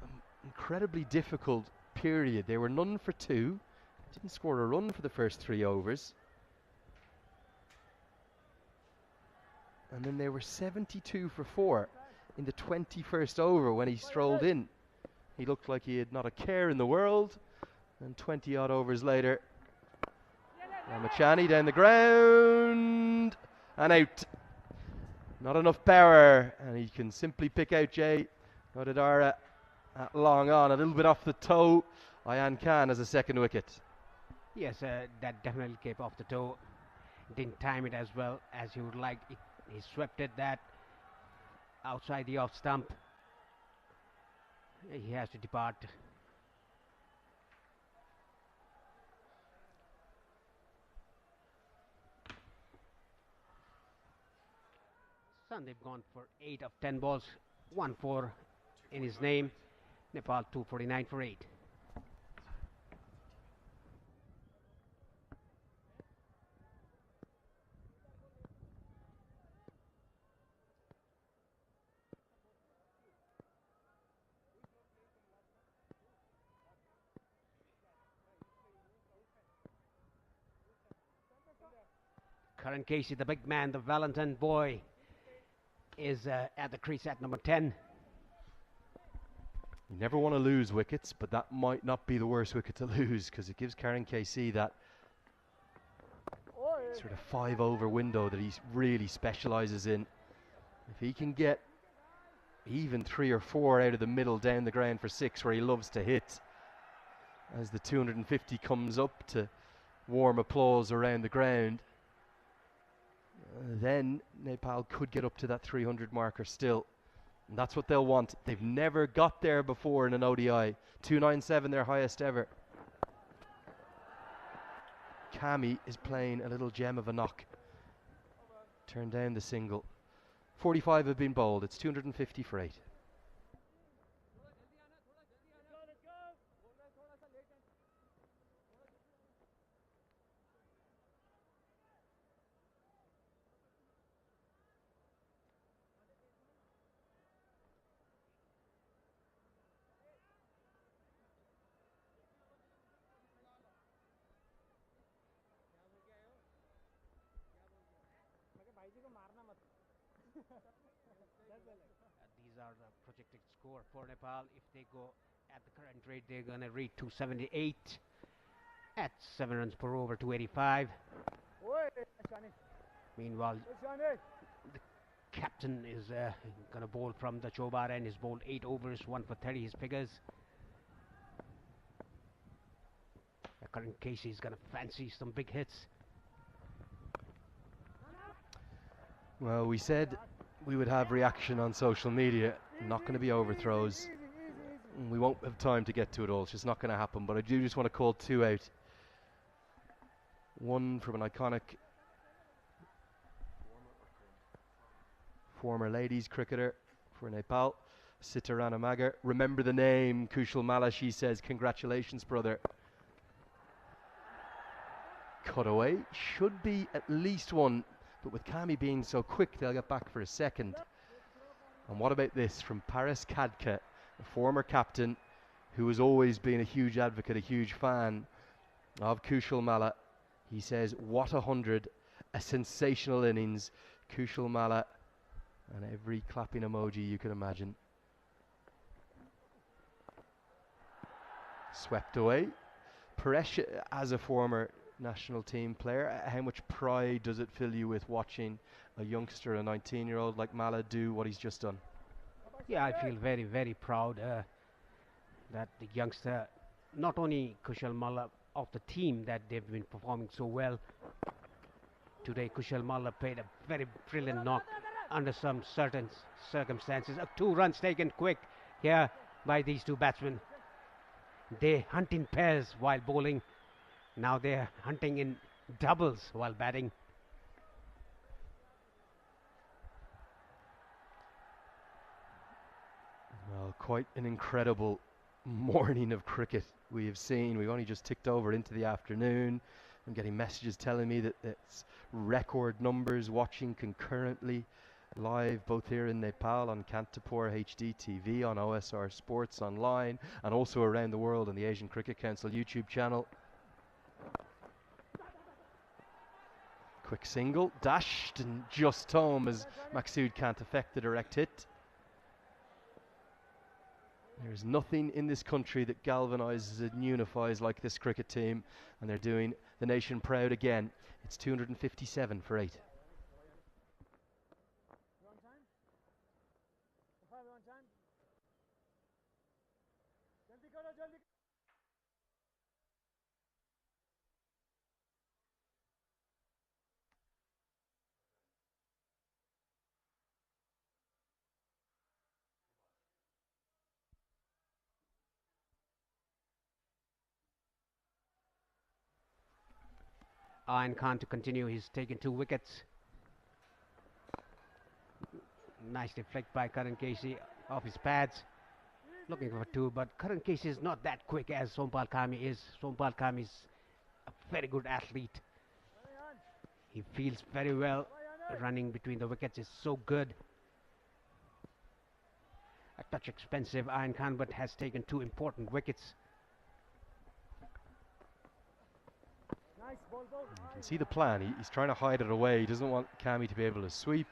an incredibly difficult period. They were none for 2, didn't score a run for the first 3 overs. And then they were 72 for 4 in the 21st over when he strolled in. He looked like he had not a care in the world. And 20 odd overs later, Ramachani down the ground and out. Not enough power, and he can simply pick out Jay Odadara at long on, a little bit off the toe. Ayan Khan as a second wicket.
Yes, that definitely came off the toe. Didn't time it as well as he would like. He swept it that outside the off stump. He has to depart. Sandeep gone for 8 of 10 balls, 1-4 in his name. Nepal 249 for 8. Karan Casey, the big man, the Valentine boy, is at the crease at number 10.
You never want to lose wickets, but that might not be the worst wicket to lose, because it gives Karan KC that sort of 5 over window that he really specialises in. If he can get even 3 or 4 out of the middle down the ground for 6, where he loves to hit, as the 250 comes up to warm applause around the ground, then Nepal could get up to that 300 marker still. And that's what they'll want. They've never got there before in an ODI. 297, their highest ever. Kami is playing a little gem of a knock. Turned down the single 45 have been bowled. It's 250 for 8.
These are the projected score for Nepal. If they go at the current rate, they're going to reach 278 at 7 runs per over, 285. Meanwhile, the captain is going to bowl from the Chobar end. He's bowled 8 overs, 1 for 30, his figures. Current Casey's going to fancy some big hits.
Well, we said we would have reaction on social media. Not going to be overthrows. We won't have time to get to it all. It's just not going to happen. But I do just want to call 2 out. One from an iconic former ladies cricketer for Nepal, Sitarana Magar. Remember the name, Kushal Mala. She says, congratulations, brother. Cutaway. Should be at least one. But with Kami being so quick, they'll get back for a second. And what about this from Paris Kadka, a former captain who has always been a huge advocate, a huge fan of Kushal Mala. He says, what 100, a sensational innings. Kushal Mala, and every clapping emoji you can imagine. Swept away. Paresh, as a former national team player, how much pride does it fill you with watching a youngster, a 19-year-old like Mala, do what he's just done?
Yeah, I feel very, very proud that the youngster, not only Kushal Malla of the team, that they've been performing so well. Today, Kushal Malla played a very brilliant knock under some certain circumstances. 2 runs taken quick here by these 2 batsmen. They hunt in pairs while bowling. Now they're hunting in doubles while batting.
Well, quite an incredible morning of cricket we have seen. We've only just ticked over into the afternoon. I'm getting messages telling me that it's record numbers watching concurrently live both here in Nepal on Kantapur HD TV, on OSR Sports Online, and also around the world on the Asian Cricket Council YouTube channel. Quick single, dashed and just home as Maksud can't affect the direct hit. There's nothing in this country that galvanises and unifies like this cricket team, and they're doing the nation proud again. It's 257 for 8.
Ayan Khan to continue. He's taken 2 wickets. Nicely flicked by Karan Casey off his pads. Looking for 2, but Karan Casey is not that quick as Sompal Kami is. Sompal Kami is a very good athlete. He feels very well. Running between the wickets is so good. A touch expensive, Ayan Khan, but has taken 2 important wickets.
You can see the plan. He's trying to hide it away. He doesn't want Kami to be able to sweep.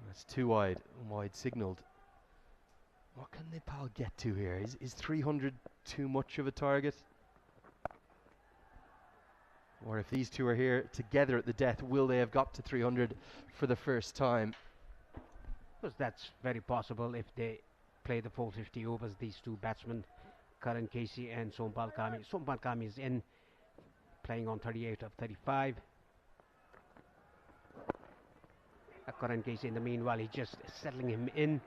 That's too wide signalled. What can Nepal get to here? Is 300 too much of a target? Or if these 2 are here together at the death, will they have got to 300 for the first time?
Because that's very possible if they play the full 50 overs, these 2 batsmen, Karan Casey and Sompal Kami. Sompal Kami is in, playing on 38 of 35. Karan Casey in the meanwhile, he's just settling him in,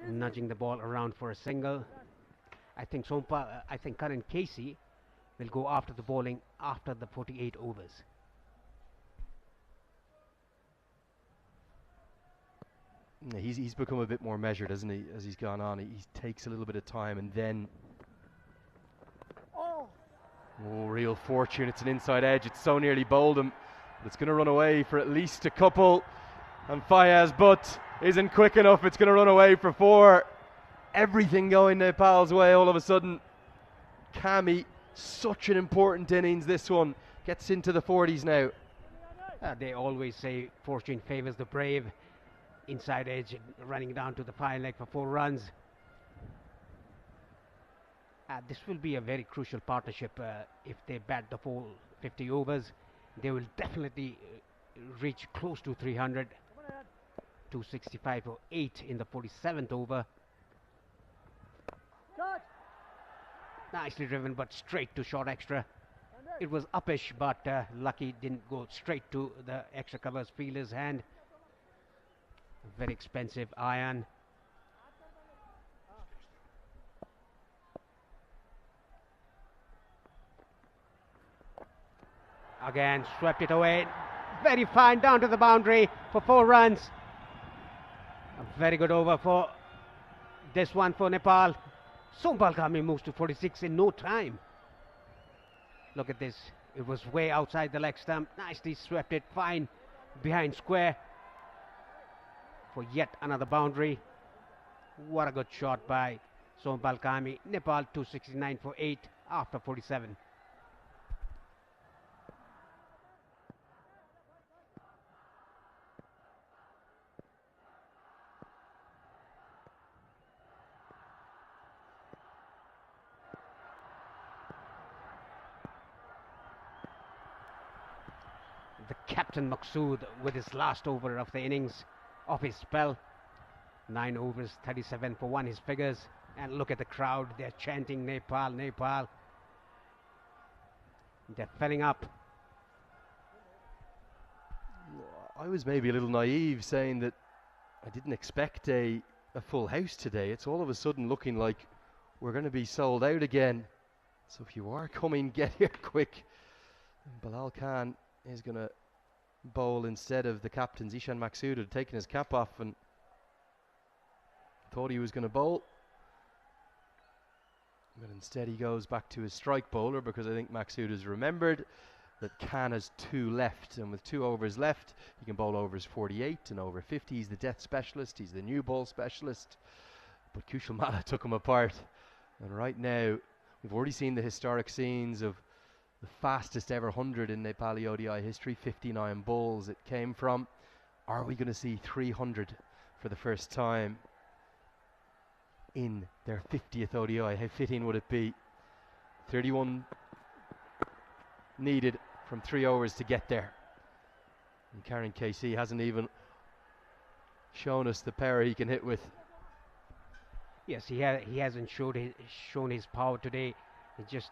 nudging the ball around for a single. I think Karan Casey will go after the bowling after the 48 overs.
He's become a bit more measured, hasn't he, as he's gone on. He takes a little bit of time and then... Oh, real fortune. It's an inside edge. It's so nearly bowled him. But it's going to run away for at least a couple. And Fayaz's butt isn't quick enough. It's going to run away for 4. Everything going Nepal's way all of a sudden. Kami, such an important innings this one. Gets into the 40s now.
They always say fortune favours the brave. Inside edge, running down to the final leg for 4 runs. This will be a very crucial partnership. If they bat the full 50 overs, they will definitely reach close to 300. 265 for 8 in the 47th over. Nicely driven, but straight to short extra. It was uppish, but lucky didn't go straight to the extra covers fielder's hand. Very expensive iron. Again, swept it away. Very fine, down to the boundary for 4 runs. A very good over for this one for Nepal. Sompal Kami moves to 46 in no time. Look at this. It was way outside the leg stump. Nicely swept it, fine, behind square for yet another boundary. What a good shot by Sompal Kami. Nepal 269 for 8 after 47. The captain Maqsood with his last over of the innings of his spell. 9 overs, 37 for 1 his figures. And look at the crowd, they're chanting Nepal, Nepal. They're filling up.
I was maybe a little naive saying that I didn't expect a full house today. It's all of a sudden looking like we're going to be sold out again. So if you are coming, get here quick. Bilal Khan is going to bowl instead of the captain. Zishan Maqsood had taken his cap off and thought he was going to bowl. But instead he goes back to his strike bowler, because I think Maqsood has remembered that Khan has 2 left, and with 2 overs left he can bowl overs 48 and over 50. He's the death specialist, he's the new ball specialist. But Kushal Malla took him apart, and right now we've already seen the historic scenes of the fastest ever 100 in Nepali ODI history, 59 balls it came from. Are we going to see 300 for the first time in their 50th ODI? How fitting would it be? 31 needed from 3 overs to get there. And Karen KC hasn't even shown us the power he can hit with.
Yes, he hasn't shown his power today. He's just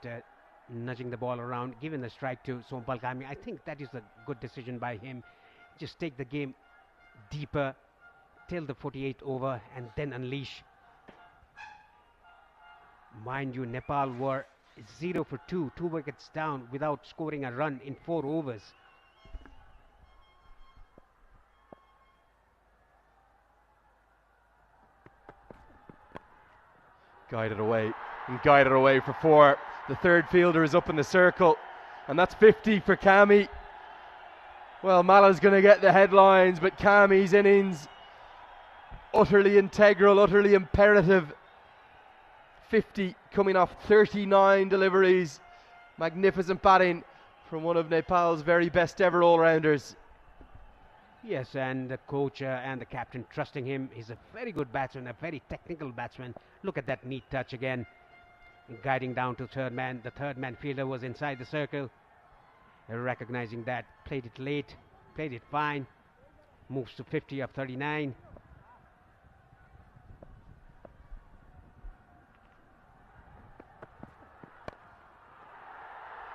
nudging the ball around, giving the strike to Sompal Kami. I think that is a good decision by him. Just take the game deeper till the 48th over and then unleash. Mind you, Nepal were 0 for 2, 2 wickets down without scoring a run in 4 overs.
Guided away, and guided away for 4. The third fielder is up in the circle, and that's 50 for Kami. Well, Mala's going to get the headlines, but Kami's innings, utterly integral, utterly imperative. 50 coming off 39 deliveries. Magnificent batting from one of Nepal's very best ever all-rounders.
Yes, and the coach and the captain trusting him. He's a very good batsman, a very technical batsman. Look at that neat touch again. Guiding down to third man. The third man fielder was inside the circle. Recognizing that, played it late, played it fine. Moves to 50 of 39.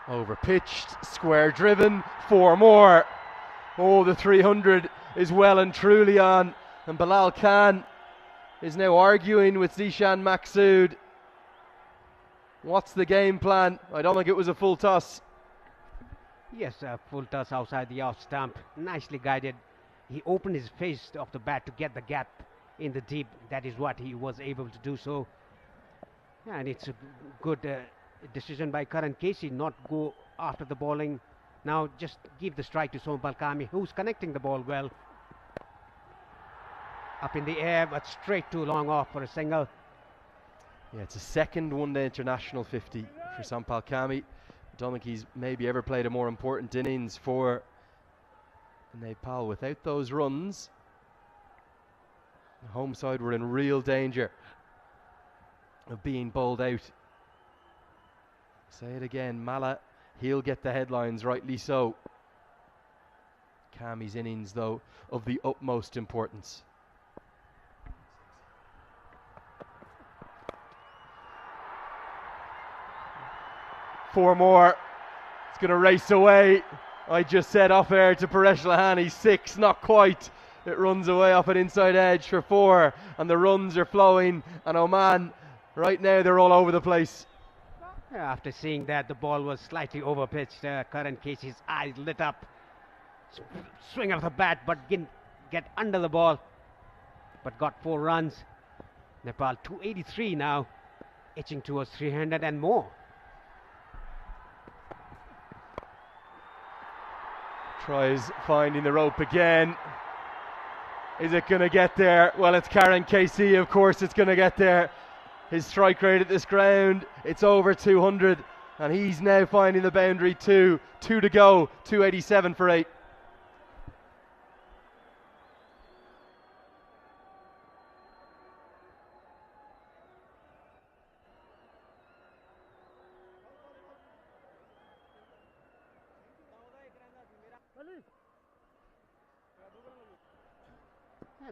Over pitched, square driven, 4 more. Oh, the 300 is well and truly on, and Bilal Khan is now arguing with Zishan Maqsood. What's the game plan? I don't think it was a full toss.
Yes, a full toss outside the off stump. Nicely guided. he opened his face of the bat to get the gap in the deep. That is what he was able to do. So, yeah, and it's a good decision by Karan Casey not go after the bowling. Now just give the strike to Sompal Kami, who's connecting the ball well. Up in the air, but straight too long off for a single.
Yeah, it's a second one-day international 50 for Sompal Kami. I don't think he's maybe ever played a more important innings for Nepal. Without those runs, the home side were in real danger of being bowled out. Say it again, Mala, he'll get the headlines, rightly so. Kami's innings, though, of the utmost importance. Four more. It's going to race away. I just said off air to Paresh Lahani, 6, not quite. It runs away off an inside edge for 4, and the runs are flowing. And Oman, right now, they're all over the place.
Yeah, after seeing that, the ball was slightly overpitched. Karan Casey's eyes lit up. Swing of the bat, but get under the ball. But got 4 runs. Nepal 283 now, itching towards 300 and more.
Tries finding the rope again. Is it going to get there? Well, it's Karan Casey, of course it's going to get there. His strike rate at this ground, it's over 200, and he's now finding the boundary too. 2 to go, 287 for 8.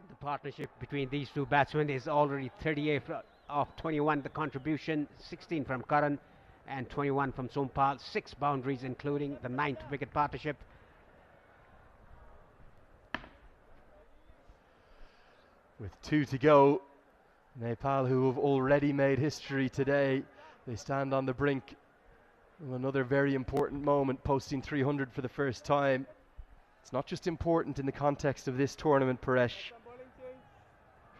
The partnership between these two batsmen is already 38 of 21. The contribution 16 from Karan and 21 from Sompal. 6 boundaries, including the 9th wicket partnership.
With 2 to go, Nepal, who have already made history today, they stand on the brink of another very important moment, posting 300 for the first time. It's not just important in the context of this tournament, Paresh.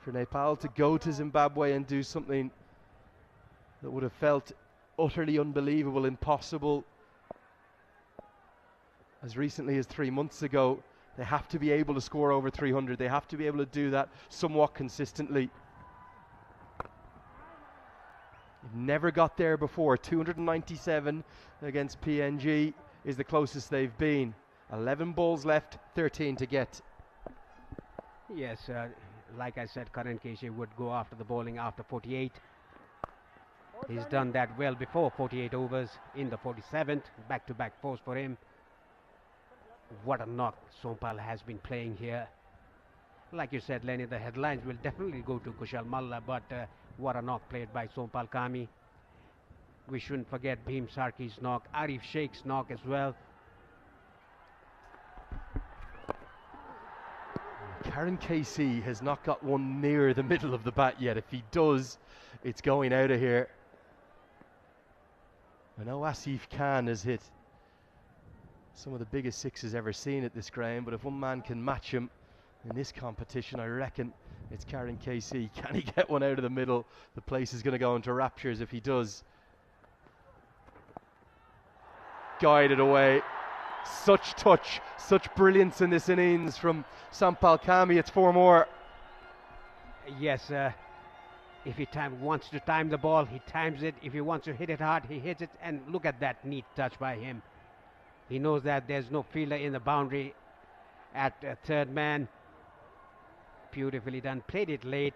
For Nepal to go to Zimbabwe and do something that would have felt utterly unbelievable, impossible, as recently as 3 months ago, they have to be able to score over 300. They have to be able to do that somewhat consistently. They've never got there before. 297 against PNG is the closest they've been. 11 balls left, 13 to get.
Yes, like I said, Karan Casey would go after the bowling after 48. He's done that well before 48 overs in the 47th. Back-to-back fours for him. What a knock Sompal has been playing here. Like you said, Lenny, the headlines will definitely go to Kushal Malla, but what a knock played by Sompal Kami. We shouldn't forget Bhim Sarki's knock, Arif Sheikh's knock as well.
Karan Casey has not got one near the middle of the bat yet. If he does, it's going out of here. I know Asif Khan has hit some of the biggest sixes ever seen at this ground, but if one man can match him in this competition, I reckon it's Karan Casey. Can he get one out of the middle? The place is going to go into raptures if he does. Guided away. Such touch, such brilliance in this innings from Sompal Kami. It's 4 more.
Yes, if he wants to time the ball, he times it. If he wants to hit it hard, he hits it. And look at that neat touch by him. He knows that there's no fielder in the boundary at third man. Beautifully done. Played it late.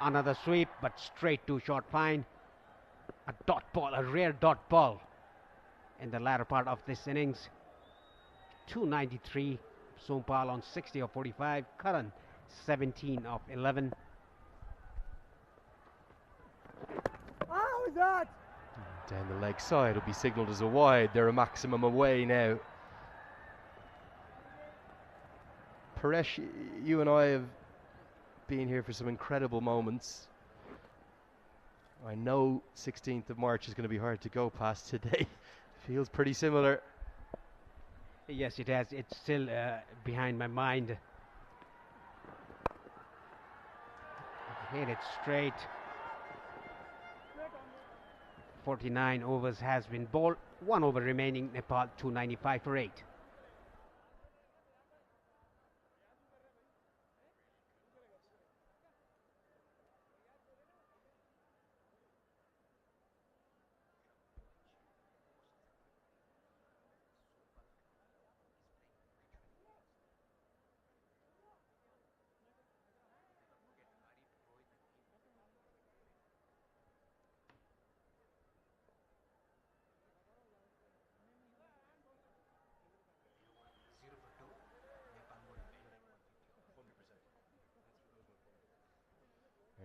Another sweep, but straight to short fine. A dot ball, a rare dot ball in the latter part of this innings. 293. Sompal on 60 of 45. Karan 17 of 11.
How is that?
Down the leg side will be signalled as a wide. They're a maximum away now. Paresh, you and I have been here for some incredible moments. I know 16th of March is going to be hard to go past today. Feels pretty similar.
Yes, it has. It's still behind my mind. Hit it straight. 49 overs has been bowled. 1 over remaining. Nepal 295 for 8.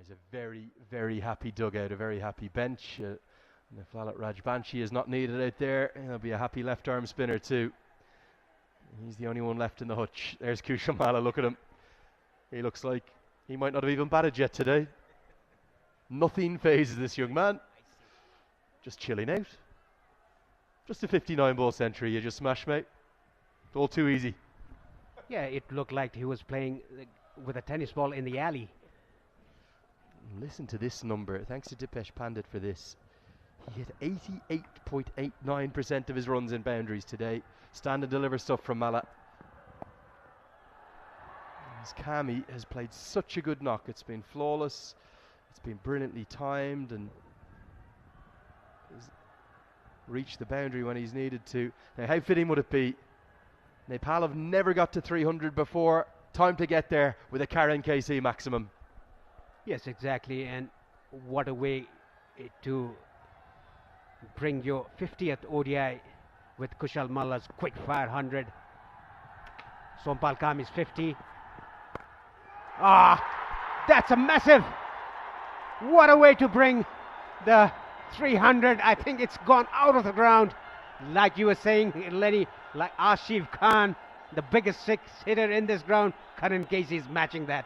There's a very, very happy dugout, a very happy bench. Nepal Rajbanshi is not needed out there. There'll be a happy left arm spinner too. He's the only one left in the hutch. There's Kushal Malla, look at him. He looks like he might not have even batted yet today. Nothing phases this young man. Just chilling out. Just a 59 ball century you just smashed, mate. It's all too easy.
Yeah, it looked like he was playing with a tennis ball in the alley.
Listen to this number. Thanks to Dipesh Pandit for this. He hit 88.89% of his runs in boundaries today. Stand and deliver stuff from Malla. His Kami has played such a good knock. It's been flawless. It's been brilliantly timed and has reached the boundary when he's needed to. Now, how fitting would it be? Nepal have never got to 300 before. Time to get there with a Karen KC maximum.
Yes, exactly. And what a way to bring your 50th ODI with Kushal Malla's quick fire 100. Sompal Kami's 50. That's a massive. What a way to bring the 300. I think it's gone out of the ground. Like you were saying, Lenny, like Ashif Khan, the biggest six hitter in this ground. Karan Casey is matching that.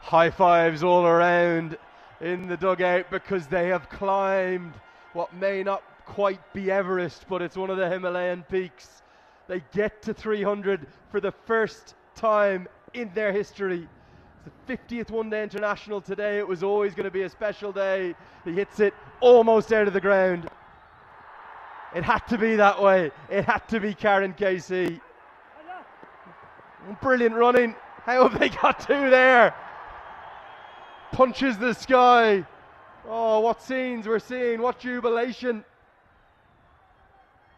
High fives all around in the dugout because they have climbed what may not quite be Everest, but it's one of the Himalayan peaks. They get to 300 for the first time in their history. It's the 50th one-day international today. It was always going to be a special day. He hits it almost out of the ground. It had to be that way. It had to be Karen KC. Brilliant running. How have they got two there? Punches the sky. Oh, what scenes we're seeing. What jubilation.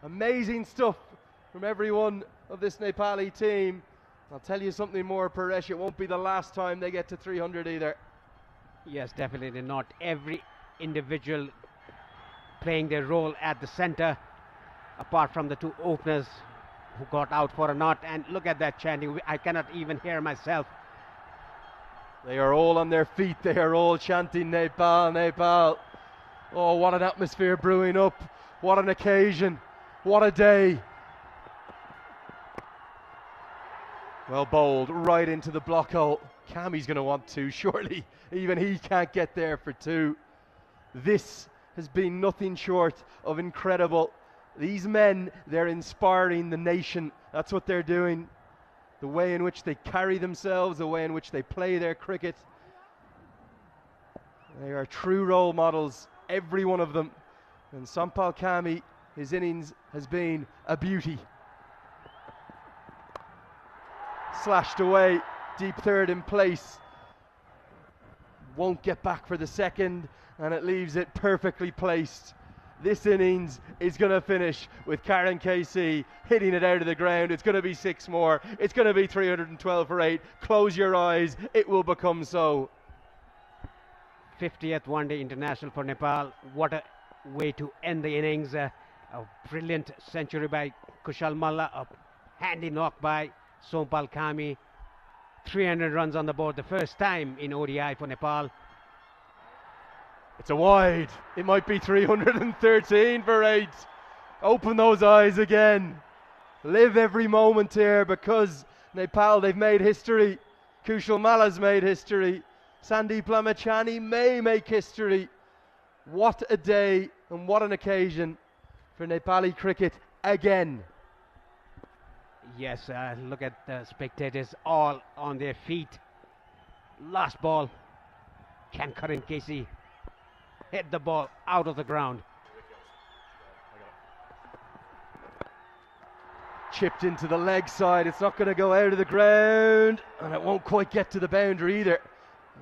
Amazing stuff from everyone of this Nepali team. I'll tell you something more, Paresh. It won't be the last time they get to 300 either.
Yes, definitely not. Every individual playing their role at the center, apart from the two openers who got out for a knot. And look at that chanting. I cannot even hear myself.
They are all on their feet. They are all chanting Nepal, Nepal. Oh, what an atmosphere brewing up. What an occasion. What a day. Well bowled right into the block hole. Kami's going to want two, surely. Even he can't get there for two. This has been nothing short of incredible. These men, they're inspiring the nation. That's what they're doing. The way in which they carry themselves, the way in which they play their cricket. They are true role models, every one of them. And Sompal Kami, his innings has been a beauty. Slashed away, deep third in place. Won't get back for the second, and it leaves it perfectly placed. This innings is going to finish with Karen KC hitting it out of the ground. It's going to be 6 more. It's going to be 312 for 8. Close your eyes. It will become so.
50th one-day international for Nepal. What a way to end the innings. A brilliant century by Kushal Malla. A handy knock by Sompal Kami. 300 runs on the board. The first time in ODI for Nepal.
It's a wide. It might be 313 for 8. Open those eyes again. Live every moment here because Nepal, they've made history. Kushal Malla's made history. Sandeep Lamachani may make history. What a day and what an occasion for Nepali cricket again.
Yes, look at the spectators all on their feet. Last ball. Can Karim Casey hit the ball out of the ground?
Chipped into the leg side. It's not going to go out of the ground, and it won't quite get to the boundary either.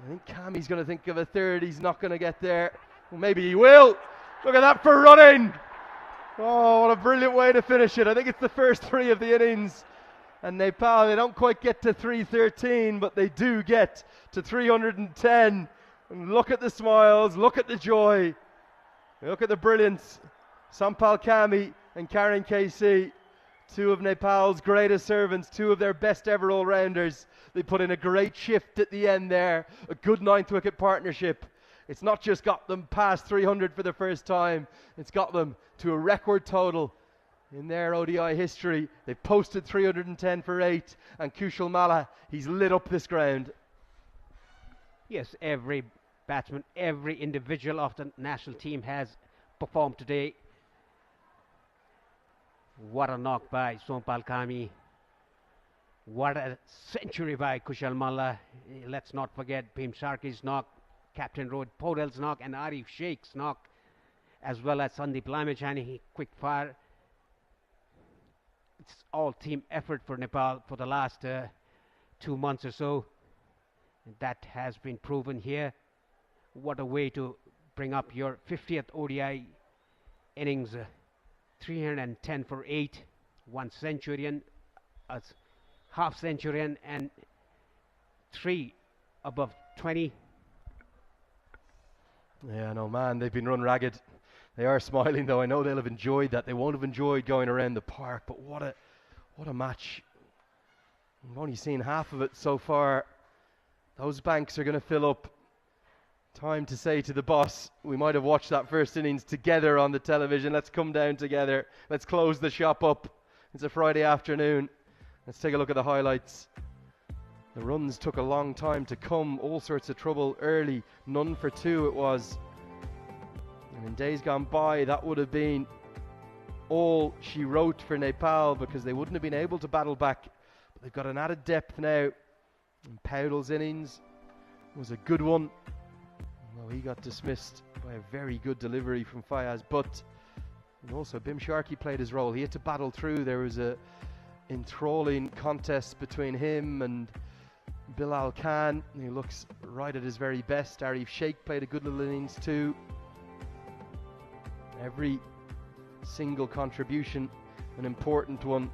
I think Cammy's going to think of a third. He's not going to get there. Well, maybe he will. Look at that for running. Oh, what a brilliant way to finish it. I think it's the first three of the innings. And Nepal, they don't quite get to 313, but they do get to 310. And look at the smiles, look at the joy, look at the brilliance. Sampal Kami and Karen KC, two of Nepal's greatest servants, two of their best ever all-rounders. They put in a great shift at the end there, a good ninth wicket partnership. It's not just got them past 300 for the first time, it's got them to a record total in their ODI history. They've posted 310 for 8, and Kushal Malla, he's lit up this ground.
Yes, every batsman, every individual of the national team has performed today. What a knock by Sompal Kami. What a century by Kushal Malla. Let's not forget Bhim Sharkey's knock, Captain Rohit Paudal's knock, and Arif Sheikh's knock, as well as Sandeep Lamechani, quick fire. It's all team effort for Nepal for the last 2 months or so. And that has been proven here. What a way to bring up your 50th ODI innings. 310 for 8, 1 centurion, a half centurion, and 3 above 20.
Yeah, no, man, they've been run ragged. They are smiling, though. I know they'll have enjoyed that. They won't have enjoyed going around the park, but what a match. We've only seen half of it so far. Those banks are going to fill up. Time to say to the boss, we might have watched that first innings together on the television. Let's come down together. Let's close the shop up. It's a Friday afternoon. Let's take a look at the highlights. The runs took a long time to come. All sorts of trouble early. None for 2 it was. And in days gone by, that would have been all she wrote for Nepal, because they wouldn't have been able to battle back. But they've got an added depth now. And Powdell's innings was a good one. Well, he got dismissed by a very good delivery from Fayaz Butt. And also Bhim Sharkey played his role. He had to battle through. There was a enthralling contest between him and Bilal Khan. He looks right at his very best. Arif Sheikh played a good little innings too. Every single contribution an important one,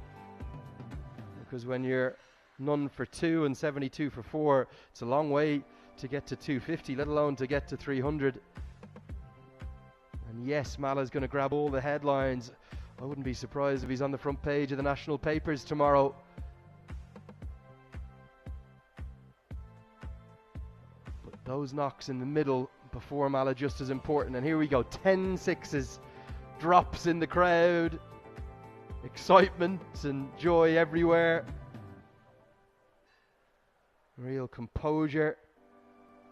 because when you're none for 2 and 72 for 4, it's a long way to get to 250, let alone to get to 300. And yes, Malla's going to grab all the headlines. I wouldn't be surprised if he's on the front page of the national papers tomorrow. But those knocks in the middle before Malla just as important. And here we go, 10 sixes, drops in the crowd, excitement and joy everywhere. Real composure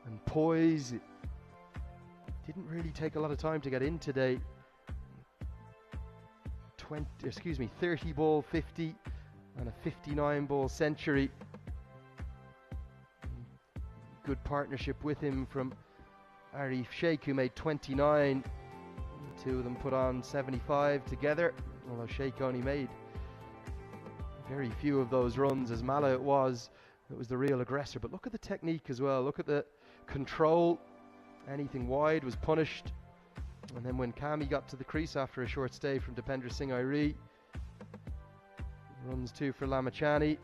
and poise. It didn't really take a lot of time to get in today. 30 ball 50 and a 59 ball century. Good partnership with him from Arif Sheikh, who made 29. The two of them put on 75 together, although Sheikh only made very few of those runs. As Malla it was the real aggressor. But look at the technique as well. Look at the control. Anything wide was punished. And then when Kami got to the crease after a short stay from Dipendra Singh Airi, runs 2 for Lamechani.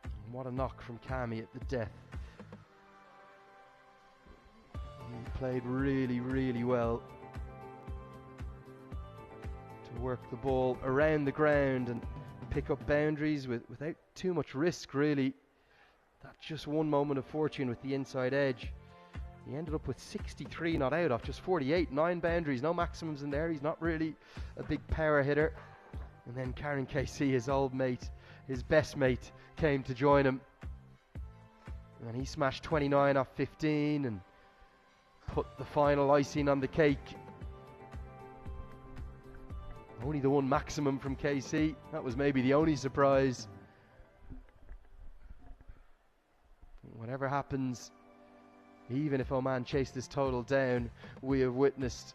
And what a knock from Kami at the death. He played really, really well to work the ball around the ground and pick up boundaries without too much risk, really. That's just one moment of fortune with the inside edge. He ended up with 63 not out off just 48, 9 boundaries, no maximums in there. He's not really a big power hitter. And then Karen KC, his old mate, his best mate, came to join him. And he smashed 29 off 15 and put the final icing on the cake. Only the one maximum from KC. That was maybe the only surprise. Whatever happens, even if Oman chase this total down, we have witnessed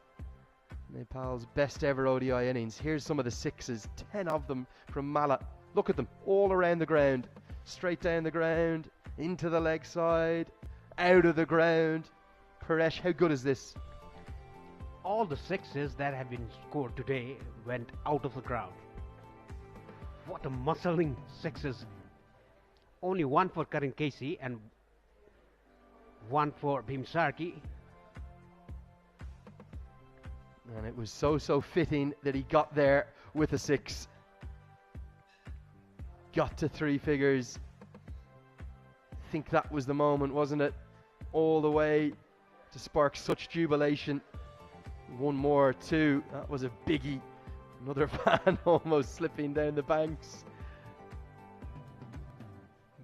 Nepal's best ever ODI innings. Here's some of the sixes, 10 of them from Mala. Look at them, all around the ground. Straight down the ground, into the leg side, out of the ground. Paresh, how good is this?
All the sixes that have been scored today went out of the ground. What a muscling sixes. Only one for Karan Casey and one for Bhim Sarki.
And it was so fitting that he got there with a six. Got to three figures. I think that was the moment, wasn't it? All the way to spark such jubilation. One more, two. That was a biggie. Another fan almost slipping down the banks.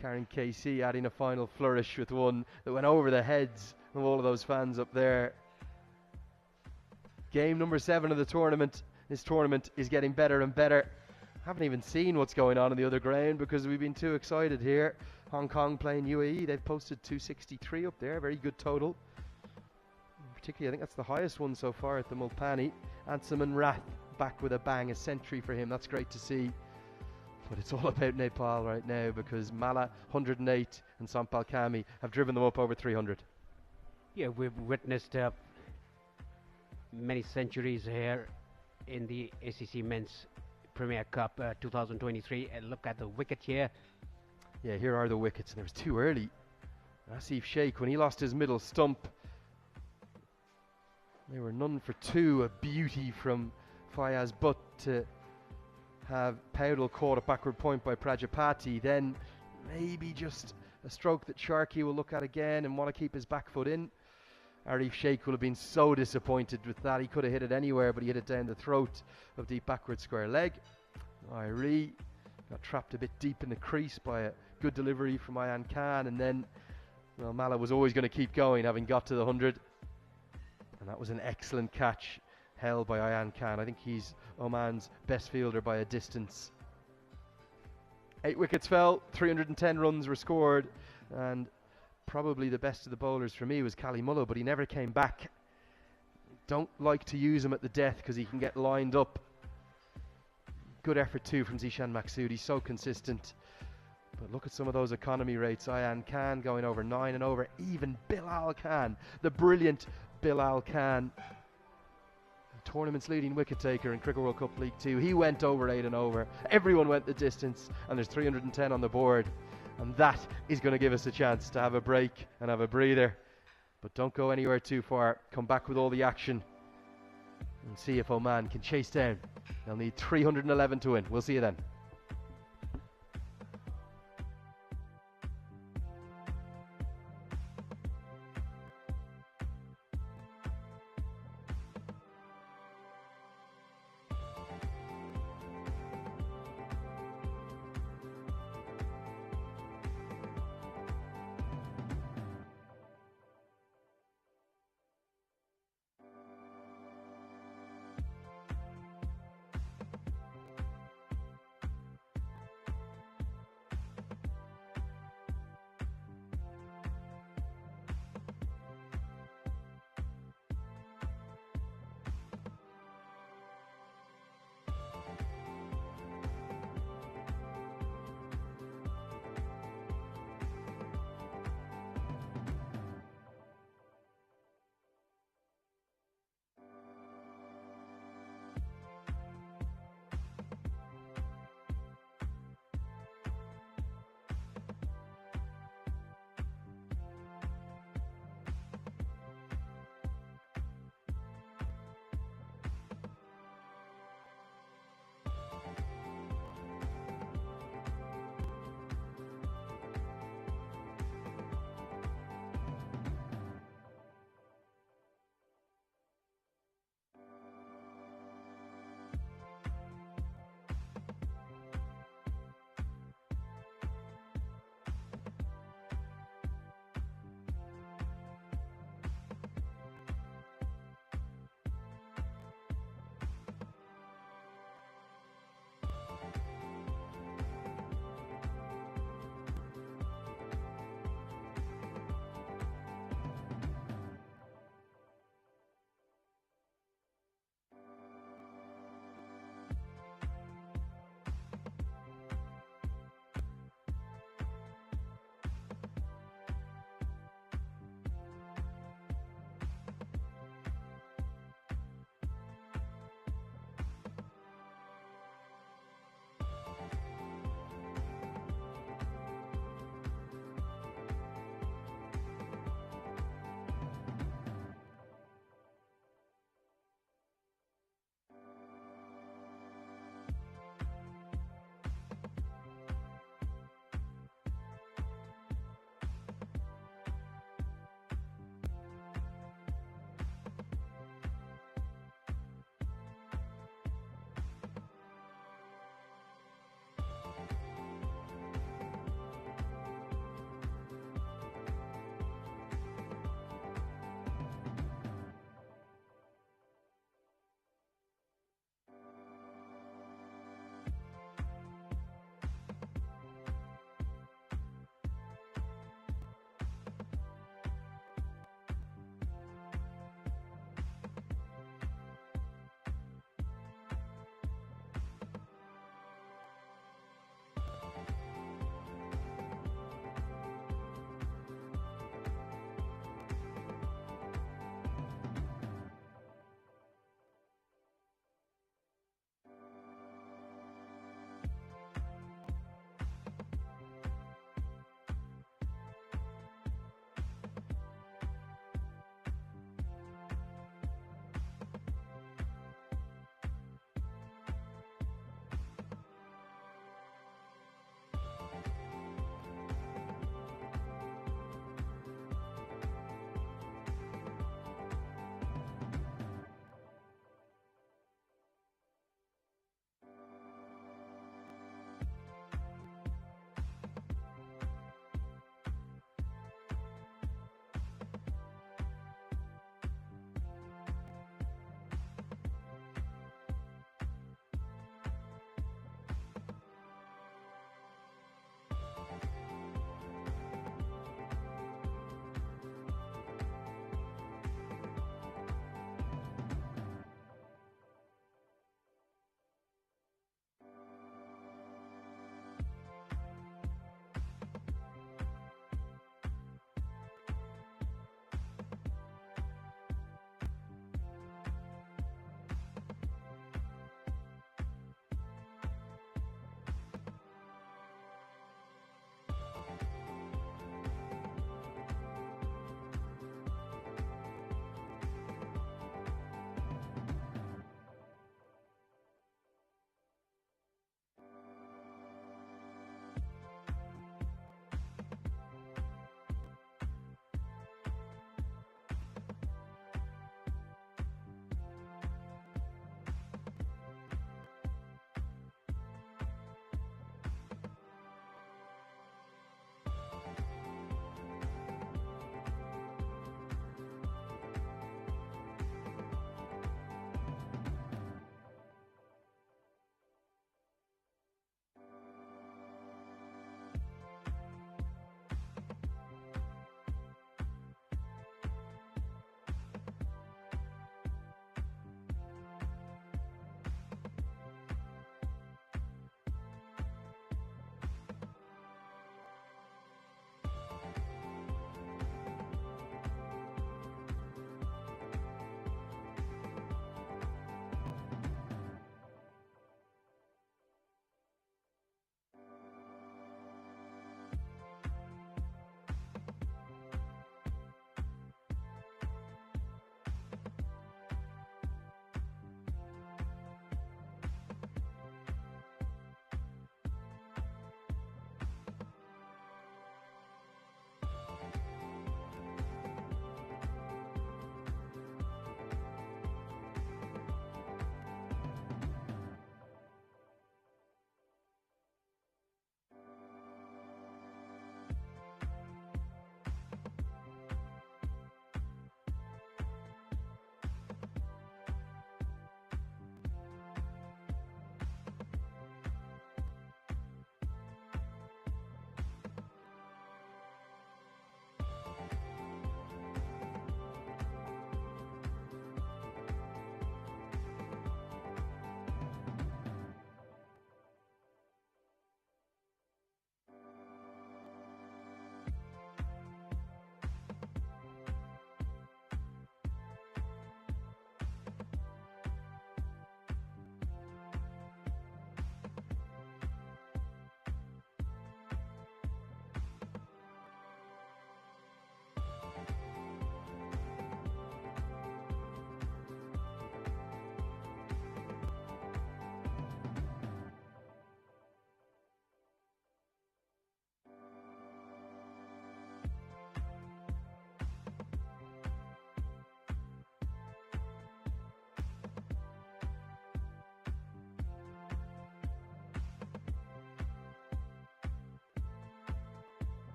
Karen KC adding a final flourish with one that went over the heads of all of those fans up there. Game number 7 of the tournament. This tournament is getting better and better. Haven't even seen what's going on in the other ground because we've been too excited here. Hong Kong playing UAE. They've posted 263 up there. Very good total. Particularly, I think that's the highest one so far at the Mulpani. Ansuman Rath back with a bang, a century for him. That's great to see. But it's all about Nepal right now because Mala 108 and Sampal Kami have driven them up over 300.
Yeah, we've witnessed many centuries here in the ACC Men's Premier Cup 2023. And look at the wicket here.
Yeah, here are the wickets. And it was too early. Asif Sheikh, when he lost his middle stump, they were none for two. A beauty from Fayaz Butt to have Powdell caught at backward point by Prajapati. Then maybe just a stroke that Sharkey will look at again and want to keep his back foot in. Arif Sheikh will have been so disappointed with that. He could have hit it anywhere, but he hit it down the throat of deep backward square leg. Irie got trapped a bit deep in the crease by a good delivery from Ayan Khan, and then, well, Mala was always going to keep going, having got to the 100. And that was an excellent catch held by Ayan Khan. I think he's Oman's best fielder by a distance. 8 wickets fell, 310 runs were scored, and probably the best of the bowlers for me was Kali Mullah, but he never came back. Don't like to use him at the death because he can get lined up. Good effort too from Zishan Maksud. He's so consistent. But look at some of those economy rates. Ayan Khan going over 9 and over. Even Bilal Khan, the brilliant Bilal Khan, the tournament's leading wicket taker in Cricket World Cup League 2. He went over 8 and over. Everyone went the distance, and there's 310 on the board. And that is going to give us a chance to have a break and have a breather. But don't go anywhere too far. Come back with all the action and see if Oman can chase down. They'll need 311 to win. We'll see you then.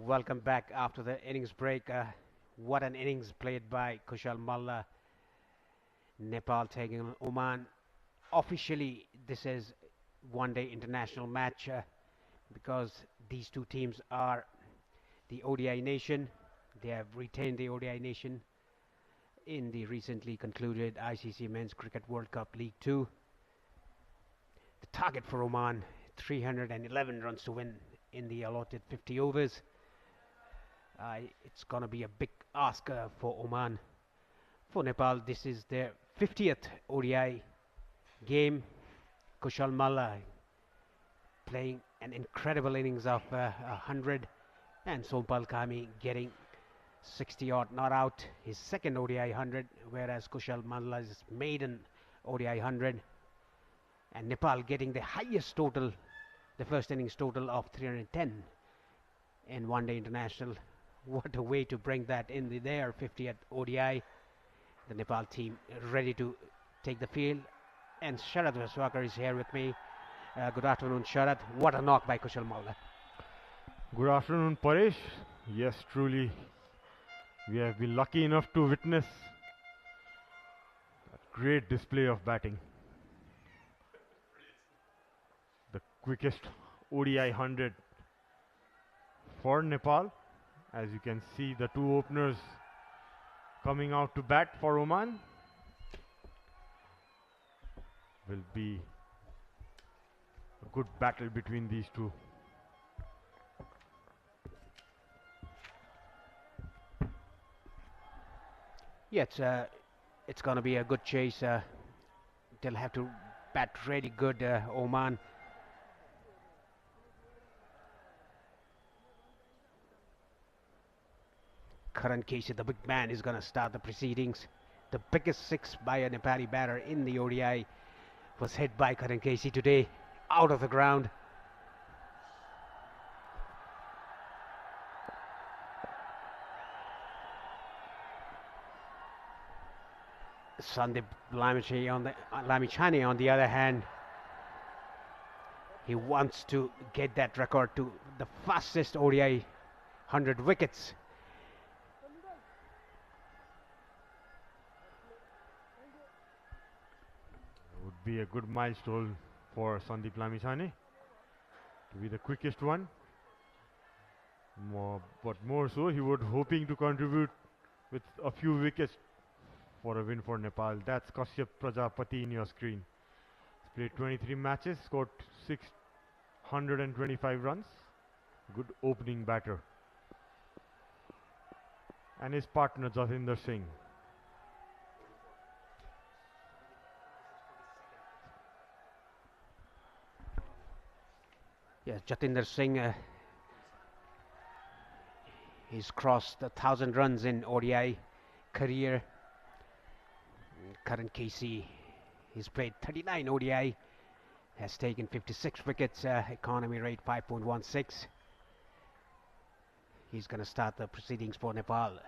Welcome back after the innings break. What an innings played by Kushal Malla. Nepal taking on Oman. Officially, this is one-day international match because these two teams are the ODI nation. They have retained the ODI nation in the recently concluded ICC Men's Cricket World Cup League 2. The target for Oman, 311 runs to win in the allotted 50 overs. It's going to be a big ask for Oman. For Nepal, this is their 50th ODI game. Kushal Malla playing an incredible innings of 100, and Sompal Kami getting 60 odd not out, his second ODI 100, whereas Kushal Malla's maiden ODI 100, and Nepal getting the highest total, the first innings total of 310 in one-day international. What a way to bring that in their 50th ODI. The Nepal team ready to take the field, and Sharad Vaswakar is here with me. Good afternoon, Sharad. What a knock by Kushal Malla.
Good afternoon, Paresh. Yes, truly, we have been lucky enough to witness a great display of batting. The quickest ODI 100 for Nepal. As you can see, the two openers coming out to bat for Oman. Will be a good battle between these two.
Yeah, it's going to be a good chase. They'll have to bat really good, Oman. Karan Casey, the big man, is going to start the proceedings. The biggest six by a Nepali batter in the ODI was hit by Karan Casey today, out of the ground. Sandeep Lamichhane on the other hand, he wants to get that record to the fastest ODI 100 wickets.
Would be a good milestone for Sandeep Lamichhane to be the quickest one. But more so, he was hoping to contribute with a few wickets for a win for Nepal. That's Kashyap Prajapati in your screen. He's played 23 matches, scored 625 runs. Good opening batter. And his partner Jatinder Singh.
Yes, Jatinder Singh, he's crossed 1,000 runs in ODI career. Karan Casey, he's played 39 ODI, has taken 56 wickets, economy rate 5.16. He's going to start the proceedings for Nepal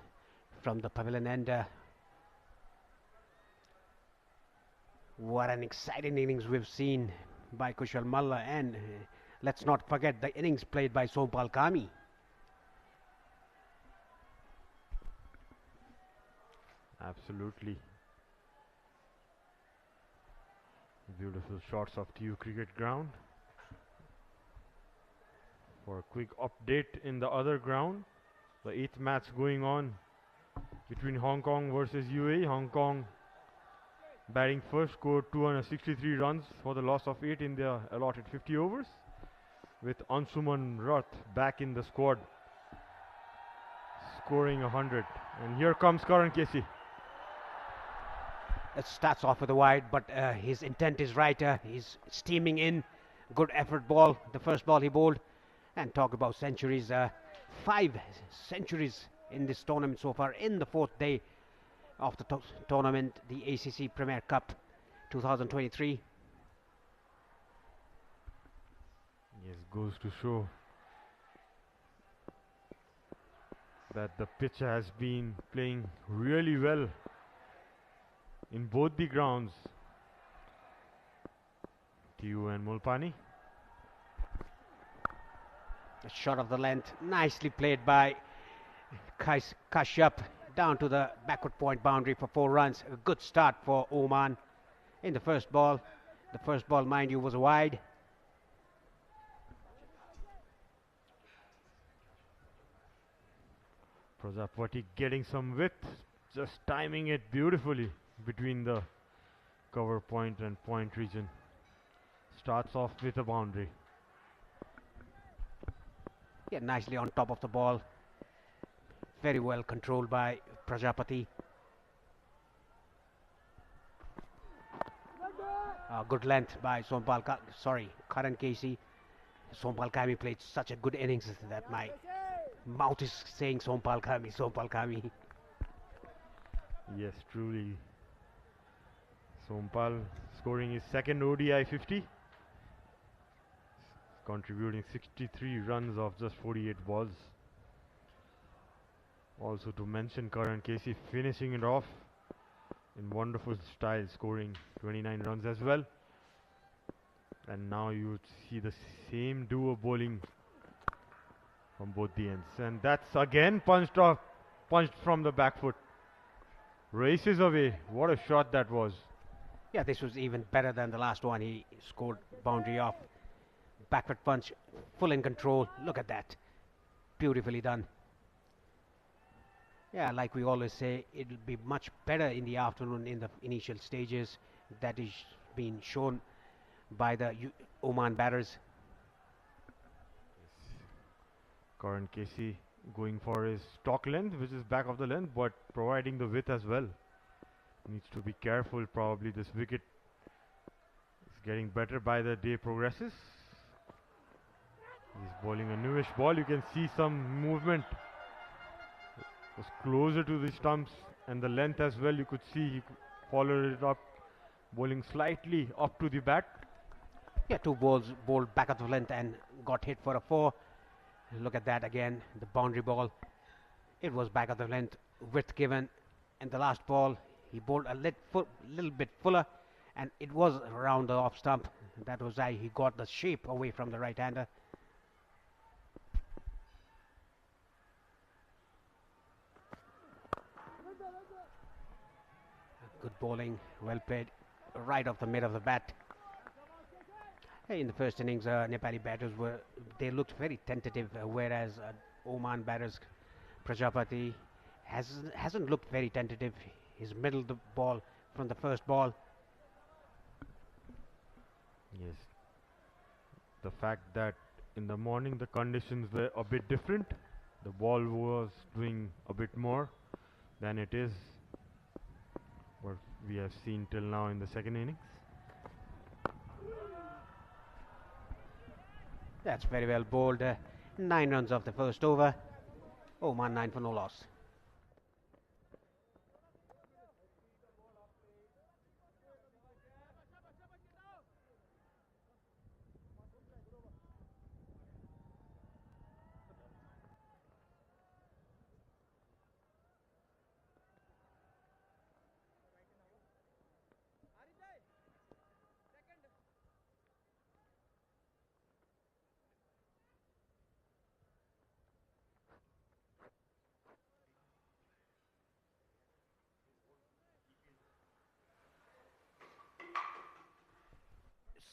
from the pavilion end. What an exciting innings we've seen by Kushal Malla, and let's not forget the innings played by Sompal Kami.
Absolutely. Beautiful shots of TU Cricket Ground. For a quick update in the other ground, the 8th match going on between Hong Kong versus UAE. Hong Kong batting first, scored 263 runs for the loss of 8 in their allotted 50 overs, with Ansuman Rath back in the squad, scoring 100. And here comes Karan Casey.
It starts off with a wide, but his intent is right. He's steaming in. Good effort ball, the first ball he bowled. And talk about centuries. 5 centuries in this tournament so far, in the 4th day of the tournament, the ACC Premier Cup 2023.
Yes, goes to show that the pitch has been playing really well in both the grounds, TU and Mulpani.
A shot of the length, nicely played by Kashyap down to the backward point boundary for 4 runs. A good start for Oman in the first ball. The first ball, mind you, was wide.
Prajapati getting some width, just timing it beautifully between the cover point and point region. Starts off with a boundary.
Yeah, nicely on top of the ball. Very well controlled by Prajapati. Good length by Karan Casey. Sompal Kami played such a good innings that my mouth is saying Sompal Kami, Sompal Kami.
Yes, truly. Sompal scoring his second ODI 50. Contributing 63 runs off just 48 balls. Also to mention, Karan Casey finishing it off in wonderful style, scoring 29 runs as well. And now you see the same duo bowling from both the ends. And that's again punched from the back foot. Races away. What a shot that was.
Yeah, this was even better than the last one. He scored boundary off. Backward punch, full in control. Look at that. Beautifully done. Yeah, like we always say, it'll be much better in the afternoon in the initial stages. That is being shown by the Oman batters.
Karan Casey going for his stock length, which is back of the length, but providing the width as well. Needs to be careful. Probably this wicket is getting better by the day progresses. He's bowling a newish ball. You can see some movement. Was closer to the stumps and the length as well. You could see he followed it up, bowling slightly up to the bat.
Yeah, 2 balls bowled back of the length and got hit for a 4. Look at that again, the boundary ball. It was back of the length, width given, and the last ball he bowled a little bit fuller, and it was around the off stump. That was why he got the shape away from the right-hander. Good bowling, well played, right off the mid of the bat. In the first innings, Nepali batters looked very tentative, whereas Oman batters Prajapati hasn't looked very tentative. He's middled the ball from the first ball.
Yes. The fact that in the morning the conditions were a bit different. The ball was doing a bit more than it is what we have seen till now in the second innings.
That's very well bowled. 9 runs off the first over. Oman 9 for no loss.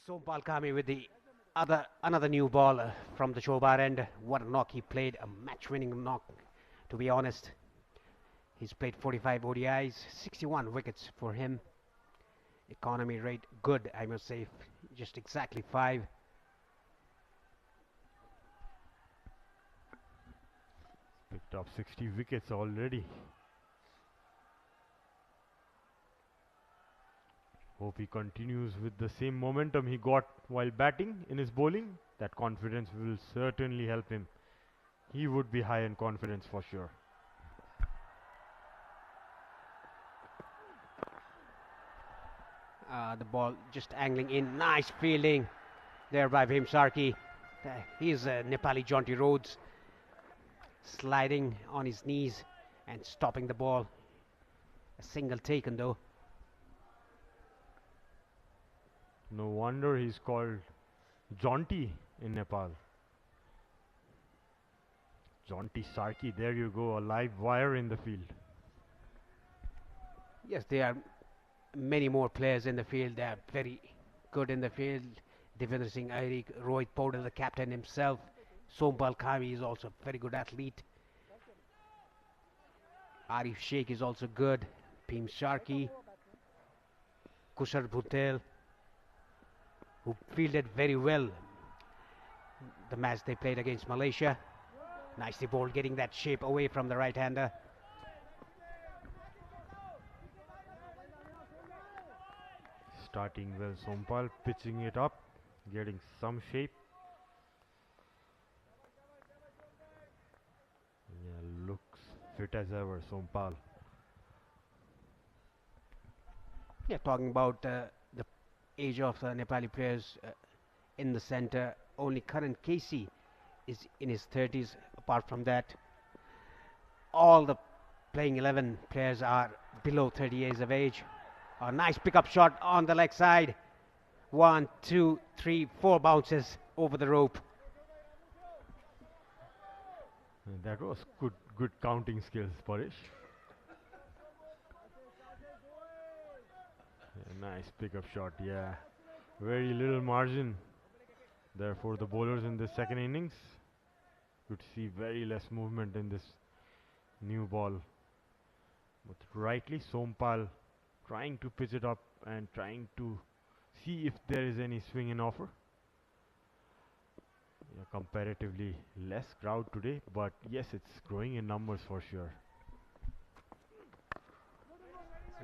Sompal Kami with another new ball from the Chobar end. What a knock he played, a match-winning knock, to be honest. He's played 45 ODIs, 61 wickets for him. Economy rate good, I must say, just exactly 5.
Picked up 60 wickets already. Hope he continues with the same momentum he got while batting in his bowling. That confidence will certainly help him. He would be high in confidence for sure.
The ball just angling in. Nice fielding there by Bhim Sarki. He's Nepali Jaunty Rhodes, sliding on his knees and stopping the ball. A single taken though.
No wonder he's called Jaunty in Nepal. Jaunty Sarki, there you go, a live wire in the field.
Yes, there are many more players in the field. They are very good in the field. Devendra Singh Airik, Rohit Paudel, the captain himself. Sompal Kami is also a very good athlete. Arif Sheikh is also good. Bhim Sharkey, Kushal Bhutel, who fielded very well the match they played against Malaysia. Nicely bowled, getting that shape away from the right-hander.
Starting well, Sompal, pitching it up, getting some shape. Yeah, looks fit as ever, Sompal.
Yeah, talking about the age of Nepali players in the centre, only Karan Casey is in his 30s. Apart from that, all the playing 11 players are below 30 years of age. A nice pickup shot on the leg side. 1, 2, 3, 4 bounces over the rope.
And that was good counting skills, Paresh. Nice pickup shot, yeah. Very little margin. Therefore, the bowlers in the second innings could see very less movement in this new ball. But rightly, Sompal trying to pitch it up and trying to see if there is any swing in offer. Yeah, comparatively less crowd today, but yes, it's growing in numbers for sure.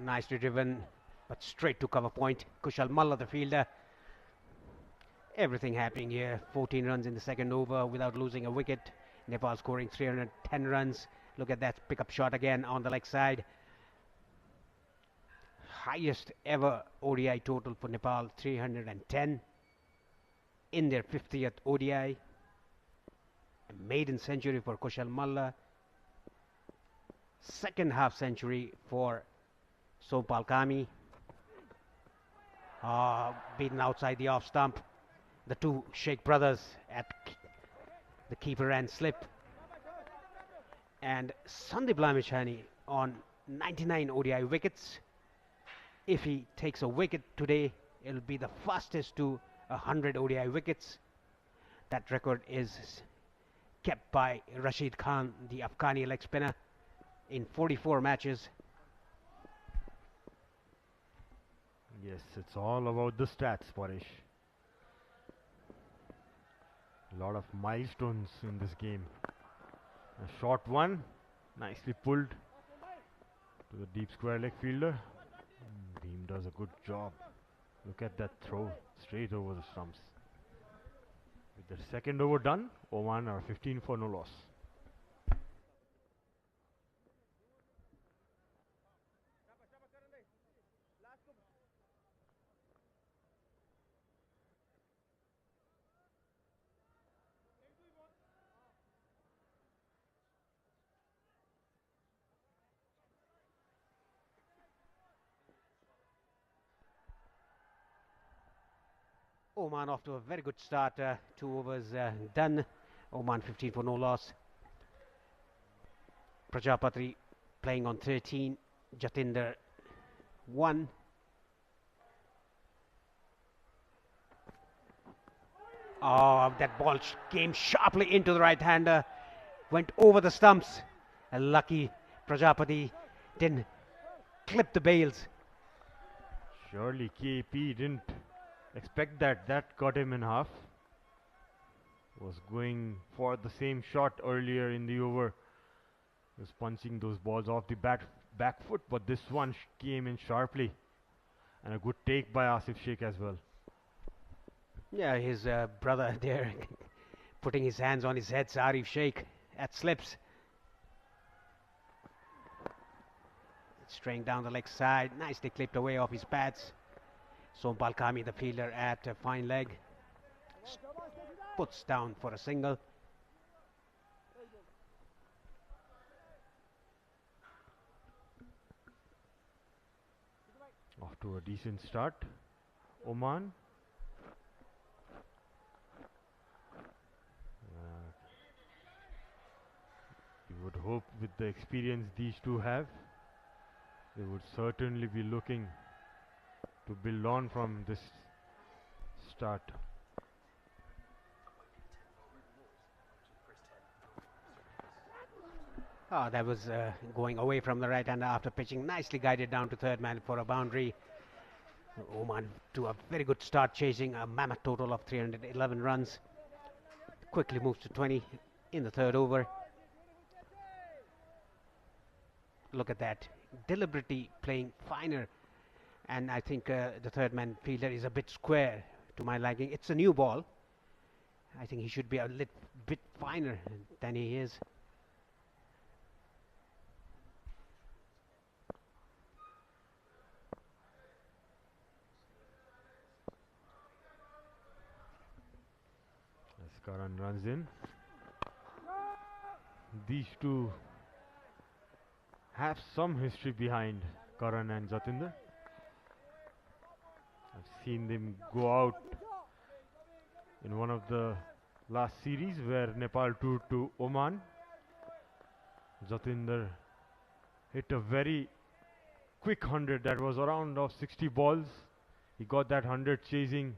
Nicely driven, but straight to cover point. Kushal Malla, the fielder. Everything happening here. 14 runs in the second over without losing a wicket. Nepal scoring 310 runs. Look at that pickup shot again on the leg side. Highest ever ODI total for Nepal, 310 in their 50th ODI. A maiden century for Kushal Malla. Second half century for Sompal Kami. Beaten outside the off stump. The two Sheikh brothers at the keeper and slip. And Sandeep Lamichhane on 99 ODI wickets. If he takes a wicket today, it'll be the fastest to 100 ODI wickets. That record is kept by Rashid Khan, the Afghani leg spinner, in 44 matches.
Yes, it's all about the stats, Paresh. A lot of milestones in this game. A short one, nicely pulled to the deep square leg fielder. Bhim does a good job. Look at that throw, straight over the stumps. With the second over done, Oman are 15 for no loss.
Oman off to a very good start. 2 overs done. Oman 15 for no loss. Prajapati playing on 13. Jatinder 1. Oh, that ball came sharply into the right hander. Went over the stumps. A lucky Prajapati didn't clip the bails.
Surely KP didn't expect that. That cut him in half. Was going for the same shot earlier in the over. Was punching those balls off the back foot, but this one came in sharply. And a good take by Asif Sheikh as well.
Yeah, his brother there putting his hands on his head, Arif Sheikh at slips. Straying down the leg side, nicely clipped away off his pads. Sompal Kami, the fielder, at a fine leg. Puts down for a single.
Off to a decent start, Oman. I would hope with the experience these two have, they would certainly be looking to build on from this start.
Oh, that was going away from the right hander after pitching, nicely guided down to third man for a boundary. Oman to a very good start, chasing a mammoth total of 311 runs. Quickly moves to 20 in the third over. Look at that, deliberately playing finer, and I think the third man fielder is a bit square to my liking. It's a new ball. I think he should be a little bit finer than he is.
As Karan runs in, these two have some history behind, Karan and Jatinder. I've seen them go out in one of the last series where Nepal toured to Oman. Jatinder hit a very quick 100 that was around of 60 balls. He got that 100 chasing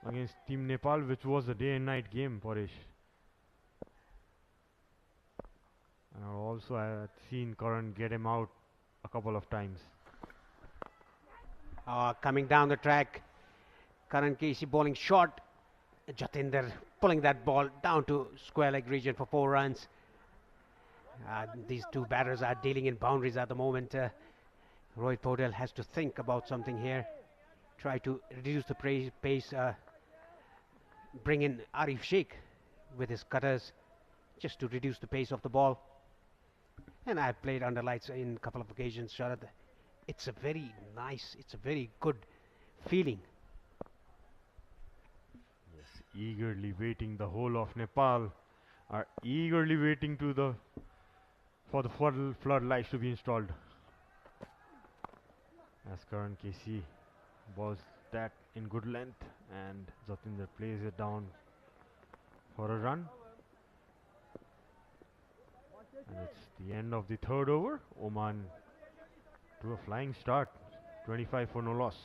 against Team Nepal, which was a day and night game, Paresh. And also I had seen Karan get him out a couple of times.
Coming down the track, Karan Casey bowling short. Jatinder pulling that ball down to square leg region for 4 runs. These two batters are dealing in boundaries at the moment. Rohit Paudel has to think about something here. Try to reduce the pace. Bring in Arif Sheikh with his cutters just to reduce the pace of the ball. And I've played under lights in a couple of occasions, Sharad. It's a very nice, it's a very good feeling.
Yes, eagerly waiting. The whole of Nepal are eagerly waiting for the floodlights to be installed. As Karan Casey balls that in good length, and Jatinder plays it down for a run. And it's the end of the third over. Oman to a flying start, 25 for no loss.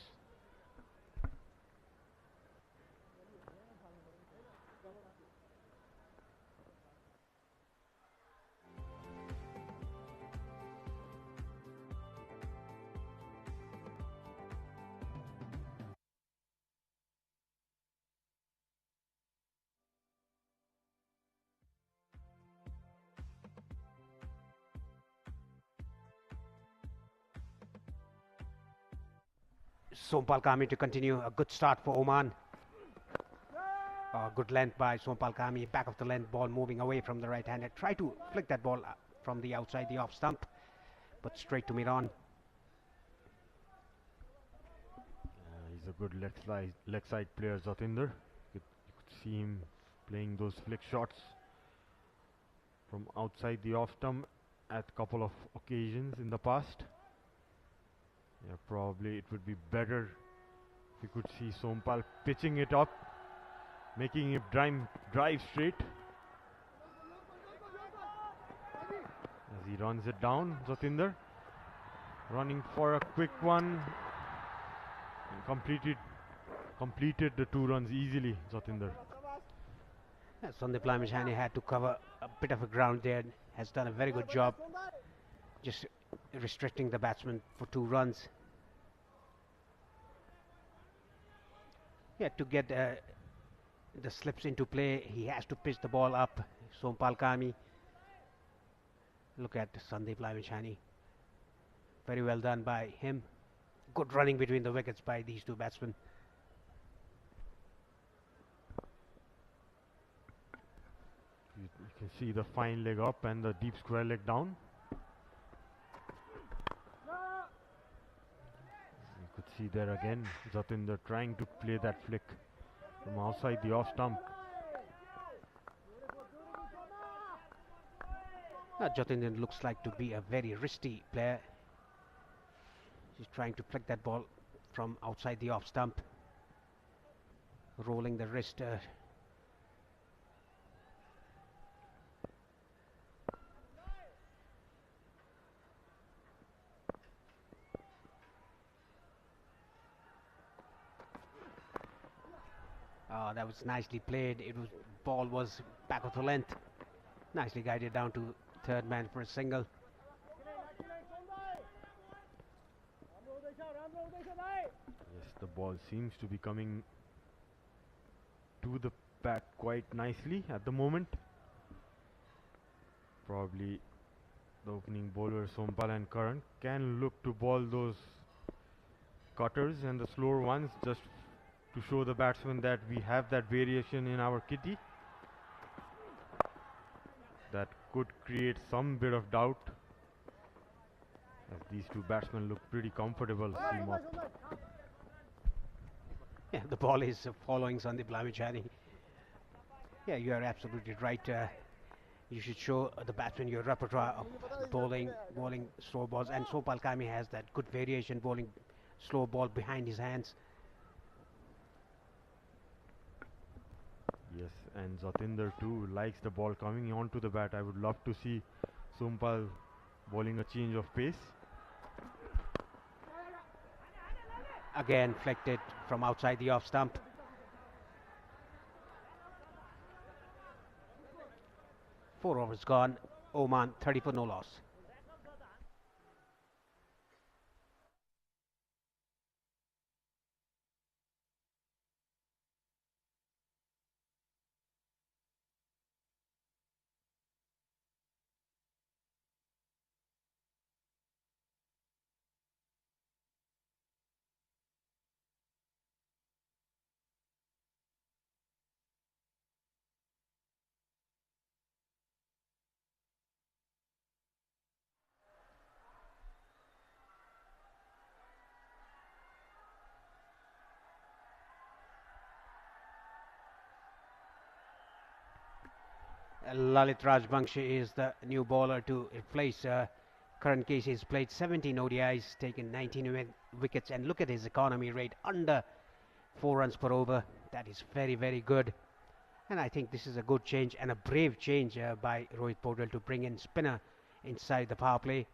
Sompal Kami to continue. A good start for Oman. Good length by Sompal Kami. Back of the length ball moving away from the right hander. Try to flick that ball from the outside the off stump, but straight to mid-on.
He's a good leg side player, Jatinder. You could see him playing those flick shots from outside the off stump at a couple of occasions in the past. Yeah, probably it would be better if you could see Sompal pitching it up, making it drive straight. As he runs it down, Jatinder running for a quick one, and completed the 2 runs easily, Jatinder.
Sandeep Lamishani had to cover a bit of a ground there. Has done a very good job just restricting the batsman for 2 runs. Yeah, to get the slips into play, he has to pitch the ball up. Sompal Kami. Look at Sandeep Lamishani. Very well done by him. Good running between the wickets by these 2 batsmen.
You can see the fine leg up and the deep square leg down. You could see there again Jatinder trying to play that flick from outside the off stump.
Jatinder looks like to be a very wristy player. He's trying to flick that ball from outside the off stump, rolling the wrist. Oh, that was nicely played. Ball was back of the length. Nicely guided down to third man for a single.
Yes, the ball seems to be coming to the bat quite nicely at the moment. Probably the opening bowlers Sompal and Karan can look to ball those cutters and the slower ones just to show the batsman that we have that variation in our kitty. That could create some bit of doubt, as these two batsmen look pretty comfortable. Seam up.
Yeah, the ball is following Sandeep Lamichandani. Yeah, you are absolutely right. You should show the batsman your repertoire of bowling slow balls, and Sopal Kami has that good variation, bowling slow ball behind his hands.
Yes, and Jatinder too likes the ball coming onto the bat. I would love to see Sompal bowling a change of pace.
Again flecked from outside the off stump. Four overs gone. Oman 30 for no loss. Lalit Rajbangshi is the new bowler to replace Karan Casey. He's played 17 ODIs, taken 19 wickets, and look at his economy rate, under 4 runs per over. That is very, very good. And I think this is a good change and a brave change by Rohit Paudel to bring in spinner inside the power play,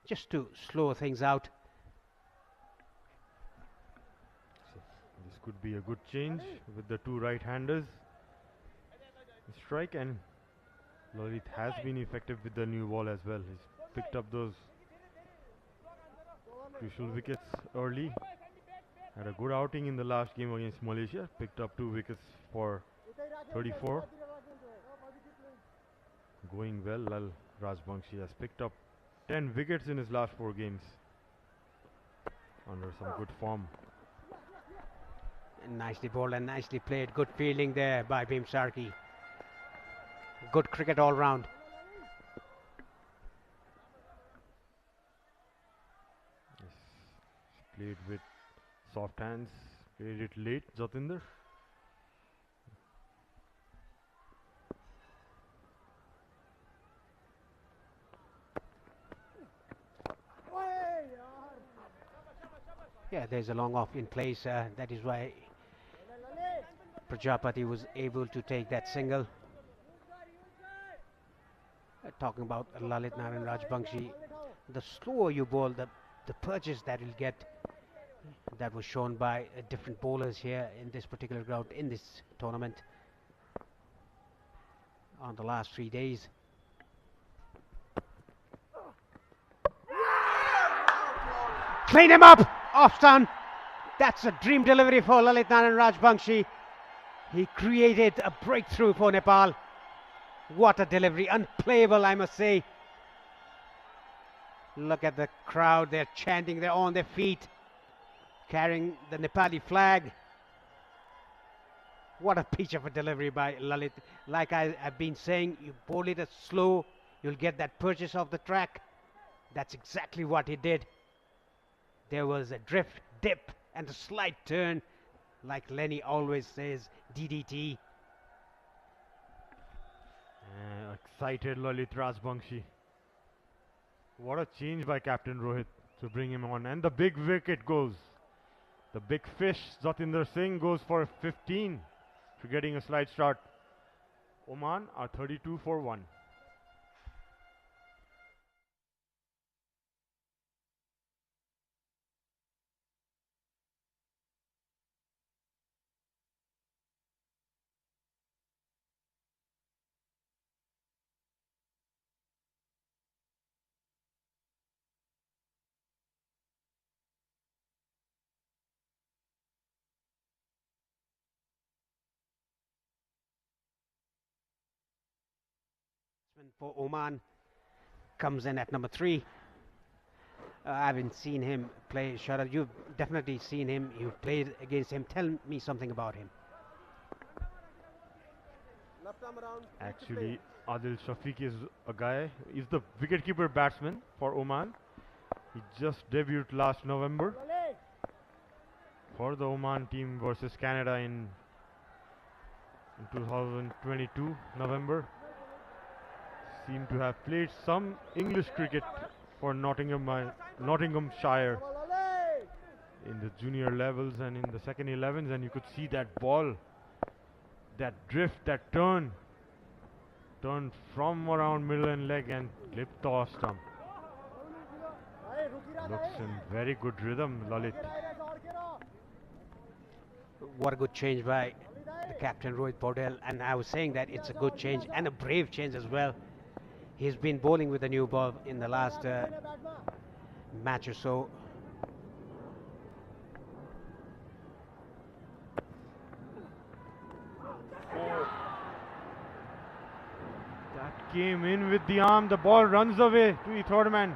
just to slow things out.
So this could be a good change with the two right-handers. Strike, and Lalit has been effective with the new ball as well. He's picked up those crucial wickets early. Had a good outing in the last game against Malaysia. Picked up 2 wickets for 34. Going well. Lal Rajbangshi has picked up 10 wickets in his last 4 games. Under some good form.
Nicely bowled and nicely played. Good fielding there by Bhim Sarki. Good cricket all round.
Yes. Played with soft hands. Played it late, Jatinder.
Yeah, there's a long off in place. That is why Prajapati was able to take that single. Talking about Lalit Narayan Rajbangshi, the slower you bowl, the purchase that you'll get. That was shown by different bowlers here in this particular ground in this tournament on the last 3 days. Clean him up! Off stump. That's a dream delivery for Lalit Narayan Rajbangshi. He created a breakthrough for Nepal. What a delivery, unplayable, I must say. Look at the crowd, they're chanting, they're on their feet, carrying the Nepali flag. What a peach of a delivery by Lalit. Like I have been saying, you bowl it as slow, you'll get that purchase off the track. That's exactly what he did. There was a drift, dip, and a slight turn, like Lenny always says, DDT.
Excited Lalit Rajbangshi. What a change by Captain Rohit to bring him on. And the big wicket goes. The big fish, Jatinder Singh, goes for 15 to getting a slight start. Oman are 32 for 1.
batsman for Oman comes in at number 3. I haven't seen him play. Sharad, you've definitely seen him. You've played against him. Tell me something about him.
Actually, Adil Shafiq is a guy. He's the wicketkeeper batsman for Oman. He just debuted last November for the Oman team versus Canada in 2022 November. Seemed to have played some English cricket for Nottinghamshire in the junior levels and in the second 11s, and you could see that ball, that drift, that turn from around middle and leg and clipped the off stump. Looks in very good rhythm, Lalit.
What a good change by the captain Rohit Paudel, and I was saying that it's a good change and a brave change as well. He's been bowling with a new ball in the last match or so.
That came in with the arm. The ball runs away to the third man.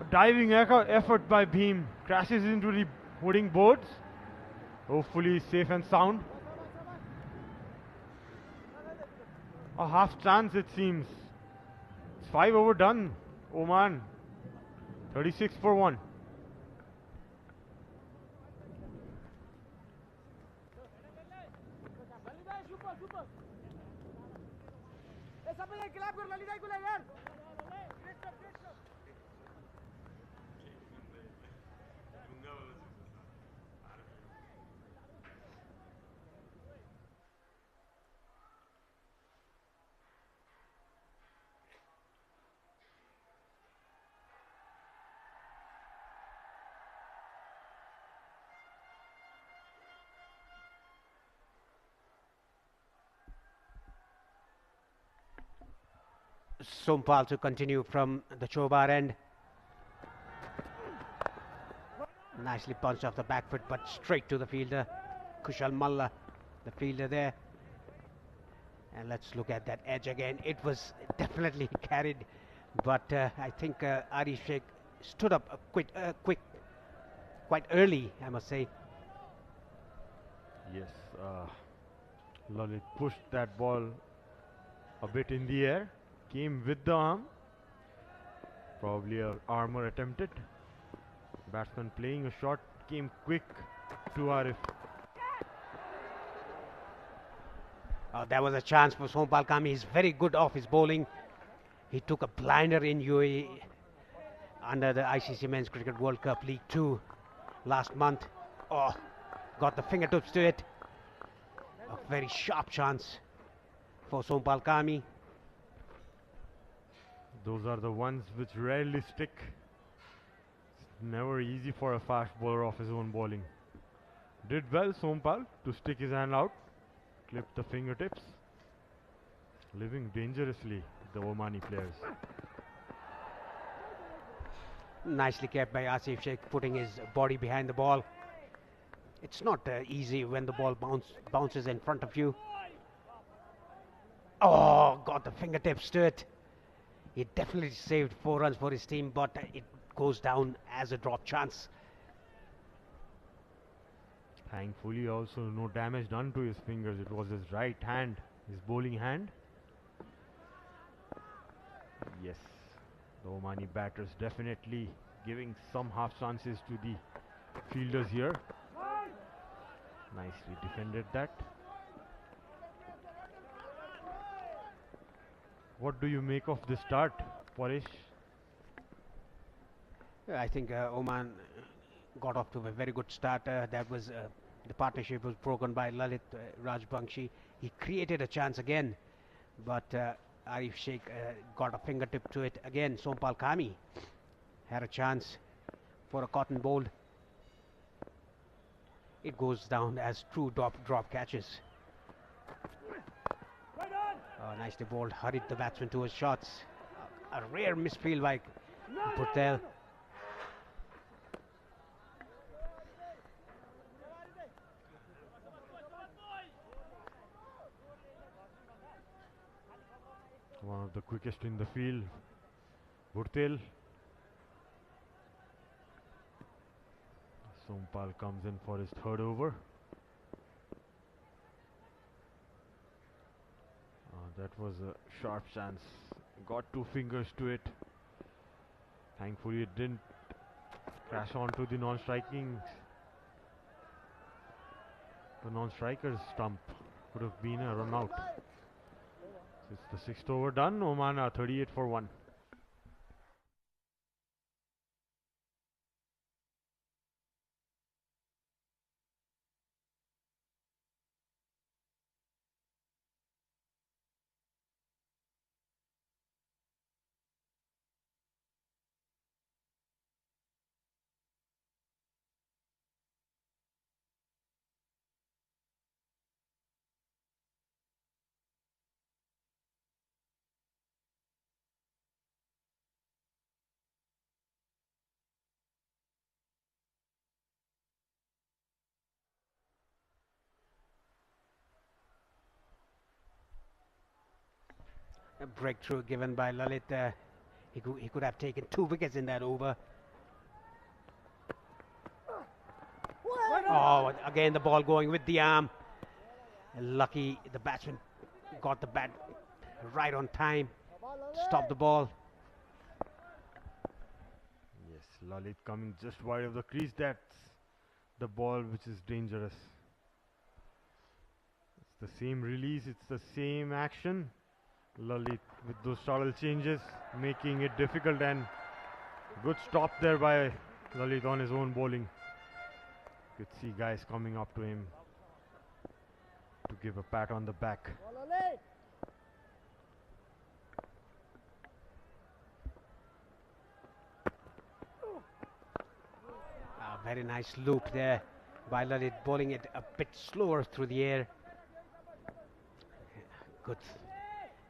A diving effort by Bhim. Crashes into the hooding boards. Hopefully safe and sound. A half chance it seems. It's 5 over done. Oman 36 for 1.
Sompal to continue from the Chobar end. Nicely punched off the back foot, but straight to the fielder, Kushal Malla, the fielder there. And let's look at that edge again. It was definitely carried, but I think Arif Sheikh stood up quite early, I must say.
Yes, Lalit pushed that ball a bit in the air. Came with the arm. Probably a armour attempted. Batsman playing a shot. Came quick to Arif.
There was a chance for Sompal Kami. He's very good off his bowling. He took a blinder in UAE under the ICC Men's Cricket World Cup League 2 last month. Oh, got the fingertips to it. A very sharp chance for Sompal Kami.
Those are the ones which rarely stick. It's never easy for a fast bowler off his own bowling. Did well Sompal to stick his hand out, clip the fingertips. Living dangerously, the Omani players.
Nicely kept by Asif Sheikh, putting his body behind the ball. It's not easy when the ball bounces in front of you. Oh, got the fingertips to it. He definitely saved 4 runs for his team, but it goes down as a drop chance.
Thankfully also no damage done to his fingers. It was his right hand, his bowling hand. Yes, the Omani batters definitely giving some half chances to the fielders here. Nicely defended that. What do you make of the start, Paresh?
I think Oman got off to a very good start. That was the partnership was broken by Lalit Rajbangshi. He created a chance again, but Arif Sheikh got a fingertip to it again. Sompal Kami had a chance for a cotton bowl. It goes down as true drop catches. Nicely bowled, hurried the batsman to his shots. A rare misfield by Patel.
One of the quickest in the field. Burtel. Sompal comes in for his third over. That was a sharp chance. Got 2 fingers to it. Thankfully it didn't crash onto the non-striker's stump. Could have been a run out. It's the 6th over done. Oman are 38 for 1.
A breakthrough given by Lalit. He could have taken 2 wickets in that over. Oh, again the ball going with the arm. Lucky the batsman got the bat right on time. Stop the ball.
Yes, Lalit coming just wide of the crease. That's the ball which is dangerous. It's the same release, it's the same action. Lalit with those subtle changes making it difficult, and good stop there by Lalit on his own bowling. You could see guys coming up to him to give a pat on the back.
Very nice loop there by Lalit, bowling it a bit slower through the air.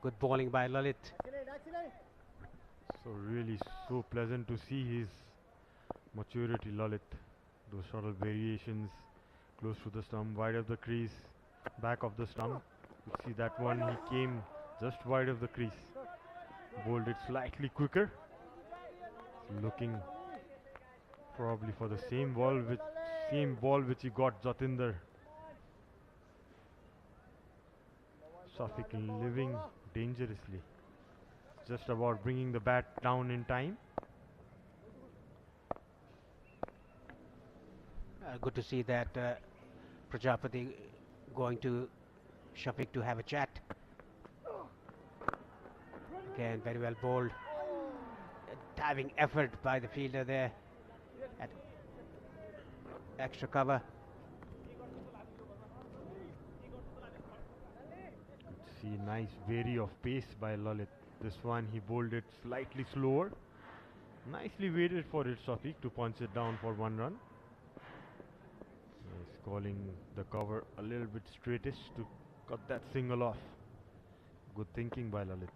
Good bowling by Lalit.
So really so pleasant to see his maturity, Lalit. Those subtle variations, close to the stump, wide of the crease, back of the stump. You see that one, he came just wide of the crease. Bowled it slightly quicker. Looking probably for the same ball which he got Jatinder. Safik living dangerously. Just about bringing the bat down in time.
Good to see that Prajapati going to Shafiq to have a chat. Again, very well bowled. Diving effort by the fielder there at extra cover.
See, nice vary of pace by Lalit. This one he bowled it slightly slower. Nicely waited for it, Shafiq, to punch it down for 1 run. He's calling the cover a little bit straightish to cut that single off. Good thinking by Lalit.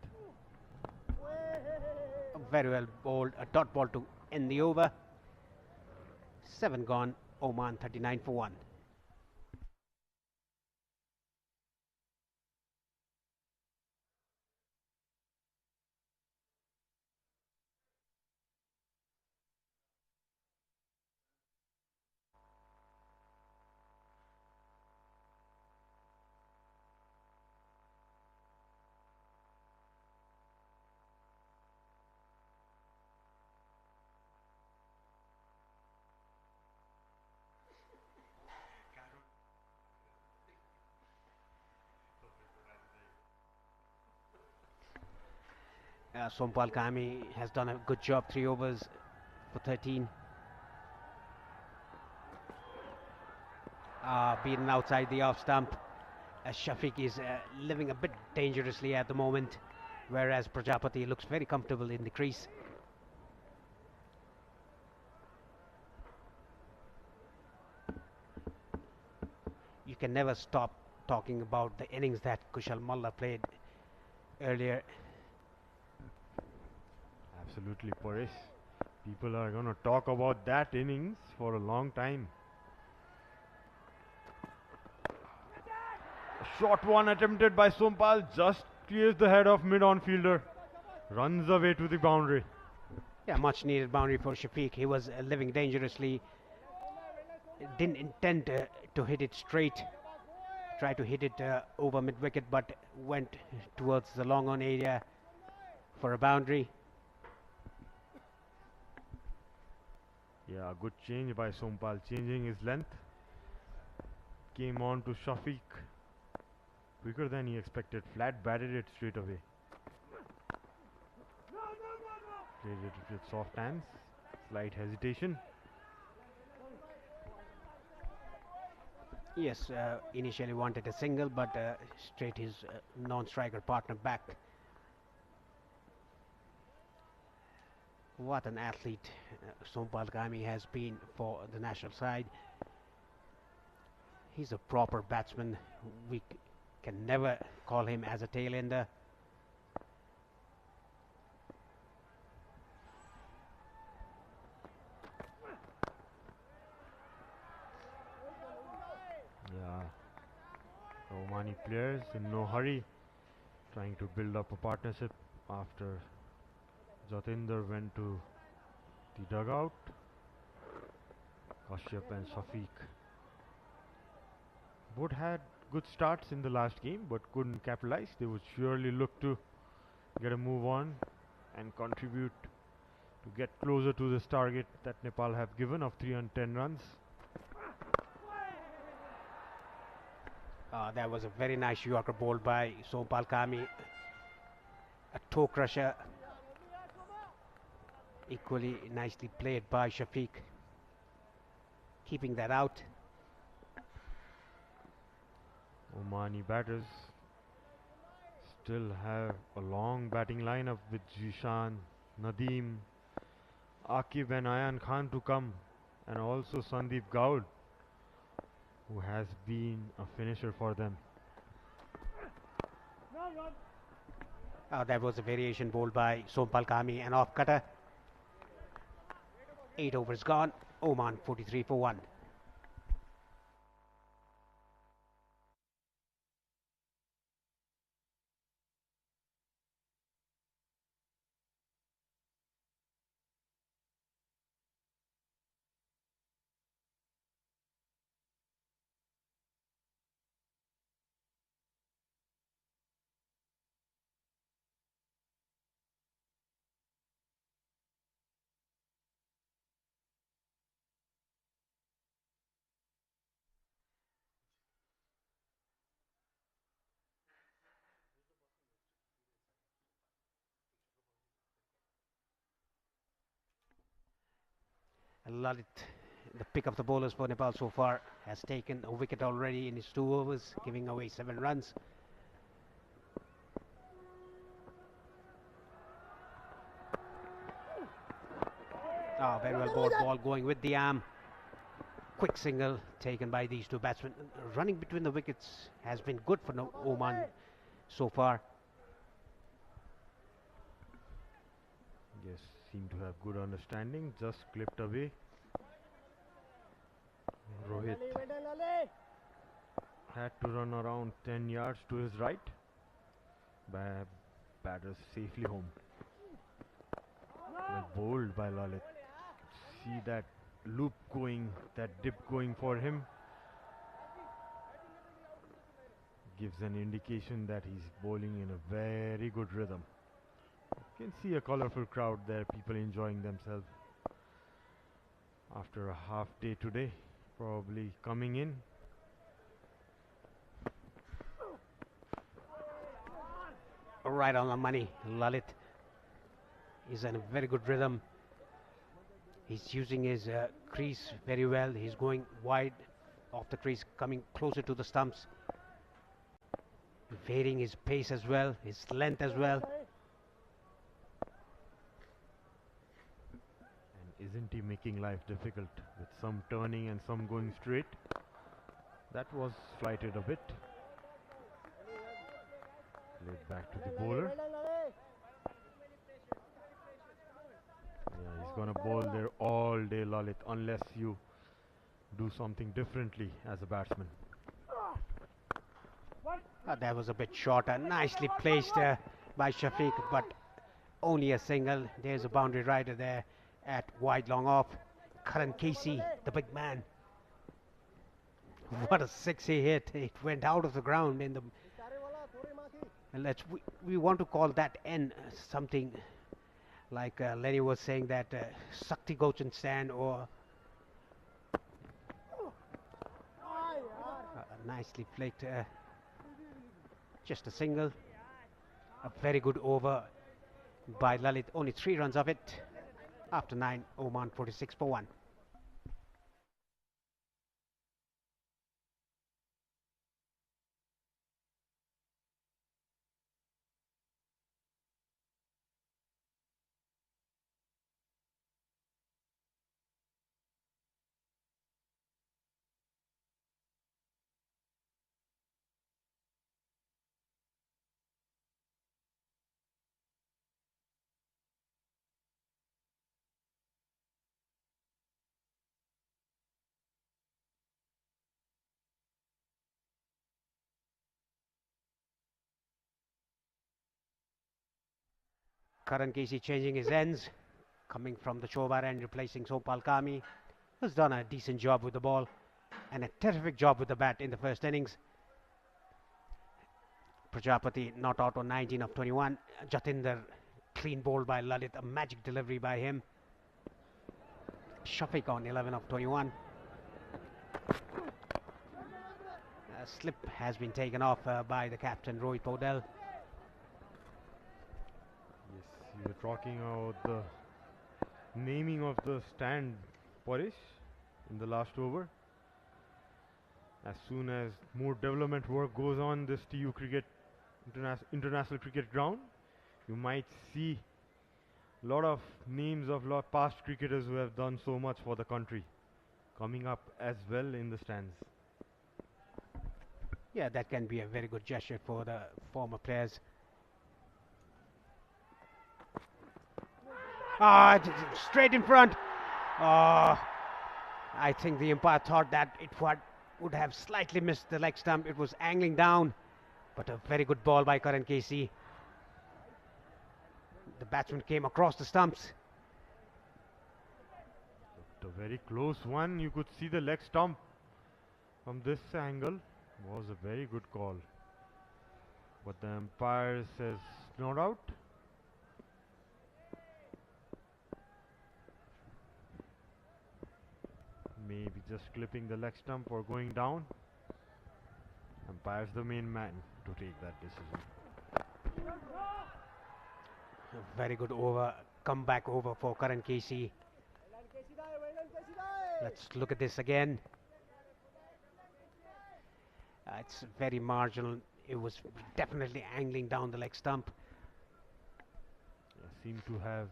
Very well bowled. A dot ball to end the over. 7 gone. Oman 39 for 1. Sompal Kami has done a good job. 3 overs for 13. Beaten outside the off stump. Shafiq is living a bit dangerously at the moment, whereas Prajapati looks very comfortable in the crease. You can never stop talking about the innings that Kushal Malla played earlier.
Absolutely, Paresh. People are going to talk about that innings for a long time. A short one attempted by Sompal, just clears the head of mid-on fielder, runs away to the boundary.
Yeah, much needed boundary for Shafiq. He was living dangerously. Didn't intend to hit it straight. Tried to hit it over mid wicket, but went towards the long on area for a boundary.
Yeah, good change by Sompal, changing his length. Came on to Shafiq. Quicker than he expected. Flat batted it straight away. Played it with soft hands. Slight hesitation.
Yes, initially wanted a single, but straight his non-striker partner back. What an athlete Sompal Kami has been for the national side. He's a proper batsman. We can never call him as a tail-ender.
Yeah. Omani players in no hurry, trying to build up a partnership after Jatinder went to the dugout. Kashyap and Shafiq both had good starts in the last game but couldn't capitalize. They would surely look to get a move on and contribute to get closer to this target that Nepal have given of 310 runs.
That was a very nice Yorker ball by Sompal Kami. A toe crusher. Equally nicely played by Shafiq. Keeping that out.
Omani batters still have a long batting lineup with Zishan, Nadeem, Akib and Ayan Khan to come, and also Sandeep Gaud, who has been a finisher for them.
That was a variation bowled by Sompal Kami, an off cutter. 8 overs gone. Oman 43 for 1. Lalit, the pick of the bowlers for Nepal so far, has taken a wicket already in his 2 overs, giving away 7 runs. Very well bowled ball going with the arm. Quick single taken by these 2 batsmen. Running between the wickets has been good for Oman so far.
Yes, seem to have good understanding. Just clipped away. Rohit had to run around 10 yards to his right. Batters safely home. Well bowled by Lalit. See that loop going, that dip going for him. Gives an indication that he's bowling in a very good rhythm. You can see a colorful crowd there, people enjoying themselves after a half day today, probably coming in.
Right on the money. Lalit is in a very good rhythm. He's using his crease very well. He's going wide off the crease, coming closer to the stumps. Varying his pace as well, his length as well.
And isn't he making life difficult with some turning and some going straight? That was flighted a bit. Played back to the bowler. Yeah, he's gonna bowl there all day, Lalit, unless you do something differently as a batsman.
That was a bit shorter. Nicely placed by Shafiq, but only a single. There's a boundary rider there at wide long off. Karan Casey, the big man. What a six he hit. It went out of the ground in the... We want to call that N something like Lenny was saying that Sakti Gochan stand or... nicely flicked. Just a single. A very good over by Lalit. Only 3 runs of it. After 9, Oman 46 for 1. Karan Casey changing his ends, coming from the Chobar end, replacing Sopal Kami, who's done a decent job with the ball and a terrific job with the bat in the first innings. Prajapati not out on 19 of 21. Jatinder clean bowled by Lalit, a magic delivery by him. Shafiq on 11 of 21. A slip has been taken off by the captain Rohit Podel.
Yes, you were talking about the naming of the stand, Parish, in the last over. As soon as more development work goes on this TU cricket international cricket ground, you might see a lot of names of past cricketers who have done so much for the country coming up as well in the stands.
Yeah, that can be a very good gesture for the former players. Straight in front. I think the umpire thought that it would have slightly missed the leg stump. It was angling down, but a very good ball by Karan Casey. The batsman came across the stumps.
A very close one. You could see the leg stump from this angle. Was a very good call, but the umpire says not out. Maybe just clipping the leg stump or going down. Umpire's the main man to take that decision.
A very good over, comeback over for Karan Casey. Let's look at this again. It's very marginal. It was definitely angling down the leg stump.
Seemed to have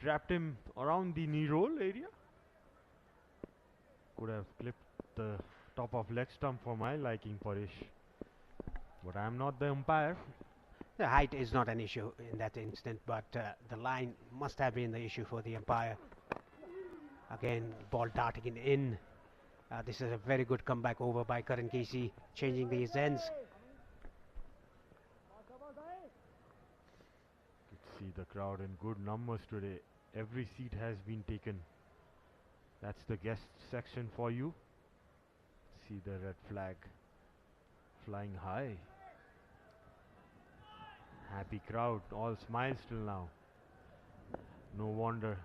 wrapped him around the knee roll area. Could have clipped the top of leg stump for my liking, Parish. But I am not the umpire.
The height is not an issue in that instant, but the line must have been the issue for the umpire. Again, ball darting in. This is a very good comeback over by Karan Casey, changing these ends.
Could see the crowd in good numbers today. Every seat has been taken. That's the guest section for you. See the red flag flying high. Happy crowd, all smiles till now. No wonder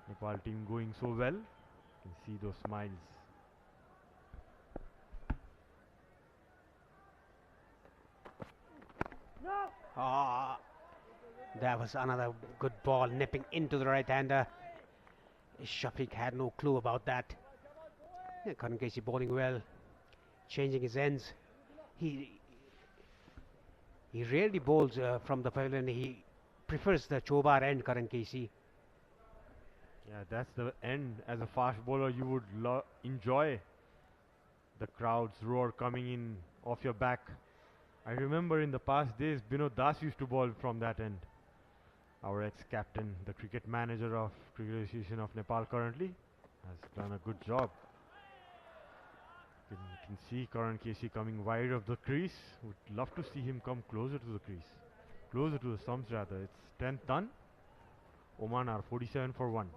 Nepal team going so well. You can see those smiles.
That was another good ball nipping into the right-hander. Shafiq had no clue about that. Karan Casey bowling well, changing his ends. He rarely bowls from the pavilion. He prefers the Chobar end, Karan Casey.
Yeah, that's the end. As a fast bowler, you would enjoy the crowd's roar coming in off your back. I remember in the past days, Binod Das used to bowl from that end. Our ex-captain, the cricket manager of Cricket Association of Nepal currently, has done a good job. You can see Karan Casey coming wide of the crease. Would love to see him come closer to the crease. Closer to the stumps rather. It's 10th done. Oman are 47 for 1.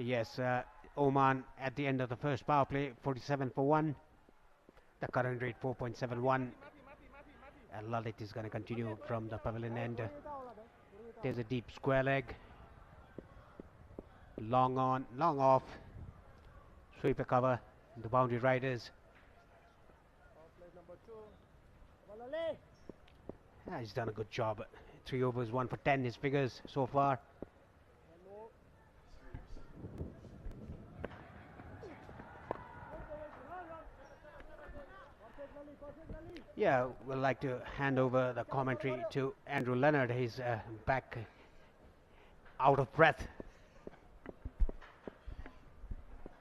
Yes, Oman at the end of the first power play, 47 for 1. The current rate 4.71. And Lalit is going to continue from the pavilion end. There's a deep square leg. Long on, long off. Sweeper cover. The boundary riders. He's done a good job. 3 overs, 1 for 10, his figures so far. Yeah, we'd like to hand over the commentary to Andrew Leonard. He's back out of breath.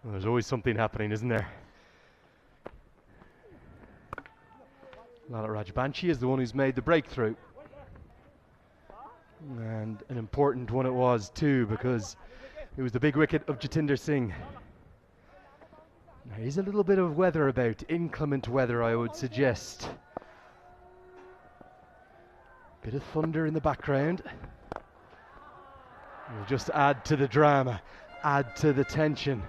Well, there's always something happening, isn't there? Lalit Rajbanshi is the one who's made the breakthrough. And an important one it was too, because it was the big wicket of Jatinder Singh. There is a little bit of weather about, inclement weather I would suggest. Bit of thunder in the background. We'll just add to the drama, add to the tension,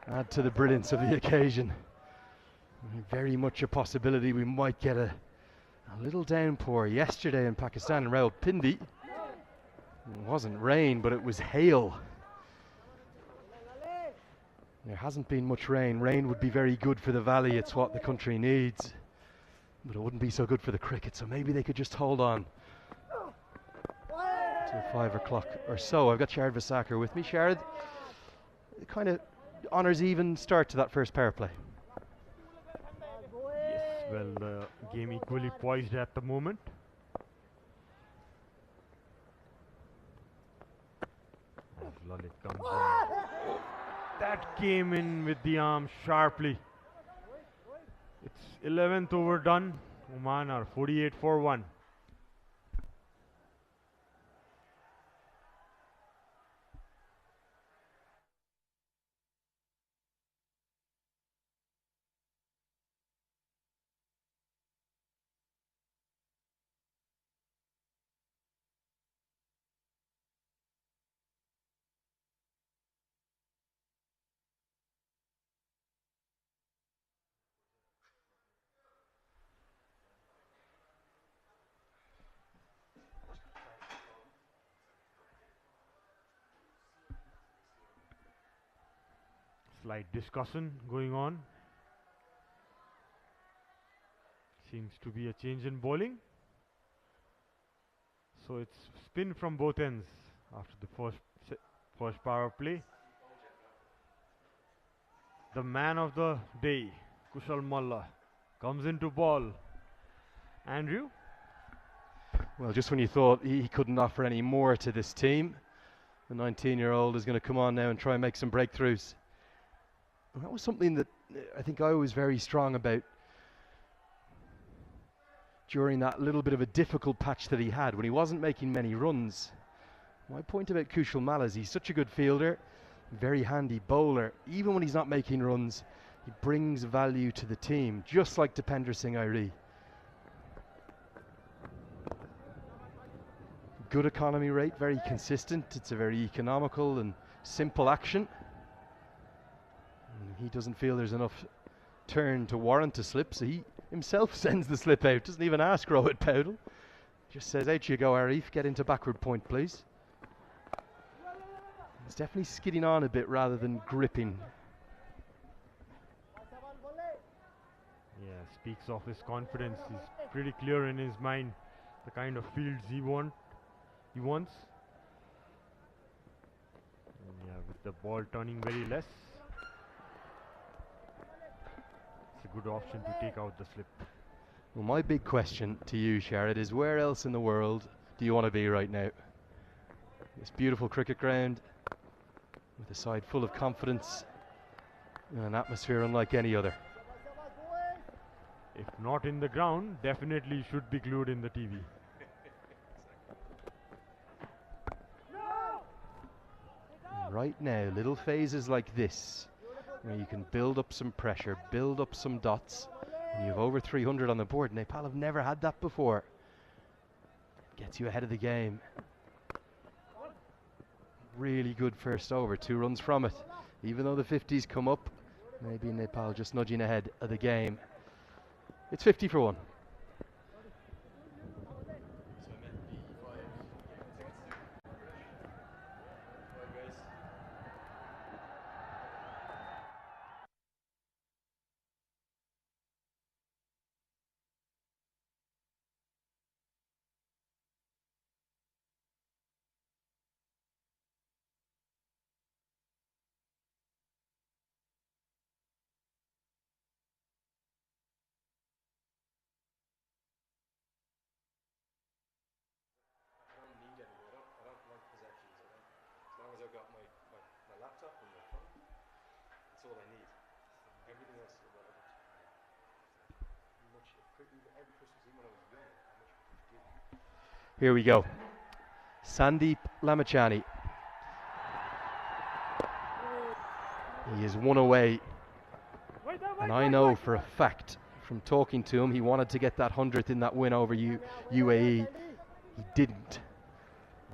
add to the brilliance of the occasion. Very much a possibility we might get a little downpour yesterday in Pakistan in Rawalpindi. It wasn't rain, but it was hail. There hasn't been much rain. Rain would be very good for the valley. It's what the country needs. But it wouldn't be so good for the cricket. So maybe they could just hold on till 5 o'clock or so. I've got Sharad Vasakar with me. Sharad, kind of honours even start to that first power play.
Yes, well, the game equally poised at the moment. As Lalit comes in. That came in with the arm sharply. It's 11th over done. Oman are 48 for 1. Slight discussion going on. Seems to be a change in bowling. So it's spin from both ends after the first power play. The man of the day, Kushal Malla, comes into ball. Andrew?
Well, just when you thought he couldn't offer any more to this team, the 19-year-old is going to come on now and try and make some breakthroughs. And that was something that I think I was very strong about during that little bit of a difficult patch that he had when he wasn't making many runs. My point about Kushal Malla is he's such a good fielder, very handy bowler. Even when he's not making runs, he brings value to the team, just like Dipender Singh Airi. Good economy rate, very consistent. It's a very economical and simple action. And he doesn't feel there's enough turn to warrant a slip, so he himself sends the slip out. Doesn't even ask Rohit Paudel. Just says, out you go, Arif, get into backward point, please. He's definitely skidding on a bit rather than gripping.
Yeah, speaks of his confidence. He's pretty clear in his mind the kind of fields he wants. And yeah, with the ball turning very less, it's a good option to take out the slip.
Well, my big question to you, Sharad, is where else in the world do you want to be right now? This beautiful cricket ground with a side full of confidence and an atmosphere unlike any other.
If not in the ground, definitely should be glued in the TV.
Right now, little phases like this, where you can build up some pressure, build up some dots, and you have over 300 on the board. Nepal have never had that before. Gets you ahead of the game. Really good first over, 2 runs from it. Even though the 50s come up, maybe Nepal just nudging ahead of the game. It's 50 for 1. I've got my laptop and my phone. That's all I need. Everything else is irrelevant. Every Christmas Eve when I was young, here we go. Sandeep Lamachani. He is 1 away. And I know for a fact from talking to him, he wanted to get that 100th in that win over UAE. He didn't.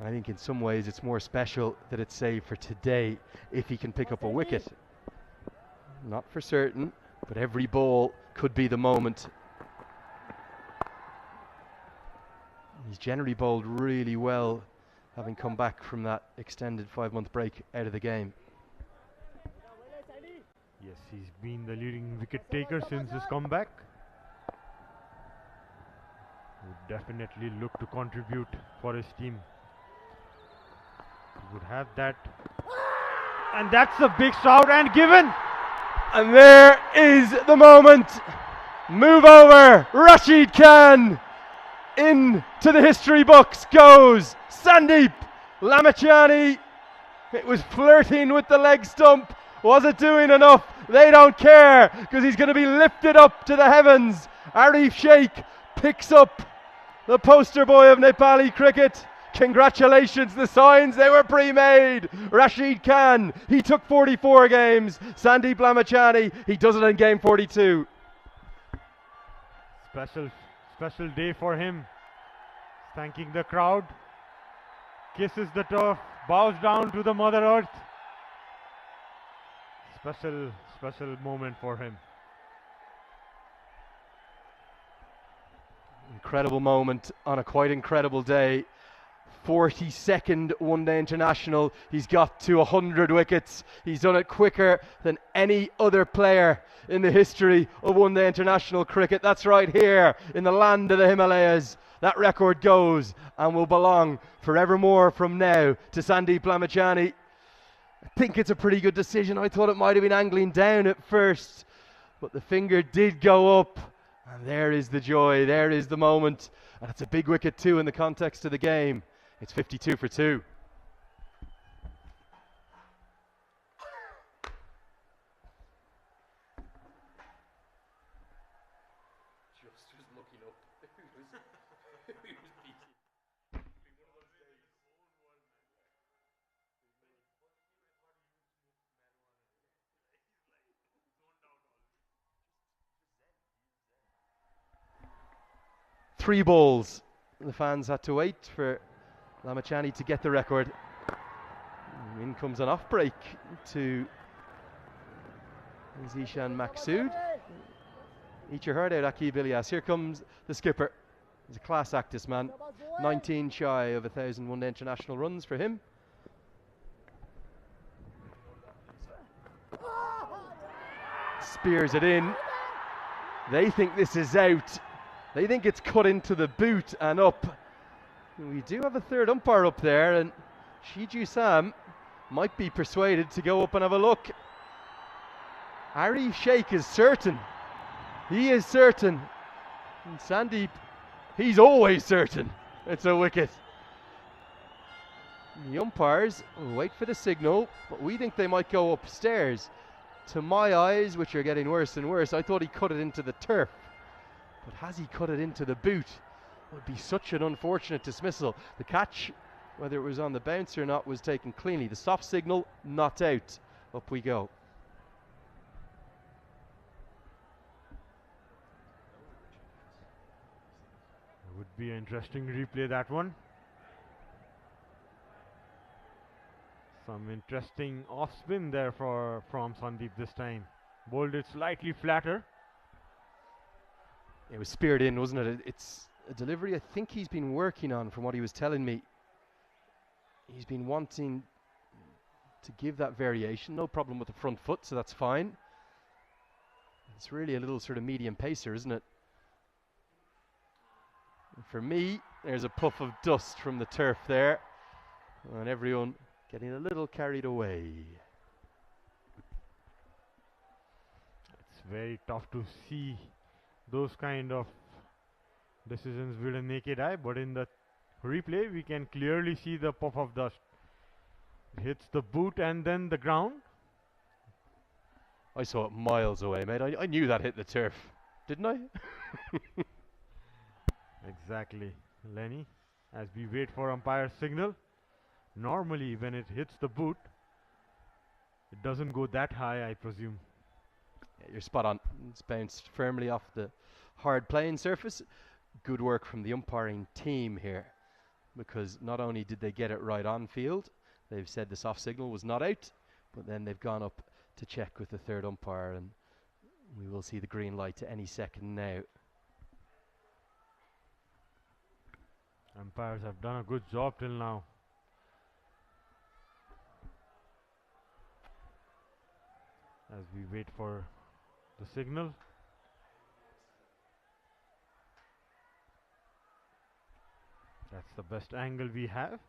I think in some ways it's more special that it's saved for today if he can pick up a wicket. Not for certain, but every ball could be the moment. He's generally bowled really well, having come back from that extended 5-month break out of the game.
Yes, he's been the leading wicket taker since his comeback. Would definitely look to contribute for his team. He would have that. And that's a big shout and given.
And there is the moment. Move over. Rashid Khan. Into the history books goes Sandeep Lamachani. It was flirting with the leg stump. Was it doing enough? They don't care because he's going to be lifted up to the heavens. Arif Sheikh picks up the poster boy of Nepali cricket. Congratulations, the signs, they were pre-made. Rashid Khan, he took 44 games. Sandeep Lamachani, he does it in game 42.
Special day for him. Thanking the crowd. Kisses the turf, bows down to the Mother Earth. Special moment for him.
Incredible moment on a quite incredible day. 42nd one-day international. He's got to 100 wickets. He's done it quicker than any other player in the history of one-day international cricket. That's right here in the land of the Himalayas. That record goes and will belong forevermore from now to Sandeep Lamachani. I think it's a pretty good decision. I thought it might have been angling down at first, but the finger did go up. And there is the joy, there is the moment. And it's a big wicket too in the context of the game. It's 52 for 2. Just was looking up. Who was beating? 3 balls. The fans had to wait for Lamachani to get the record. In comes an off break to Zishan Maksud. Eat your heart out, Akib Ilyas. Here comes the skipper. He's a class act, this man. 19 shy of 1,000 one-day international runs for him. Spears it in. They think this is out. They think it's cut into the boot and up. We do have a third umpire up there, and Shiju Sam might be persuaded to go up and have a look. Arif Sheikh is certain. He is certain. And Sandeep, he's always certain. It's a wicket. The umpires will wait for the signal, but we think they might go upstairs. To my eyes, which are getting worse and worse, I thought he cut it into the turf. But has he cut it into the boot? It would be such an unfortunate dismissal. The catch, whether it was on the bounce or not, was taken cleanly. The soft signal, not out. Up we go.
It would be an interesting replay, that one. Some interesting off spin there from Sandeep this time. Bowled it slightly flatter.
It was speared in, wasn't it? It's a delivery I think he's been working on, from what he was telling me. He's been wanting to give that variation. No problem with the front foot, so that's fine. It's really a little sort of medium pacer, isn't it? And for me, there's a puff of dust from the turf there, and everyone getting a little carried away.
It's very tough to see those kind of decisions with a naked eye, but in the replay we can clearly see the puff of dust. It hits the boot and then the ground.
I saw it miles away, mate. I knew that hit the turf, didn't I?
Exactly, Lenny. As we wait for umpire's signal, normally when it hits the boot, it doesn't go that high, I presume.
Yeah, you're spot on. It's bounced firmly off the hard playing surface. Good work from the umpiring team here, because not only did they get it right on field, they've said the soft signal was not out, but then they've gone up to check with the third umpire, and we will see the green light to any second now.
Umpires have done a good job till now. As we wait for the signal. That's the best angle we have.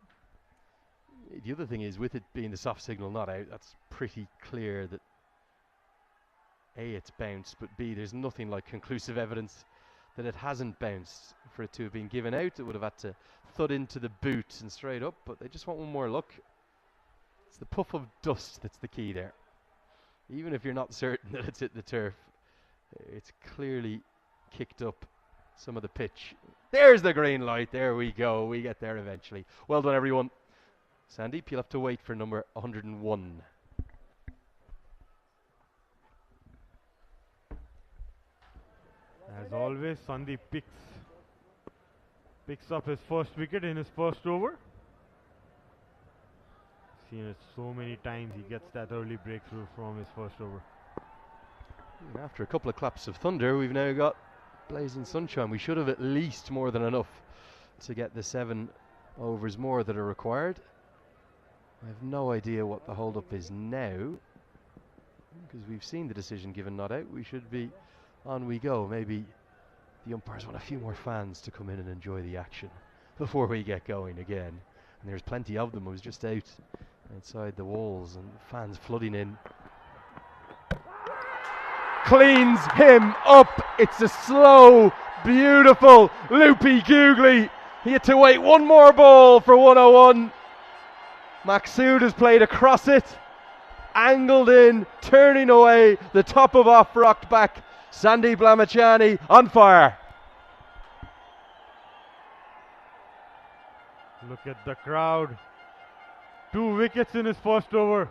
The other thing is, with it being the soft signal not out, that's pretty clear that A, it's bounced, but B, there's nothing like conclusive evidence that it hasn't bounced. For it to have been given out, it would have had to thud into the boot and straight up, but they just want one more look. It's the puff of dust that's the key there. Even if you're not certain that it's hit the turf, it's clearly kicked up some of the pitch. There's the green light. There we go. We get there eventually. Well done, everyone. Sandeep, you'll have to wait for number 101.
As always, Sandeep picks up his first wicket in his first over. Seen it so many times. He gets that early breakthrough from his first over.
And after a couple of claps of thunder, we've now got blazing sunshine. We should have at least more than enough to get the 7 overs more that are required. I have no idea what the hold-up is now, because we've seen the decision given not out. We should be on we go. Maybe the umpires want a few more fans to come in and enjoy the action before we get going again. And there's plenty of them. I was just outside the walls and fans flooding in. Cleans him up. It's a slow, beautiful, loopy googly. He had to wait one more ball for 101. Maqsood has played across it, angled in, turning away, the top of off rocked back. Sandeep Lamachani on fire.
Look at the crowd. 2 wickets in his first over.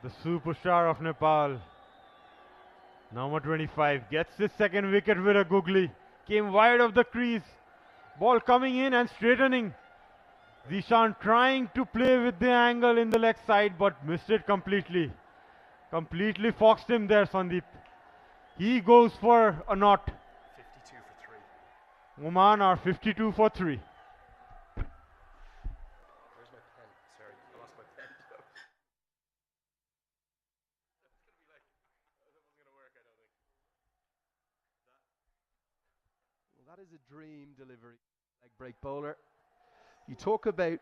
The superstar of Nepal. Number 25 gets his second wicket with a googly. Came wide of the crease. Ball coming in and straightening. Zishan trying to play with the angle in the leg side, but missed it completely. Completely foxed him there, Sandeep. He goes for a knot.
52 for 3.
Oman are 52 for 3.
Where's my pen? Sorry, I lost my pen. Well, that is a dream delivery. Leg break bowler. You talk about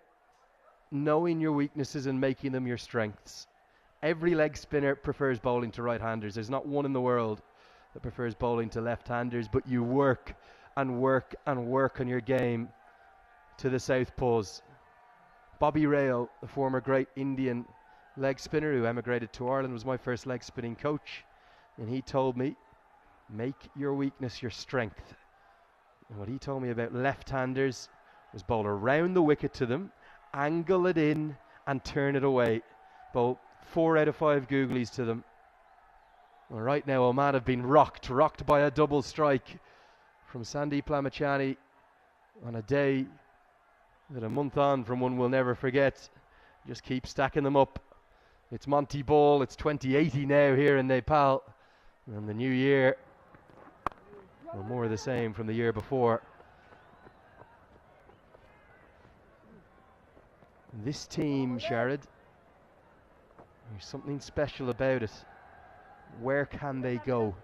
knowing your weaknesses and making them your strengths. Every leg spinner prefers bowling to right-handers. There's not one in the world that prefers bowling to left-handers, but you work and work and work on your game to the southpaws. Bobby Rao, the former great Indian leg spinner who emigrated to Ireland, was my first leg spinning coach, and he told me, make your weakness your strength. And what he told me about left-handers was bowl around the wicket to them, angle it in and turn it away. Bowl 4 out of 5 googlies to them. Well, right now Oman have been rocked by a double strike from Sandeep Lamachani on a day that a month on from one we'll never forget. Just keep stacking them up. It's Monty Ball, it's 2080 now here in Nepal, and the new year, well, more of the same from the year before. And this team, Sharad, there's something special about it. Where can they go?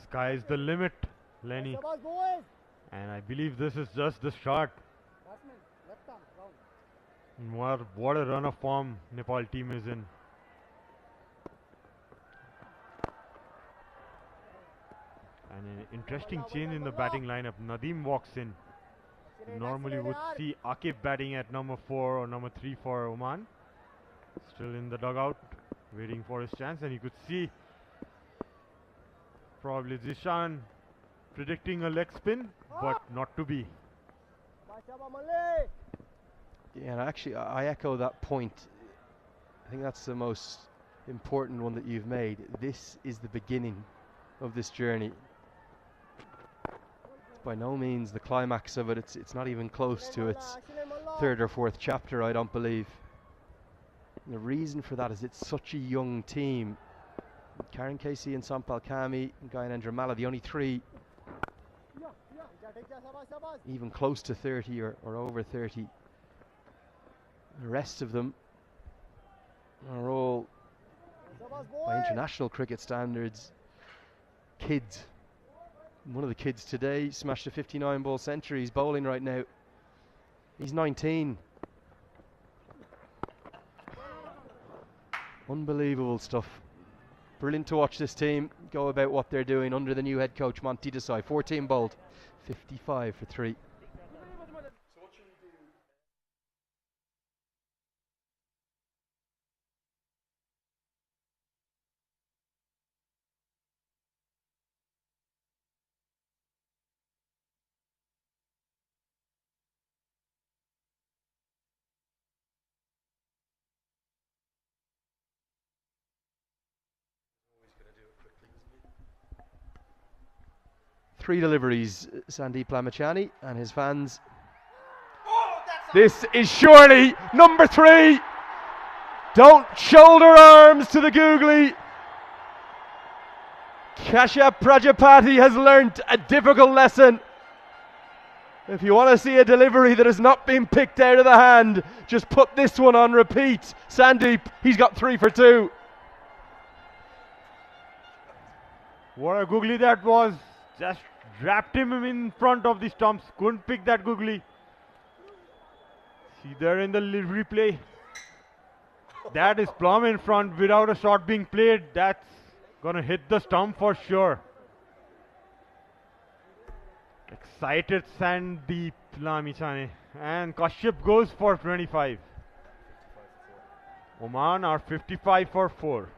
Sky's the limit, Lenny. And I believe this is just the start. And what a run of form Nepal team is in. And an interesting change in the batting lineup. Nadeem walks in. Normally would see Akib batting at number 4 or number 3 for Oman. Still in the dugout, waiting for his chance, and you could see probably Zishan predicting a leg spin, but not to be.
Yeah, and actually I echo that point. I think that's the most important one that you've made. This is the beginning of this journey. It's by no means the climax of it. It's not even close to its 3rd or 4th chapter, I don't believe. And the reason for that is it's such a young team. Karen Casey and Sampal Kami and Gyanendra Malla, the only 3 even close to 30 or over 30. The rest of them are all, by international cricket standards, kids. One of the kids today smashed a 59-ball century. He's bowling right now. He's 19. Unbelievable stuff. Brilliant to watch this team go about what they're doing under the new head coach Monty Desai. 14 bowled, 55 for 3. Three deliveries, Sandeep Lamachani and his fans. This is surely number 3. Don't shoulder arms to the googly. Kashyap Prajapati has learnt a difficult lesson. If you want to see a delivery that has not been picked out of the hand, just put this one on repeat. Sandeep, he's got 3 for 2.
What a googly that was. Just wrapped him in front of the stumps. Couldn't pick that googly. See there in the replay. That is plumb in front without a shot being played. That's gonna hit the stump for sure. Excited Sandeep Lamachani. And Kashyap goes for 25. Oman are 55 for 4.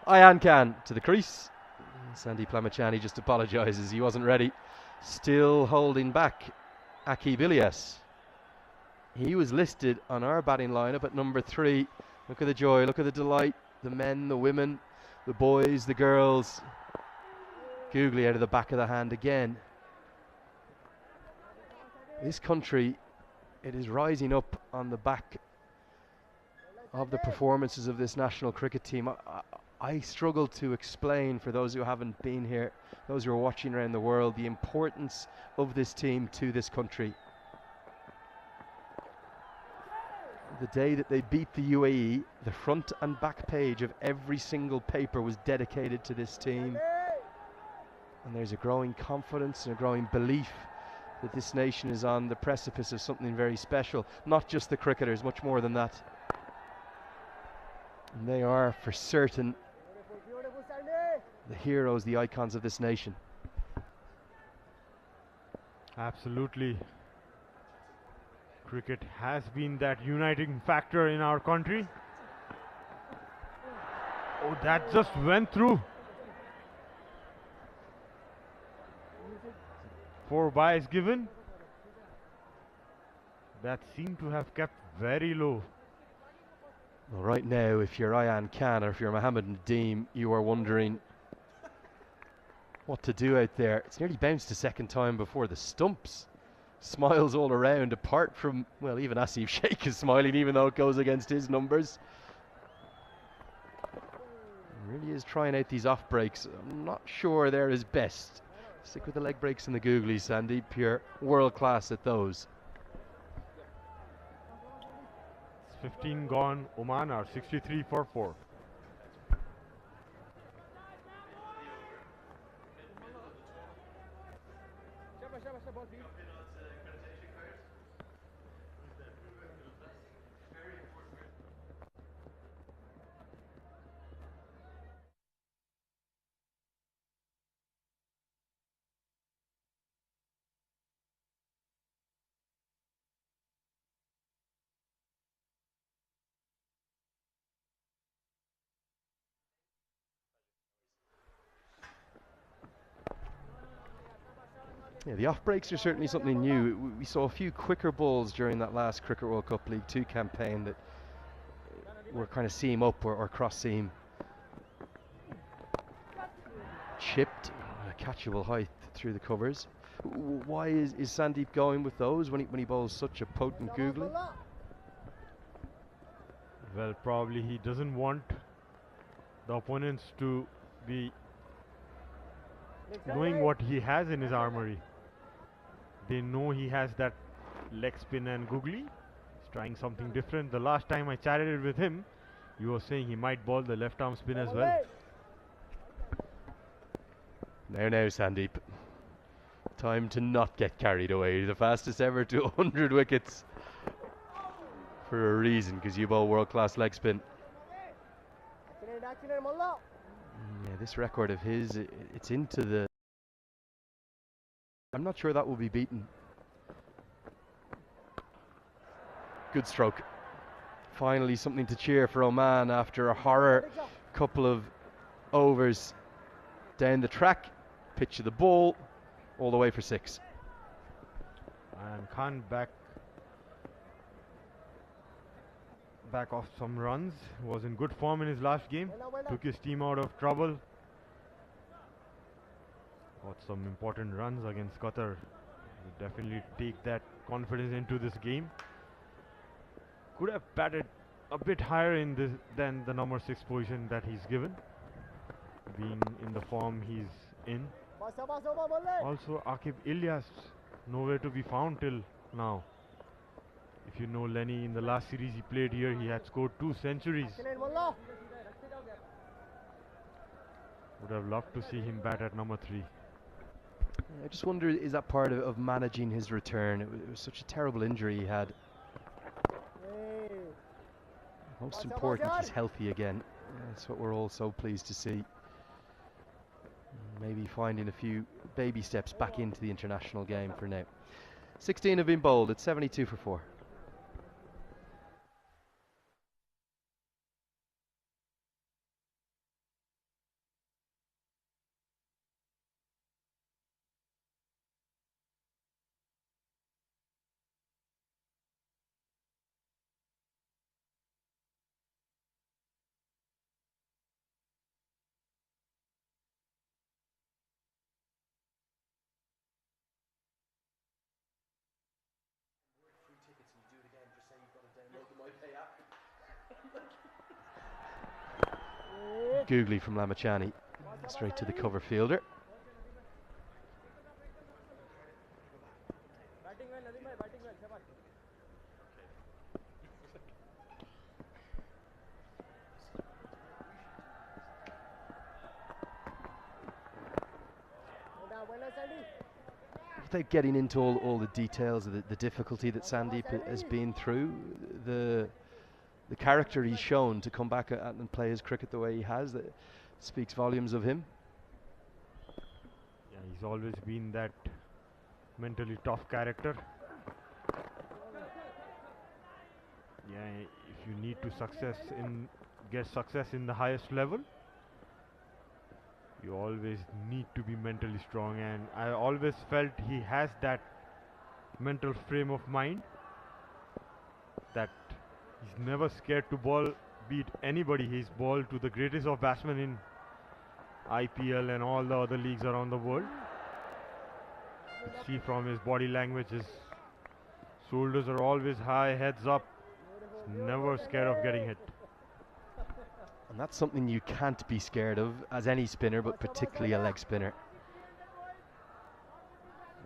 Ayan Khan to the crease. Sandeep Lamachani just apologises, he wasn't ready. Still holding back Akib Ilyas. He was listed on our batting lineup at number 3. Look at the joy, look at the delight. The men, the women, the boys, the girls. Googly out of the back of the hand again. This country, it is rising up on the back of the performances of this national cricket team. I struggle to explain, for those who haven't been here, those who are watching around the world, the importance of this team to this country. The day that they beat the UAE, the front and back page of every single paper was dedicated to this team. And there's a growing confidence and a growing belief that this nation is on the precipice of something very special. Not just the cricketers, much more than that. And they are, for certain, the heroes, the icons of this nation.
Absolutely. Cricket has been that uniting factor in our country. Oh, that just went through. 4 byes given. That seemed to have kept very low.
Well, right now, if you're Ayan Khan or if you're Mohammed Nadeem, you are wondering what to do out there. It's nearly bounced a second time before the stumps. Smiles all around, apart from, well, even Asif Sheikh is smiling, even though it goes against his numbers. He really is trying out these off breaks. I'm not sure they're his best. Stick with the leg breaks and the googlies, Sandeep. You're world class at those.
15 gone. Oman are 63 for 4.
Yeah, the off breaks are certainly something new. We saw a few quicker balls during that last Cricket World Cup League 2 campaign that were kind of seam up or cross seam. Chipped, a catchable height through the covers. Why is Sandeep going with those when he bowls such a potent googly?
Well, probably he doesn't want the opponents to be knowing what he has in his armory. They know he has that leg spin and googly. He's trying something different. The last time I chatted with him, he was saying he might bowl the left arm spin as well.
Now, Sandeep. Time to not get carried away. The fastest ever to 100 wickets. For a reason, because you bowl world-class leg spin. Yeah, this record of his, it's into the... I'm not sure that will be beaten. Good stroke. Finally something to cheer for Oman after a horror couple of overs down the track. Pitch of the ball, all the way for 6.
And Khan back off some runs. Was in good form in his last game. Took his team out of trouble. Got some important runs against Qatar. Will definitely take that confidence into this game. Could have batted a bit higher in this than the number 6 position that he's given, being in the form he's in. Also, Aqib Ilyas nowhere to be found till now. If you know Lenny, in the last series he played here, he had scored 2 centuries. Would have loved to see him bat at number 3.
I just wonder, is that part of managing his return? It was such a terrible injury he had. Most important, he's healthy again. That's what we're all so pleased to see. Maybe finding a few baby steps back into the international game for now. 16 have been bowled. It's 72 for 4. googly from Lamachani. Straight to the cover fielder. Without getting into all the details of the difficulty that Sandeep has been through, the character he's shown to come back and play his cricket the way he has, that speaks volumes of him.
Yeah, he's always been that mentally tough character. Yeah, if you need to get success in the highest level, you always need to be mentally strong, and I always felt he has that mental frame of mind, that he's never scared to beat anybody. He's bowled to the greatest of batsmen in IPL and all the other leagues around the world. You see from his body language, his shoulders are always high, heads up, never scared of getting hit.
And that's something you can't be scared of as any spinner, but particularly a leg spinner.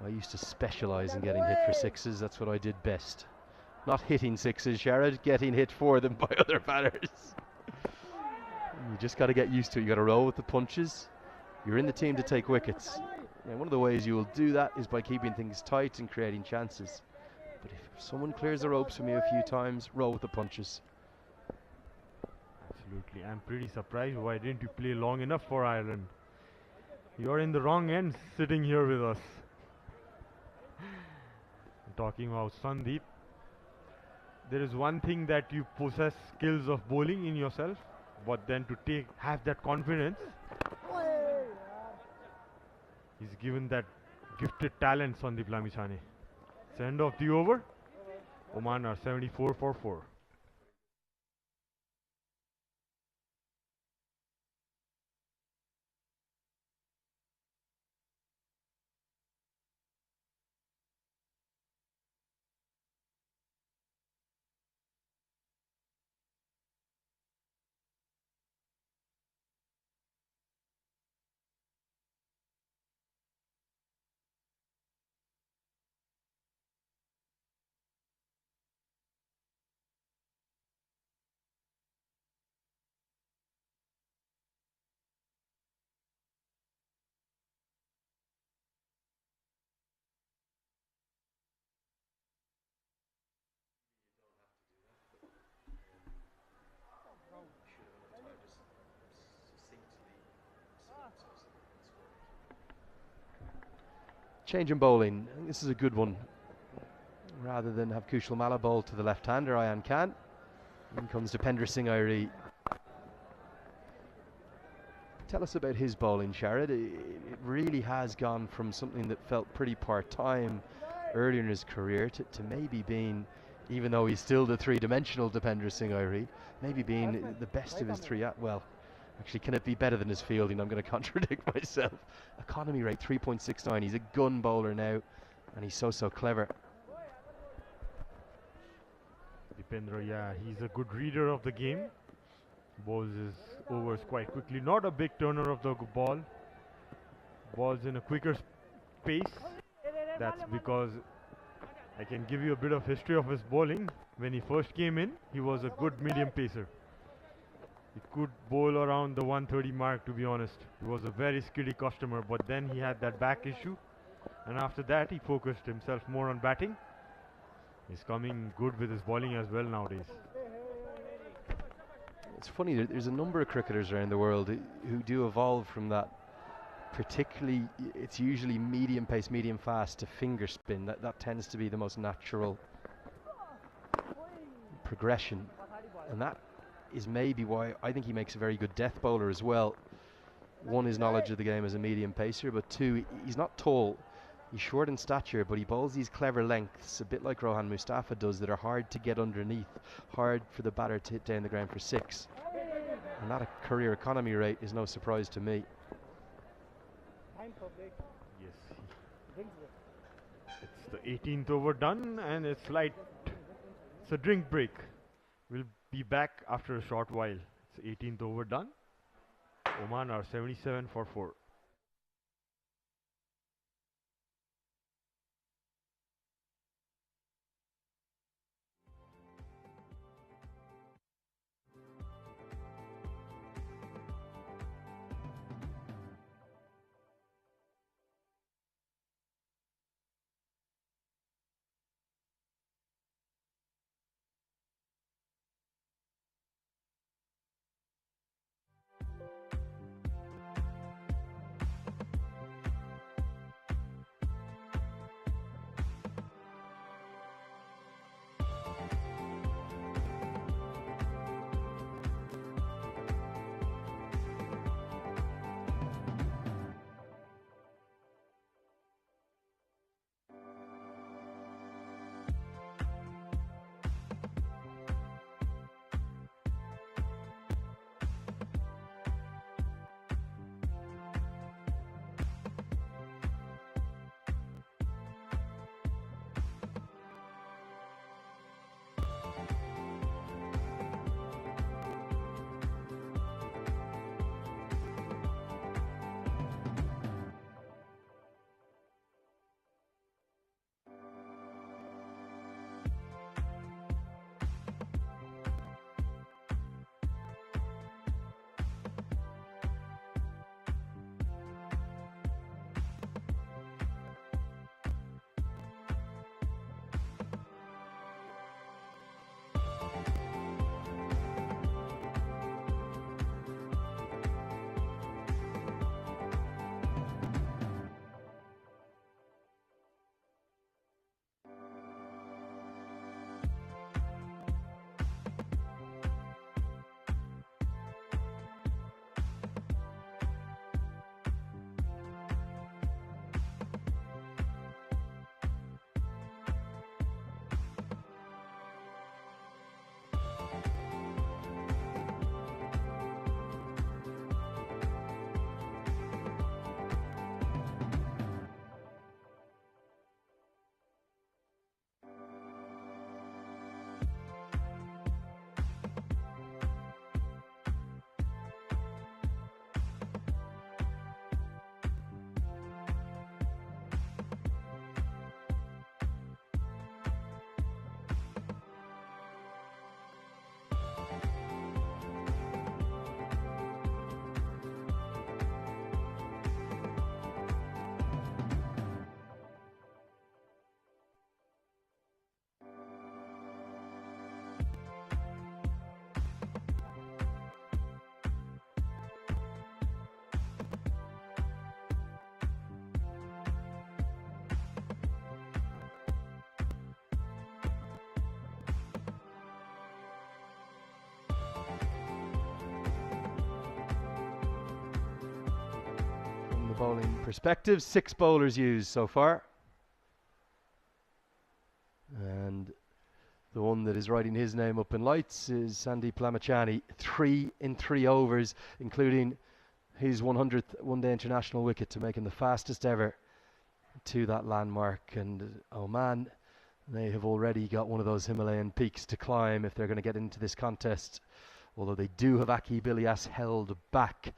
I used to specialise in getting hit for sixes. That's what I did best. Not hitting sixes, Sharad, getting hit for them by other batters. You just got to get used to it. You got to roll with the punches. You're in the team to take wickets. And one of the ways you will do that is by keeping things tight and creating chances. But if someone clears the ropes from you a few times, roll with the punches.
Absolutely. I'm pretty surprised. Why didn't you play long enough for Ireland? You're in the wrong end sitting here with us. Talking about Sandeep, there is one thing that you possess skills of bowling in yourself, but then to have that confidence, he's given that gifted talent, Sandeep Lamachani. It's the end of the over. Oman are 74 for 4.
Change in bowling. I think this is a good one. Rather than have Kushal Malla bowl to the left-hander, Ayan Khan. In comes Dipendra Singh Airi. Tell us about his bowling, Sharad. It really has gone from something that felt pretty part-time earlier in his career to maybe being, even though he's still the three-dimensional Dipendra Singh Airi, maybe being the best of his three. Well, actually, can it be better than his fielding? I'm going to contradict myself. Economy rate 3.69. He's a gun bowler now, and he's so clever.
Dipendra, yeah, he's a good reader of the game. Bowls his overs quite quickly. Not a big turner of the ball. Balls in a quicker pace. That's because I can give you a bit of history of his bowling. When he first came in, he was a good medium pacer. He could bowl around the 130 mark, to be honest. He was a very skilled customer, but then he had that back issue, and after that he focused himself more on batting. He's coming good with his bowling as well nowadays.
It's funny, there's a number of cricketers around the world who do evolve from that. Particularly, it's usually medium pace, medium fast to finger spin. That tends to be the most natural progression, and that is maybe why I think he makes a very good death bowler as well. One, his knowledge of the game as a medium pacer, but two, he's not tall. He's short in stature, but he bowls these clever lengths, a bit like Rohan Mustafa does, that are hard to get underneath, hard for the batter to hit down the ground for six. And that a career economy rate is no surprise to me.
Yes. It's the 18th over done, and it's a drink break. We'll be back after a short while. It's 18th over done. Oman are 77 for 4.
Bowling perspective, 6 bowlers used so far, and the one that is writing his name up in lights is Sandeep Lamachani. 3 in 3 overs, including his 100th one-day international wicket, to make him the fastest ever to that landmark. And Oman, they have already got one of those Himalayan peaks to climb if they're going to get into this contest, although they do have Aki Bilias held back.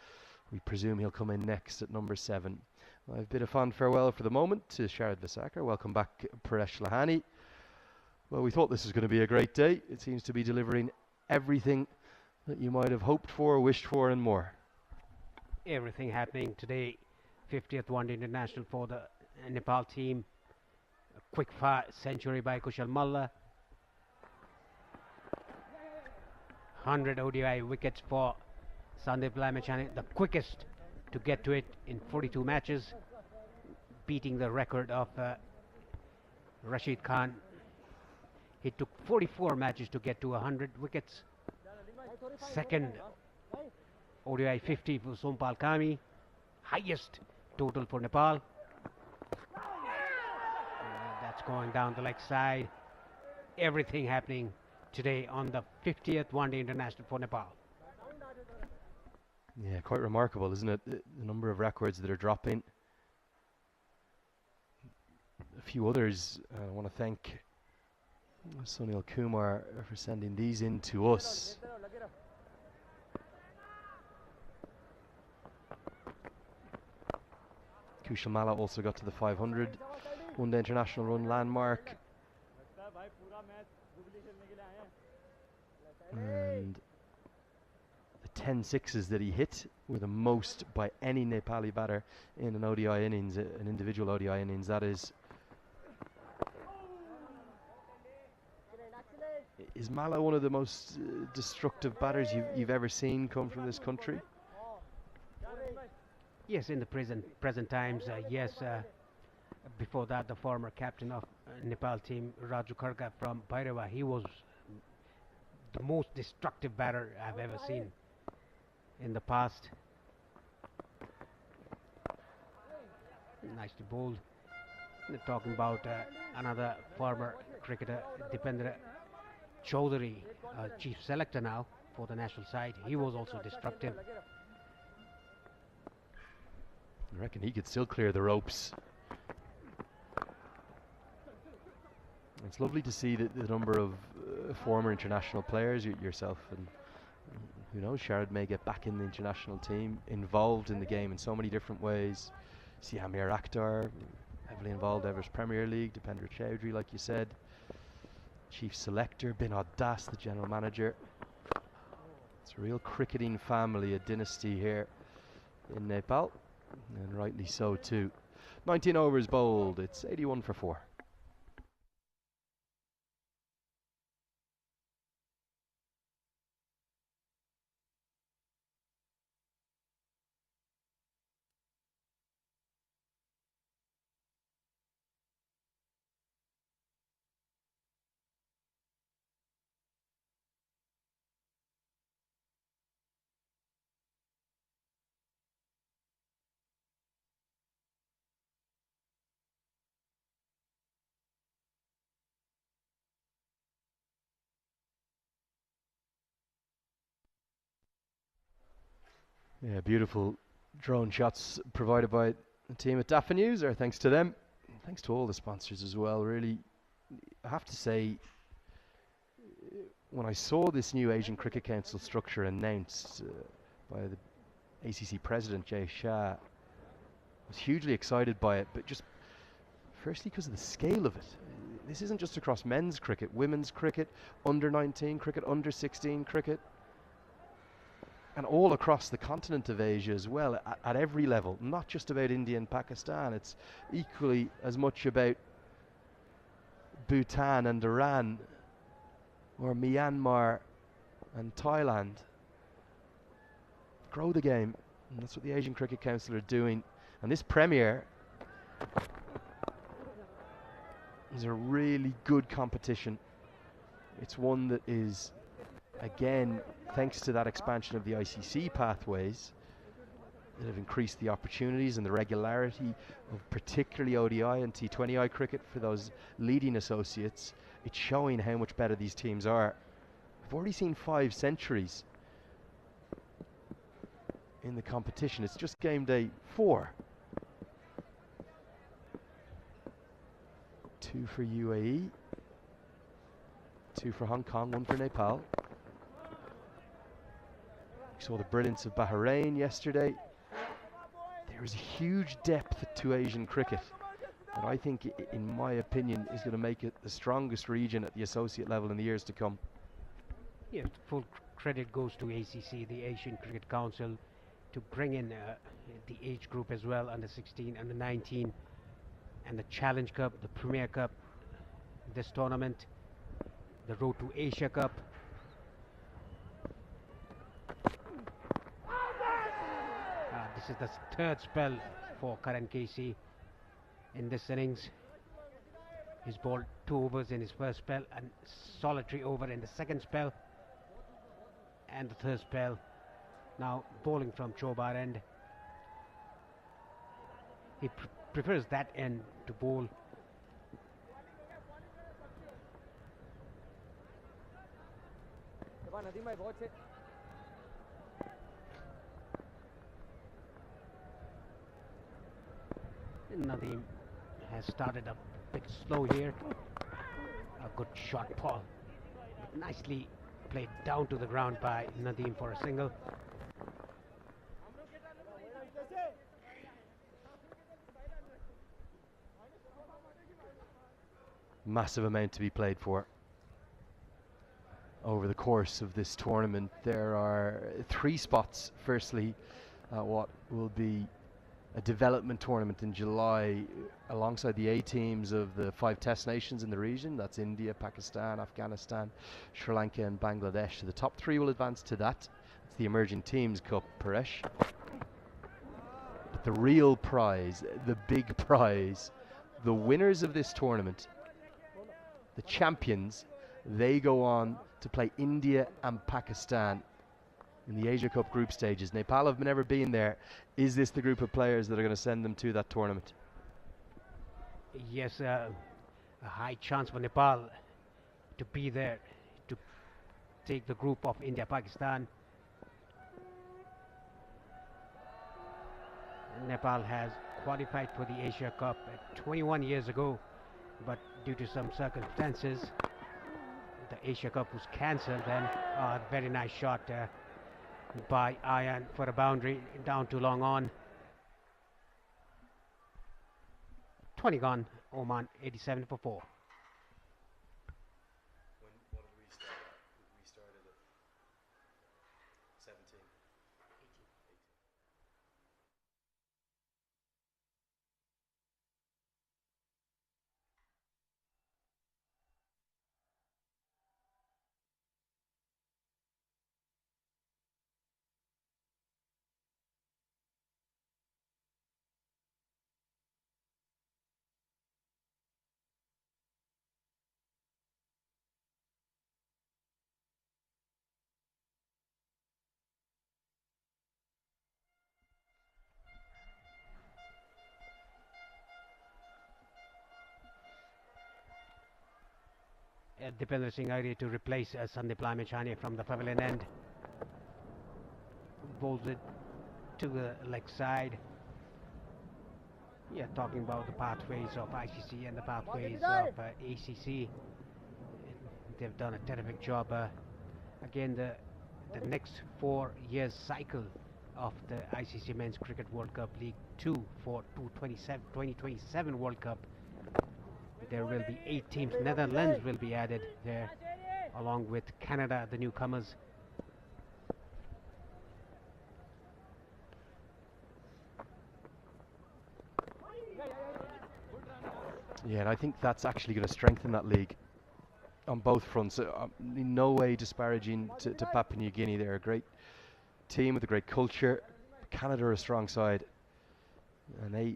We presume he'll come in next at number 7. I've bid a fond farewell for the moment to Sharad Visakar. Welcome back, Paresh Lahani. Well, we thought this was going to be a great day. It seems to be delivering everything that you might have hoped for, wished for, and more.
Everything happening today. 50th One-Day International for the Nepal team. A quick century by Kushal Malla. 100 ODI wickets for Sandeep Lamachani, the quickest to get to it in 42 matches, beating the record of Rashid Khan. He took 44 matches to get to 100 wickets. Second ODI 50 for Sompal Kami, highest total for Nepal. That's going down the leg side. Everything happening today on the 50th One-Day International for Nepal.
Yeah, quite remarkable, isn't it? The number of records that are dropping. A few others. I want to thank Sunil Kumar for sending these in to us. Kushal Malla also got to the 500 one-day international run landmark. And the 10 sixes that he hit were the most by any Nepali batter in an ODI innings, an individual ODI innings, that is. Is Malla one of the most destructive batters you've ever seen come from this country?
Yes, in the present times, yes. Before that, the former captain of Nepal team, Raju Kharka from Bhairava, he was the most destructive batter I've ever seen in the past. Nicely bowled. They're talking about another former cricketer, Dipendra Chaudhary, chief selector now for the national side. He was also destructive.
I reckon he could still clear the ropes. It's lovely to see the number of former international players, yourself and who knows, Sharad may get back in the international team, involved in the game in so many different ways. See Amir Akhtar, heavily involved Everest Premier League, Dipendra Chaudhary, like you said. Chief selector, Binod Das, the general manager. It's a real cricketing family, a dynasty here in Nepal, and rightly so too. 19 overs bowled, it's 81 for 4. Yeah, beautiful drone shots provided by the team at Dafa News. Our thanks to them. Thanks to all the sponsors as well. Really, I have to say, when I saw this new Asian Cricket Council structure announced by the ACC president, Jay Shah, I was hugely excited by it, but just firstly because of the scale of it. This isn't just across men's cricket, women's cricket, under 19 cricket, under 16 cricket, and all across the continent of Asia as well, at every level, not just about India and Pakistan. It's equally as much about Bhutan and Iran, or Myanmar and Thailand. Grow the game, and that's what the Asian Cricket Council are doing. And this premiere is a really good competition. It's one that is, again, thanks to that expansion of the ICC pathways, that have increased the opportunities and the regularity of particularly ODI and T20I cricket for those leading associates. It's showing how much better these teams are. We've already seen 5 centuries in the competition. It's just game day 4. 2 for UAE, 2 for Hong Kong, 1 for Nepal. We saw the brilliance of Bahrain yesterday. There is a huge depth to Asian cricket that I think, in my opinion, is going to make it the strongest region at the associate level in the years to come.
Yes, full credit goes to ACC, the Asian Cricket Council, to bring in the age group as well, under 16, under 19, and the Challenge Cup, the Premier Cup, this tournament, the Road to Asia Cup. This is the 3rd spell for Karan Casey in this innings. He's bowled 2 overs in his first spell and solitary over in the second spell and the third spell. Now bowling from Chobar end. He prefers that end to bowl. Nadeem has started a bit slow here. A good shot, Paul. Nicely played down to the ground by Nadeem for a single.
Massive amount to be played for. Over the course of this tournament, there are 3 spots. Firstly, what will be a development tournament in July alongside the A teams of the 5 test nations in the region. That's India, Pakistan, Afghanistan, Sri Lanka and Bangladesh. So the top 3 will advance to that. It's the Emerging Teams Cup, Paresh. But the real prize, the big prize, the winners of this tournament, the champions, they go on to play India and Pakistan in the Asia Cup group stages. Nepal have never been there. Is this the group of players that are going to send them to that tournament?
Yes, a high chance for Nepal to be there, to take the group of India, Pakistan. Nepal has qualified for the Asia Cup 21 years ago, but due to some circumstances, the Asia Cup was cancelled. Then a very nice shot by Ayan for a boundary down to long on. 20 gone, Oman 87 for 4.
What did we start at? We started at 17. 18.
Dipender Singh Airi to replace Sandeep Lamechani from the pavilion end. Bowls it to the leg side. Yeah, talking about the pathways of ICC and the pathways of ACC. They've done a terrific job. Again, the next 4 years cycle of the ICC Men's Cricket World Cup League 2 for 2027 World Cup. There will be 8 teams. Netherlands will be added there, along with Canada, the newcomers.
Yeah, and I think that's actually going to strengthen that league on both fronts. In no way disparaging to Papua New Guinea. They're a great team with a great culture. Canada are a strong side, and they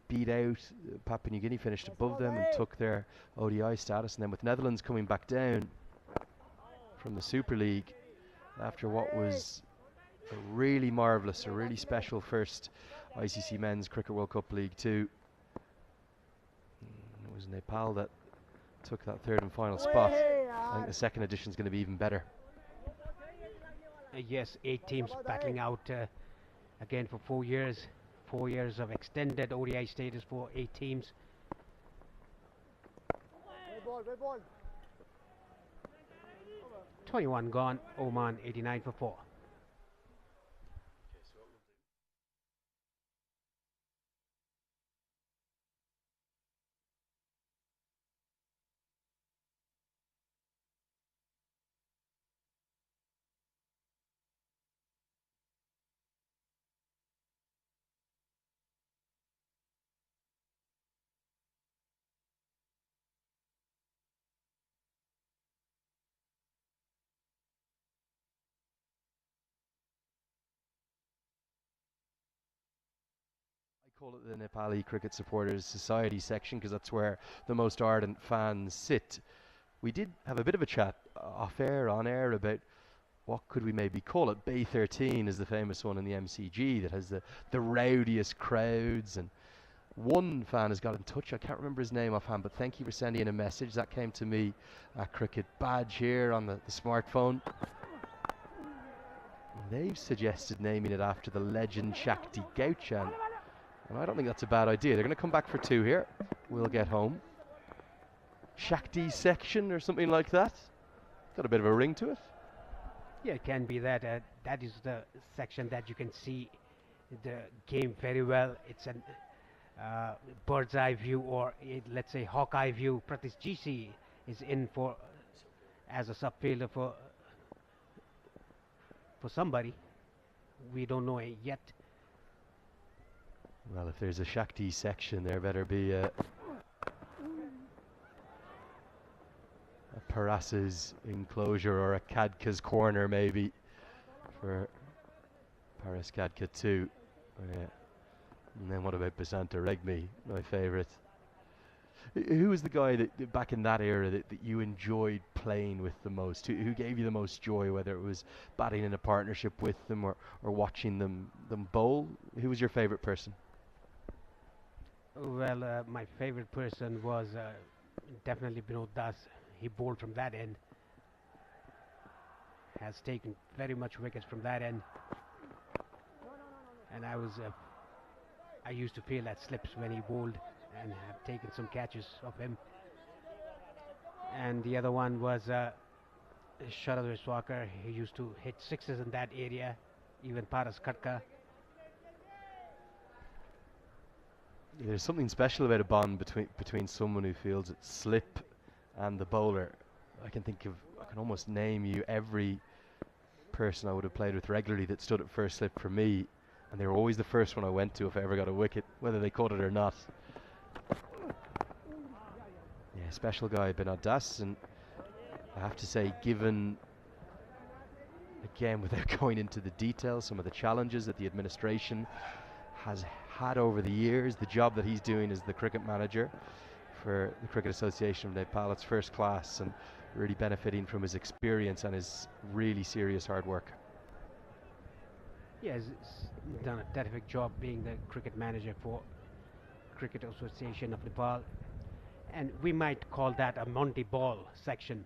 beat out Papua New Guinea, finished above them and took their ODI status. And then with Netherlands coming back down from the Super League after what was a really marvellous, a really special first ICC Men's Cricket World Cup League 2. It was Nepal that took that 3rd and final spot. I think the second edition is going to be even better.
Yes, 8 teams battling out again for 4 years. 4 years of extended ODI status for 8 teams.
Red ball.
21 gone, Oman 89 for 4.
Call it the Nepali Cricket Supporters Society section because that's where the most ardent fans sit. We did have a bit of a chat off air, on air, about what could we maybe call it. Bay 13 is the famous one in the MCG that has the rowdiest crowds, and one fan has got in touch. I can't remember his name offhand, but thank you for sending in a message. That came to me at Cricket Badge here on the smartphone. They've suggested naming it after the legend Shakti Gauchan. And I don't think that's a bad idea. They're going to come back for 2 here. We'll get home. Shakti section or something like that. Got a bit of a ring to it.
Yeah, it can be that. That is the section that you can see the game very well. It's bird's eye view, or let's say hawk eye view. Pratish GC is in for as a subfielder for somebody. We don't know it yet.
Well, if there's a Shakti section, there better be a Paras's enclosure or a Kadka's corner maybe for Paras Kadka 2. Yeah. And then what about Basanta Regmi, my favourite? Who was the guy that back in that era that you enjoyed playing with the most? Who gave you the most joy, whether it was batting in a partnership with them or watching them bowl? Who was your favourite person?
Well, my favourite person was definitely Binod Das. He bowled from that end. Has taken very much wickets from that end. And I used to feel that slips when he bowled, and have taken some catches of him. And the other one was Sharad Vishwakar. He used to hit sixes in that area, even Paras Katka.
There's something special about a bond between someone who feels its slip and the bowler. I can almost name you every person I would have played with regularly that stood at first slip for me, and they were always the first one I went to if I ever got a wicket, whether they caught it or not. Yeah, special guy, Binod Das, and I have to say, given, again, without going into the details, some of the challenges that the administration has had over the years, the job that he's doing as the cricket manager for the Cricket Association of Nepal, it's first class, and really benefiting from his experience and his really serious hard work.
He has done a terrific job being the cricket manager for Cricket Association of Nepal, and we might call that a Monty Ball section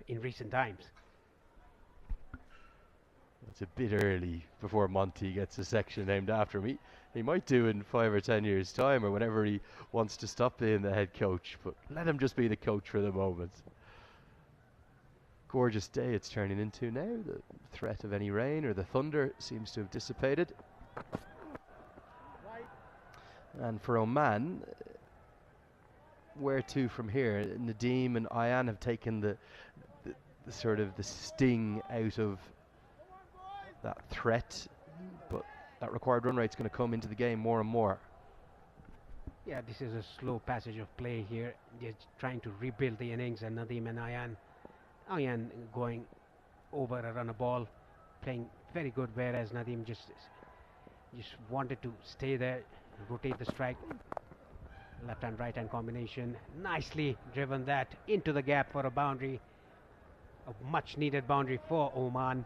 in recent times.
It's a bit early before Monty gets a section named after him. He might do in 5 or 10 years' time, or whenever he wants to stop being the head coach, but let him just be the coach for the moment. Gorgeous day it's turning into now. The threat of any rain or the thunder seems to have dissipated. And for Oman, where to from here? Nadeem and Ayan have taken the sort of the sting out of that threat, but that required run rate's going to come into the game more and more.
Yeah, this is a slow passage of play here. They're trying to rebuild the innings, and Nadeem and Ayan going over a run a ball, playing very good, whereas Nadeem just wanted to stay there, rotate the strike, left hand right hand combination, nicely driven that into the gap for a boundary, a much needed boundary for Oman.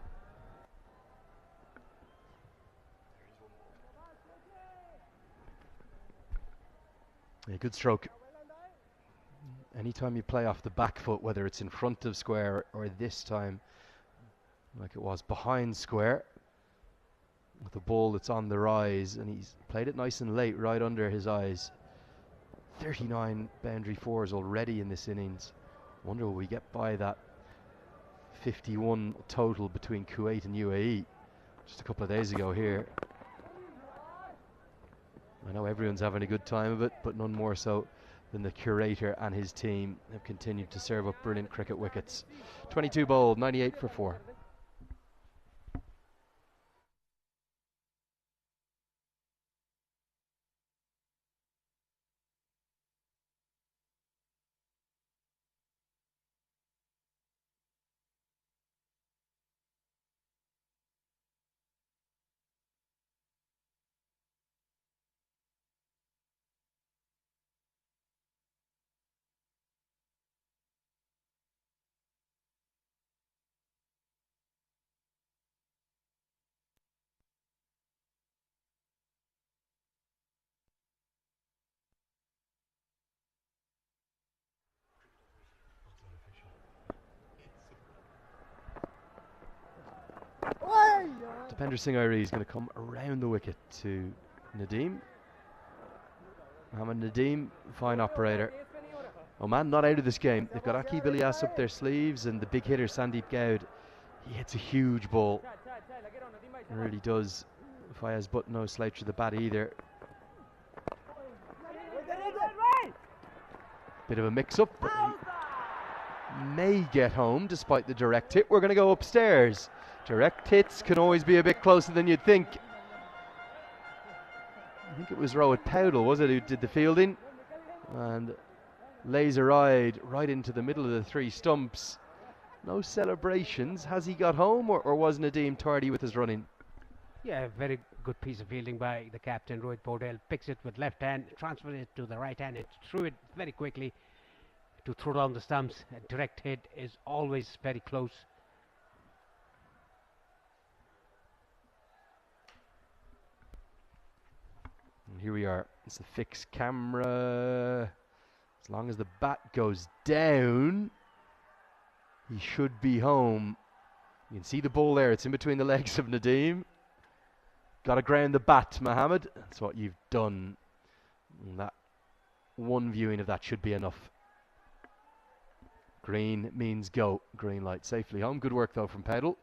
Yeah, good stroke. Anytime you play off the back foot, whether it's in front of square or this time like it was behind square, with a ball that's on the rise, and he's played it nice and late right under his eyes. 39 boundary fours already in this innings. Wonder will we get by that 51 total between Kuwait and UAE just a couple of days ago here. I know everyone's having a good time of it, but none more so than the curator and his team have continued to serve up brilliant cricket wickets. 22 bowled, 98 for 4. Dipender Singh Airi is going to come around the wicket to Nadeem. Mohammad Nadeem, fine operator. Oman not out of this game. They've got Akib Ilyas up their sleeves, and the big hitter Sandeep Goud. He hits a huge ball. It really does. Fayaz Butt no slouch of the bat either. Bit of a mix-up, but he may get home despite the direct hit. We're going to go upstairs. Direct hits can always be a bit closer than you'd think. I think it was Rohit Powdell, was it, who did the fielding? And laser-eyed right into the middle of the three stumps. No celebrations. Has he got home, or was Nadeem tardy with his running?
Yeah, a very good piece of fielding by the captain, Rohit Powdell. Picks it with left hand, transfers it to the right hand, and threw it very quickly to throw down the stumps. A direct hit is always very close.
And here we are. It's the fixed camera. As long as the bat goes down, he should be home. You can see the ball there. It's in between the legs of Nadeem. Got to ground the bat, Mohammed. That's what you've done. And that one viewing of that should be enough. Green means go. Green light safely home. Good work though from Powdell.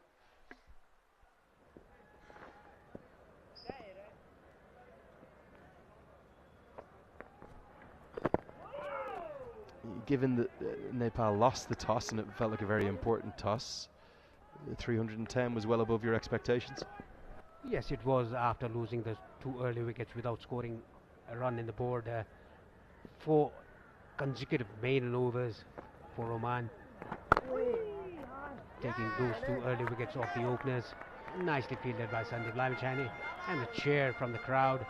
Given that Nepal lost the toss and it felt like a very important toss, 310 was well above your expectations.
Yes, it was, after losing the 2 early wickets without scoring a run in the board. 4 consecutive maiden overs for Oman, taking those 2 early wickets off the openers. Nicely fielded by Sandeep Lamachani, and a cheer from the crowd.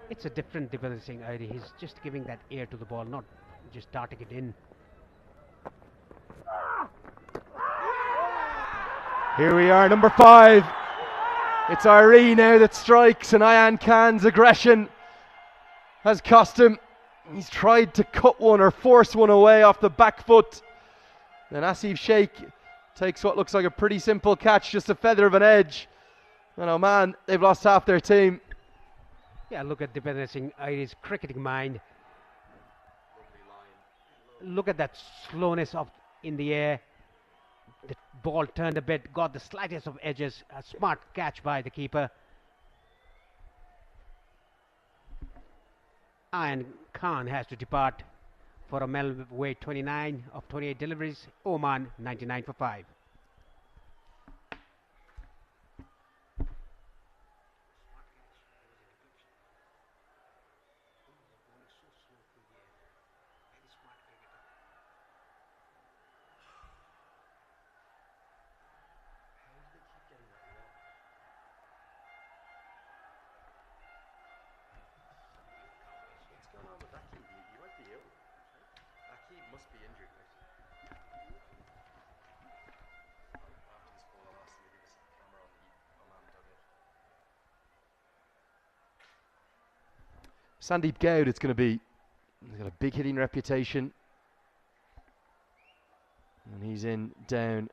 It's a different Dipender Singh idea. He's just giving that air to the ball, not just darting it in.
Here we are, number 5. It's Irene now that strikes, and Ayan Khan's aggression has cost him. He's tried to cut one or force one away off the back foot. Then Asif Sheikh takes what looks like a pretty simple catch, just a feather of an edge. And oh man, they've lost half their team.
Yeah, look at Dipender Singh Airy's cricketing mind. Look at that slowness in the air. The ball turned a bit, got the slightest of edges. A smart catch by the keeper. Ayan Khan has to depart for a medal weight 29 of 28 deliveries. Oman 99 for 5.
Sandeep Goud, it's going to be. He's got a big hitting reputation. And he's in down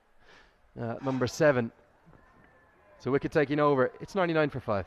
number 7. So wicket taking over. It's 99 for 5.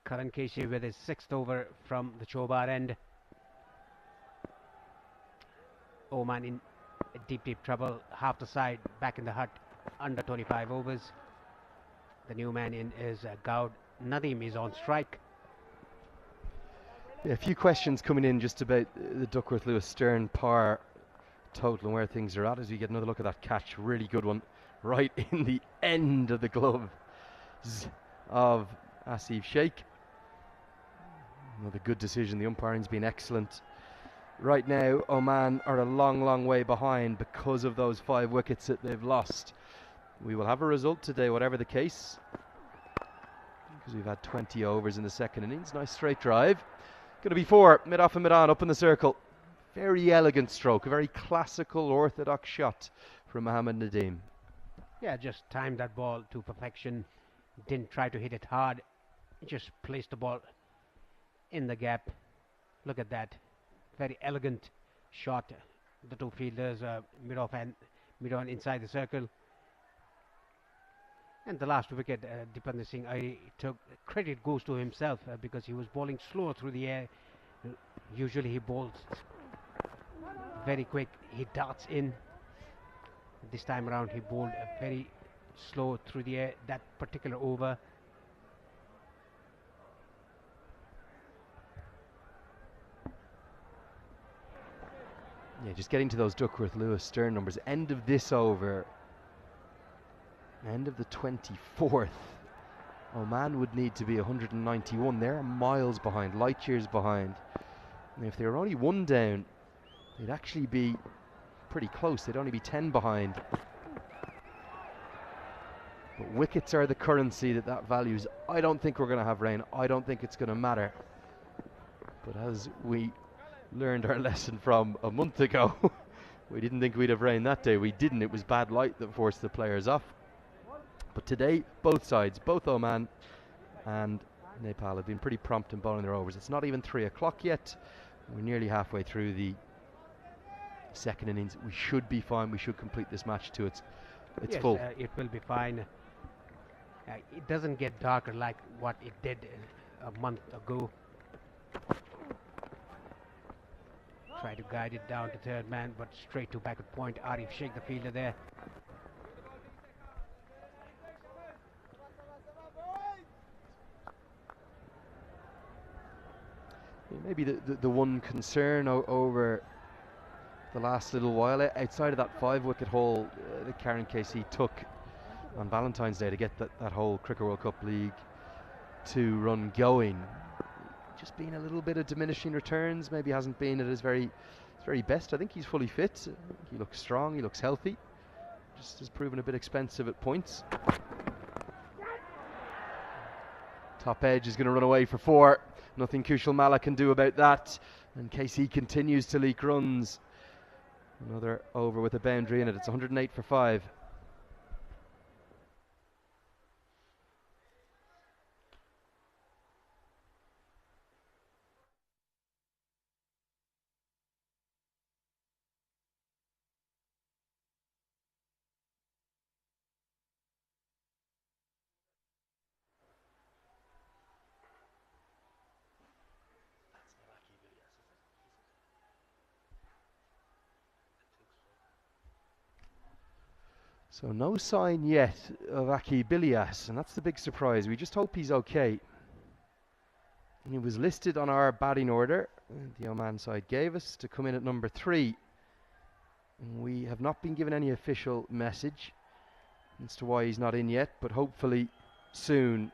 Karan Keshi with his 6th over from the Chobar end. Oman in deep trouble. Half the side back in the hut, under 25 overs. The new man in is Goud. Nadeem is on strike.
Yeah, a few questions coming in just about the Duckworth Lewis Stern par total and where things are at as we get another look at that catch. Really good one, right in the end of the gloves of Asif Sheikh. Another good decision. The umpiring's been excellent. Right now, Oman are a long way behind because of those 5 wickets that they've lost. We will have a result today, whatever the case, because we've had 20 overs in the second innings. Nice straight drive. Going to be 4, mid-off and mid-on, up in the circle. Very elegant stroke, a very classical, orthodox shot from Mohammed Nadeem.
Yeah, just timed that ball to perfection. Didn't try to hit it hard. Just placed the ball in the gap. Look at that. Very elegant shot. The two fielders, mid-off and mid-on inside the circle. And the last wicket, Dipender Singh, I took credit goes to himself because he was bowling slow through the air. Usually he bowls very quick. He darts in. This time around he bowled very slow through the air that particular over.
Yeah, just getting to those Duckworth-Lewis Stern numbers. End of this over. End of the 24th. Oman would need to be 191. They're miles behind, light years behind. And if they were only one down, they'd actually be pretty close. They'd only be 10 behind. But wickets are the currency that values. I don't think we're going to have rain. I don't think it's going to matter. But as we learned our lesson from a month ago, we didn't think we'd have rain that day. We didn't. It was bad light that forced the players off. But today, both sides, both Oman and Nepal, have been pretty prompt in bowling their overs. It's not even 3 o'clock yet. We're nearly halfway through the second innings. We should be fine. We should complete this match to its
yes,
full.
It will be fine. It doesn't get darker like what it did a month ago. Try to guide it down to third man, but straight to backward point. Arif Sheikh, the fielder there.
Maybe the one concern over the last little while, outside of that 5-wicket haul that Karen KC took on Valentine's Day to get that whole Cricket World Cup League 2 run going, just been a little bit of diminishing returns. Maybe hasn't been at his very best. I think he's fully fit. He looks strong. He looks healthy. Just has proven a bit expensive at points. Top edge is going to run away for 4. Nothing Kushal Malla can do about that. And KC continues to leak runs. Another over with a boundary in it. It's 108 for 5. So no sign yet of Aki Bilias, and that's the big surprise. We just hope he's okay. He was listed on our batting order, the Oman side gave us, to come in at number 3. And we have not been given any official message as to why he's not in yet, but hopefully soon.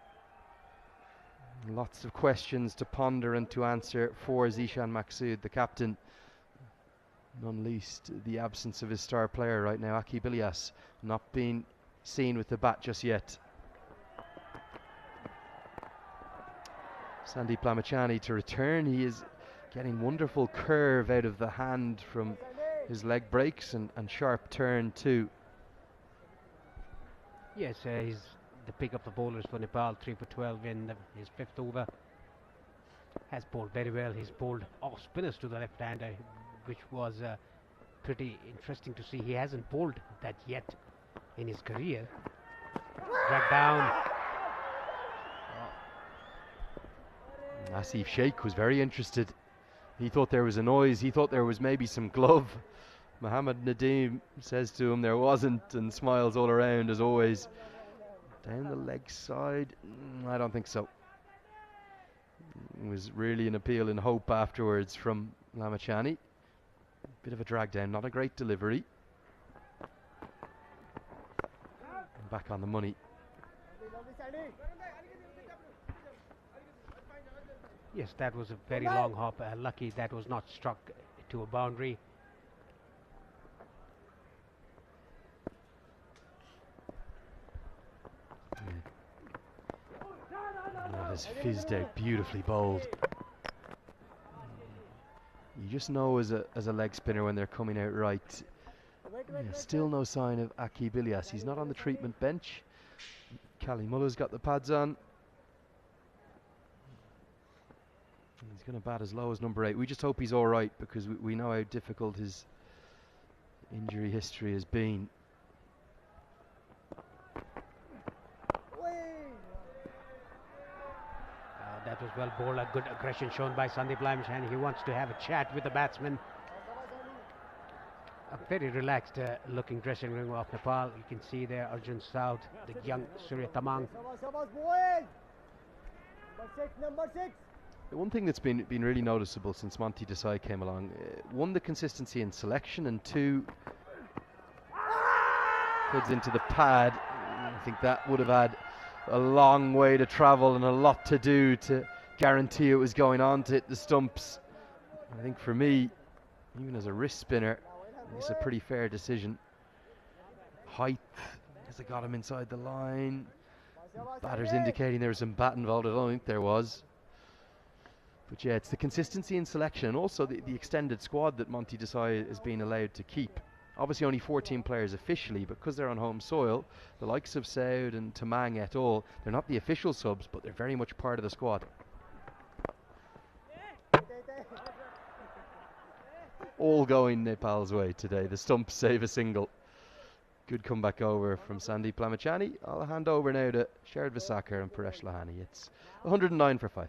Lots of questions to ponder and to answer for Zishan Maksud, the captain. None least the absence of his star player right now, Aki Bilias, not being seen with the bat just yet. Sandeep Lamachani to return. He is getting wonderful curve out of the hand from his leg breaks and sharp turn too.
Yes, he's the pick of the bowlers for Nepal, 3 for 12 in his 5th over. Has bowled very well. He's bowled off spinners to the left hand, which was pretty interesting to see. He hasn't bowled that yet in his career. Dragged down.
Asif Sheikh was very interested. He thought there was a noise. He thought there was maybe some glove. Mohammed Nadeem says to him there wasn't, and smiles all around as always. Down the leg side, I don't think so. It was really an appeal in hope afterwards from Lamachani. Bit of a drag down, not a great delivery. Back on the money.
Yes, that was a very long hop. Lucky that was not struck to a boundary.
That is fizzed out, beautifully bowled. You just know as a leg spinner when they're coming out right. Yeah, still no sign of Aki Bilias. He's not on the treatment bench. Callie Muller's got the pads on. He's going to bat as low as number 8. We just hope he's all right, because we know how difficult his injury history has been.
That was well bowled. A good aggression shown by Sandeep Lamshan. He wants to have a chat with the batsman. A very relaxed looking dressing room of Nepal. You can see there Arjun Saud, the young Surya Tamang.
Number 6.
The one thing that's been really noticeable since Monty Desai came along, one, the consistency in selection, and two, heads into the pad. I think that would have had a long way to travel and a lot to do to guarantee it was going on to hit the stumps. I think for me, even as a wrist spinner, it's a pretty fair decision. Height, has it got him inside the line? Batter's indicating there was some bat involved. I don't think there was. But yeah, it's the consistency in selection, and also the extended squad that Monty Desai has been allowed to keep. Obviously only 14 players officially, but because they're on home soil, the likes of Saud and Tamang et al., they're not the official subs, but they're very much part of the squad. All going Nepal's way today. The stumps save a single. Good comeback over from Sandeep Lamachani. I'll hand over now to Sharad Vasakar and Paresh Lahani. It's 109 for 5.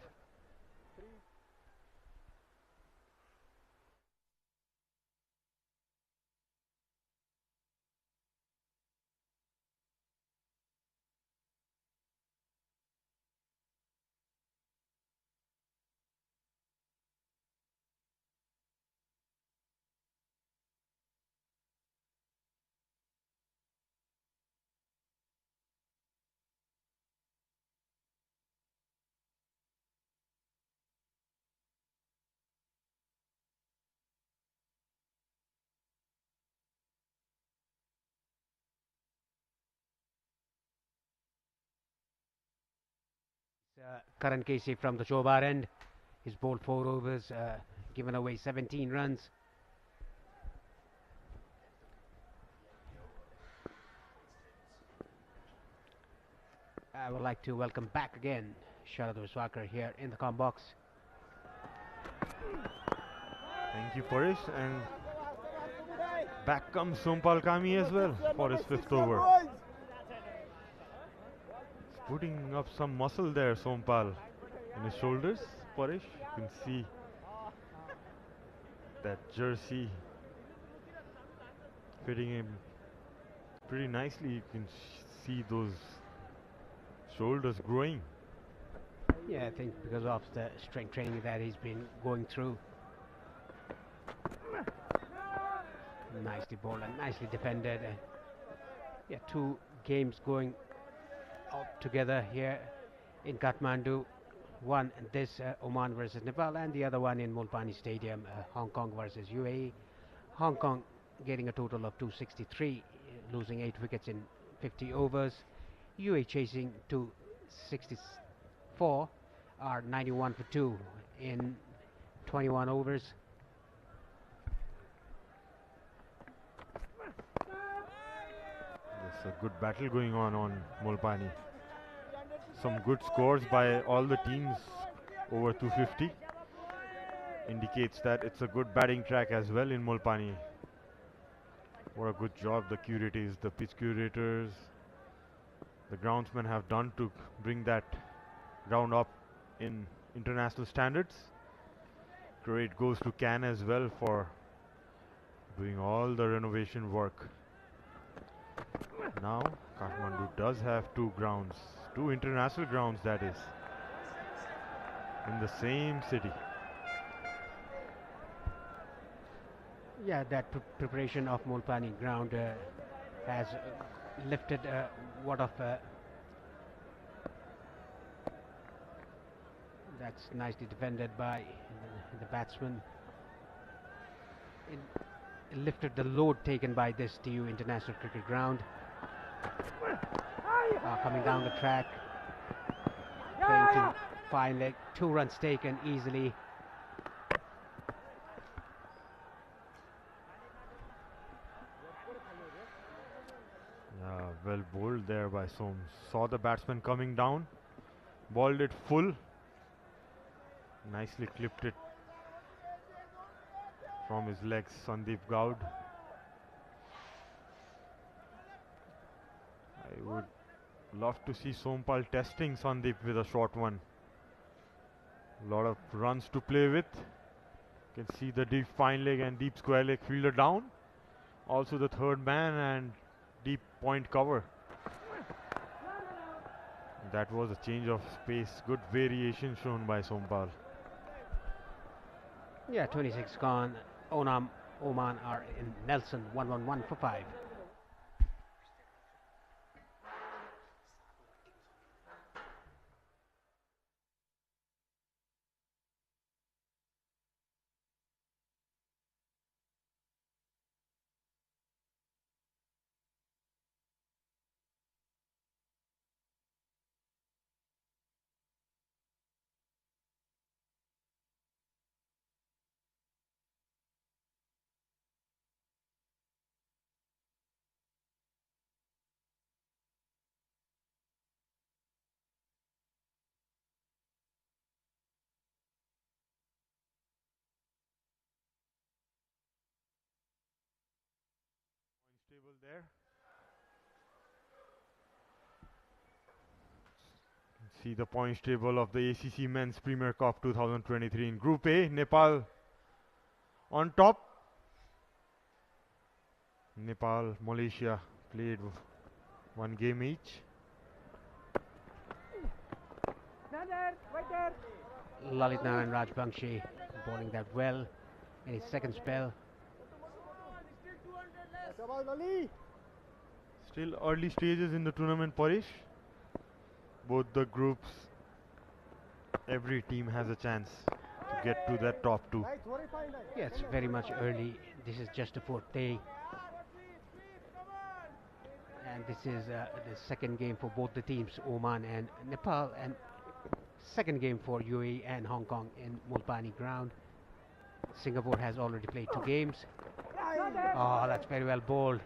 Karan Casey from the Chobar end. He's bowled 4 overs, given away 17 runs. I would like to welcome back again Sharad Vasakar here in the comm box.
Thank you, Paresh. And back comes Sompal Kami as well for his 5th over. Putting up some muscle there, Sompal, in his shoulders. Paresh, you can see that jersey fitting him pretty nicely. You can see those shoulders growing.
Yeah, I think because of the strength training that he's been going through. Nicely bowled and nicely defended. Yeah, 2 games going out together here in Kathmandu. One this Oman versus Nepal, and the other one in Mulpani Stadium, Hong Kong versus UAE. Hong Kong getting a total of 263, losing 8 wickets in 50 overs. UAE chasing 264, are 91 for 2 in 21 overs.
There's a good battle going on Mulpani. Some good scores by all the teams over 250. Indicates that it's a good batting track as well in Mulpani. What a good job the curators, the pitch curators, the groundsmen have done to bring that ground up in international standards. Credit goes to Can as well for doing all the renovation work. Now Kathmandu does have 2 grounds, 2 international grounds, that is, in the same city.
Yeah, that preparation of Mulpani ground has lifted what of that's nicely defended by the batsman. It lifted the load taken by this TU International Cricket Ground. Coming down the track, playing to fine leg, 2 runs taken easily.
Bowled there by Soames. Saw the batsman coming down. Balled it full. Nicely clipped it from his legs, Sandeep Goud. I would love to see Sompal testing Sandeep with a short one. A lot of runs to play with. You can see the deep fine leg and deep square leg fielder down. Also the third man and deep point cover. That was a change of space. Good variation shown by Sompal.
Yeah, 26 gone. Oman are in Nelson, 1-1-1 for 5.
Table there. See the points table of the ACC Men's Premier Cup 2023 in Group A. Nepal on top. Nepal, Malaysia played one game each.
Lalit Narayan Rajbangshi bowling that well in his second spell.
Still early stages in the tournament, Parish. Both the groups, every team has a chance to get to that top two.
Yeah, it's very much early. This is just the fourth day. And this is the second game for both the teams, Oman and Nepal, and second game for UAE and Hong Kong in Mulpani ground. Singapore has already played 2 games. Oh, that's very well bowled.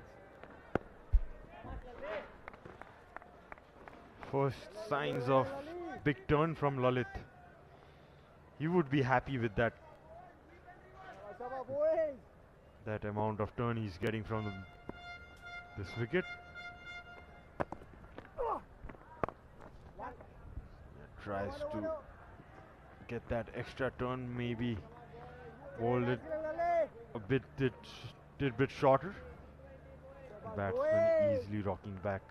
First signs of big turn from Lalit. He would be happy with that amount of turn he's getting from this wicket. Tries to get that extra turn, maybe bowled it a bit shorter. Batsman easily rocking back.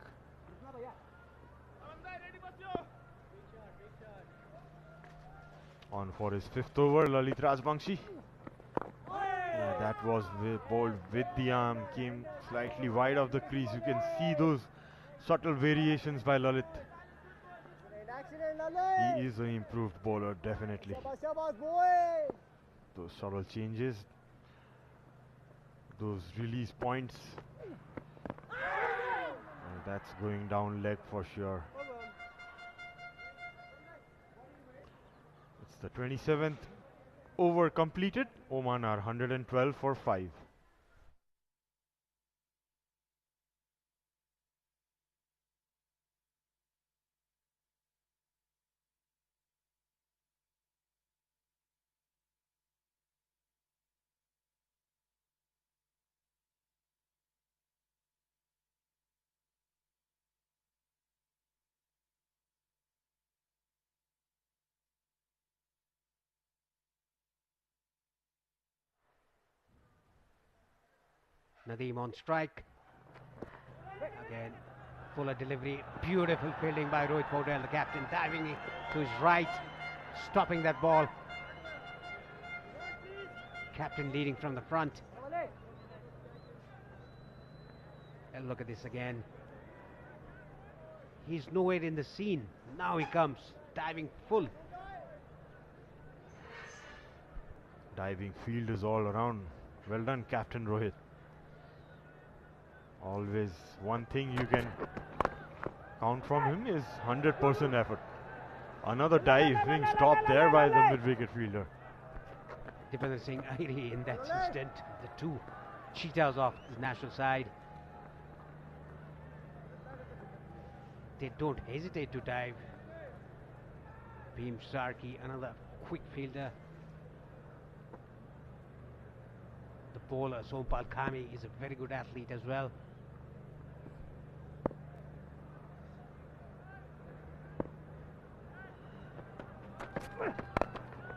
On for his 5th over, Lalit Rajbangshi. Yeah, that was bowled with the arm, came slightly wide of the crease. You can see those subtle variations by Lalit. He is an improved bowler, definitely. Those subtle changes, those release points. That's going down leg for sure. It's the 27th over completed. Oman are 112 for 5.
Nadeem on strike. Again, fuller delivery. Beautiful fielding by Rohit Paudel, the captain, diving to his right, stopping that ball. Captain leading from the front. And look at this again. He's nowhere in the scene. Now he comes, diving full.
Diving field is all around. Well done, Captain Rohit. Always one thing you can count from him is 100% effort. Another diving stop there by the mid-wicket fielder.
Dipender Singh Airi in that instant. The 2 cheetahs off the national side. they don't hesitate to dive. Bhim Sarki, another quick fielder. The bowler Sompal Kami is a very good athlete as well.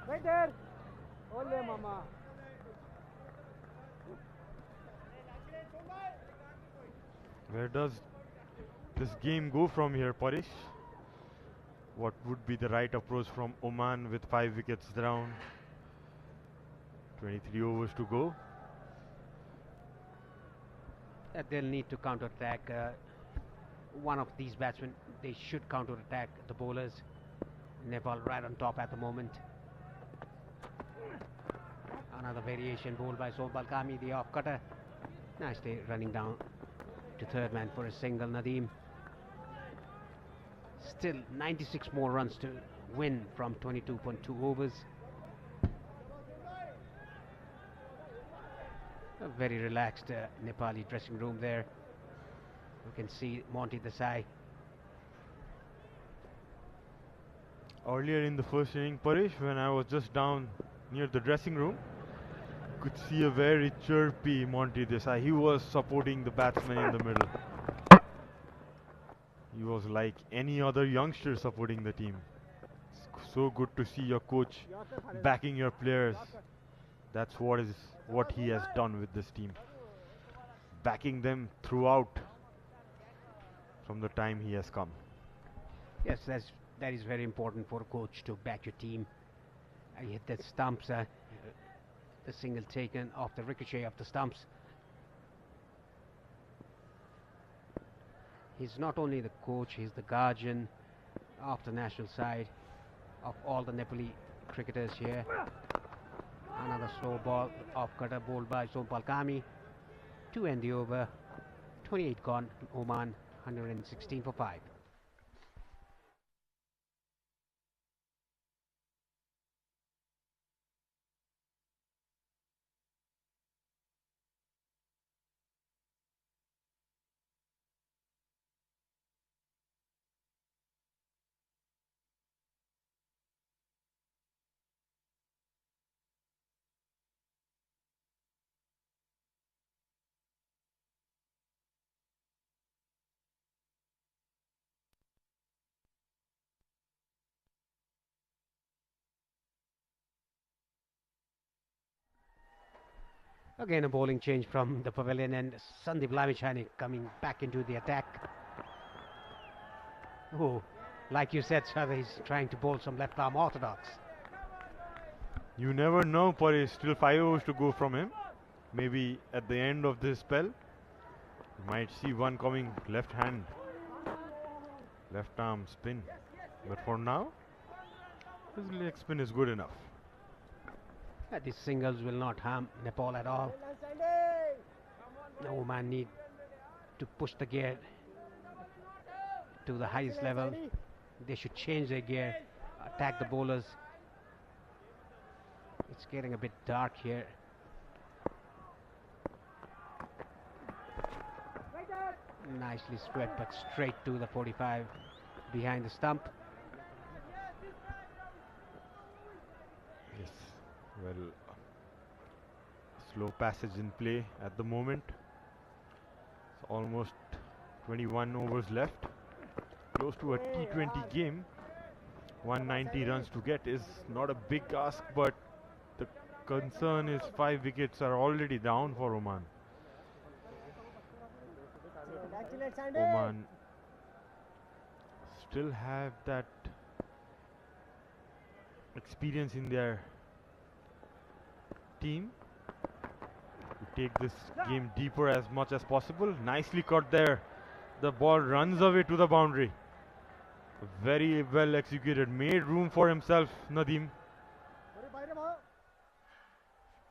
Right there. Ole mama.
Where does this game go from here, Parish? What would be the right approach from Oman with 5 wickets down? 23 overs to go.
They'll need to counter-attack. One of these batsmen, they should counter-attack the bowlers. Nepal right on top at the moment. Another variation bowled by Sompal Kami, the off-cutter. Nicely running down to third man for a single, Nadeem. Still 96 more runs to win from 22.2 overs. A very relaxed Nepali dressing room there. You can see Monty Desai.
Earlier in the first inning, Parish, when I was just down near the dressing room, could see a very chirpy Monty Desai. He was supporting the batsman in the middle. He was like any other youngster supporting the team. It's so good to see your coach backing your players. That's what he has done with this team. Backing them throughout from the time he has come.
Yes, that is very important for a coach to back your team. I hit the stumps, the single taken off the ricochet of the stumps. He's not only the coach, he's the guardian of the national side of all the Nepali cricketers here. Another slow ball off cutter bowled by Sompal Kami to end the over. 28 gone, Oman 116 for 5. Again a bowling change from the pavilion and Sandeep Lamichhane coming back into the attack. Oh, like you said, sir, he's trying to bowl some left arm orthodox.
You never know, Parish. Still 5 overs to go from him. Maybe at the end of this spell, you might see one coming left hand, left arm spin. But for now, his leg spin is good enough.
These singles will not harm Nepal at all. Oman need to push the gear to the highest level. They should change their gear, attack the bowlers. It's getting a bit dark here. Nicely swept, but straight to the 45 behind the stump.
Yes, well, slow passage in play at the moment. It's almost 21 overs left. Close to a T20 game. 190 runs to get is not a big ask, but the concern is 5 wickets are already down for Oman. Oman still have that experience in their team to take this game deeper as much as possible. Nicely caught there. The ball runs away to the boundary. Very well executed. Made room for himself, Nadeem.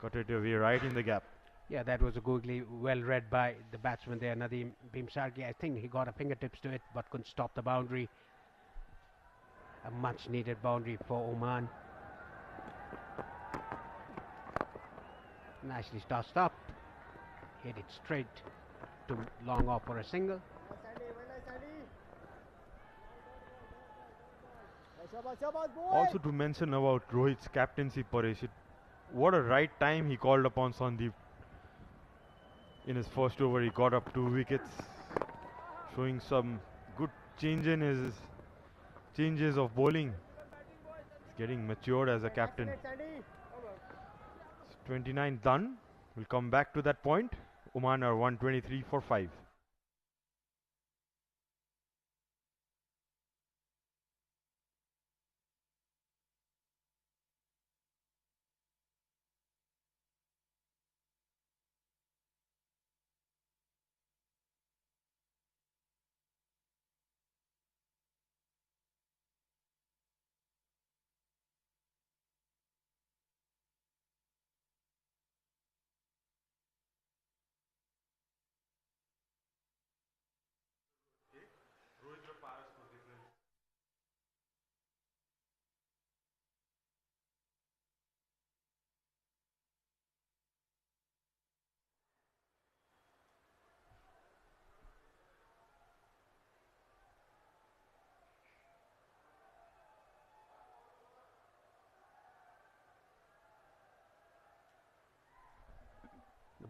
Cut it away right in the gap.
Yeah, that was a googly, well read by the batsman there, Nadeem Bhimsarki. I think he got a fingertips to it, but couldn't stop the boundary. A much needed boundary for Oman. Nicely tossed up. Hit it straight to long off for a single.
Also to mention about Rohit's captaincy, Paresh, what a right time he called upon Sandeep. In his first over, he got up 2 wickets, showing some good change in his changes of bowling. He's getting matured as a captain. 29 done. We'll come back to that point. Oman are 123 for 5.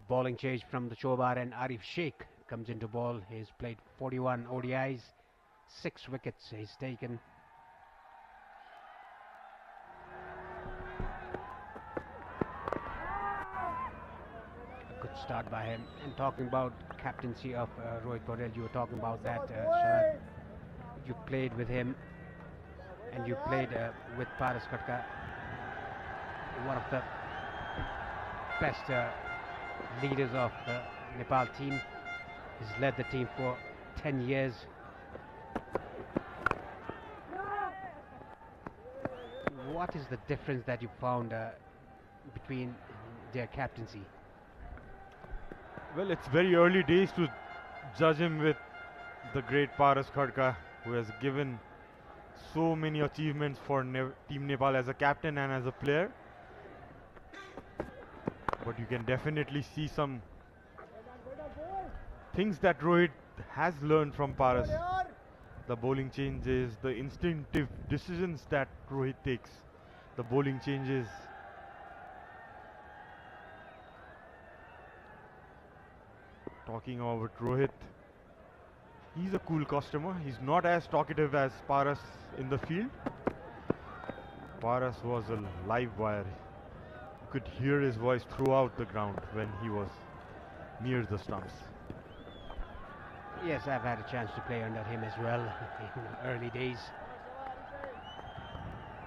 Bowling change from the Chobar, and Arif Sheikh comes into ball. He's played 41 ODIs, 6 wickets he's taken. A good start by him. And talking about captaincy of Rohit Patel, you were talking about that, Sharad. You played with him, and you played with Paras Khatka, one of the best leaders of the Nepal team. He's led the team for 10 years. What is the difference that you found between their captaincy?
Well, it's very early days to judge him with the great Paras Khadka, who has given so many achievements for Team Nepal as a captain and as a player. But you can definitely see some things that Rohit has learned from Paras. The bowling changes, the instinctive decisions that Rohit takes, the bowling changes. Talking about Rohit, he's a cool customer. He's not as talkative as Paras in the field. Paras was a live wire. You could hear his voice throughout the ground when he was near the stumps.
Yes, I've had a chance to play under him as well in early days.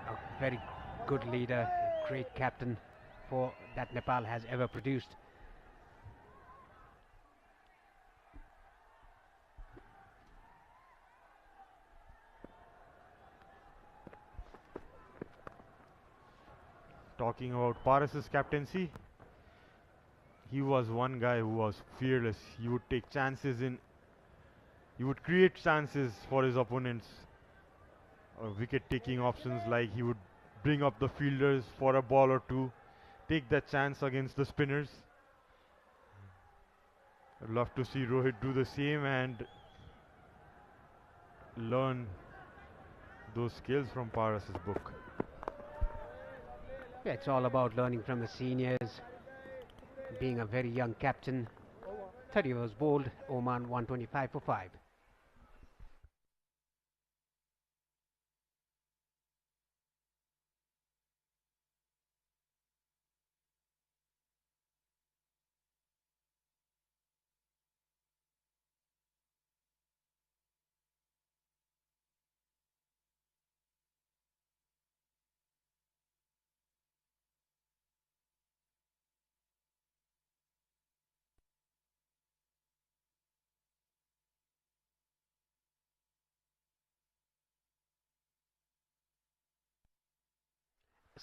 A very good leader, a great captain for that Nepal has ever produced.
Talking about Paras's captaincy, he was one guy who was fearless. He would take chances he would create chances for his opponents. Wicket-taking options, like he would bring up the fielders for a ball or two, take that chance against the spinners. I'd love to see Rohit do the same and learn those skills from Paras's book.
Yeah, it's all about learning from the seniors, being a very young captain. 30 overs bowled, Oman 125 for 5.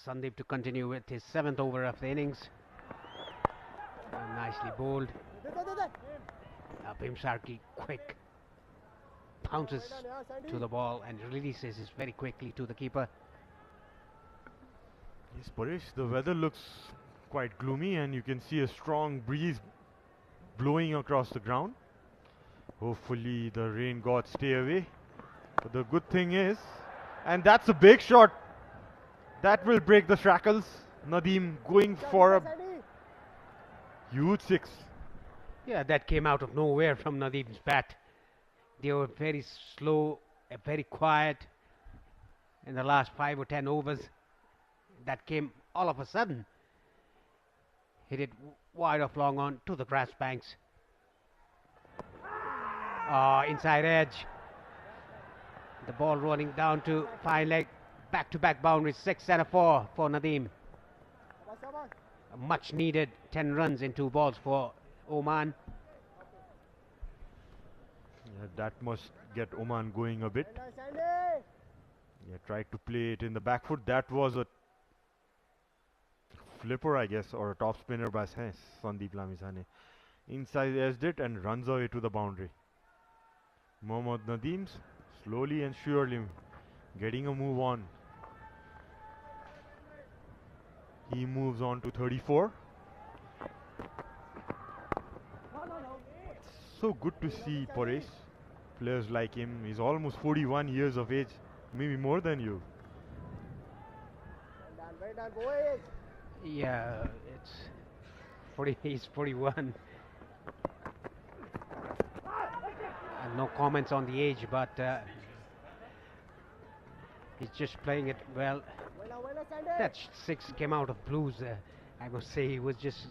Sandeep to continue with his 7th over of the innings. Nicely bowled. Bhim Sharkey quick pounces to the ball and releases it very quickly to the keeper.
Yes, Paresh, the weather looks quite gloomy and you can see a strong breeze blowing across the ground. Hopefully the rain gods stay away. But the good thing is And that's a big shot. That will break the shackles. Nadeem going for a huge 6.
Yeah, that came out of nowhere from Nadeem's bat. They were very slow, very quiet in the last 5 or 10 overs. That came all of a sudden. Hit it wide off long on to the grass banks. Inside edge. The ball rolling down to fine leg. Back-to-back boundaries, 6 and a 4 for Nadeem. A much needed 10 runs in 2 balls for Oman.
Yeah, that must get Oman going a bit. Yeah, tried to play it in the back foot. That was a flipper, I guess, or a top spinner by Sandeep Lamisane. Inside edged it and runs away to the boundary. Mohammad Nadeem's slowly and surely getting a move on. He moves on to 34. It's so good to see Paresh. Players like him. He's almost 41 years of age, maybe more than you.
Yeah, it's 40. He's 41. And no comments on the age, but he's just playing it well. That 6 came out of blues. I must say he was just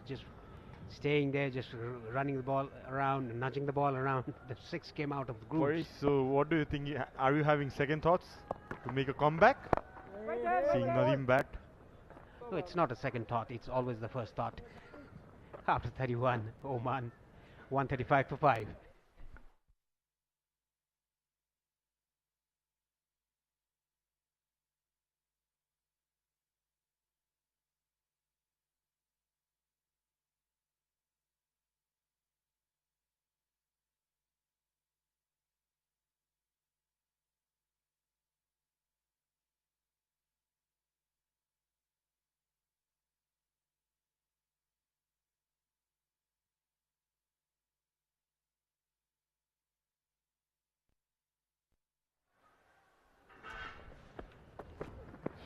staying there, just running the ball around, nudging the ball around. The 6 came out of the grooves.
So what do you think? Are you having second thoughts to make a comeback? Seeing Nadeem bat?
No, it's not a second thought. It's always the first thought. After 31, Oman, 135 for 5.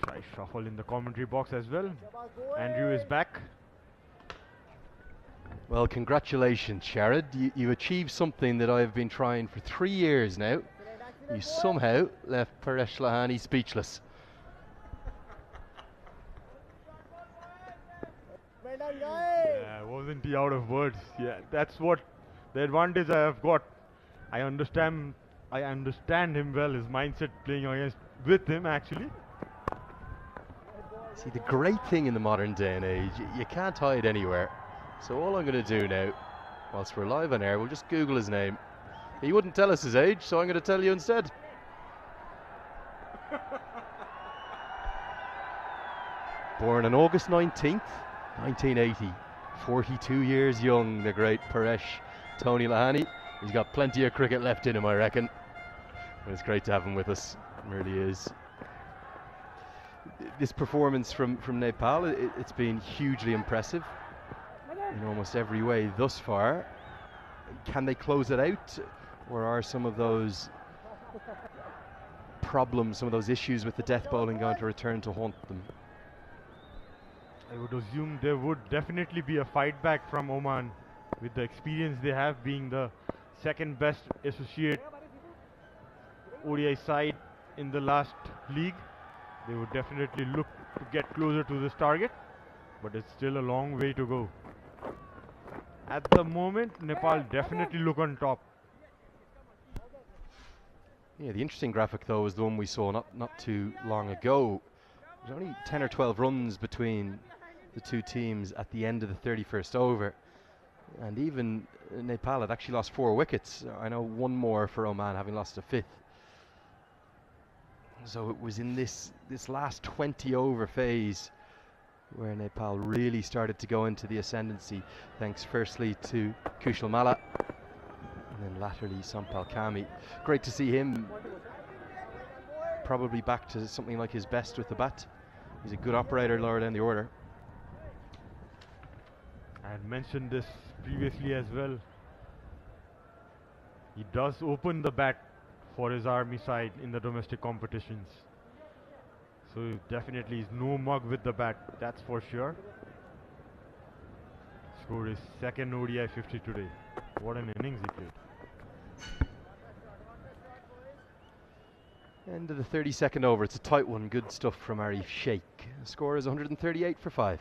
Shy shuffle in the commentary box as well. Andrew is back.
Well, congratulations, Sharad. You achieved something that I've been trying for 3 years now. You somehow left Paresh Lahani speechless.
Yeah, wasn't he out of words? Yeah, that's what the advantage I have got. I understand him well, his mindset playing against with him actually.
See, the great thing in the modern day and age, you can't hide anywhere. So all I'm going to do now, whilst we're live on air, we'll just Google his name. He wouldn't tell us his age, so I'm going to tell you instead. Born on August 19th, 1980. 42 years young, the great Paresh Tony Lahani. He's got plenty of cricket left in him, I reckon. And it's great to have him with us. It really is. This performance from Nepal, it's been hugely impressive in almost every way thus far. Can they close it out, or are some of those problems, some of those issues with the death bowling going to return to haunt them?
I would assume there would definitely be a fight back from Oman with the experience they have, being the second best associate ODI side in the last league. They would definitely look to get closer to this target, but it's still a long way to go. At the moment, Nepal definitely look on top.
Yeah, the interesting graphic though was the one we saw not too long ago. There's only 10 or 12 runs between the two teams at the end of the 31st over, and even Nepal had actually lost 4 wickets. I know one more for Oman, having lost a 5th. So it was in this last 20 over phase where Nepal really started to go into the ascendancy, thanks firstly to Kushal Malla and then latterly Sampal Kami. Great to see him probably back to something like his best with the bat. He's a good operator lower down the order.
I had mentioned this previously as well. He does open the bat for his army side in the domestic competitions. So definitely is no mug with the bat, that's for sure. Scored his second ODI 50 today. What an innings he played.
End of the 32nd over. It's a tight one. Good stuff from Arif Sheikh. The score is 138 for 5.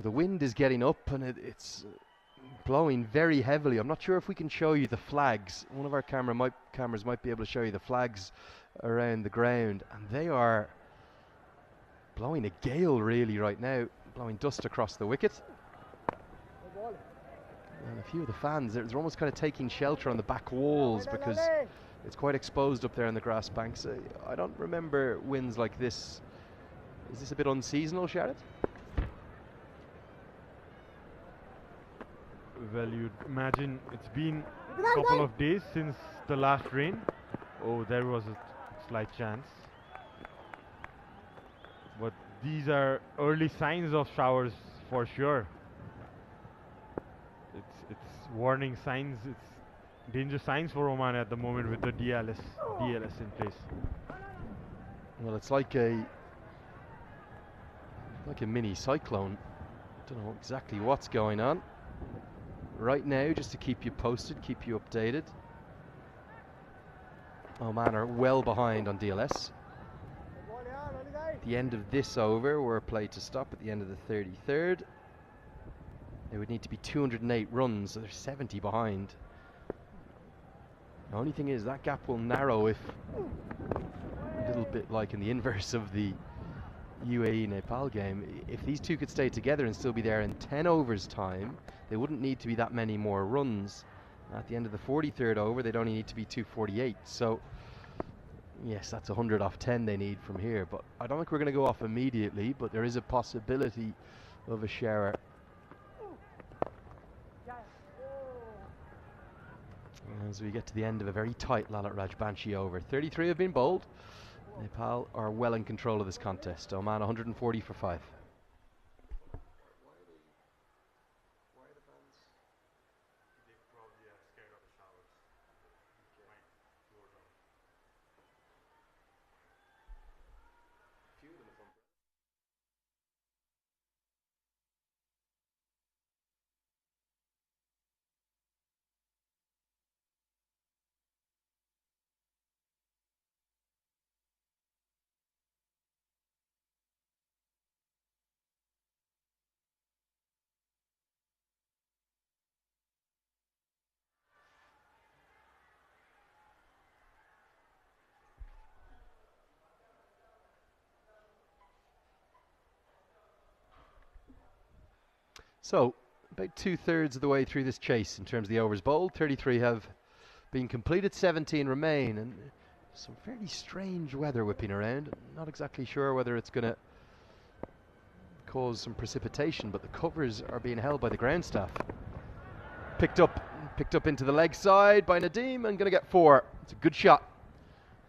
The wind is getting up and it's blowing very heavily. I'm not sure if we can show you the flags. One of our cameras might be able to show you the flags around the ground, and they are blowing a gale really right now, blowing dust across the wicket. And a few of the fans, they're almost kind of taking shelter on the back walls because it's quite exposed up there on the grass banks. I don't remember winds like this. Is this a bit unseasonal, Sharad?
Well, you'd imagine it's been a couple of days since the last rain. Oh, there was a slight chance. But these are early signs of showers for sure. It's warning signs, it's danger signs for Oman at the moment with the DLS in place.
Well, it's like a mini cyclone. Don't know exactly what's going on right now, just to keep you posted, keep you updated. Oman are well behind on DLS. At the end of this over, we're played to stop at the end of the 33rd. They would need to be 208 runs, so they're 70 behind. The only thing is that gap will narrow if, a little bit like in the inverse of the UAE-Nepal game, if these two could stay together and still be there in 10 overs time, they wouldn't need to be that many more runs. At the end of the 43rd over, they'd only need to be 248. So, yes, that's 100 off 10 they need from here. But I don't think we're going to go off immediately, but there is a possibility of a shower. As we get to the end of a very tight Lalit Rajbanshi over. 33 have been bowled. Nepal are well in control of this contest. Oman 140 for 5. So, about 2/3 of the way through this chase in terms of the overs bowled. 33 have been completed, 17 remain, and some fairly strange weather whipping around. Not exactly sure whether it's going to cause some precipitation, but the covers are being held by the ground staff. Picked up into the leg side by Nadeem and going to get 4. It's a good shot.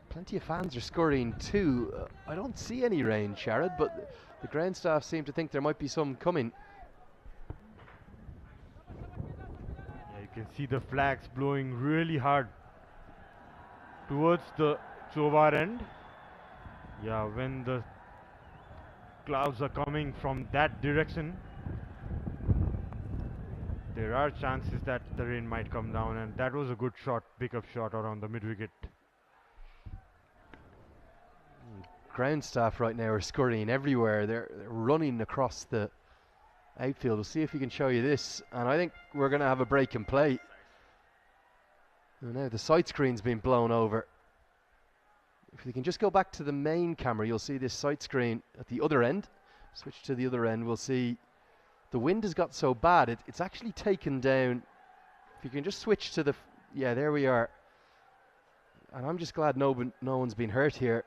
Plenty of fans are scurrying too. I don't see any rain, Sharad, but the ground staff seem to think there might be some coming.
You can see the flags blowing really hard towards the Chobar end. Yeah, when the clouds are coming from that direction, there are chances that the rain might come down, and that was a good shot, pick-up shot around the mid-wicket.
Ground staff right now are scurrying everywhere. They're running across the outfield. We'll see if we can show you this, and I think we're going to have a break in play. And now the side screen's been blown over. If we can just go back to the main camera, you'll see this sight screen at the other end. Switch to the other end, we'll see the wind has got so bad, it's actually taken down. If you can just switch to the, yeah, there we are. And I'm just glad no one's been hurt here.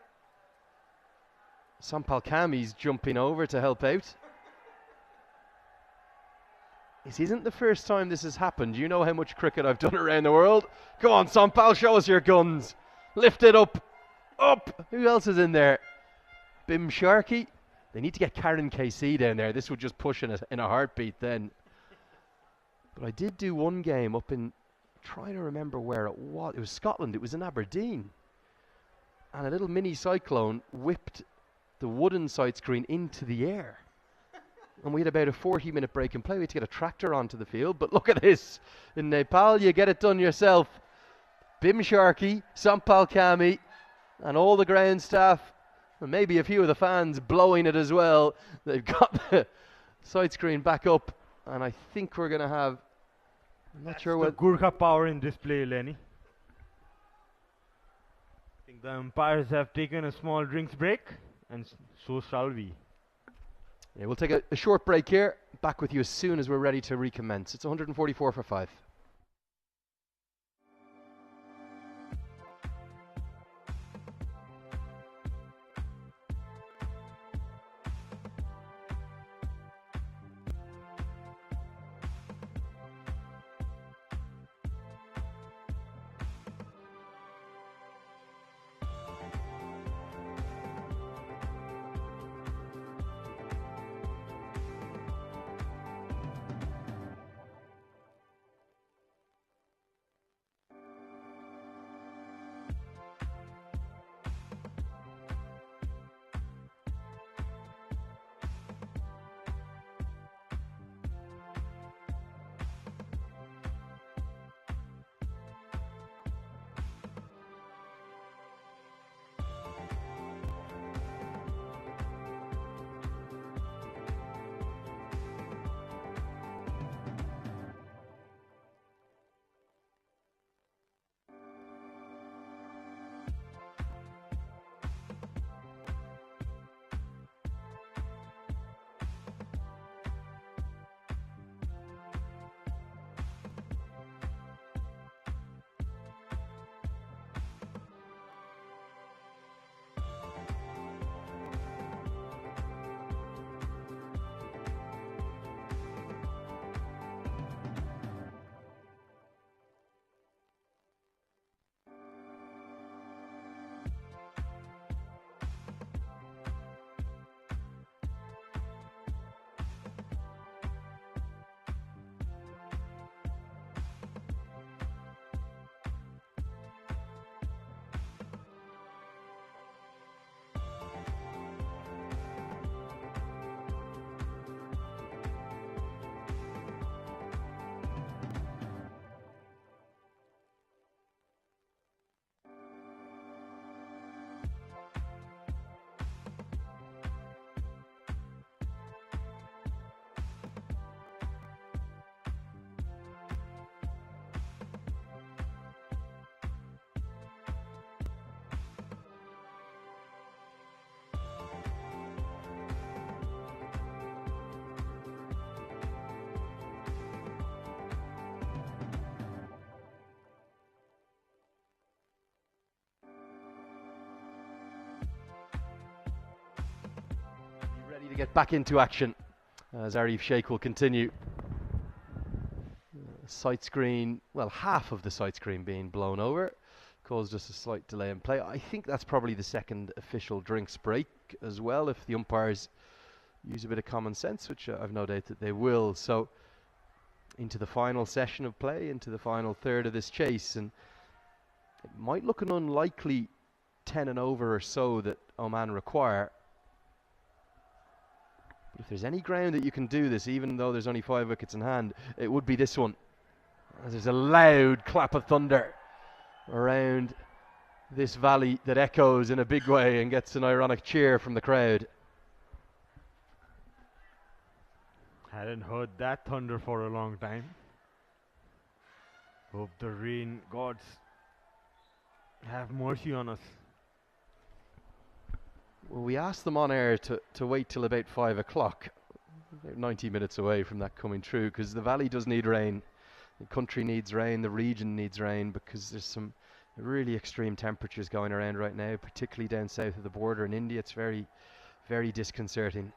Sampal Kami's jumping over to help out. This isn't the first time this has happened. You know how much cricket I've done around the world. Go on, Sampal, show us your guns. Lift it up. Up. Who else is in there? Bim Sharkey. They need to get Karen KC down there. This would just push in a heartbeat then. But I did do one game up in, trying to remember where it was. It was Scotland. It was in Aberdeen. And a little mini cyclone whipped the wooden side screen into the air. And we had about a 40-minute break in play. We had to get a tractor onto the field. But look at this. In Nepal, you get it done yourself. Bim Sharkey, Sampal Kami, and all the ground staff, and maybe a few of the fans blowing it as well. They've got the side screen back up. And I think we're going to have, I'm not sure what.
Gurkha power in display, Lenny. I think the umpires have taken a small drinks break, and so shall we.
Yeah, we'll take a short break here. Back with you as soon as we're ready to recommence. It's 144 for 5. Ready to get back into action as Arif Sheikh will continue. Sight screen, well, half of the sight screen being blown over caused us a slight delay in play. I think that's probably the second official drinks break as well, if the umpires use a bit of common sense, which I've no doubt that they will. So into the final session of play, into the final third of this chase, and it might look an unlikely 10 and over or so that Oman require. But if there's any ground that you can do this, even though there's only 5 wickets in hand, it would be this one. As there's a loud clap of thunder around this valley that echoes in a big way and gets an ironic cheer from the crowd.
Hadn't heard that thunder for a long time. Hope the rain gods have mercy on us.
Well, we asked them on air to wait till about 5 o'clock, about 90 minutes away from that coming through, because the valley does need rain. The country needs rain, the region needs rain, because there's some really extreme temperatures going around right now, particularly down south of the border in India. It's very, very disconcerting.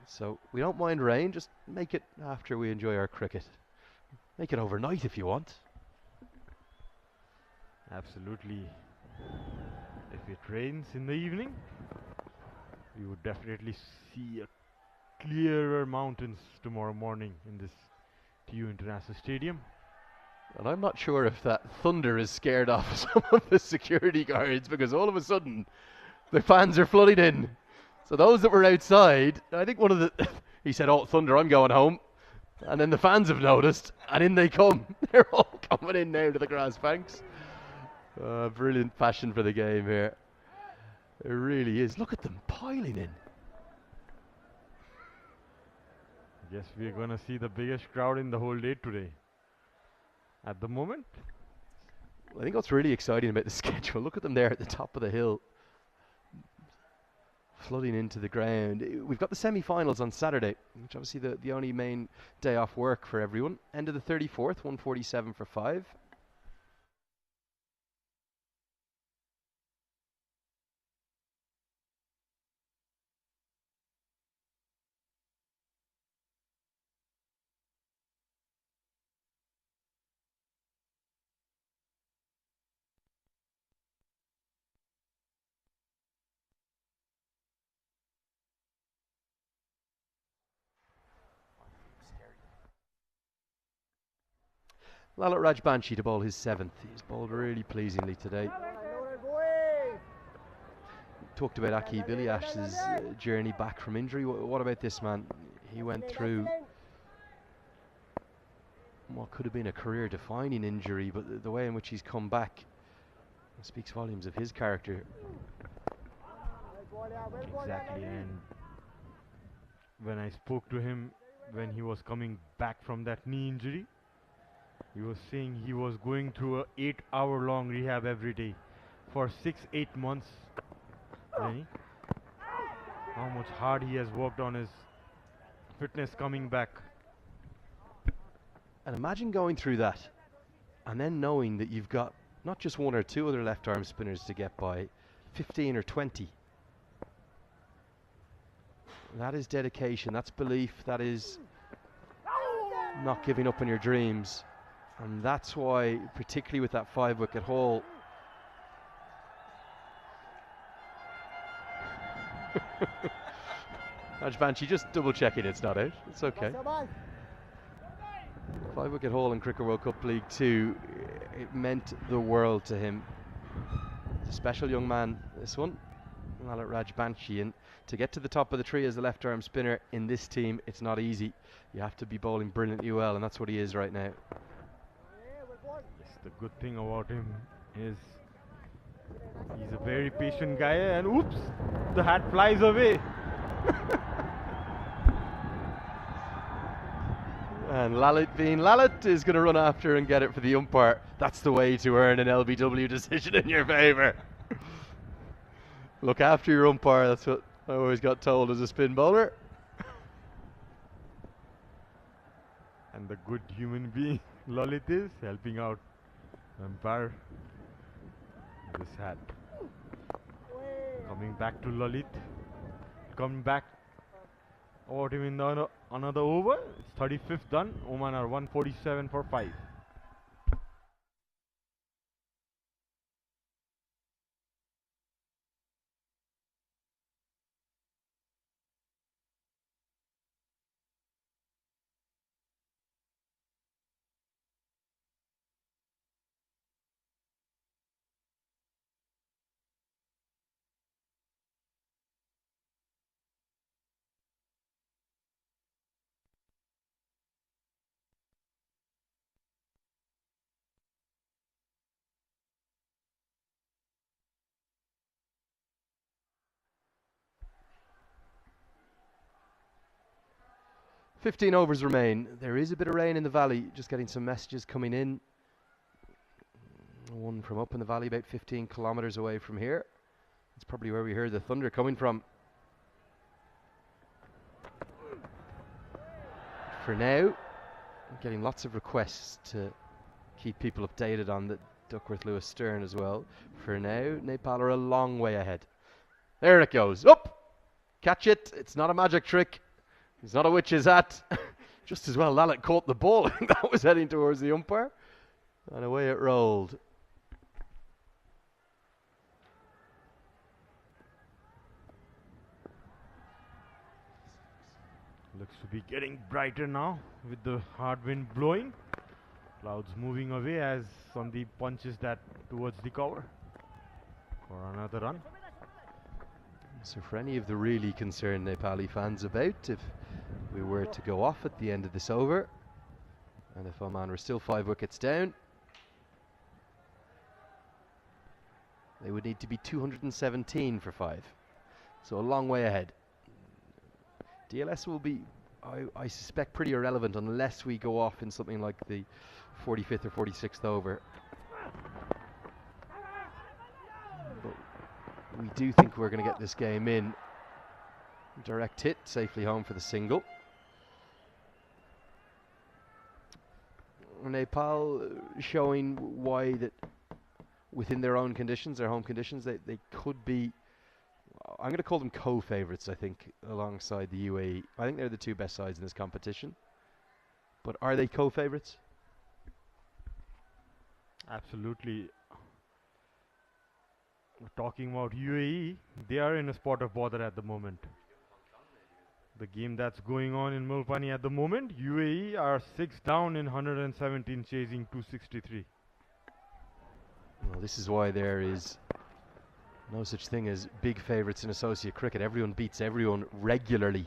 So we don't mind rain, just make it after we enjoy our cricket. Make it overnight if you want.
Absolutely. If it rains in the evening, we would definitely see a clearer mountains tomorrow morning in this TU International Stadium.
And I'm not sure if that thunder has scared off some of the security guards, because all of a sudden the fans are flooding in. So those that were outside, I think one of the he said, "Oh, thunder, I'm going home." And then the fans have noticed, and in they come. They're all coming in now to the grass banks. Brilliant passion for the game here. It really is. Look at them piling in.
I guess we're going to see the biggest crowd in the whole day today. At the moment.
I think what's really exciting about the schedule, look at them there at the top of the hill, flooding into the ground. We've got the semi-finals on Saturday, which obviously the only main day off work for everyone. End of the 34th, 1:47 for 5. Lalit Rajbanshi to bowl his 7th. He's bowled really pleasingly today. Talked about Aki Biliash's journey back from injury. What about this man? He went through what could have been a career-defining injury, but the way in which he's come back speaks volumes of his character.
Exactly, and when I spoke to him when he was coming back from that knee injury, he was saying he was going through a 8-hour-long rehab every day for 6-8 months. Lenny, how much hard he has worked on his fitness coming back.
And imagine going through that and then knowing that you've got not just one or two other left arm spinners to get by, 15 or 20. That is dedication, that's belief, that is not giving up on your dreams. And that's why, particularly with that 5-wicket haul, Rajbanshi just double checking it's not out. It's okay. 5-wicket haul in Cricket World Cup League 2, it meant the world to him. He's a special young man, this one, Lalit Rajbanshi, and to get to the top of the tree as a left arm spinner in this team, it's not easy. You have to be bowling brilliantly well, and that's what he is right now.
Yes, the good thing about him is he's a very patient guy, and oops, the hat flies away.
And Lalit, being Lalit, is going to run after and get it for the umpire. That's the way to earn an LBW decision in your favour. Look after your umpire, that's what I always got told as a spin bowler.
And the good human being Lalit is helping out umpire with this hat. Coming back to Lalit. Coming back about him in the another over. It's 35th done. Oman are 147 for 5.
$15 overs remain. There is a bit of rain in the valley, just getting some messages coming in. One from up in the valley about 15 kilometres away from here. That's probably where we heard the thunder coming from. For now, I'm getting lots of requests to keep people updated on the Duckworth Lewis Stern as well. For now, Nepal are a long way ahead. There it goes. Up! Catch it. It's not a magic trick. It's not a witch's hat. Just as well Lalit caught the ball. That was heading towards the umpire. And away it rolled.
Looks to be getting brighter now with the hard wind blowing. Clouds moving away as Sandeep punches that towards the cover for another run.
So for any of the really concerned Nepali fans about if we were to go off at the end of this over, and if Oman were still 5 wickets down, they would need to be 217 for 5. So a long way ahead. DLS will be, I suspect, pretty irrelevant unless we go off in something like the 45th or 46th over. But we do think we're going to get this game in. Direct hit, safely home for the single. Nepal showing why that within their own conditions, their home conditions, they could be, I'm going to call them co-favourites, I think, alongside the UAE. I think they're the two best sides in this competition. But are they co-favourites?
Absolutely. Talking about UAE, they are in a spot of bother at the moment. The game that's going on in Mulpani at the moment, UAE are 6 down in 117 chasing 263.
Well, this is why there is no such thing as big favourites in associate cricket. Everyone beats everyone regularly.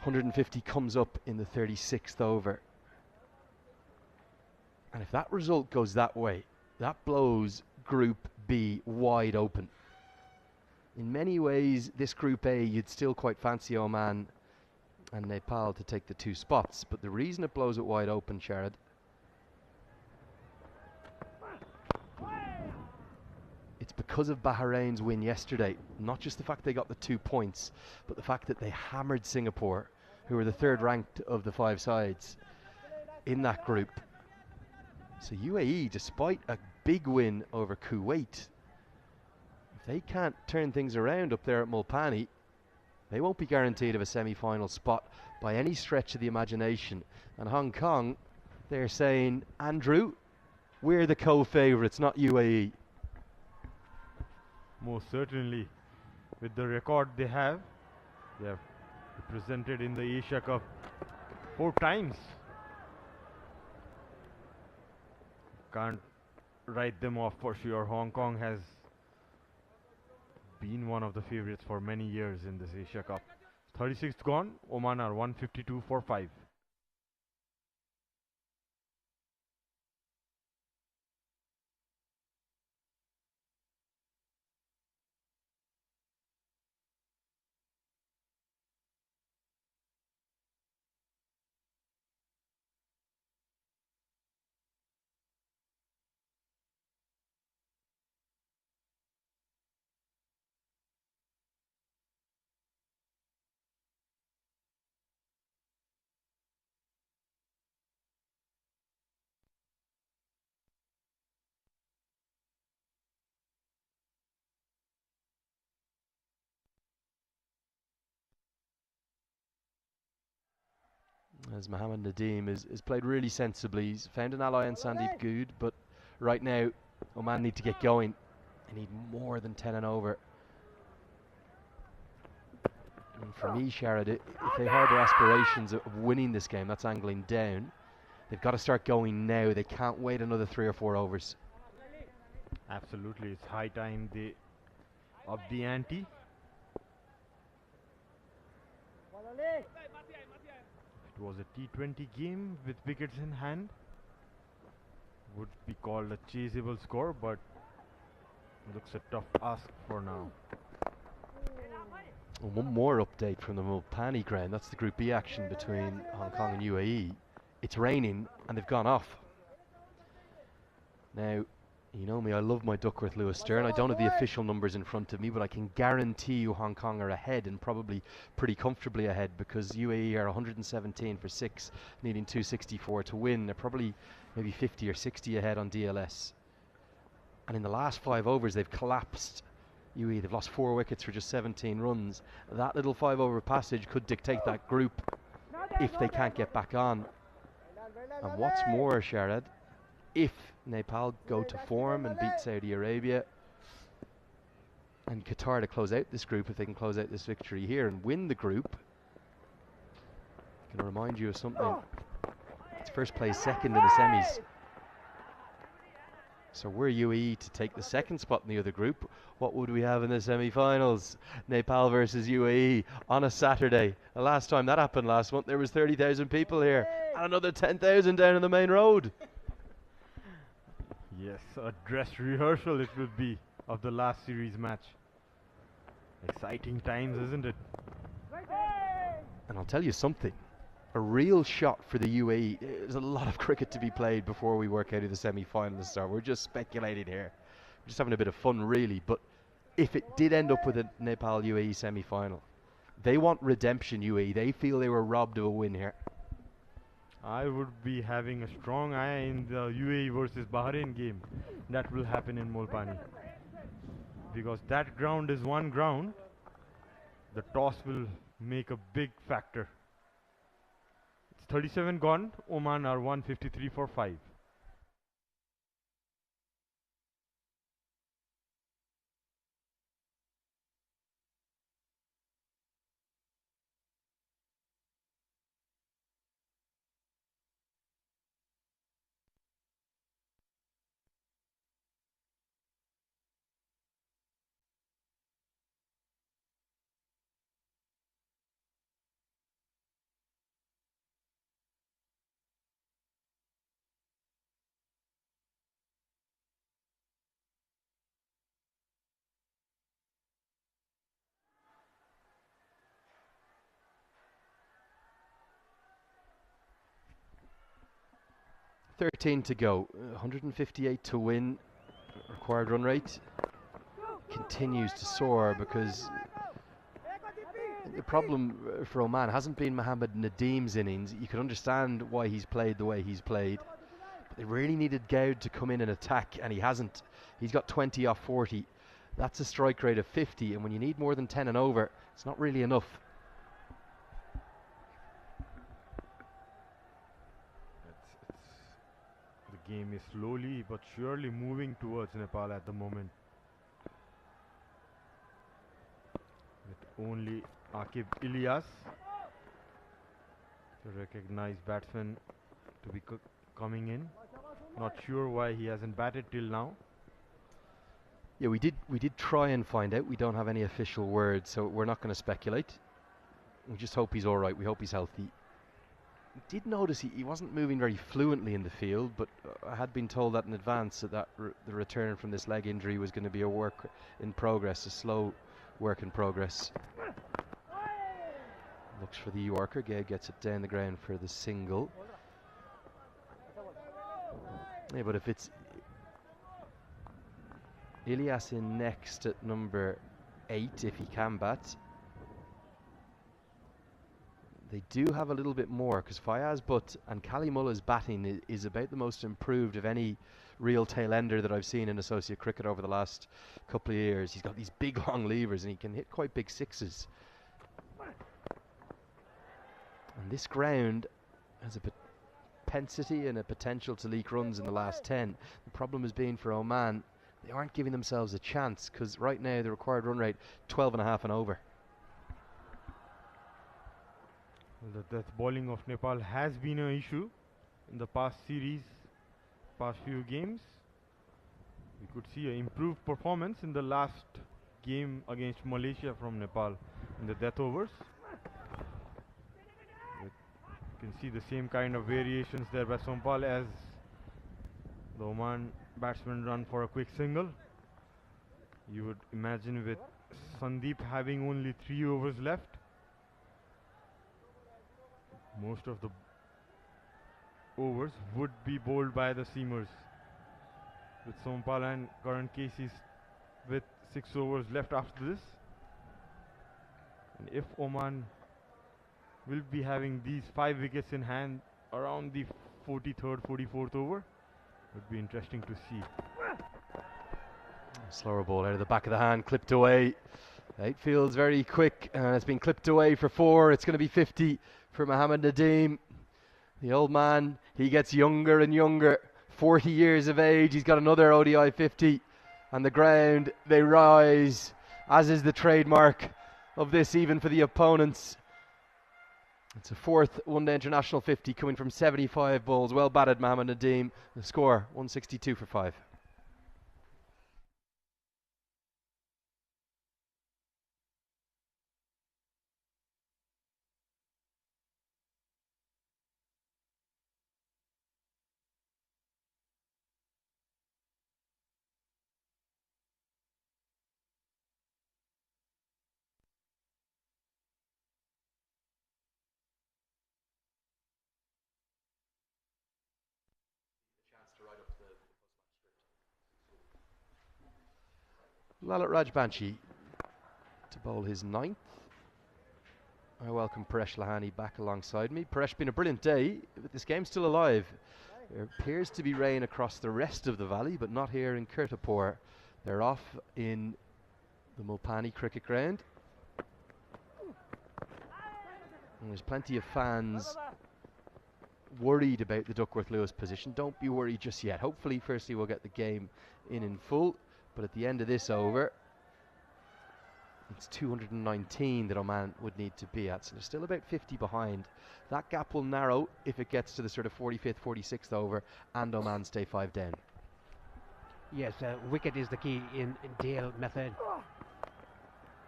.150 comes up in the 36th over. And if that result goes that way, that blows Group B wide open. In many ways, this Group A, you'd still quite fancy Oman and Nepal to take the 2 spots. But the reason it blows it wide open, Sharad, it's because of Bahrain's win yesterday. Not just the fact they got the 2 points, but the fact that they hammered Singapore, who were the 3rd ranked of the 5 sides in that group. So UAE, despite a big win over Kuwait, if they can't turn things around up there at Mulpani, they won't be guaranteed of a semi-final spot by any stretch of the imagination. And Hong Kong, they're saying, Andrew, we're the co-favourites, not UAE.
Most certainly. With the record they have represented in the Asia Cup 4 times. Can't write them off for sure. Hong Kong has been one of the favourites for many years in this Asia Cup. 36th gone, Oman are 152 for 5.
As Mohammad Nadeem is played really sensibly. He's found an ally in Sandeep Good, but right now Oman need to get going. They need more than 10 and over. And for me, Sharad, if they harbour aspirations of winning this game, that's angling down. They've got to start going now. They can't wait another 3 or 4 overs.
Absolutely, it's high time they up the ante. It was a T20 game with wickets in hand. Would be called a chaseable score, but looks a tough ask for now.
And one more update from the Mulpani ground. That's the Group B action between Hong Kong and UAE. It's raining and they've gone off. Now, you know me, I love my Duckworth Lewis Stern. I don't have the official numbers in front of me, but I can guarantee you Hong Kong are ahead, and probably pretty comfortably ahead, because UAE are 117 for 6, needing 264 to win. They're probably maybe 50 or 60 ahead on DLS. And in the last 5 overs, they've collapsed. UAE, they've lost 4 wickets for just 17 runs. That little 5-over passage could dictate that group if they can't get back on. And what's more, Sharad, if Nepal go to form and beat Saudi Arabia, and Qatar to close out this group, if they can close out this victory here and win the group, can I remind you of something? It's first place second in the semis. So we're UAE to take the second spot in the other group. What would we have in the semi-finals? Nepal versus UAE on a Saturday. The last time that happened last month, there was 30,000 people here, and another 10,000 down in the main road.
Yes, a dress rehearsal it will be of the last series match. Exciting times, isn't it?
And I'll tell you something. A real shot for the UAE. There's a lot of cricket to be played before we work out who the semi-finalists are. We're just speculating here. We're just having a bit of fun, really. But if it did end up with a Nepal-UAE semi-final, they want redemption, UAE. They feel they were robbed of a win here.
I would be having a strong eye in the UAE versus Bahrain game that will happen in Molpani, because that ground is one ground. The toss will make a big factor. It's 37 gone. Oman are 153 for 5.
.13 to go, 158 to win. Required run rate continues to soar, because the problem for Oman hasn't been Mohammed Nadim's innings. You can understand why he's played the way he's played, but they really needed Goud to come in and attack, and he hasn't. He's got 20 off 40. That's a strike rate of 50, and when you need more than 10 and over, it's not really enough.
The game is slowly but surely moving towards Nepal at the moment, with only Akib Ilyas, the recognized batsman, to be coming in. Not sure why he hasn't batted till now.
Yeah, we did try and find out. We don't have any official word, so we're not going to speculate. We just hope he's all right. We hope he's healthy. Did notice he wasn't moving very fluently in the field, but I had been told that in advance that the return from this leg injury was going to be a work in progress, a slow work in progress. Looks for the Yorker. Gay gets it down the ground for the single. Yeah, but if it's Ilyas in next at number 8, if he can bat, they do have a little bit more, because Fayaz Butt and Kalimullah's batting is about the most improved of any real tail ender that I've seen in associate cricket over the last couple of years. He's got these big long levers and he can hit quite big sixes. And this ground has a propensity and a potential to leak runs in the last 10. The problem has been for Oman, they aren't giving themselves a chance, because right now the required run rate 12.5 and over.
The death bowling of Nepal has been an issue in the past series, past few games. We could see an improved performance in the last game against Malaysia from Nepal in the death overs. You can see the same kind of variations there by Sompal as the Oman batsman run for a quick single. You would imagine with Sandeep having only 3 overs left, most of the overs would be bowled by the seamers. with Sompal and Karan Casey with 6 overs left after this. And if Oman will be having these 5 wickets in hand around the 43rd, 44th over, would be interesting to see.
Slower ball out of the back of the hand, clipped away. Outfield's very quick, and it's been clipped away for 4. It's going to be 50 for Mohammed Nadeem. The old man, he gets younger and younger. 40 years of age, he's got another ODI 50. And the ground, they rise, as is the trademark of this, even for the opponents. It's a 4th one-day international 50 coming from 75 balls. Well batted, Mohammed Nadeem. The score, 162 for 5. Lalit Rajbanshi to bowl his 9th. I welcome Paresh Lahani back alongside me. Paresh, been a brilliant day, but this game's still alive. There appears to be rain across the rest of the valley, but not here in Kirtipur. They're off in the Mulpani cricket ground. And there's plenty of fans worried about the Duckworth-Lewis position. Don't be worried just yet. Hopefully, firstly, we'll get the game in full. But at the end of this over, it's 219 that Oman would need to be at. So they're still about 50 behind. That gap will narrow if it gets to the sort of 45th, 46th over, and Oman stay 5 down.
Yes, wicket is the key in Dale method.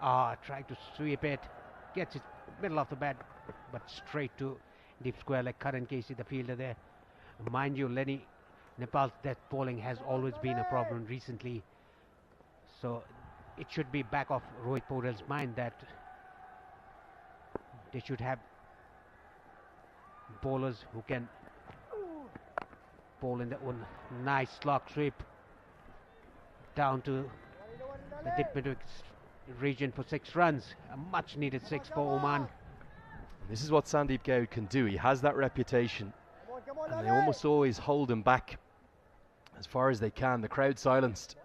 Trying to sweep it. Gets it middle of the bat, but straight to deep square like Karan Casey, the fielder there. Mind you, Lenny, Nepal's death bowling has always been a problem recently. So it should be back of Rohit Paul's mind that they should have bowlers who can bowl in the one nice slog sweep down to the diplomatic region for 6 runs. A much needed 6 for Oman.
This is what Sandeep Goud can do. He has that reputation, and they almost always hold him back as far as they can. The crowd silenced.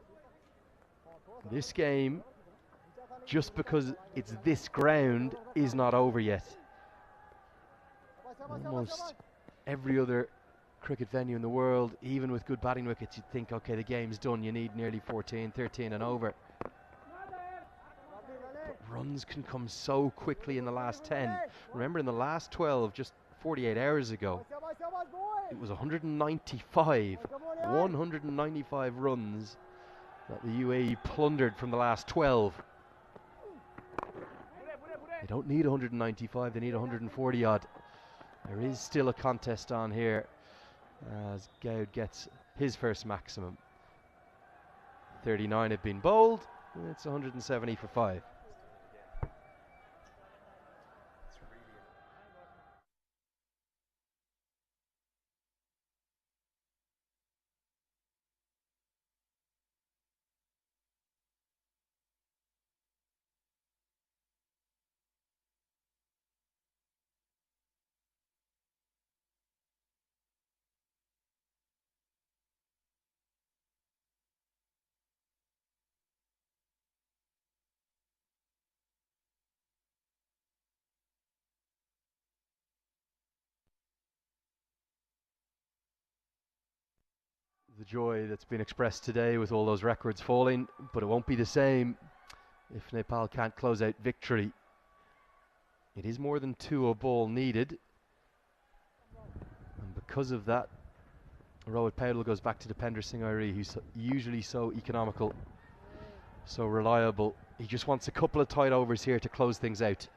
This game, just because it's this ground, is not over yet. Almost every other cricket venue in the world, even with good batting wickets, you'd think, okay, the game's done. You need nearly 14, 13 and over. But runs can come so quickly in the last 10. Remember, in the last 12, just 48 hours ago, it was 195 runs that the UAE plundered from the last 12. They don't need 195, they need 140 odd. There is still a contest on here as Goud gets his first maximum. 39 have been bowled, it's 170 for 5. The joy that's been expressed today with all those records falling, but it won't be the same if Nepal can't close out victory. It is more than 2 a ball needed, and because of that, Rohit Paudel goes back to Dipender Singh Airi, who's usually so economical, so reliable. He just wants a couple of tight overs here to close things out.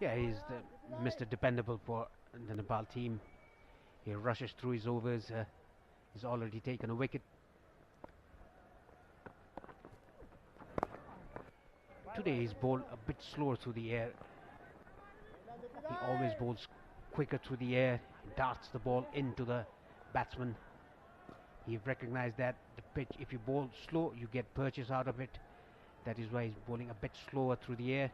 Yeah, he's the Mr. Dependable for the Nepal team. He rushes through his overs. He's already taken a wicket. Today he's bowled a bit slower through the air. He always bowls quicker through the air. He darts the ball into the batsman. He recognized that the pitch. If you bowl slow, you get purchase out of it. That is why he's bowling a bit slower through the air.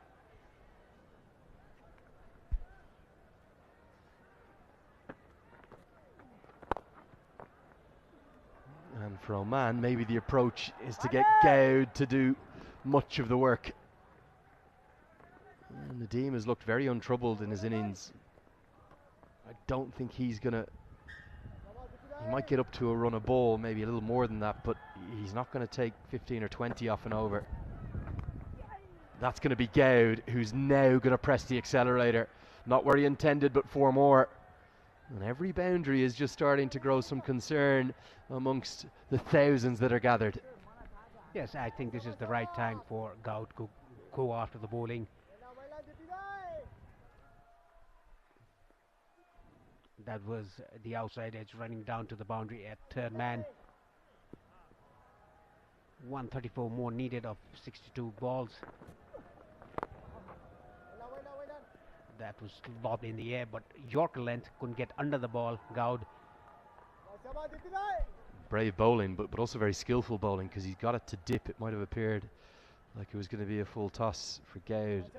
And for Oman, maybe the approach is to get Goud to do much of the work. And Nadeem has looked very untroubled in his innings. I don't think he's going to... He might get up to a run of ball, maybe a little more than that, but he's not going to take 15 or 20 off and over. That's going to be Goud, who's now going to press the accelerator. Not where he intended, but 4 more. And every boundary is just starting to grow some concern amongst the thousands that are gathered.
Yes, I think this is the right time for Goud to go after the bowling. That was the outside edge running down to the boundary at third man. 134 more needed of 62 balls. That was lobbed in the air, but Yorker length couldn't get under the ball. Goud.
Brave bowling, but also very skillful bowling, because he's got it to dip. It might have appeared like it was going to be a full toss for Goud,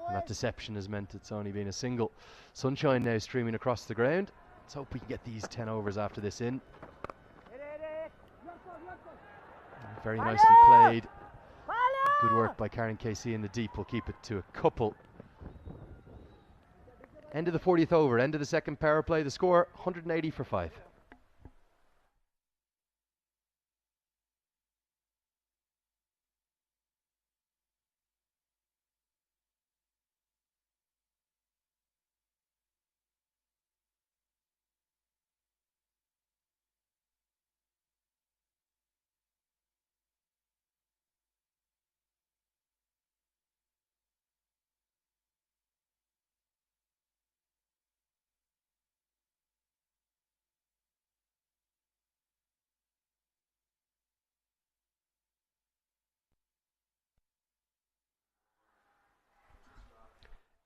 and that deception has meant it's only been a single. Sunshine now streaming across the ground. Let's hope we can get these 10 overs after this in. Very nicely played. Good work by Karen KC in the deep. We'll keep it to a couple. End of the 40th over, end of the second power play. The score 180 for 5.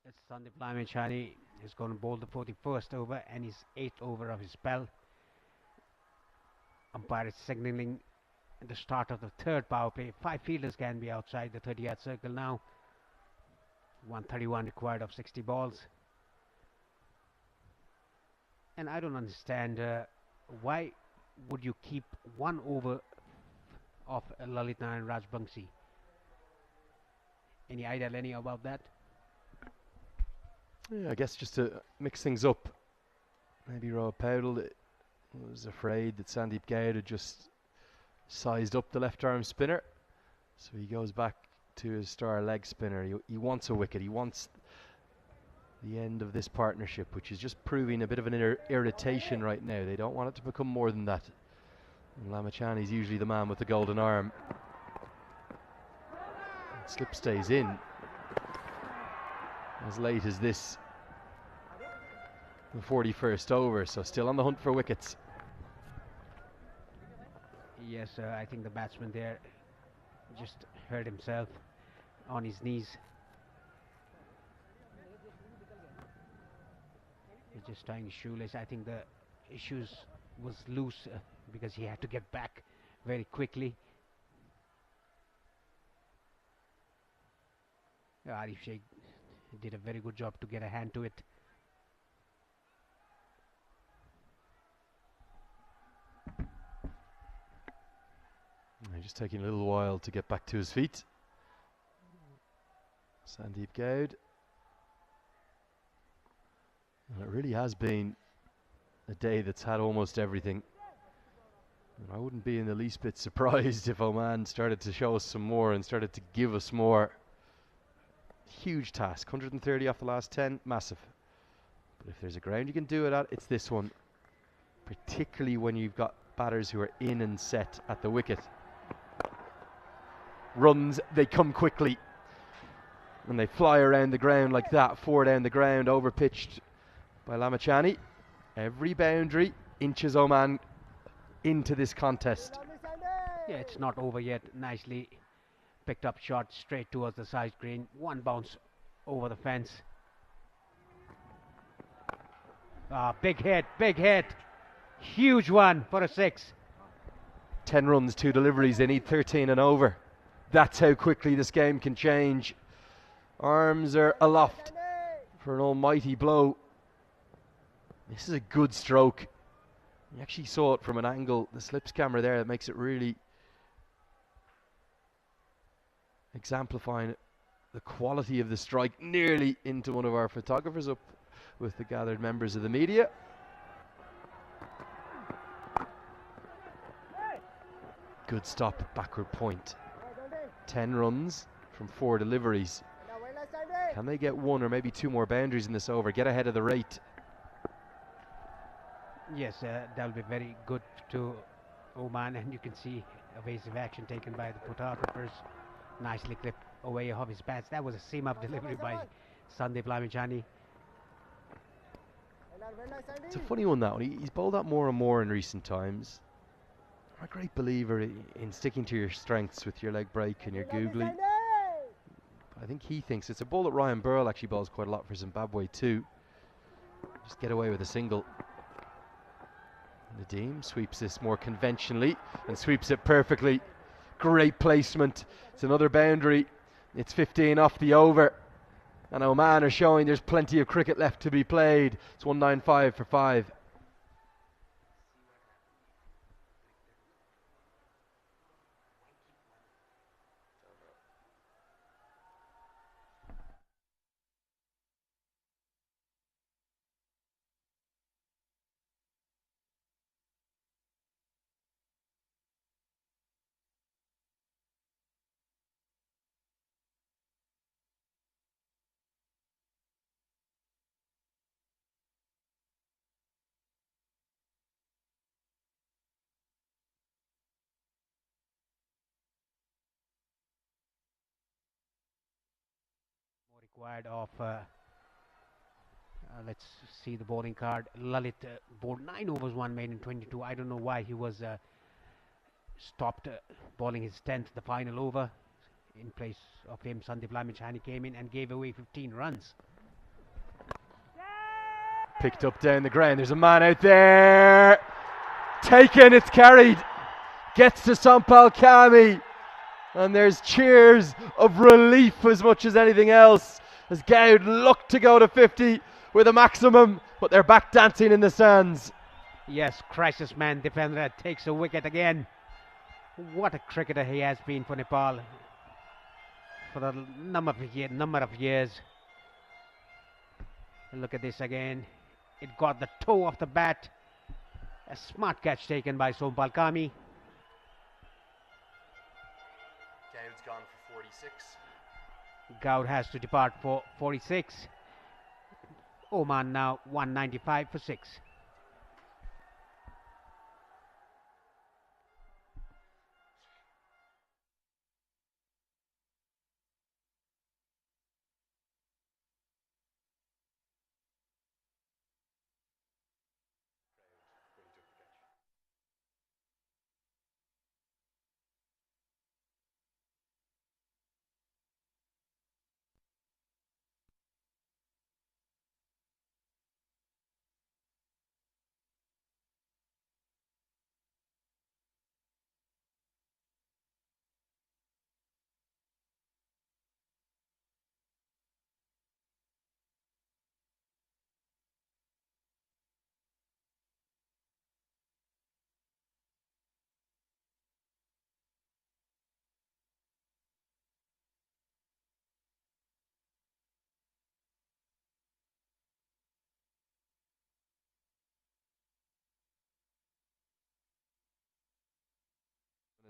It's Sandeep Lamechani is going to bowl the 41st over and his 8th over of his spell. Umpire is signalling the start of the third power play. 5 fielders can be outside the 30-yard circle now. 131 required of 60 balls. And I don't understand why would you keep 1 over of Lalit Narayan Rajbangsi? Any idea, Lenny, about that?
Yeah, I guess just to mix things up. Maybe Rob Powell was afraid that Sandeep Goud had just sized up the left arm spinner. So he goes back to his star leg spinner. He wants a wicket. He wants the end of this partnership, which is just proving a bit of an irritation right now. They don't want it to become more than that. And Lamechani is usually the man with the golden arm. Slip stays in. As late as this, the 41st over, so still on the hunt for wickets.
Yes, I think the batsman there just hurt himself on his knees. He's just tying his shoelace. I think the shoes was loose because he had to get back very quickly. Arif Sheikh did a very good job to get a hand to it.
Just taking a little while to get back to his feet. Sandeep Goud. And it really has been a day that's had almost everything. And I wouldn't be in the least bit surprised if Oman started to show us some more and started to give us more. Huge task, 130 off the last 10, massive. But if there's a ground you can do it at, it's this one. Particularly when you've got batters who are in and set at the wicket. Runs, they come quickly. And they fly around the ground like that, 4 down the ground, over pitched by Lamechani. Every boundary inches Oman into this contest.
Yeah, it's not over yet. Nicely picked up shot straight towards the side screen. 1 bounce over the fence. Big hit, big hit. Huge one for a 6.
10 runs, 2 deliveries. They need 13 and over. That's how quickly this game can change. Arms are aloft for an almighty blow. This is a good stroke. You actually saw it from an angle, the slips camera there, that makes it really exemplifying the quality of the strike, nearly into one of our photographers up with the gathered members of the media. Good stop, backward point. 10 runs from 4 deliveries. Can they get 1 or maybe 2 more boundaries in this over, get ahead of the rate?
Yes, that will be very good to Oman, and you can see evasive action taken by the photographers. Nicely clipped away off his bats. That was a seam-up delivery by Sandeep Lamijani.
It's a funny one, that one. He's bowled that more and more in recent times. I'm a great believer in sticking to your strengths with your leg break and your googly. I think he thinks it's a ball that Ryan Burrell actually bowls quite a lot for Zimbabwe too. Just get away with a single. Nadeem sweeps this more conventionally and sweeps it perfectly. Great placement. It's another boundary. It's 15 off the over. And Oman are showing there's plenty of cricket left to be played. It's 195 for 5.
Required of let's see the bowling card. Lalit bowled 9 overs, 1 made in 22. I don't know why he was stopped bowling his 10th, the final over. In place of him, Sandeep Lamijani came in and gave away 15 runs.
Picked up down the ground. There's a man out there. Taken, it's carried. Gets to Sampal Kami. And there's cheers of relief as much as anything else, as Gowd looked to go to 50 with a maximum, but they're back dancing in the stands.
Yes, crisis man defender takes a wicket again. What a cricketer he has been for Nepal for a number of years. Look at this again. It got the toe off the bat. A smart catch taken by Sompal Kami.
Gowd's gone for 46.
Gowd has to depart for 46. Oman now 195 for 6.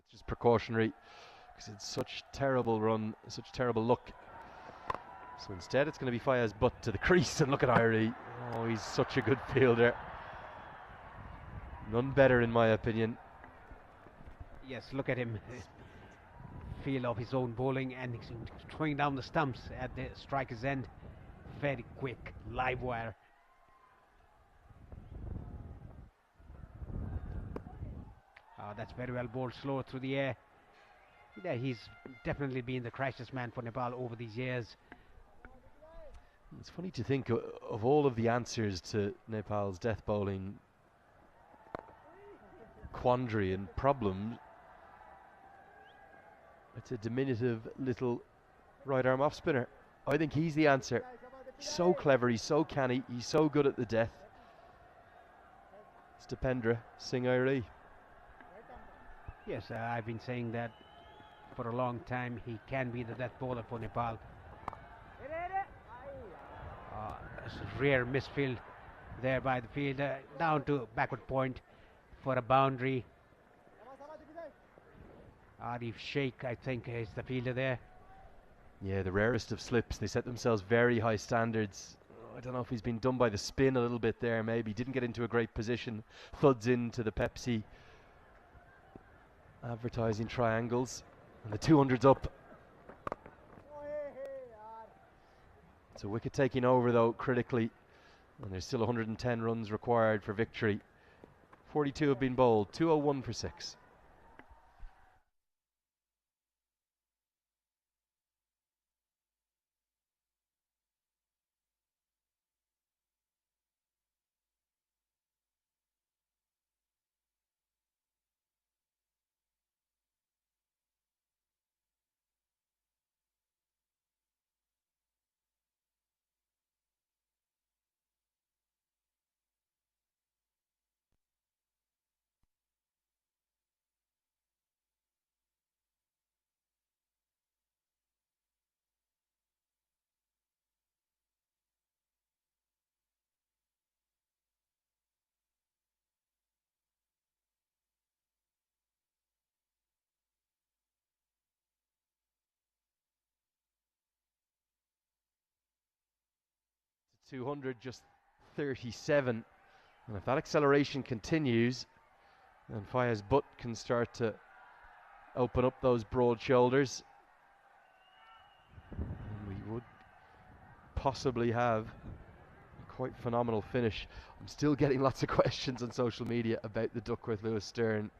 It's just precautionary because it's such terrible run, such terrible luck. So instead it's going to be Fayez Butt to the crease, and look at Irie. Oh, he's such a good fielder. None better in my opinion.
Yes, look at him. Feel of his own bowling and he's throwing down the stumps at the striker's end. Very quick, live wire. Oh, that's very well bowled, slow through the air. Yeah, he's definitely been the crisis man for Nepal over these years.
It's funny to think of all of the answers to Nepal's death bowling quandary and problem. It's a diminutive little right arm off spinner. I think he's the answer. He's so clever, he's so canny, he's so good at the death. Stipendra Singh Airi.
Yes, I've been saying that for a long time. He can be the death bowler for Nepal. It's a rare misfield there by the fielder, down to backward point for a boundary. Arif Sheikh, I think, is the fielder there.
Yeah, the rarest of slips. They set themselves very high standards. I don't know if he's been done by the spin a little bit there, maybe. Didn't get into a great position. Thuds into the Pepsi advertising triangles. And the 200's up. It's a wicket taking over, though, critically. And there's still 110 runs required for victory. 42 have been bowled. 201 for 6. To 200, just 37. And if that acceleration continues, then Faya's butt can start to open up those broad shoulders. And we would possibly have a quite phenomenal finish. I'm still getting lots of questions on social media about the Duckworth Lewis Stern.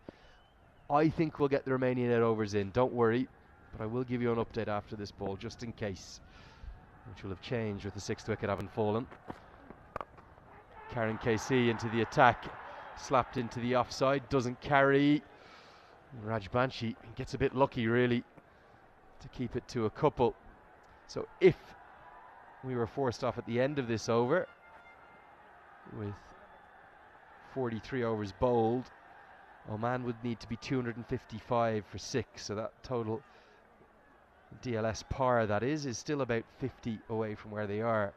I think we'll get the remaining 8 overs in, don't worry. But I will give you an update after this ball, just in case, which will have changed with the 6th wicket having fallen. Karen KC into the attack, slapped into the offside, doesn't carry. Raj Banshi gets a bit lucky, really, to keep it to a couple. So if we were forced off at the end of this over with 43 overs bowled, Oman would need to be 255 for 6, so that total DLS par, that is still about 50 away from where they are.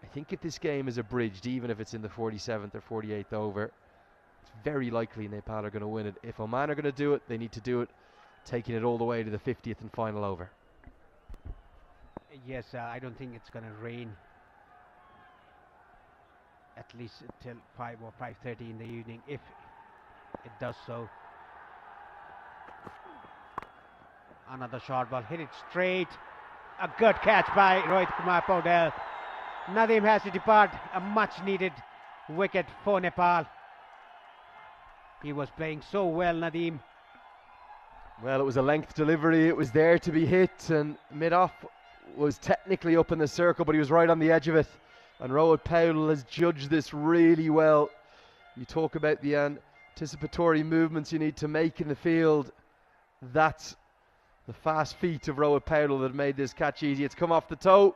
I think if this game is abridged, even if it's in the 47th or 48th over, it's very likely Nepal are going to win it. If Oman are going to do it, they need to do it taking it all the way to the 50th and final over.
Yes, I don't think it's going to rain at least till 5 or 5:30 in the evening. If it does so, another short ball, hit it straight. A good catch by Rohit Kumar Paudel. Nadeem has to depart. A much needed wicket for Nepal. He was playing so well, Nadeem.
Well, it was a length delivery. It was there to be hit, and mid-off was technically up in the circle, but he was right on the edge of it. And Rohit Paudel has judged this really well. You talk about the anticipatory movements you need to make in the field. That's the fast feet of Rohit Paudel that made this catch easy. It's come off the toe.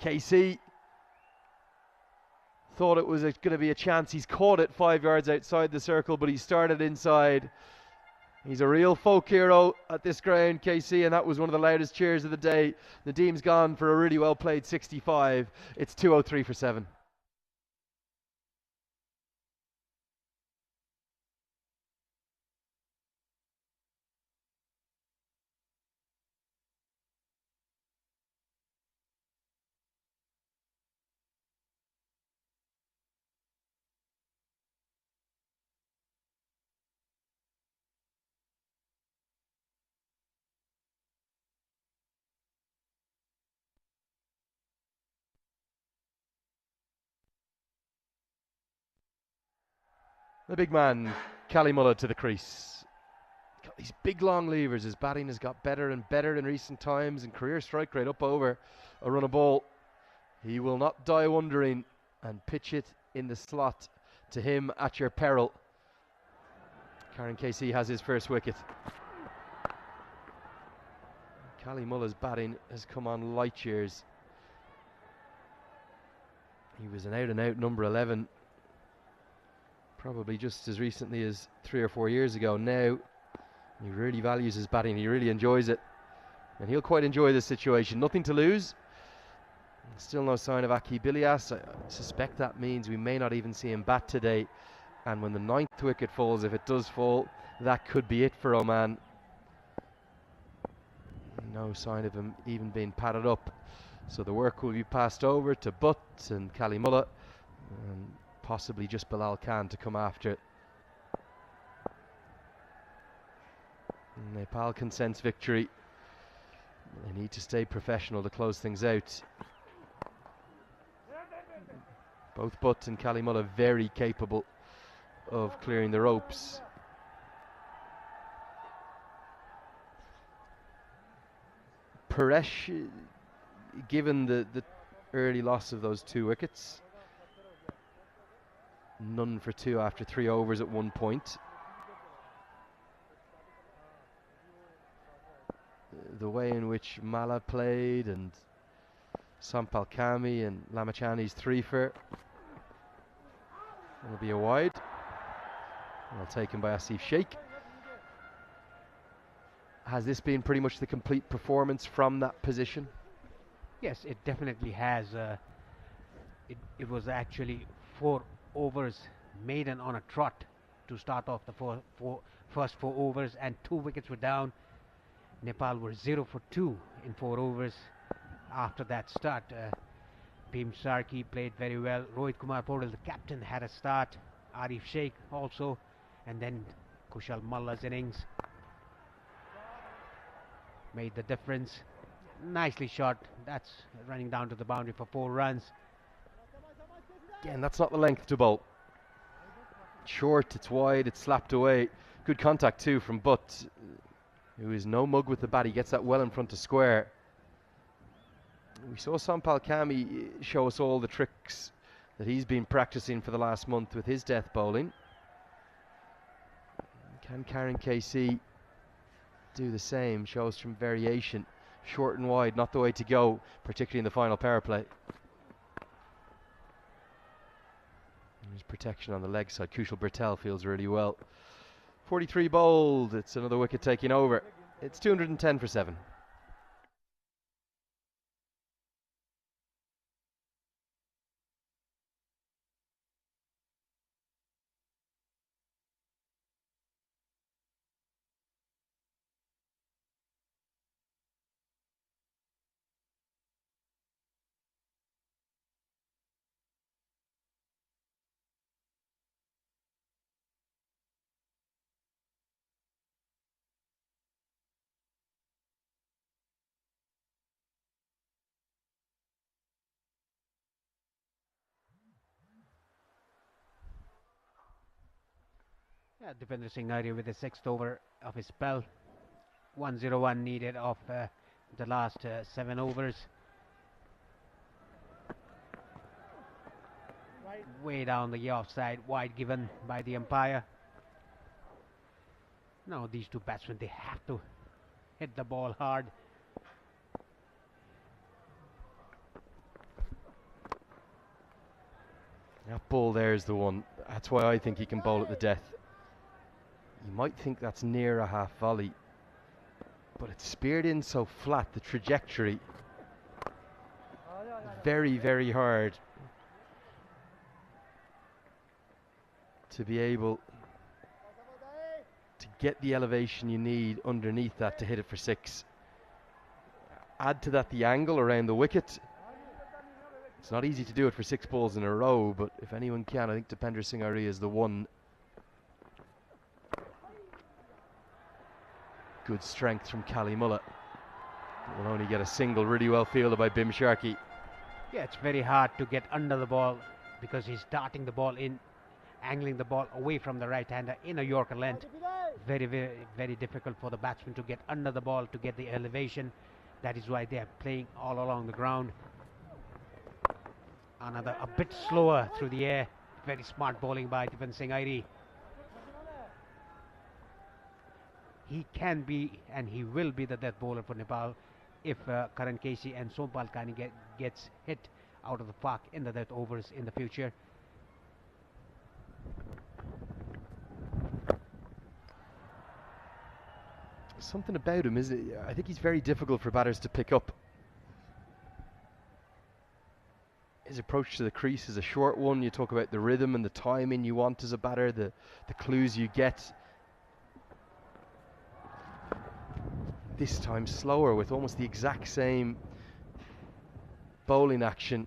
KC thought it was going to be a chance. He's caught it 5 yards outside the circle, but he started inside. He's a real folk hero at this ground, KC, and that was one of the loudest cheers of the day. Nadeem's gone for a really well played 65. It's 203 for 7. The big man, Kalimullah, to the crease. Got these big long levers. His batting has got better and better in recent times, and career strike rate up over a run a ball. He will not die wondering, and pitch it in the slot to him at your peril. Karen KC has his first wicket. Cally Mullah's batting has come on light years. He was an out-and-out number 11 probably just as recently as 3 or 4 years ago. Now he really values his batting, he really enjoys it, and he'll quite enjoy this situation. Nothing to lose. Still no sign of Aki Bilias. I suspect that means we may not even see him bat today, and when the 9th wicket falls, if it does fall, that could be it for Oman. No sign of him even being padded up, so the work will be passed over to Butt and Cally Mullah, and possibly just Bilal Khan to come after it. Nepal can sense victory. They need to stay professional to close things out. Both Butt and Cally Mullah very capable of clearing the ropes. Paresh, given the early loss of those 2 wickets, none for 2 after 3 overs at 1 point. The way in which Mala played and Sampal Kami and Lamachani's 3-for will be a wide. Well taken by Asif Sheikh. Has this been pretty much the complete performance from that position?
Yes, it definitely has. It was actually 4 overs maiden on a trot to start off the first 4 overs, and 2 wickets were down. Nepal were 0 for 2 in 4 overs after that start. Bhim Sarki played very well. Rohit Kumar Paudel, the captain, had a start. Arif Sheikh also, and then Kushal Malla's innings made the difference. Nicely shot. That's running down to the boundary for 4 runs.
Again, that's not the length to bowl. Short, it's wide, it's slapped away. Good contact too from Butt, who is no mug with the bat. He gets that well in front of square. We saw Sampal Kami show us all the tricks that he's been practicing for the last month with his death bowling. Can Karen KC do the same? Show us some variation. Short and wide, not the way to go, particularly in the final power play. There's protection on the leg side. Kushal Bertel feels really well. 43 bowled. It's another wicket taking over. It's 210 for 7.
Yeah, Dipender Singh Nari with the 6th over of his spell. 101 needed of the last 7 overs. Way down the offside, wide given by the umpire. Now these 2 batsmen, they have to hit the ball hard.
That ball there is the one. That's why I think he can bowl at the death. You might think that's near a half volley, but it's speared in so flat, the trajectory. Very, very hard to be able to get the elevation you need underneath that to hit it for 6. Add to that the angle around the wicket. It's not easy to do it for 6 balls in a row, but if anyone can, I think Dipender Singh Ari is the one. Good strength from Cally Mullah. Will only get a single, really well fielded by Bhim Sharkey.
Yeah, it's very hard to get under the ball because he's darting the ball in, angling the ball away from the right-hander in a Yorker length. Very, very, very difficult for the batsman to get under the ball, to get the elevation. That is why they are playing all along the ground. Another a bit slower through the air. Very smart bowling by Dipender Singh Ari. he can be and he will be the death bowler for Nepal if Karan Casey and Sompal Kani gets hit out of the park in the death overs in the future.
Something about him, isn't it? I think he's very difficult for batters to pick up. His approach to the crease is a short one. You talk about the rhythm and the timing you want as a batter, the clues you get. This time slower with almost the exact same bowling action.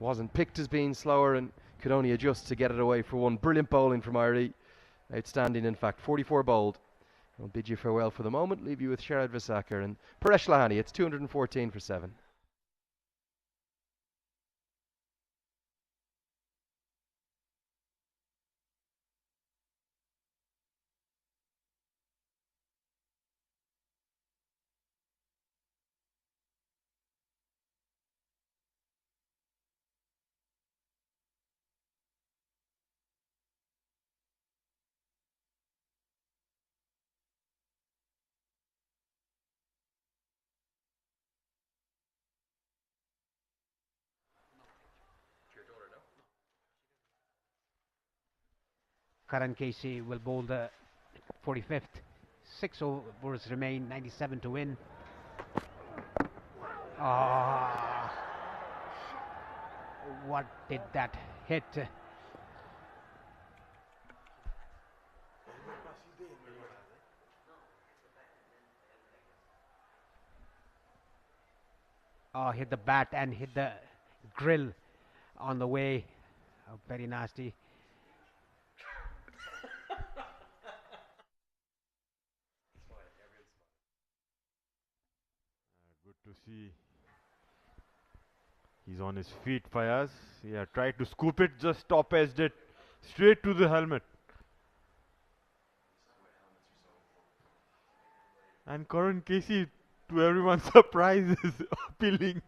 Wasn't picked as being slower and could only adjust to get it away for one. Brilliant bowling from Irie. Outstanding, in fact. 44 bowled. I'll bid you farewell for the moment. Leave you with Sharad Visakar and Paresh Lahani. It's 214 for 7.
Karan Casey will bowl the 45th. 6 overs remain, 97 to win. Ah, what did that hit? Hit the bat and hit the grill on the way. Very nasty.
Good to see. He's on his feet, Fayaz. Yeah, tried to scoop it, just top edged it straight to the helmet. And Karan Casey, to everyone's surprise, is appealing.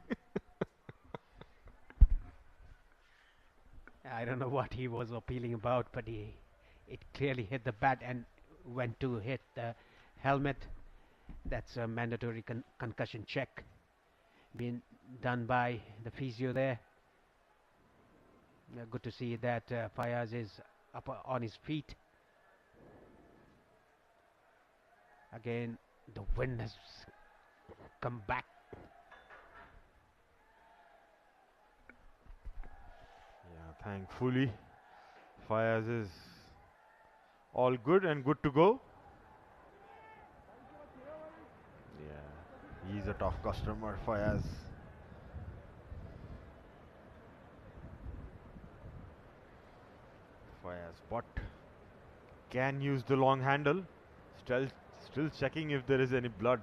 I don't know what he was appealing about, but it clearly hit the bat and went to hit the helmet. That's a mandatory concussion check being done by the physio there. Good to see that Fayaz is up on his feet. Again, the wind has come back.
Yeah, thankfully, Fayaz is all good and good to go. Yeah, he's a tough customer, Fayaz. Fayaz, but can use the long handle. Still checking if there is any blood.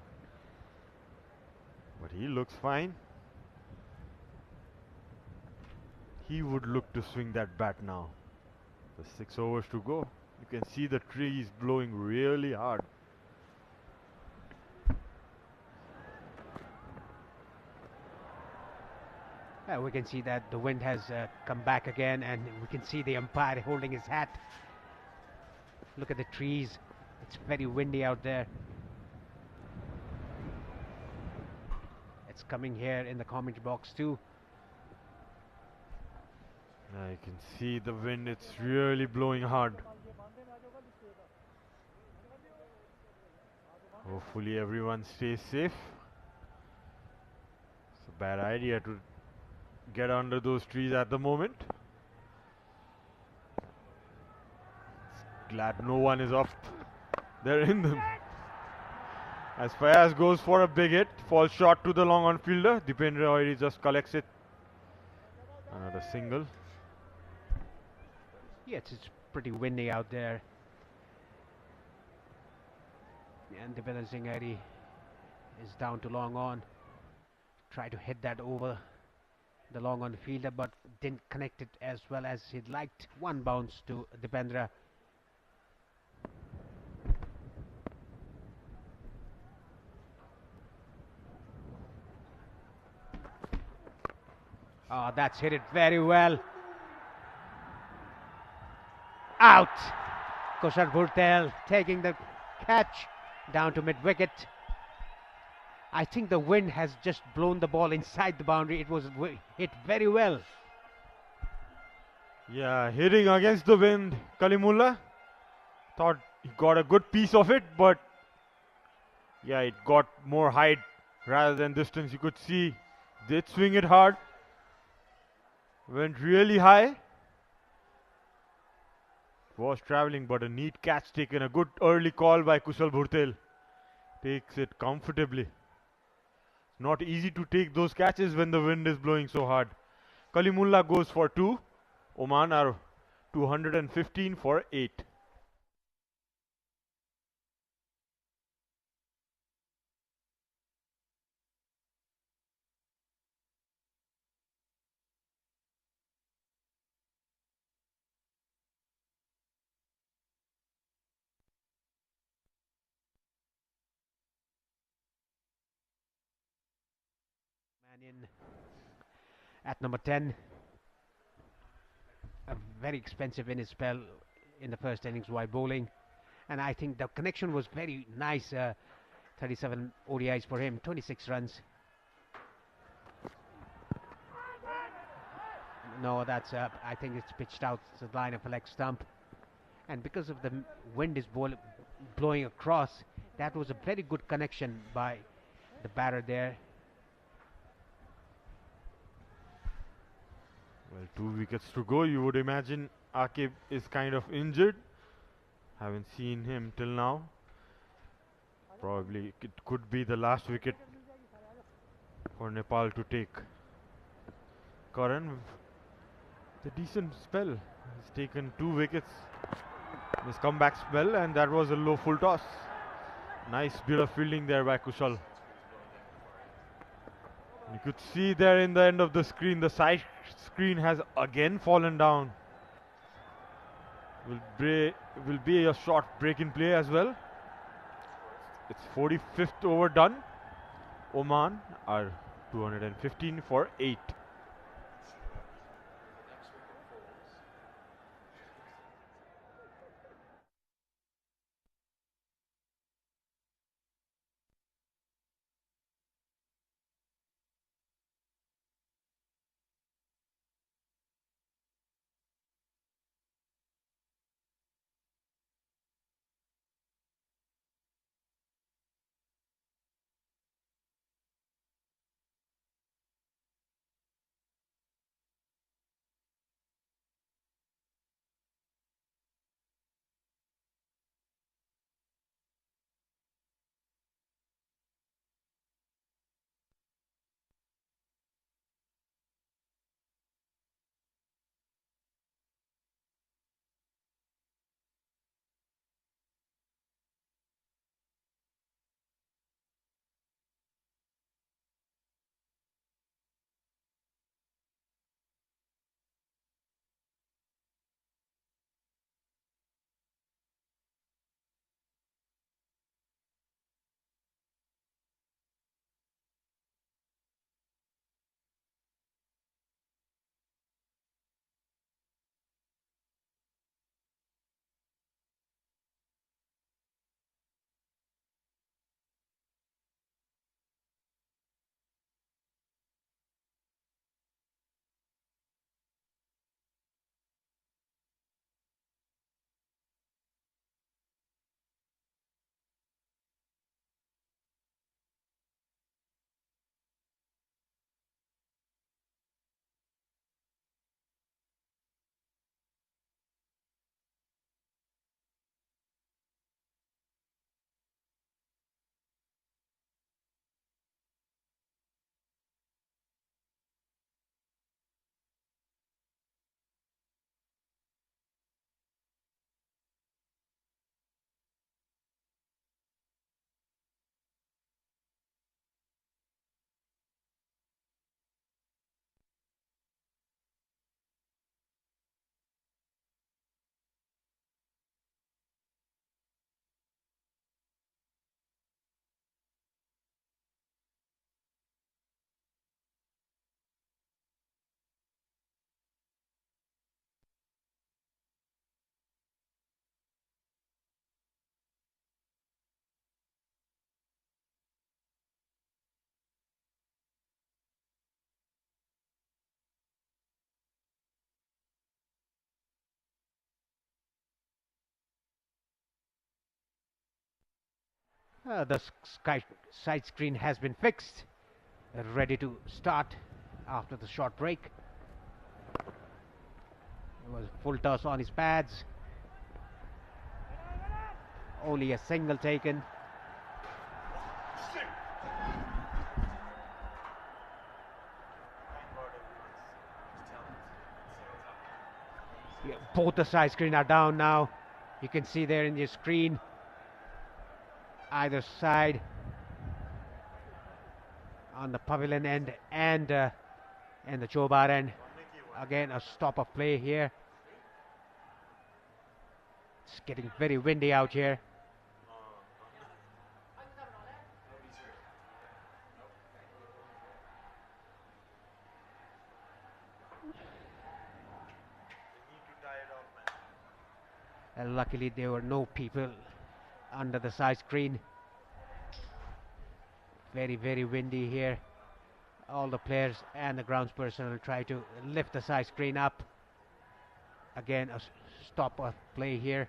But he looks fine. He would look to swing that bat now. The 6 overs to go. You can see the trees blowing really hard.
We can see that the wind has come back again, and we can see the umpire holding his hat. Look at the trees. It's very windy out there. It's coming here in the comment box too.
You can see the wind, it's really blowing hard. Hopefully everyone stays safe. It's a bad idea to get under those trees at the moment. Glad no one is up there in them. As Fayaz goes for a big hit, falls short to the long on fielder. Dipendra Oiri just collects it. Another single.
Yes, it's pretty windy out there. And Dipendra Singh Oiri is down to long on. Try to hit that over the long on fielder, but didn't connect it as well as he'd liked. One bounce to Dipendra. Oh, that's hit it very well. Out. Kushal Bhurtel taking the catch down to mid-wicket. I think the wind has just blown the ball inside the boundary. It was hit very well.
Yeah, hitting against the wind. Kalimullah thought he got a good piece of it, but yeah, it got more height rather than distance. You could see did swing it hard. Went really high. Was traveling, but a neat catch taken. A good early call by Kushal Bhurtel. Takes it comfortably. Not easy to take those catches when the wind is blowing so hard. Kalimullah goes for 2. Oman are 215 for 8.
Man in at number 10. A very expensive in his spell in the first innings while bowling. And I think the connection was very nice. 37 ODIs for him, 26 runs. No, that's I think it's pitched out the line of a leg stump. And because of the wind is blowing across, that was a very good connection by the batter there.
Well, 2 wickets to go. You would imagine Akib is kind of injured. Haven't seen him till now. Probably it could be the last wicket for Nepal to take. Karan, the decent spell, has taken 2 wickets. His comeback spell, and that was a low full toss. Nice bit of fielding there by Kushal. You could see there in the end of the screen, the side screen has again fallen down. Will be a short break in play as well. It's 45th over done. Oman are 215 for 8.
The side screen has been fixed, ready to start after the short break. It was a full toss on his pads. Only a single taken. Yeah, both the side screen are down now. You can see there in your screen, either side, on the pavilion end and the Chobar end. Again, a stop of play here. It's getting very windy out here. And luckily there were no people under the side screen. Very, very windy here. All the players and the grounds personnel try to lift the side screen up. Again, a stop of play here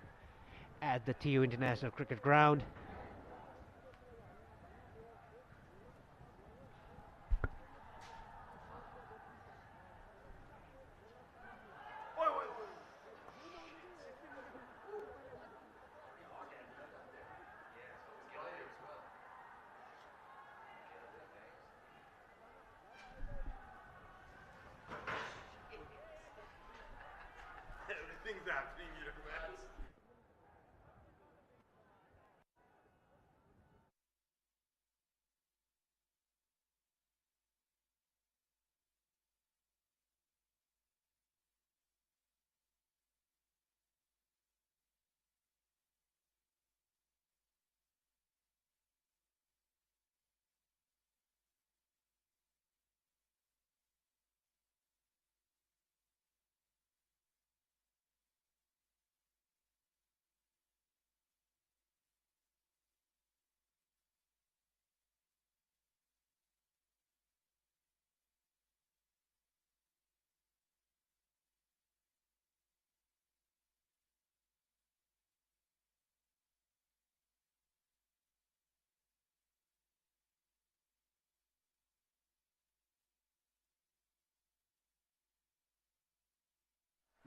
at the TU International Cricket Ground.
Everything's happening here, man.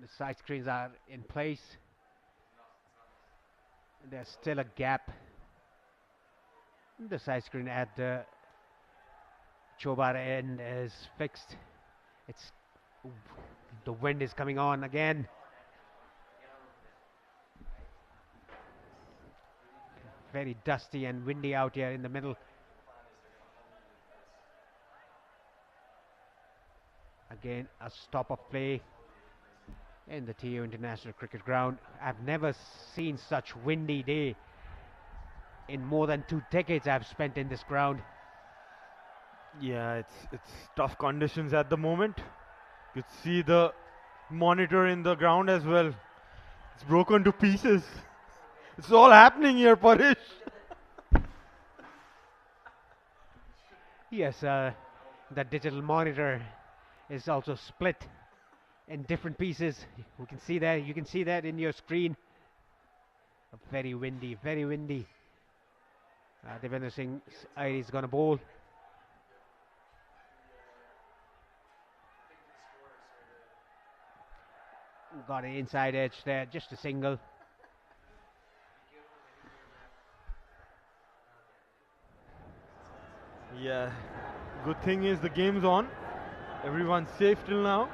The side screens are in place. There's still a gap. The side screen at the Chobar end is fixed. It's the wind is coming on again. Very dusty and windy out here in the middle. Again, a stop of play in the TU International Cricket Ground. I've never seen such windy day in more than 2 decades I've spent in this ground.
Yeah, it's tough conditions at the moment. You could see the monitor in the ground as well. It's broken to pieces. It's all happening here, Parish.
Yes, the digital monitor is also split in different pieces. We can see that. You can see that in your screen. Very windy, very windy. Devendra Singh is going to bowl. Got an inside edge there, just a single.
Yeah, good thing is the game's on. Everyone's safe till now.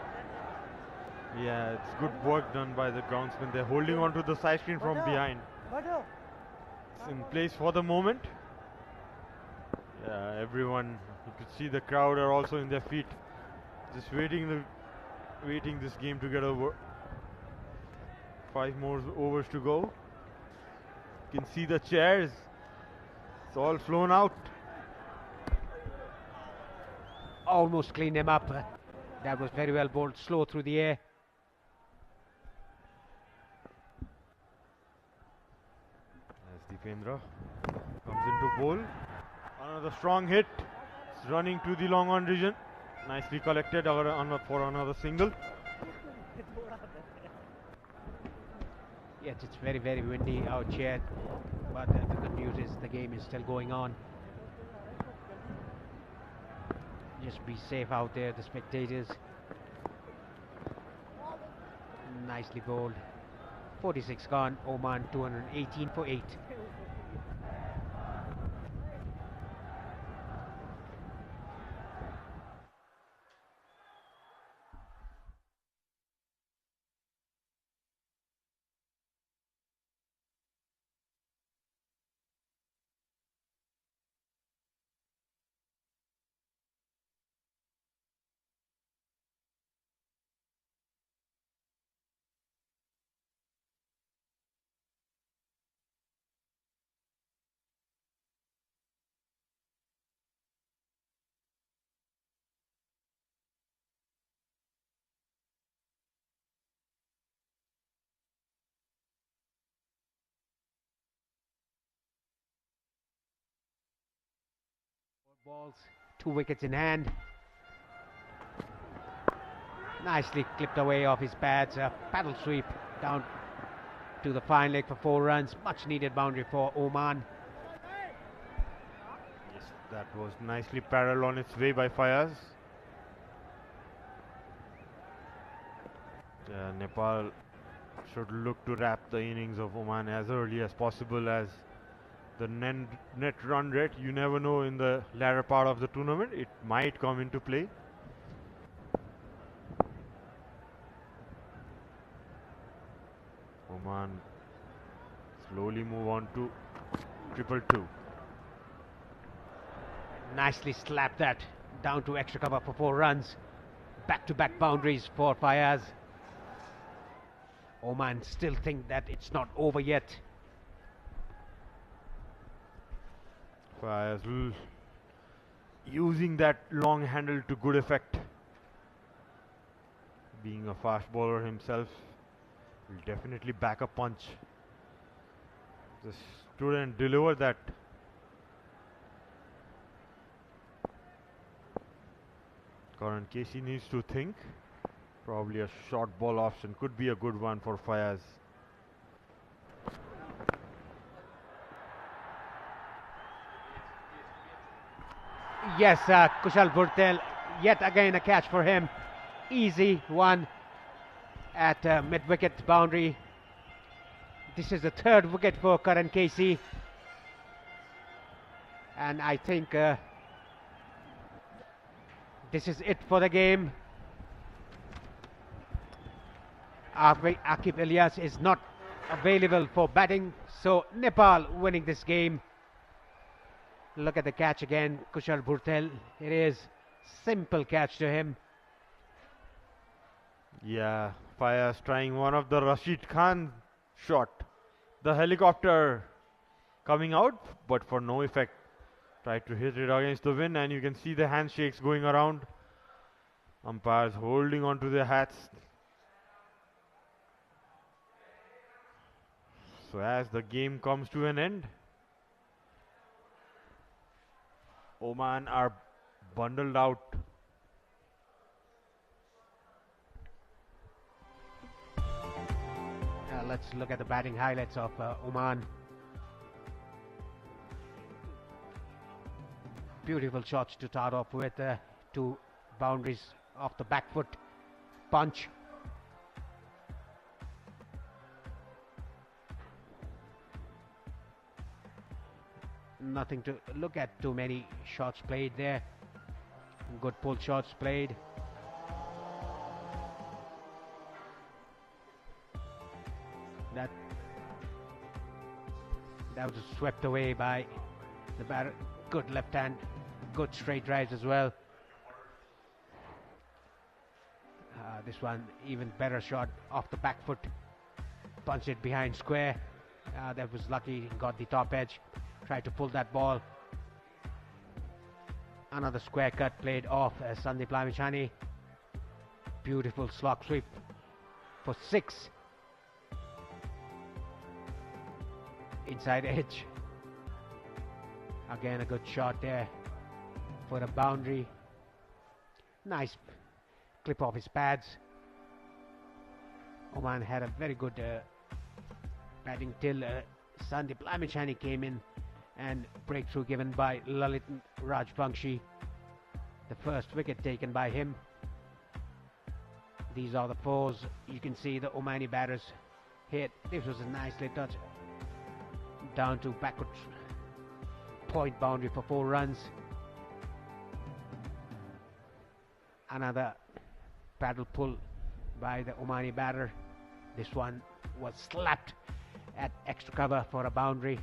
Yeah, it's good work done by the groundsman. They're holding on to the side screen from behind. It's in place for the moment. Yeah, everyone, you could see the crowd are also in their feet, just waiting this game to get over. 5 more overs to go. You can see the chairs. It's all flown out.
Almost cleaned him up. That was very well bowled, slow through the air.
As Deependra comes into bowl. Another strong hit. It's running to the long on region. Nicely collected for another single.
Yes, it's very, very windy out here. but the good news is the game is still going on. Just be safe out there, the spectators. Nicely bowled. 46 gone. Oman 218 for 8. Balls, 2 wickets in hand. Nicely clipped away off his pads. A paddle sweep down to the fine leg for 4 runs. Much needed boundary for Oman.
Yes, that was nicely parallel on its way by Fayaz. Nepal should look to wrap the innings of Oman as early as possible, as the net run rate, you never know in the latter part of the tournament, it might come into play. Oman slowly move on to 222.
Nicely slapped that down to extra cover for 4 runs. Back-to-back boundaries for Fayaz. Oman still think that it's not over yet.
Fayaz using that long handle to good effect. Being a fast bowler himself, will definitely back a punch. The student deliver that. Karan Casey needs to think. Probably a short ball option could be a good one for Fayaz.
Yes, Kushal Bhurtel, yet again a catch for him. Easy one at mid-wicket boundary. This is the 3rd wicket for Karan Casey. And I think this is it for the game. Akib Ilyas is not available for batting, so Nepal winning this game. Look at the catch again, Kushal Bhurtel. It is simple catch to him.
Yeah, Fayaz trying one of the Rashid Khan shot. The helicopter coming out, but for no effect. Tried to hit it against the wind, and you can see the handshakes going around. Umpires holding on to their hats. So as the game comes to an end, Oman are bundled out.
Let's look at the batting highlights of Oman. Beautiful shots to start off with. 2 boundaries off the back foot punch. Nothing to look at, too many shots played there. Good pull shots played. That was swept away by the batter. Good left hand, good straight drives as well. This one even better shot off the back foot. Punched it behind square. That was lucky, got the top edge. Tried to pull that ball. Another square cut played off Sandeep Lamichhane. Beautiful slog sweep for 6. Inside edge. Again a good shot there for a boundary. Nice clip off his pads. Oman had a very good batting till Sandeep Lamichhane came in, and breakthrough given by Lalit Rajvangshi. The first wicket taken by him. These are the fours. You can see the Omani batters hit. This was a nicely touched down to backward point boundary for 4 runs. Another paddle pull by the Omani batter. This one was slapped at extra cover for a boundary.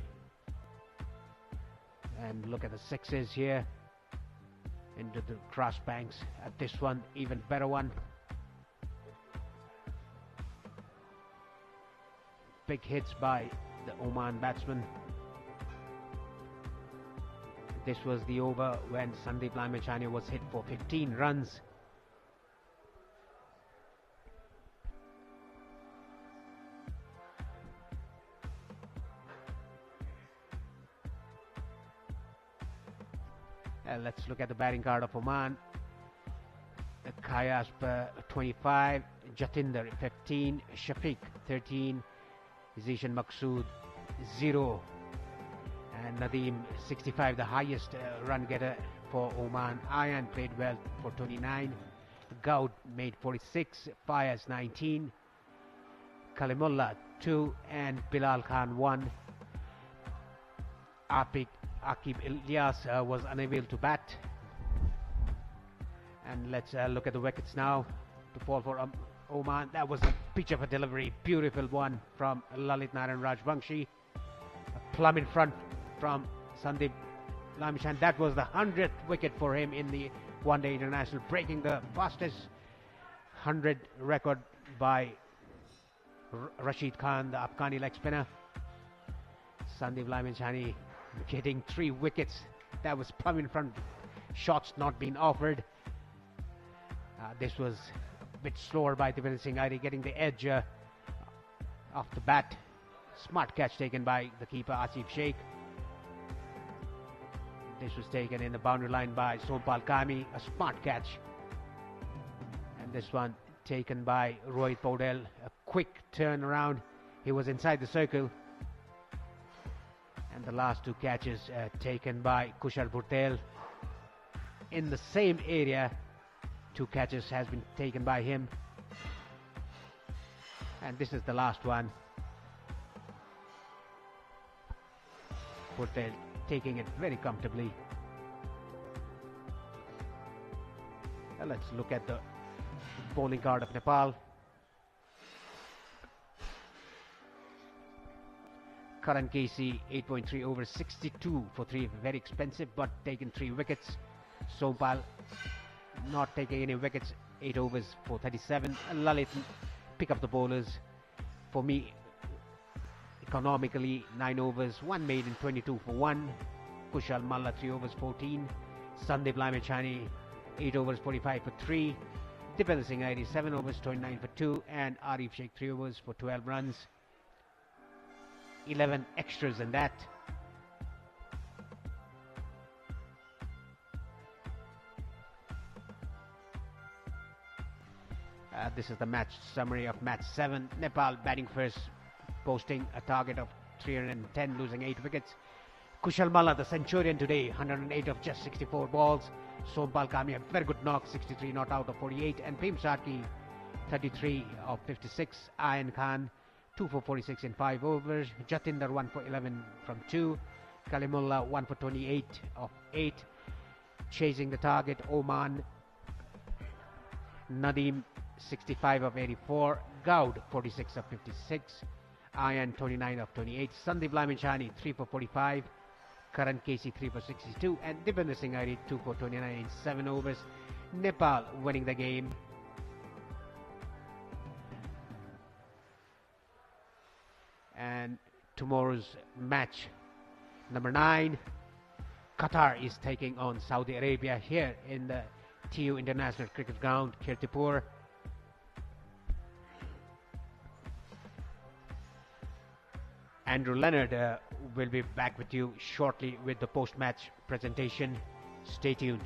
And look at the sixes here into the cross banks. At this one, even better one. Big hits by the Oman batsman. This was the over when Sandeep Lamichhane was hit for 15 runs. Let's look at the batting card of Oman. Kayasp 25, Jatinder 15, Shafiq 13, Zishan Maqsood 0, and Nadeem 65, the highest run getter for Oman. Ayan played well for 29, Gaud made 46, Fayaz 19, Kalimullah 2, and Bilal Khan 1. Aqib Ilyas was unable to bat. And let's look at the wickets now to fall for Oman. That was a pitch of a delivery, beautiful one from Lalit Narayan Rajvangshi. A plumb in front from Sandeep Lamichhane. That was the 100th wicket for him in the one-day international, breaking the fastest 100 record by Rashid Khan, the Afghani leg spinner. Sandeep Lamichhane getting 3 wickets. That was plumb in front. Shots not being offered. This was a bit slower by Devendra Singh Airi, getting the edge off the bat. Smart catch taken by the keeper Asif Sheikh. This was taken in the boundary line by Sompal Kami. A smart catch. And this one taken by Rohit Paudel. A quick turn around. He was inside the circle. And the last 2 catches taken by Kushal Bhurtel in the same area. 2 catches has been taken by him. And this is the last one. Bhurtel taking it very comfortably. Let's look at the bowling card of Nepal. Karan Casey 8.3 over 62 for 3, very expensive, but taken 3 wickets. Sompal not taking any wickets, 8 overs for 37. Lalit pick up the bowlers. For me, economically, 9 overs, 1 made in 22 for 1. Kushal Malla 3 overs 14. Sandeep Lamichhane 8 overs 45 for 3. Devendra Singh Airi 7 overs 29 for 2, and Arif Sheikh 3 overs for 12 runs. 11 extras in that. This is the match summary of match 7. Nepal batting first, posting a target of 310, losing 8 wickets. Kushal Malla, the centurion today, 108 of just 64 balls. Sompal Kami, a very good knock, 63 not out of 48. And Prem Sharkey, 33 of 56. Ayan Khan, 2 for 46 in 5 overs. Jatinder, 1 for 11 from 2. Kalimullah, 1 for 28 of 8. Chasing the target, Oman. Nadeem, 65 of 84. Gaud, 46 of 56. Ayan, 29 of 28. Sandeep Lamichhane, 3 for 45. Karan Casey, 3 for 62. And Devendra Singh Airi, 2 for 29 in 7 overs. Nepal winning the game. And tomorrow's match, number 9, Qatar is taking on Saudi Arabia here in the TU International Cricket Ground, Kirtipur. Andrew Leonard will be back with you shortly with the post-match presentation. Stay tuned.